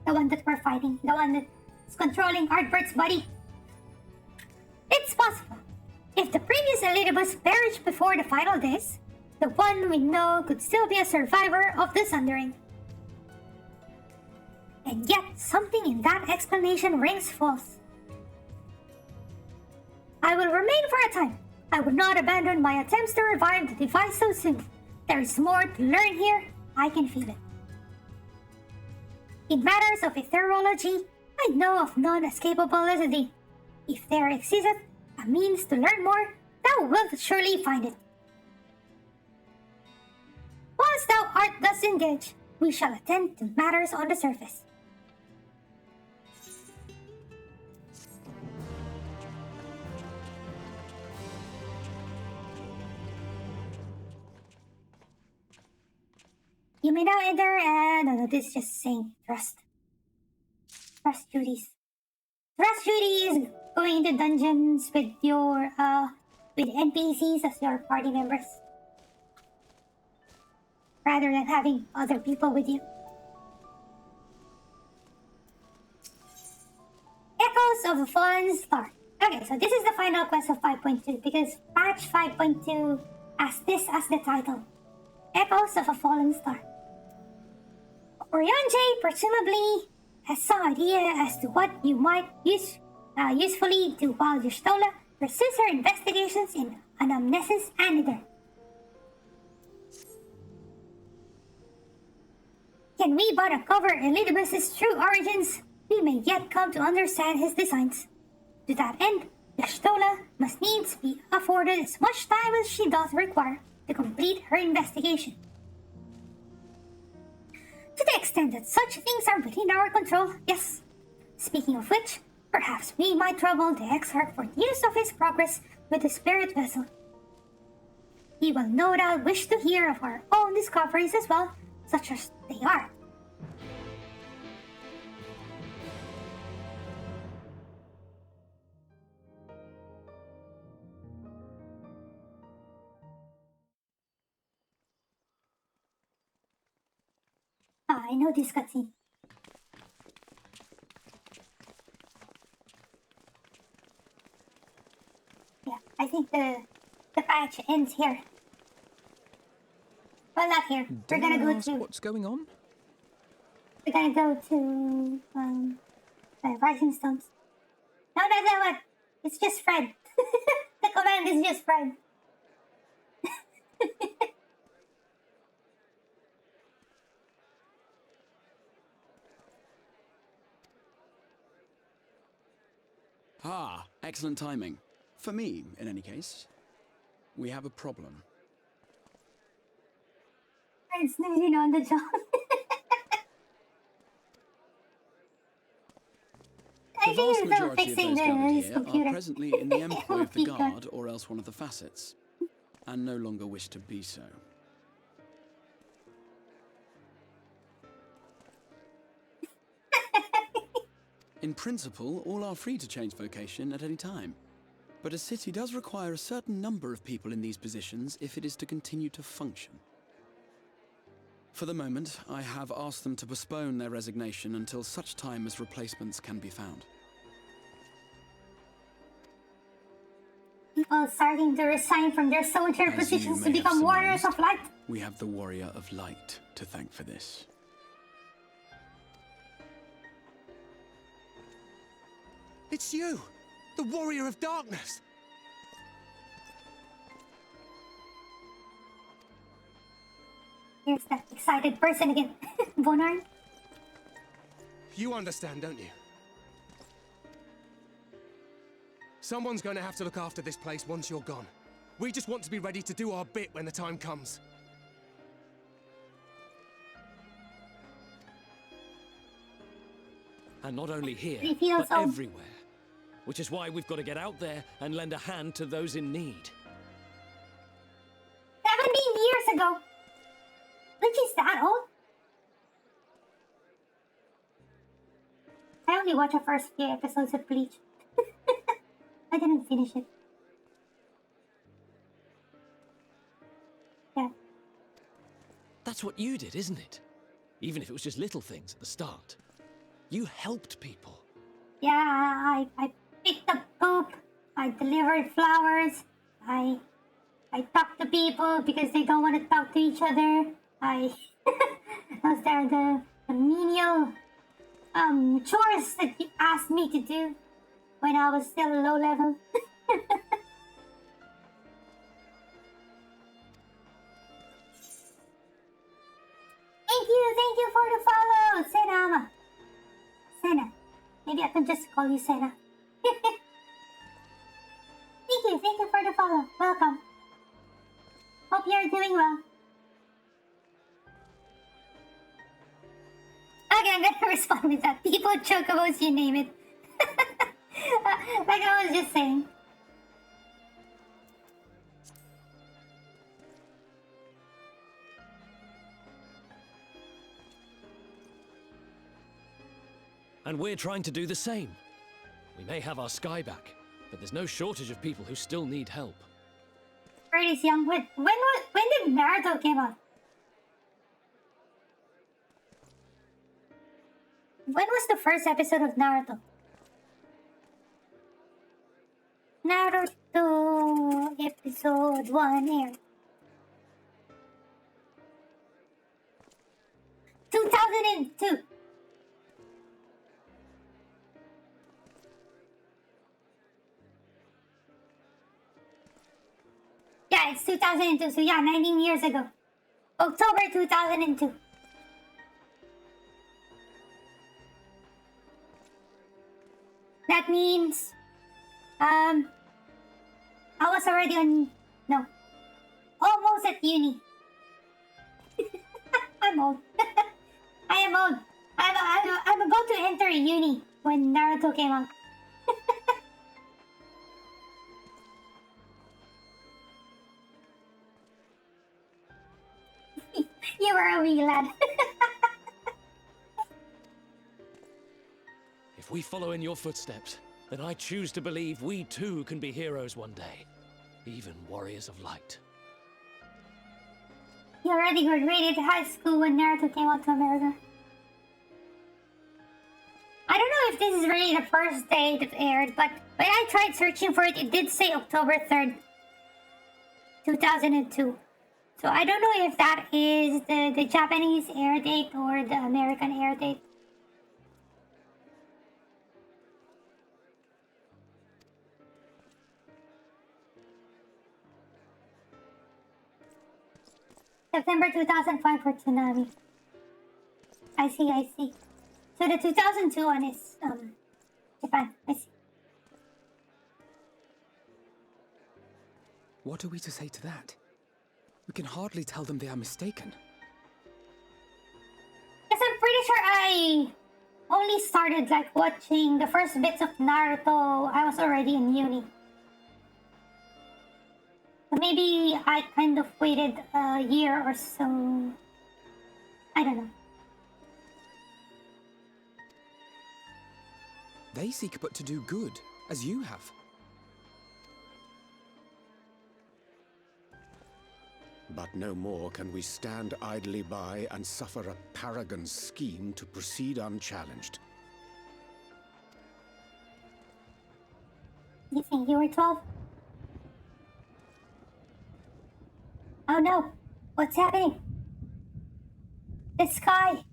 The one that we're fighting, the one that's controlling Ardbert's body. It's possible. If the previous Elidibus perished before the final days, the one we know could still be a survivor of the Sundering. And yet, something in that explanation rings false. I will remain for a time. I would not abandon my attempts to revive the device so soon. There is more to learn here. I can feel it. In matters of ethereology, I know of none as capable as thee. If there existeth a means to learn more, thou wilt surely find it. Once thou art thus engaged, we shall attend to matters on the surface. You may now enter no, this is just saying trust. Trust duties. Trust duty is going into dungeons with your, with NPCs as your party members. Rather than having other people with you. Echoes of a Fallen Star. Okay, so this is the final quest of 5.2 because patch 5.2 has this as the title. Echoes of a Fallen Star. Orionje presumably has some idea as to what you might usefully do while Y'shtola pursues her investigations in Anamnesis Anidar. Can we but uncover Elidibus' true origins, we may yet come to understand his designs. To that end, Y'shtola must needs be afforded as much time as she doth require to complete her investigation. To the extent that such things are within our control, yes. Speaking of which, perhaps we might trouble the Exarch for news of his progress with the spirit vessel. He will no doubt wish to hear of our own discoveries as well, such as they are. I know this cutscene. Yeah, I think the patch ends here. Well, not here. We're gonna go to... What's going on? We're gonna go to... the Rising Stones. No, that's not what. It's just Fred. The command is just Fred. Ah, excellent timing. For me, in any case. We have a problem. Fred's snoozing on the job. The vast majority of those gathered here computer. are presently in the employ of the Guard or else one of the facets, and no longer wish to be so. In principle, all are free to change vocation at any time. But a city does require a certain number of people in these positions if it is to continue to function. For the moment, I have asked them to postpone their resignation until such time as replacements can be found. People starting to resign from their soldier positions to become warriors of light. We have the Warrior of Light to thank for this. It's you! The Warrior of Darkness! Here's that excited person again. Bonar. You understand, don't you? Someone's going to have to look after this place once you're gone. We just want to be ready to do our bit when the time comes. And not only here, feels but so- everywhere. Which is why we've got to get out there and lend a hand to those in need. 17 years ago. Which is that old? I only watched the first few episodes of Bleach. I didn't finish it. Yeah. That's what you did, isn't it? Even if it was just little things at the start. You helped people. Yeah, I picked up poop. I delivered flowers. I talked to people because they don't want to talk to each other. Those are the menial chores that you asked me to do when I was still low level. Thank you for the follow, Senna. Senna. Maybe I can just call you Senna. Thank you for the follow. Welcome. Hope you're doing well. Okay, I'm gonna respond with that. People, chocobos, you name it. Like I was just saying. And we're trying to do the same. We may have our sky back, but there's no shortage of people who still need help. Pretty young. When did Naruto came out? When was the first episode of Naruto? Naruto episode 1 aired. 2002. Yeah, it's 2002. So yeah, 19 years ago. October 2002. That means, I was already almost at uni. I'm old. I am old. I'm about to enter uni when Naruto came out. You were a wee lad. If we follow in your footsteps, then I choose to believe we too can be heroes one day. Even warriors of light. You already graduated high school when Naruto came out to America. I don't know if this is really the first date it aired, but when I tried searching for it, it did say October 3rd, 2002. So I don't know if that is the Japanese air date or the American air date. September 2005 for Tsunami. I see. So the 2002 one is Japan. I see. What are we to say to that? We can hardly tell them they are mistaken. Yes, I'm pretty sure I only started watching the first bits of Naruto. I was already in uni. So maybe I kind of waited a year or so. I don't know. They seek but to do good, as you have. But no more can we stand idly by and suffer a paragon's scheme to proceed unchallenged. You think you were 12? Oh no! What's happening? The sky!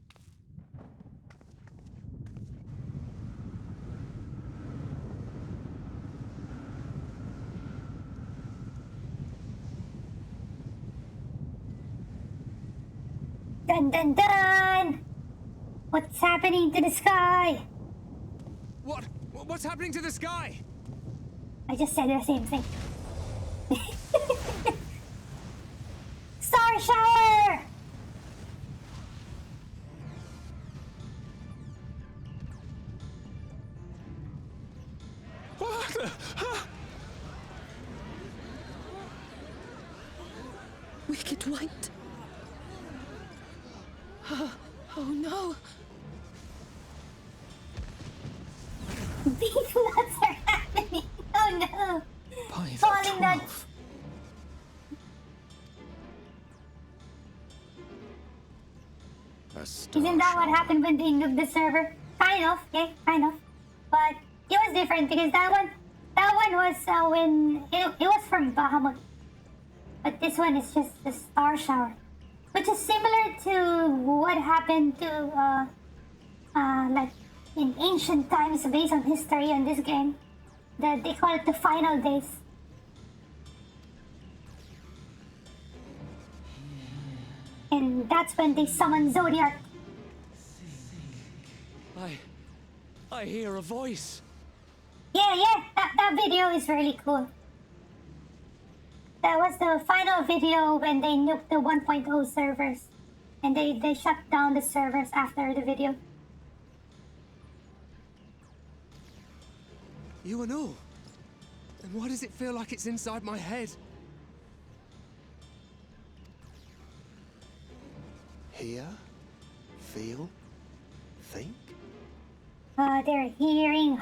Dun dun dun! What's happening to the sky? What's happening to the sky? I just said the same thing. Star shower! Wicked light. Oh no. These nuts are happening. Oh no. By the Falling nuts. Isn't that what happened when they nuked the server? Kind of, yeah, kind of. But it was different because that one was when it was from Bahamut. But this one is just the star shower, which is similar to what happened to like in ancient times based on history on this game. They call it the final days. And that's when they summon Zodiac. I hear a voice. Yeah, that video is really cool. That was the final video when they nuked the 1.0 servers. And they shut down the servers after the video. You and all? And why does it feel like it's inside my head? Hear? Feel? Think? They're hearing.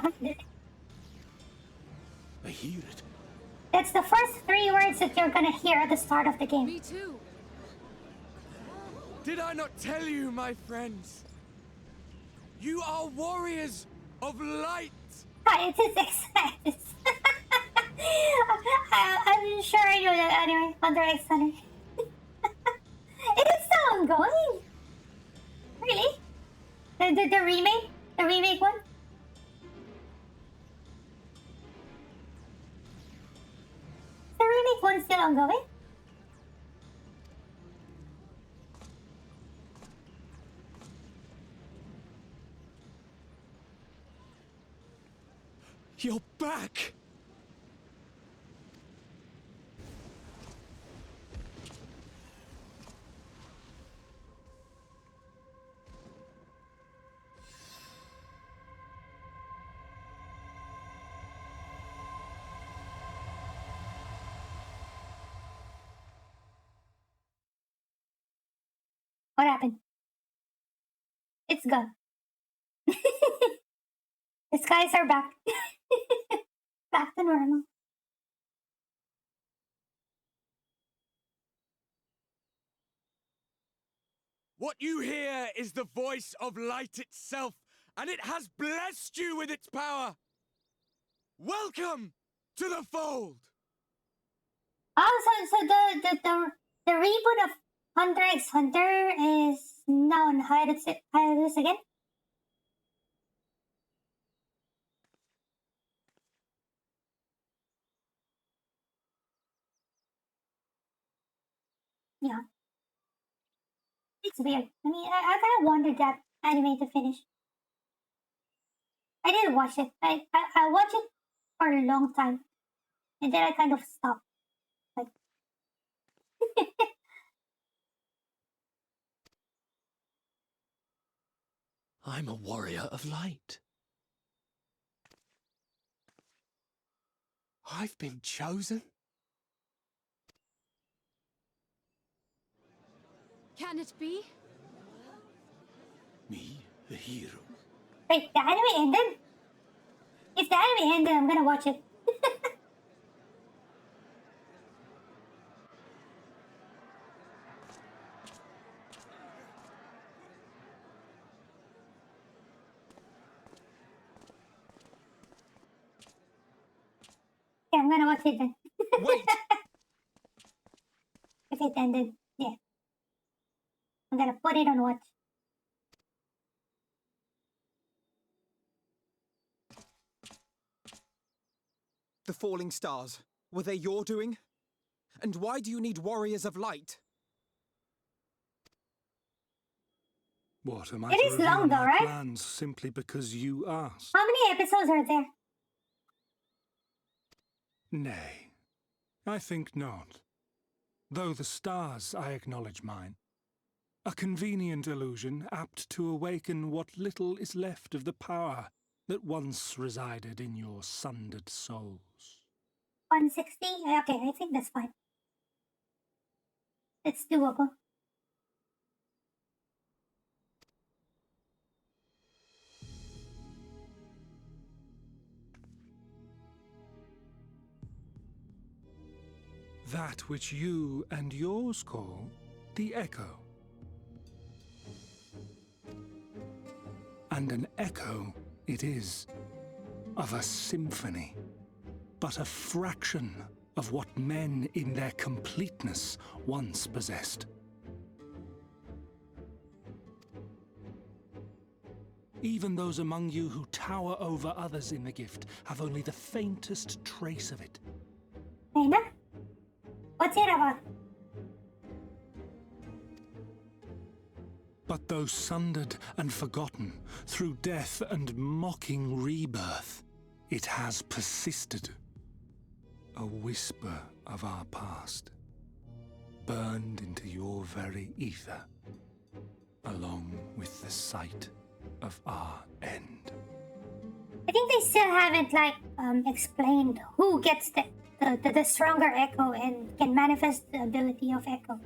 I hear it. That's the first 3 words that you're gonna hear at the start of the game. Me too. Did I not tell you, my friends? You are warriors of light! It is excited. I'm sure you know that anyway, Under X Hunter. It is still ongoing. Really? The remake? The remake one? The remake one still ongoing? You're back! What happened? It's gone. The skies are back. Back to normal. What you hear is the voice of light itself, and it has blessed you with its power. Welcome to the fold. Oh, so the reboot of Hunter x Hunter is now on hiatus again? Yeah. It's weird. I mean, I kind of wanted that anime to finish. I didn't watch it. I watched it for a long time. And then I kind of stopped. Like... I'm a warrior of light. I've been chosen? Can it be? Me, a hero. Wait, the anime ended? If the anime ends, I'm gonna watch it. Yeah, I'm gonna watch it then. Wait! If it ended, yeah. I'm gonna put it on watch. The falling stars, were they your doing? And why do you need warriors of light? What, am I It to is reveal long though, my right? plans simply because you asked? How many episodes are there? Nay, I think not. Though the stars, I acknowledge mine. A convenient illusion, apt to awaken what little is left of the power that once resided in your sundered souls. 160? Okay, I think that's fine. It's doable. That which you and yours call the echo. And an echo it is, of a symphony, but a fraction of what men in their completeness once possessed. Even those among you who tower over others in the gift have only the faintest trace of it. Nina? What's it about? But though sundered and forgotten through death and mocking rebirth, it has persisted. A whisper of our past, burned into your very ether, along with the sight of our end. I think they still haven't explained who gets the stronger echo and can manifest the ability of echo.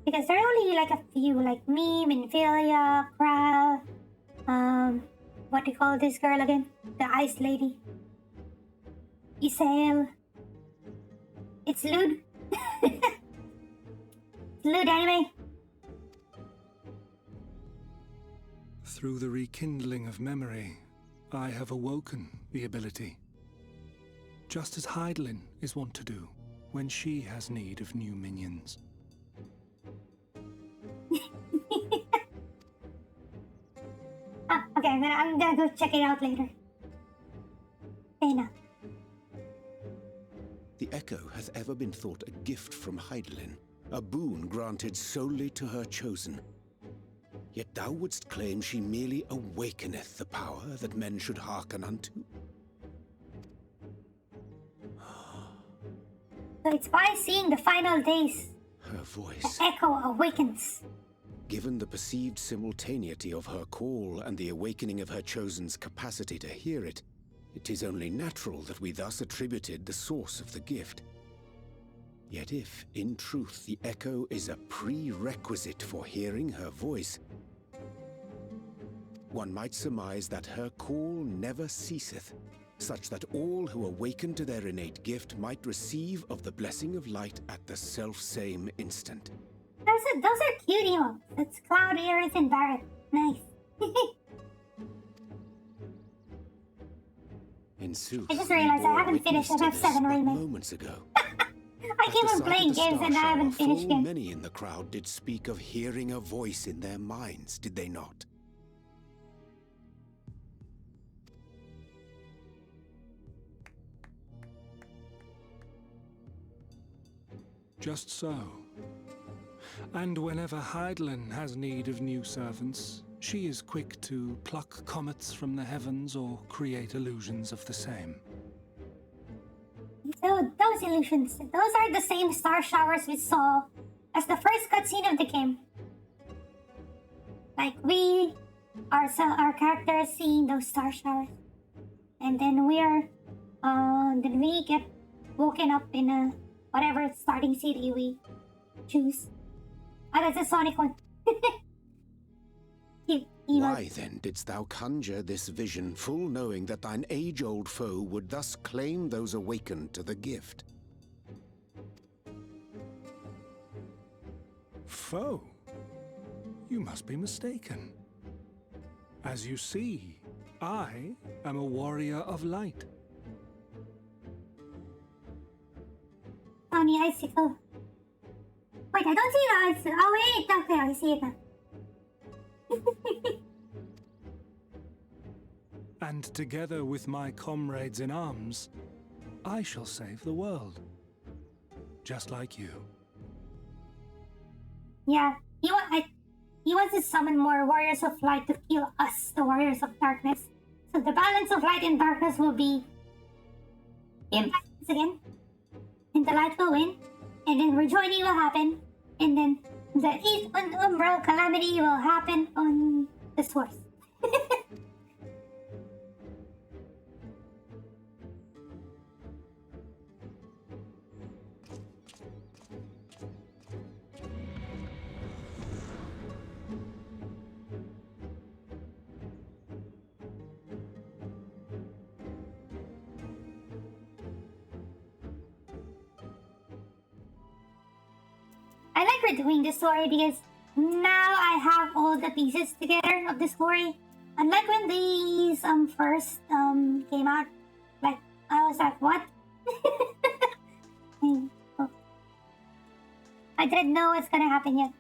Because there are only like a few, like me, Minfilia, Kral, what do you call this girl again? The Ice Lady. Isael. It's Lud. Lud anime. Through the rekindling of memory, I have awoken the ability. Just as Heidelin is wont to do when she has need of new minions. Okay, I'm gonna go check it out later. Dana. The Echo hath ever been thought a gift from Heidelin, a boon granted solely to her chosen. Yet thou wouldst claim she merely awakeneth the power that men should hearken unto? So it's by seeing the final days. Her voice. The echo awakens. Given the perceived simultaneity of her call and the awakening of her chosen's capacity to hear it, it is only natural that we thus attributed the source of the gift. Yet if, in truth, the echo is a prerequisite for hearing her voice, one might surmise that her call never ceaseth, such that all who awaken to their innate gift might receive of the blessing of light at the self-same instant. Those are cute emotes. That's Cloud, Aerith, and Barret. Nice. In sooth, I just realized I haven't finished FF7 remake. Moments ago. I keep on playing games and I haven't finished games. Many in the crowd did speak of hearing a voice in their minds, did they not? Just so. And whenever Heidelin has need of new servants, she is quick to pluck comets from the heavens or create illusions of the same. So those illusions, those are the same star showers we saw as the first cutscene of the game. Like we, our characters seeing those star showers, and then then we get woken up in a whatever starting city we choose. Oh, that's a Sonic one. Cute. Why then didst thou conjure this vision, full knowing that thine age-old foe would thus claim those awakened to the gift? Foe? You must be mistaken. As you see, I am a warrior of light. Tony Icicle. Wait, I don't see the icicle. Oh wait, okay, I see it now. And together with my comrades in arms, I shall save the world. Just like you. Yeah, he wants to summon more warriors of light to kill us, the warriors of darkness. So the balance of light and darkness will be imbalanced again. And the light will win. And then rejoining will happen. And then the umbral calamity will happen on the source. I like redoing the story because now I have all the pieces together of the story. Unlike when these first came out, like I was like, what? I didn't know what's gonna happen yet.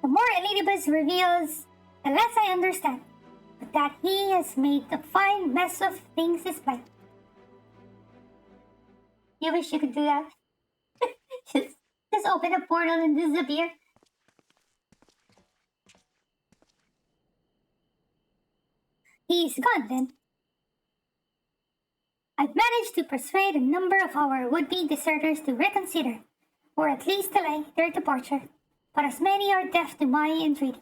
The more Elidibus reveals, the less I understand. But that he has made a fine mess of things is like. You wish you could do that. just open a portal and disappear. He's gone then. I've managed to persuade a number of our would-be deserters to reconsider, or at least delay their departure, but as many are deaf to my entreaties.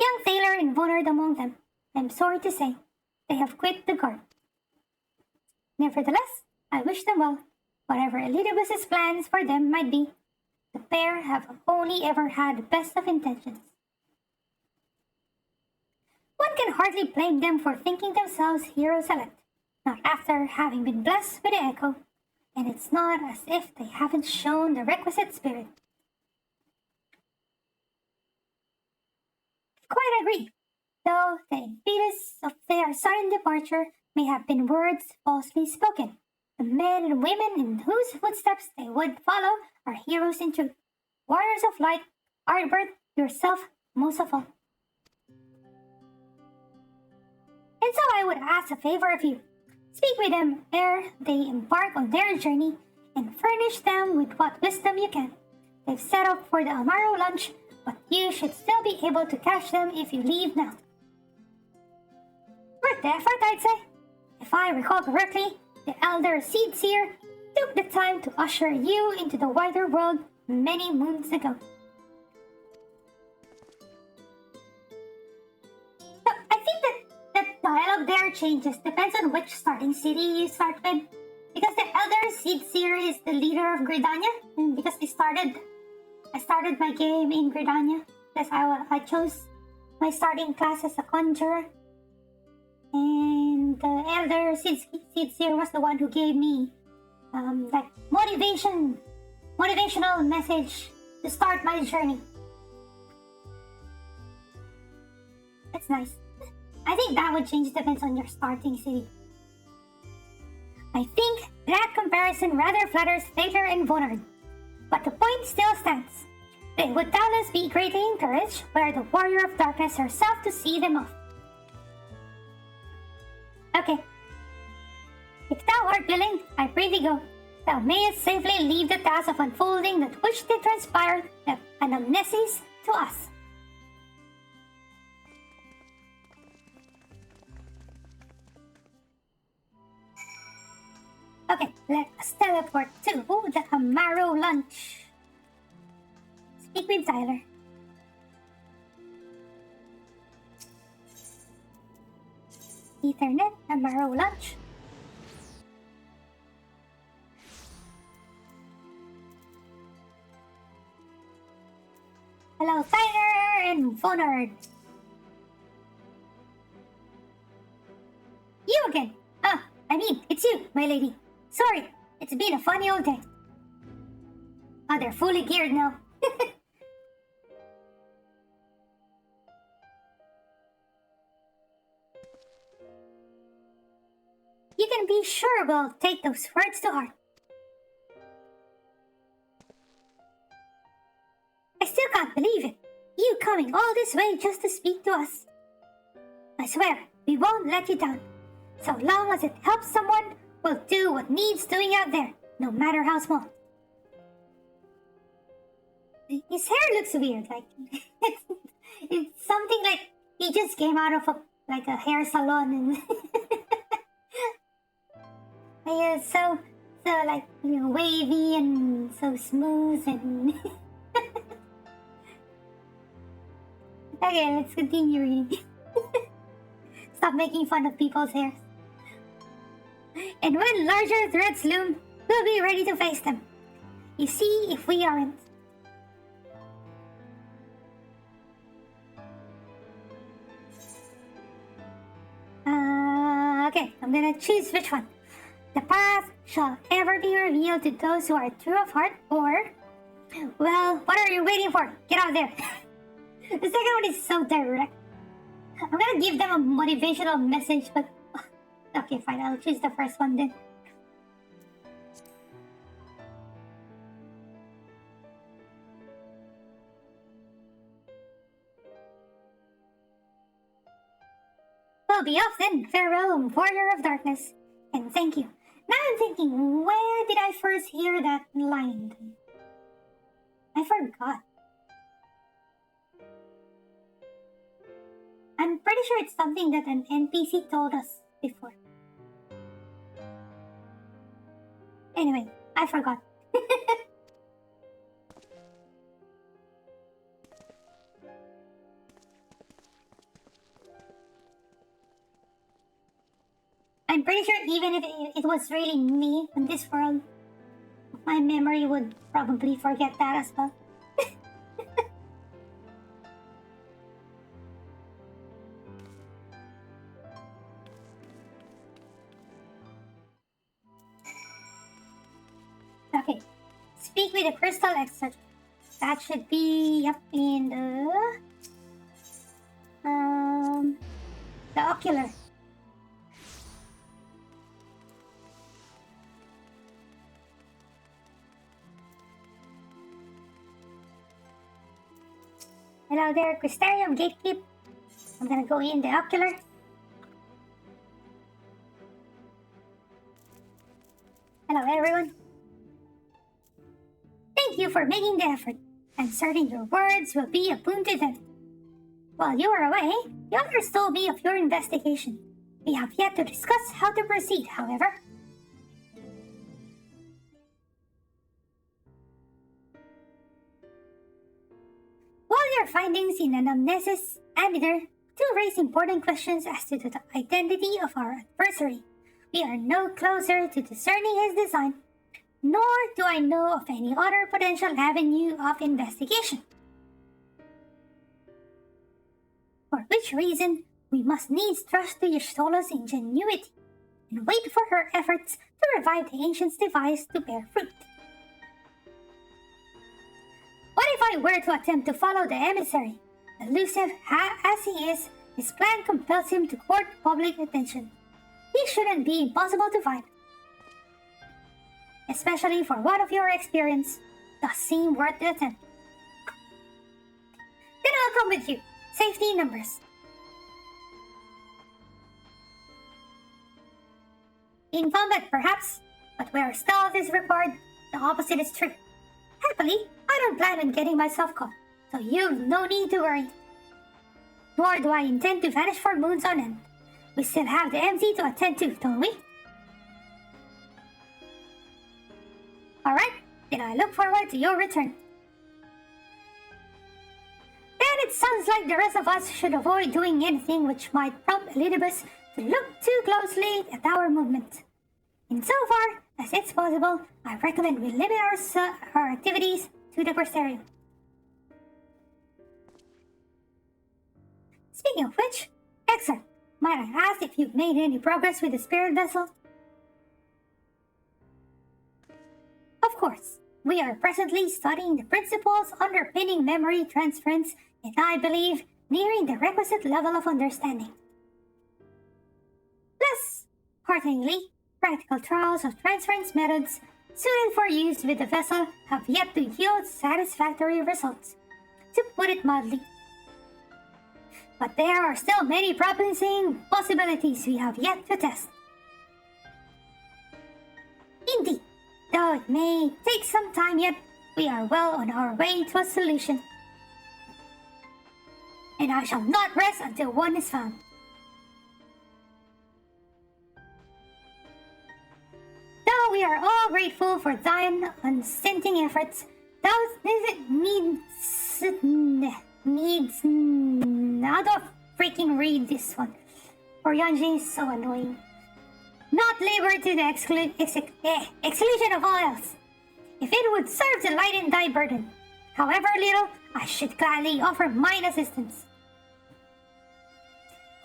Young Thaler and Vonard among them, I'm sorry to say, they have quit the guard. Nevertheless, I wish them well, whatever Elidibus's plans for them might be. The pair have only ever had the best of intentions. One can hardly blame them for thinking themselves heroes elect, not after having been blessed with the echo, and it's not as if they haven't shown the requisite spirit. I quite agree, though the impetus of their sudden departure may have been words falsely spoken. The men and women in whose footsteps they would follow are heroes in truth. Warriors of light, Ardbert, yourself most of all. And so I would ask a favor of you. Speak with them ere they embark on their journey and furnish them with what wisdom you can. They've set up for the Amaro lunch, but you should still be able to catch them if you leave now. Worth the effort, I'd say. If I recall correctly, the Elder Seed Seer took the time to usher you into the wider world many moons ago. So I think that dialogue there changes, depends on which starting city you start with. Because the Elder Seed Seer is the leader of Gridania, and because I started my game in Gridania, because I chose my starting class as a conjurer. And the Elder Seed Seer was the one who gave me like motivational message to start my journey. That's nice. I think that would change depends on your starting city. I think that comparison rather flatters Thaler and Vonard. But the point still stands. They would doubtless be greatly encouraged were the Warrior of Darkness herself to see them off. Okay. If thou art willing, I pray thee go. Thou mayest safely leave the task of unfolding that which did transpire an amnesis to us. Okay, let us teleport to the Amaro lunch. Speak with Tyler. Ethernet, Amaro lunch. honored. You again. Ah, I mean, it's you, my lady. Sorry, it's been a funny old day. Oh, they're fully geared now. You can be sure we'll take those words to heart. I still can't believe it. You coming all this way just to speak to us. I swear, we won't let you down. So long as it helps someone, we'll do what needs doing out there, no matter how small. His hair looks weird, like it's something like he just came out of a hair salon and it's so like, you know, wavy and so smooth and okay, let's continue reading. Stop making fun of people's hair. And when larger threats loom, we'll be ready to face them. You see, if we aren't. Okay, I'm gonna choose which one. The path shall ever be revealed to those who are true of heart, or... Well, what are you waiting for? Get out there. The second one is so direct. I'm gonna give them a motivational message, but... Okay, fine, I'll choose the first one then. We'll be off then. Farewell, warrior of darkness. And thank you. Now I'm thinking, where did I first hear that line? I forgot. I'm pretty sure it's something that an NPC told us before. Anyway, I forgot. I'm pretty sure even if it was really me in this world, my memory would probably forget that as well. Okay, speak with the crystal excerpt. That should be up in the ocular. Hello there, Crystarium Gatekeep. I'm gonna go in the ocular. Hello everyone. Thank you for making the effort. I'm certain your words will be a boon to them. While you are away, the others told me of your investigation. We have yet to discuss how to proceed, however. While your findings in an amnesis ammeter do raise important questions as to the identity of our adversary, we are no closer to discerning his design, nor do I know of any other potential avenue of investigation. For which reason, we must needs trust to Y'shtola's ingenuity and wait for her efforts to revive the ancient's device to bear fruit. What if I were to attempt to follow the emissary? Elusive as he is, his plan compels him to court public attention. He shouldn't be impossible to find. Especially for one of your experience, does seem worth the attempt. Then I'll come with you. Safety in numbers. In combat, perhaps, but where stealth is required, the opposite is true. Happily, I don't plan on getting myself caught, so you've no need to worry. Nor do I intend to vanish for moons on end. We still have the MC to attend to, don't we? Alright, then I look forward to your return. Then it sounds like the rest of us should avoid doing anything which might prompt Elidibus to look too closely at our movement. Insofar as it's possible, I recommend we limit our, activities to the Crystarium. Speaking of which, Exarch, might I ask if you've made any progress with the spirit vessel? Of course. We are presently studying the principles underpinning memory transference, and I believe nearing the requisite level of understanding. Less hearteningly, practical trials of transference methods suited for use with the vessel have yet to yield satisfactory results, to put it mildly. But there are still many promising possibilities we have yet to test. Indeed, though it may take some time yet, we are well on our way to a solution. And I shall not rest until one is found. Though we are all grateful for thine unstinting efforts, thou how do I freaking read this one? Oryanji is so annoying. Not labor to the exclusion of all else. If it would serve to lighten thy burden, however little, I should gladly offer mine assistance.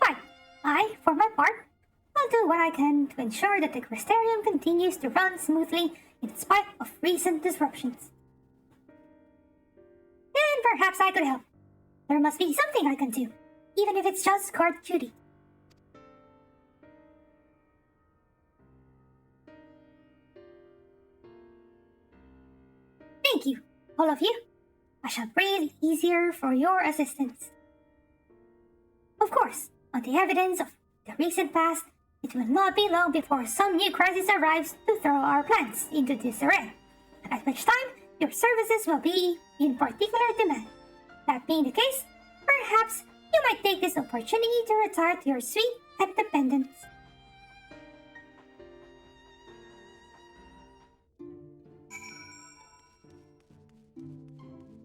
Fine. I, for my part, will do what I can to ensure that the Crystarium continues to run smoothly in spite of recent disruptions. And perhaps I could help. There must be something I can do, even if it's just guard duty. Thank you, all of you. I shall breathe easier for your assistance. Of course, on the evidence of the recent past, it will not be long before some new crisis arrives to throw our plans into disarray, at which time your services will be in particular demand. That being the case, perhaps you might take this opportunity to retire to your suite at Dependence.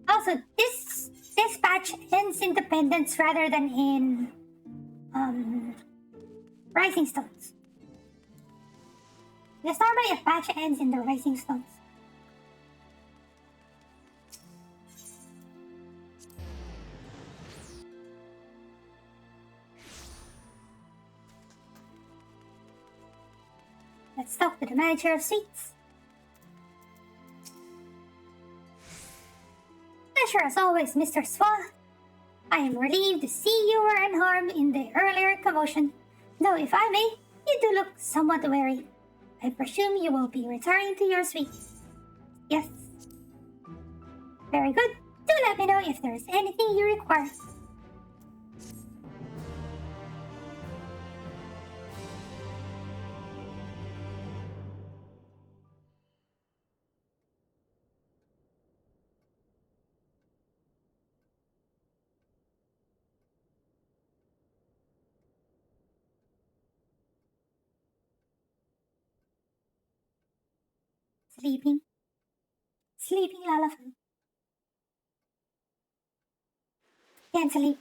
Also, this patch ends in Dependence rather than in Rising Stones. Because normally a patch ends in the Rising Stones. Let's talk to the manager of suites. Pleasure as always, Mr. Swa. I am relieved to see you were unharmed in the earlier commotion, though if I may, you do look somewhat weary. I presume you will be retiring to your suite. Yes. Very good. Do let me know if there is anything you require. Sleeping. Sleeping LalaTuber. Can't sleep.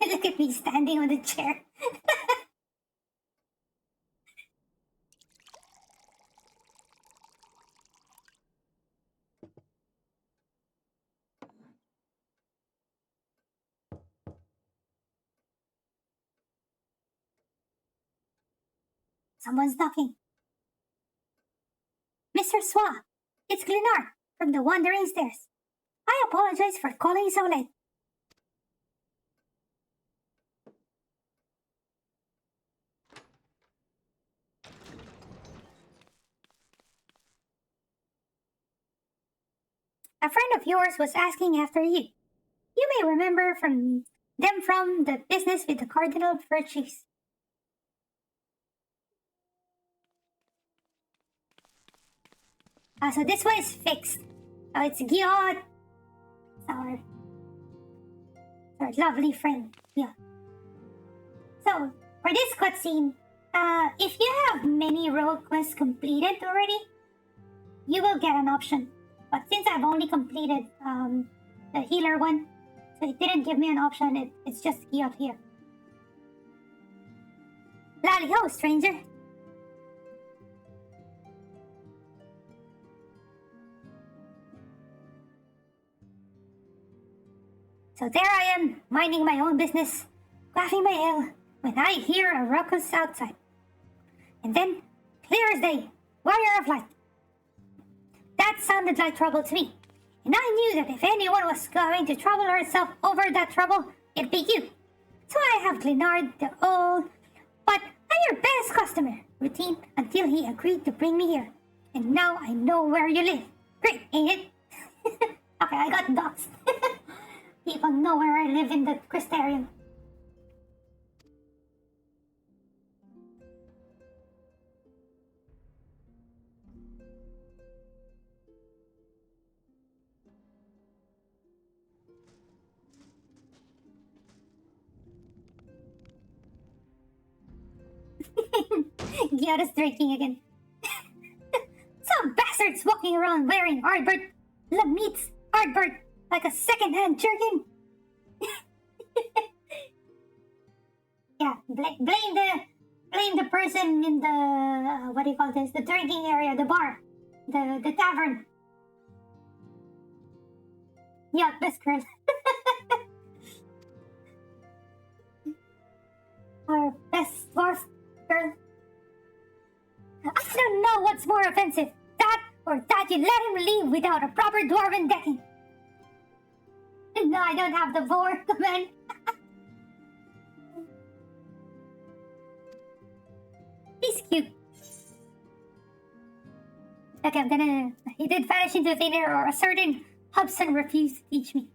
Look at me standing on the chair. Someone's knocking. Mr. Swa, it's Glenar from the Wandering Stairs. I apologize for calling so late. A friend of yours was asking after you. You may remember from the business with the Cardinal Virtues. So this one is fixed. So it's Gion, our lovely friend. Yeah. So for this cutscene, If you have many rogue quests completed already, you will get an option. But since I've only completed the healer one, so it didn't give me an option, it's just key up here. Lally ho, stranger! So there I am, minding my own business, quaffing my ale, when I hear a ruckus outside. And then, clear as day, warrior of light. That sounded like trouble to me, and I knew that if anyone was going to trouble herself over that trouble, it'd be you. So I have Glenard the old, but I'm your best customer routine until he agreed to bring me here. And now I know where you live. Great, ain't it? Okay, I got doxed. People know where I live in the Crystarium. Gioda's drinking again. Some bastards walking around wearing Ardbert Lamit's Ardbert like a second-hand jerkin. Yeah, blame the person in the what do you call this? The drinking area, the bar, the tavern. Yeah, best girl. Our best dwarf girl. I don't know what's more offensive, that or that you let him leave without a proper dwarven decking. No, I don't have the vor command. He's cute. Okay, I'm gonna... He did vanish into thin air, or a certain Hobson refused to teach me.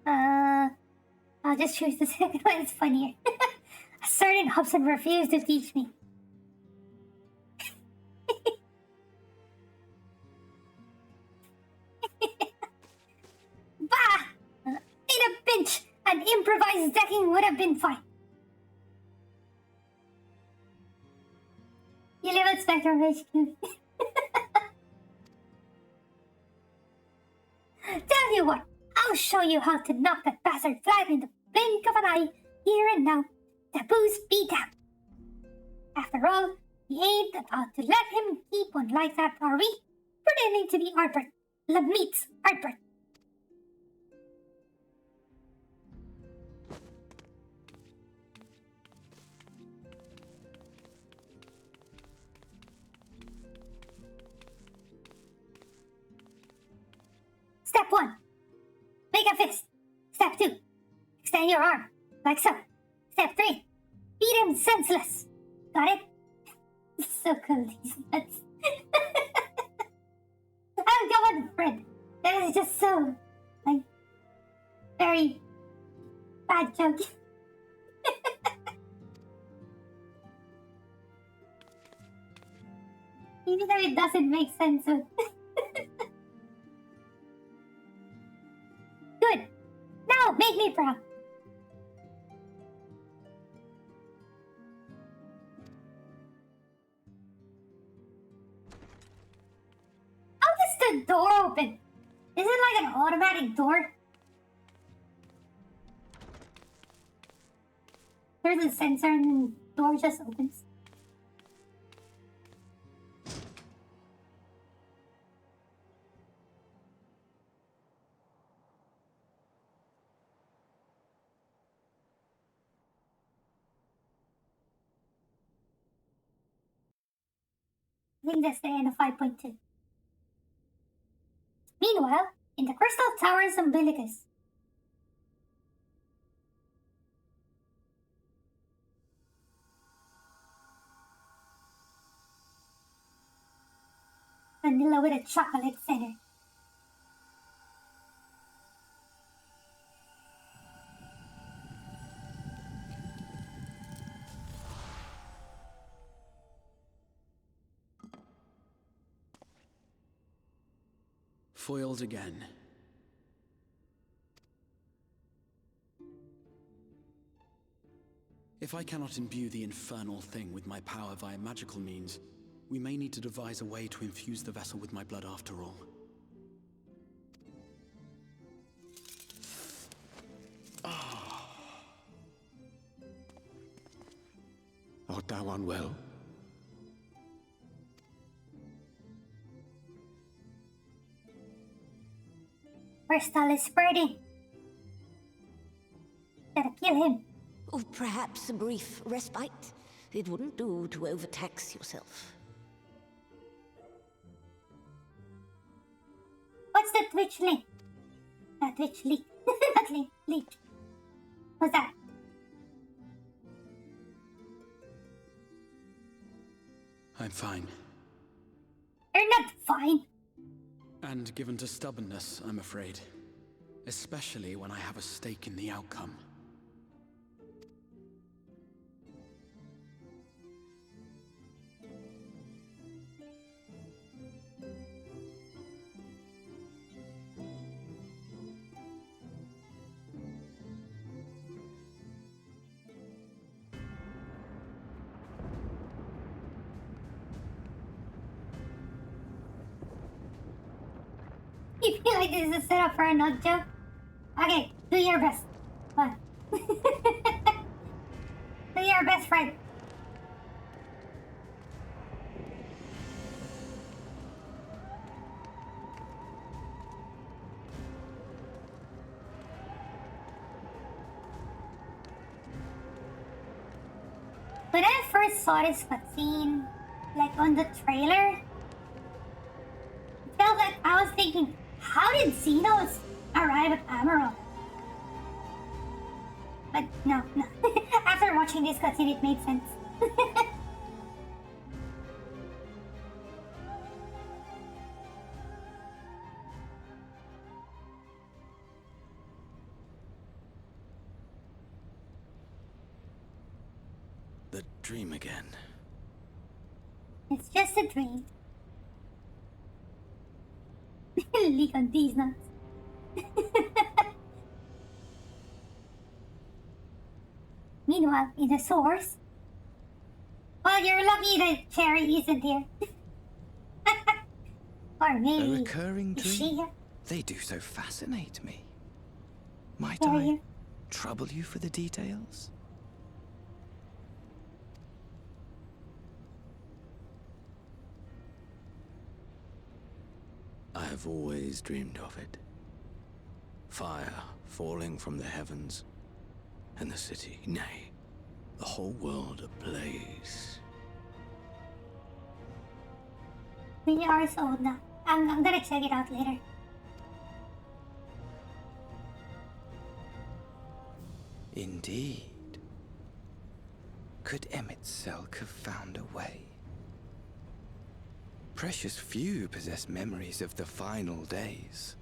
I'll just choose the second one, it's funnier. A certain Hobson refused to teach me. Bah! In a pinch, an improvised decking would have been fine. You live at Spectrum HQ. Tell you what, I'll show you how to knock that bastard flat in the blink of an eye, here and now. Taboos be down. After all, we ain't about to let him keep one like that, are we? Pretending to be Ardbert. Lamit's Ardbert. Step 1. Make a fist. Step 2. Extend your arm. Like so. Step 3. Beat him senseless. Got it? It's so cool, these nuts. I've got one friend that is just so, like, very bad joke. Even though it doesn't make sense. Good. Now, make me proud. How does the door open? Is it like an automatic door? There's a sensor and the door just opens. I think that's the end of 5.2. Meanwhile, in the Crystal Tower's umbilicus. Vanilla with a chocolate center. Foiled again. If I cannot imbue the infernal thing with my power via magical means, we may need to devise a way to infuse the vessel with my blood after all. Art thou unwell? Crystal is spreading. Gotta kill him. Or perhaps a brief respite. It wouldn't do to overtax yourself. What's the Twitch link? Twitch leak. Not link. Leak. What's that? I'm fine. You're not fine. And given to stubbornness, I'm afraid. Especially when I have a stake in the outcome. You feel like this is a setup for a nut joke? Okay, do your best. What? Do your best, friend. When I first saw this cutscene, like on the trailer, it felt like I was thinking, how did Xenos arrive at Amaral? But no. After watching this cutscene, it made sense. The dream again. It's just a dream. Leak on these nuts. Meanwhile, in the source. Well, you're lucky that Cherry isn't here. Or maybe. A recurring is she dream? here? They do so fascinate me. Might Where are I you? trouble you for the details? I have always dreamed of it. Fire falling from the heavens, and the city, nay, the whole world ablaze. 3 hours old now. I'm gonna check it out later. Indeed. Could Emmett Selk have found a way? Precious few possess memories of the final days.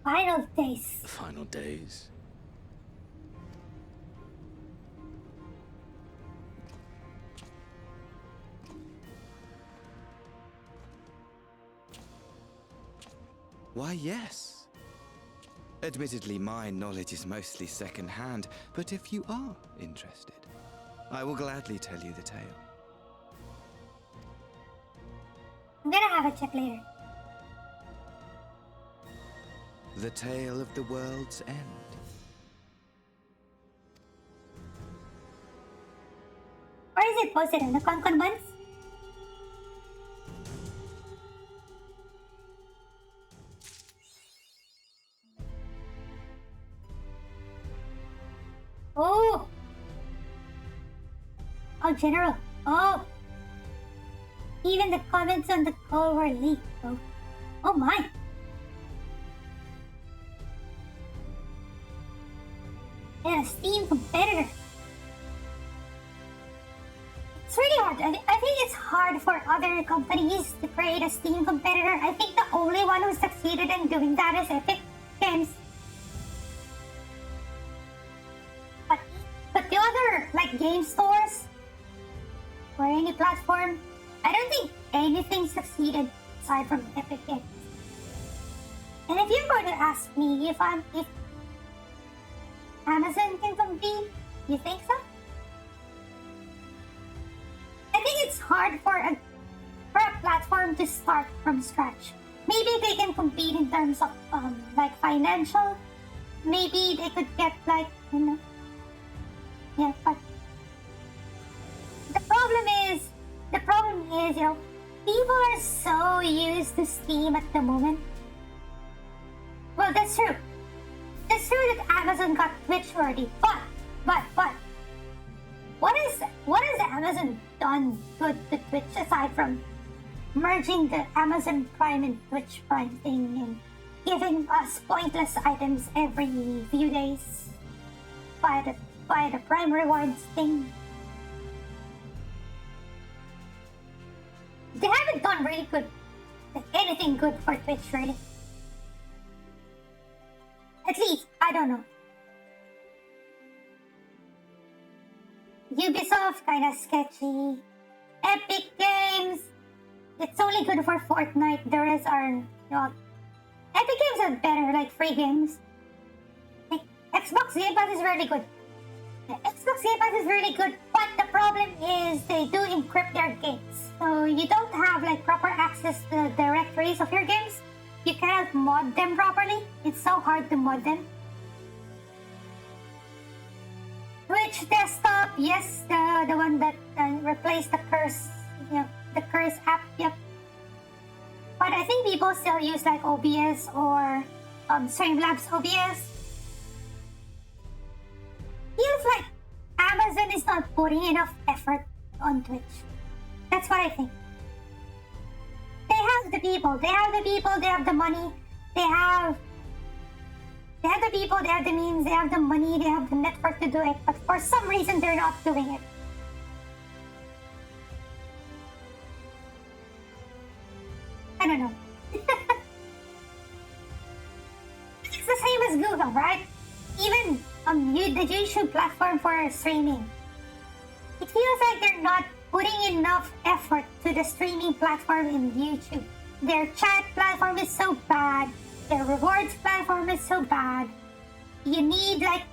Final days. The final days? Why, yes. Admittedly, my knowledge is mostly second-hand, but if you are interested, I will gladly tell you the tale. I'm gonna have a check later. The tale of the world's end. Where is it posted? In the concon buns? Oh! Oh, General. Oh! Even the comments on the call were leaked, though. Oh my! And a Steam competitor. It's really hard. I think it's hard for other companies to create a Steam competitor. I think the only one who succeeded in doing that is Epic Games. But the other, like, game stores, or any platform, I don't think anything succeeded aside from Epic Games. And if you're going to ask me if Amazon can compete? You think so? I think it's hard for a platform to start from scratch. Maybe they can compete in terms of like financial. Maybe they could get like, you know. Yeah, but the problem is, you know, people are so used to Steam at the moment. Well, that's true. It's true that Amazon got Twitch already, but what has Amazon done good to Twitch aside from merging the Amazon Prime and Twitch Prime thing and giving us pointless items every few days by the Prime Rewards thing? They haven't done really good, anything good for Twitch, really. At least, I don't know. Ubisoft, kinda sketchy. Epic Games, it's only good for Fortnite. The rest are not. Epic Games are better, like free games. Like, Xbox Game Pass is really good. Xbox Game Pass is really good, but the problem is they do encrypt their games. So you don't have like proper access to the directories of your games. You cannot mod them properly. It's so hard to mod them. Twitch Desktop, yes, the one that replaced the Curse, you know, the Curse app, yep. But I think people still use like OBS or Streamlabs OBS. Feels like Amazon is not putting enough effort on Twitch. That's what I think. They have the people, they have the money, they have the people, they have the means, they have the money, they have the network to do it, but for some reason they're not doing it. I don't know. It's the same as Google, right? Even the YouTube platform for streaming. It feels like they're not putting enough effort to the streaming platform in YouTube. Their chat platform is so bad. Their rewards platform is so bad. You need like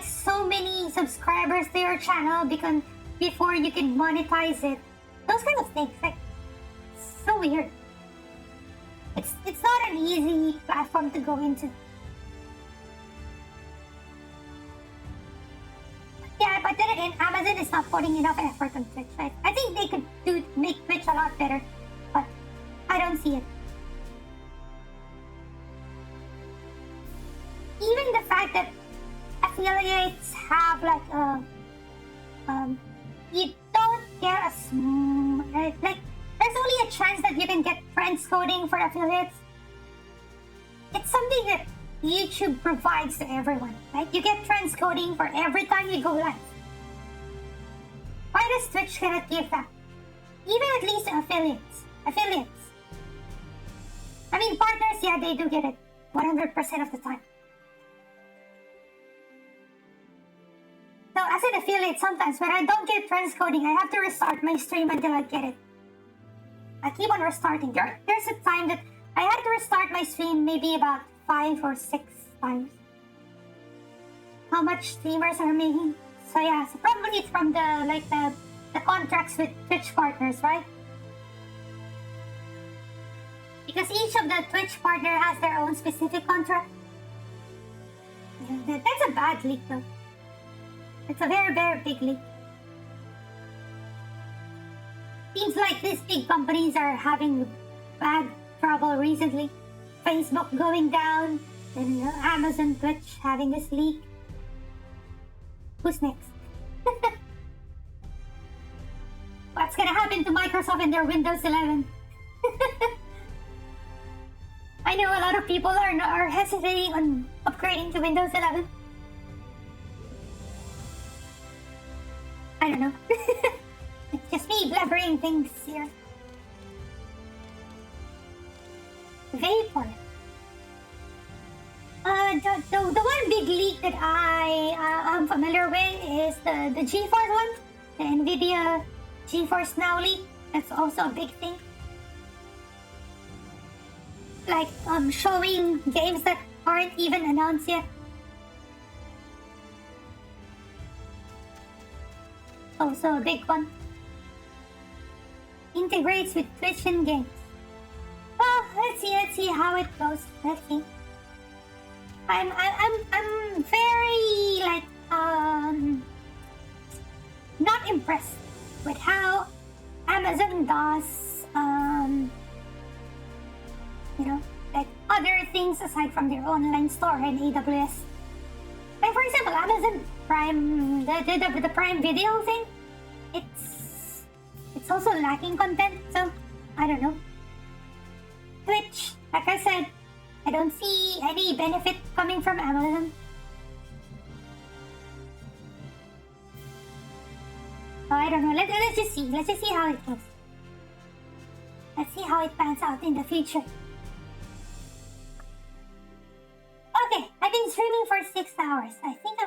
so many subscribers to your channel before you can monetize it. Those kind of things, like, so weird. It's not an easy platform to go into. Yeah, but then again, Amazon is not putting enough effort on Twitch. Right? I think they could make Twitch a lot better, but I don't see it. Even the fact that affiliates have like you don't get like there's only a chance that you can get friends coding for affiliates. It's something that YouTube provides to everyone. Like you get transcoding for every time you go live. Why does Twitch cannot give that? Even at least affiliates. I mean partners, yeah, they do get it 100% of the time. So as an affiliate, sometimes when I don't get transcoding, I have to restart my stream until I get it. I keep on restarting. There's a time that I had to restart my stream maybe about 5 or 6 times. How much streamers are making? So yeah, so probably it's from the contracts with Twitch partners, right? Because each of the Twitch partner has their own specific contract. Yeah, that's a bad leak though. It's a very, very big leak. Seems like these big companies are having bad trouble recently. Facebook going down, and Amazon, Twitch having this leak. Who's next? What's gonna happen to Microsoft and their Windows 11? I know a lot of people are hesitating on upgrading to Windows 11. I don't know. It's just me blabbering things here. Vapor. The one big leak that I am familiar with is the GeForce one, the NVIDIA GeForce Now leak. That's also a big thing. Like showing games that aren't even announced yet. Also a big one. Integrates with Twitch and games. Well, let's see how it goes. Let's see. I'm very like not impressed with how Amazon does you know, like other things aside from their online store and AWS. Like for example, Amazon Prime, the Prime Video thing, it's also lacking content, so I don't know. Twitch, like I said, I don't see any benefit coming from Amazon. I don't know. Let's just see. Let's just see how it goes. Let's see how it pans out in the future. Okay, I've been streaming for 6 hours. I think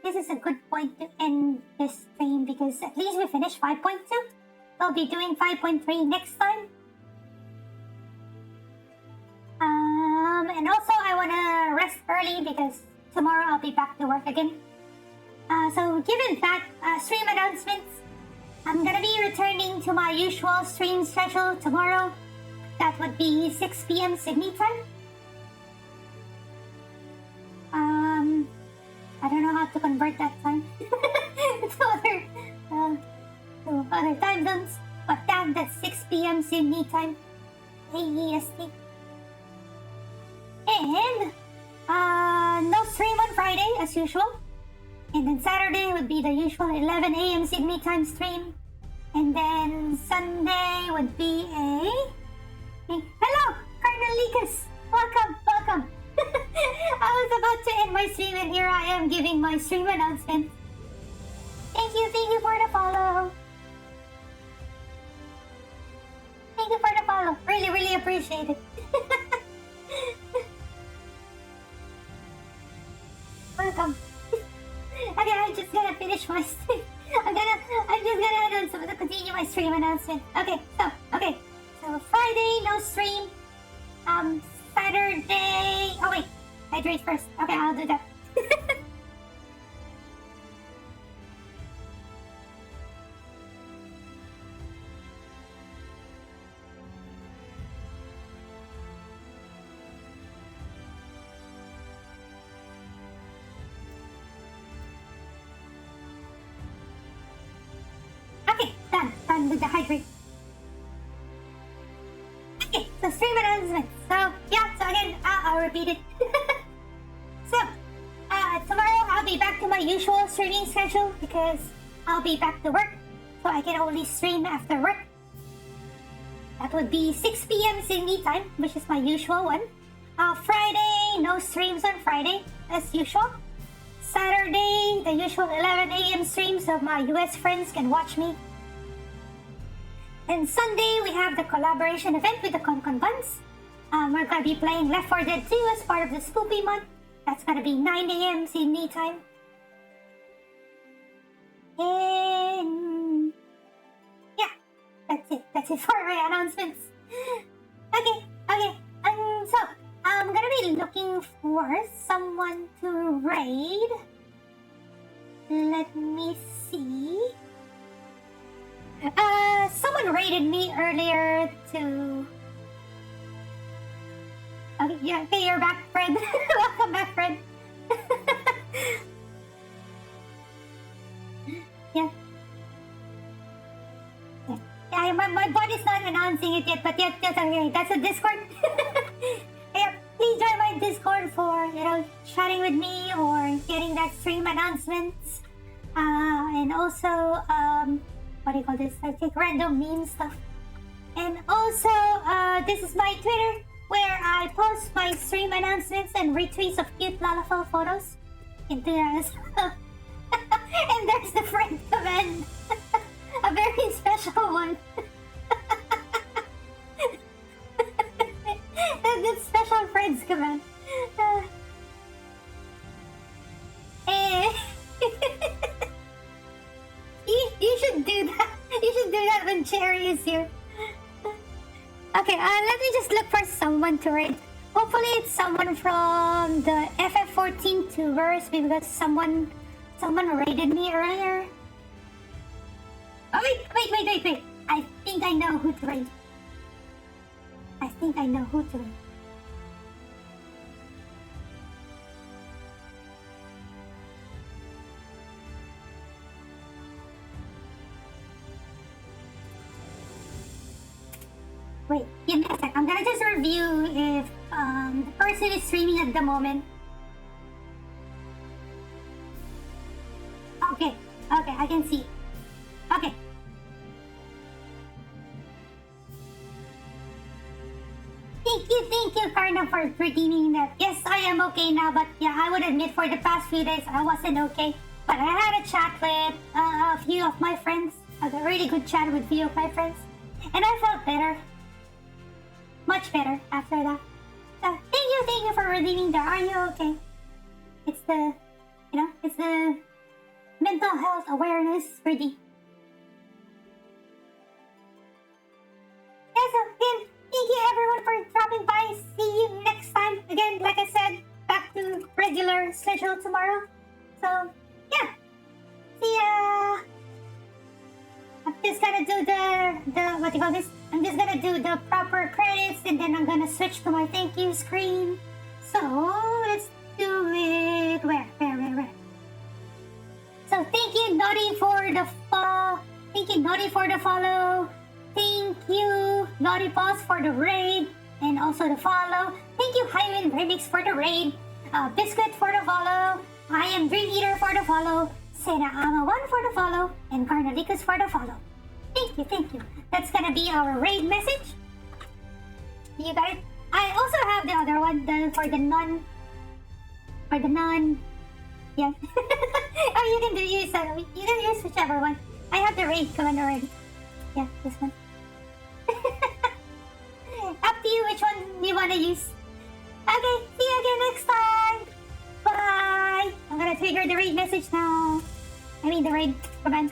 this is a good point to end this stream because at least we finished 5.2. I'll be doing 5.3 next time. And also I wanna rest early because tomorrow I'll be back to work again. So given that, stream announcements, I'm gonna be returning to my usual stream schedule tomorrow. That would be 6 PM Sydney time. I don't know how to convert that time to other time zones, but that's 6 PM Sydney time, AEST. And no stream on Friday as usual. And then Saturday would be the usual 11 AM Sydney time stream. And then Sunday would be hello, Colonel Likas. Welcome. I was about to end my stream and here I am giving my stream announcement. Thank you for the follow. Thank you for the follow. Really appreciate it. Welcome. Okay, I'm just gonna finish my stream. I'm just gonna continue my stream announcement. Okay, so Friday no stream. Saturday. Oh wait, hydrate first. Okay, I'll do that. Okay, done with the hydrate. Okay, so stream announcement. So again, I'll repeat it. So, tomorrow I'll be back to my usual streaming schedule because I'll be back to work, so I can only stream after work. That would be 6 PM Sydney time, which is my usual one. Friday, no streams on Friday, as usual. Saturday, the usual 11 AM stream, so my US friends can watch me. And Sunday, we have the collaboration event with the Concon Buns. We're gonna be playing Left 4 Dead 2 as part of the Spoopy month. That's gonna be 9 AM Sydney time. And yeah, that's it for my announcements. Okay. So I'm gonna be looking for someone to raid. Let me see. Someone raided me earlier to... Okay, yeah, okay, you're back, Fred. Welcome back, Fred. Yeah, my body's not announcing it yet, but yes, okay, that's a Discord. Yeah, please join my Discord for, chatting with me or getting that stream announcements. And also, what do you call this? I take random meme stuff. And also, this is my Twitter, where I post my stream announcements and retweets of cute Lalafel photos into there as well. And there's the friend command. A very special one. The special friends command. You should do that. You should do that when Cherry is here. Okay, let me just look for someone to raid. Hopefully it's someone from the FF14 tubers because someone raided me earlier. Oh wait. I think I know who to raid. Wait, give me a sec. I'm gonna just review if the person is streaming at the moment. Okay, I can see. Okay. Thank you, Karna, for redeeming that. Yes, I am okay now, but yeah, I would admit for the past few days I wasn't okay. But I had a chat with a few of my friends. I had a really good chat with a few of my friends. And I felt better. Much better after that. So, thank you for redeeming that. Are you okay? It's the mental health awareness redeem. Yes, again, thank you everyone for dropping by. See you next time. Again, like I said, back to regular schedule tomorrow. So, yeah. See ya. I'm just gonna do the what do you call this? I'm just gonna do the proper credits and then I'm gonna switch to my thank you screen. So let's do it. Where? So thank you, Naughty, for the follow. Thank you, Naughty, for the follow. Thank you, Naughty Paws, for the raid and also the follow. Thank you, Hyman Remix, for the raid. Biscuit for the follow. I am Dream Eater for the follow. Sena Ama 1 for the follow. And Carnalikas for the follow. Thank you. That's gonna be our raid message. You got it? I also have the other one for the non. Yeah. Oh, you can use whichever one. I have the raid command already. Yeah, this one. Up to you which one you wanna use. Okay, see you again next time. Bye. I'm gonna trigger the raid message now. I mean the raid command.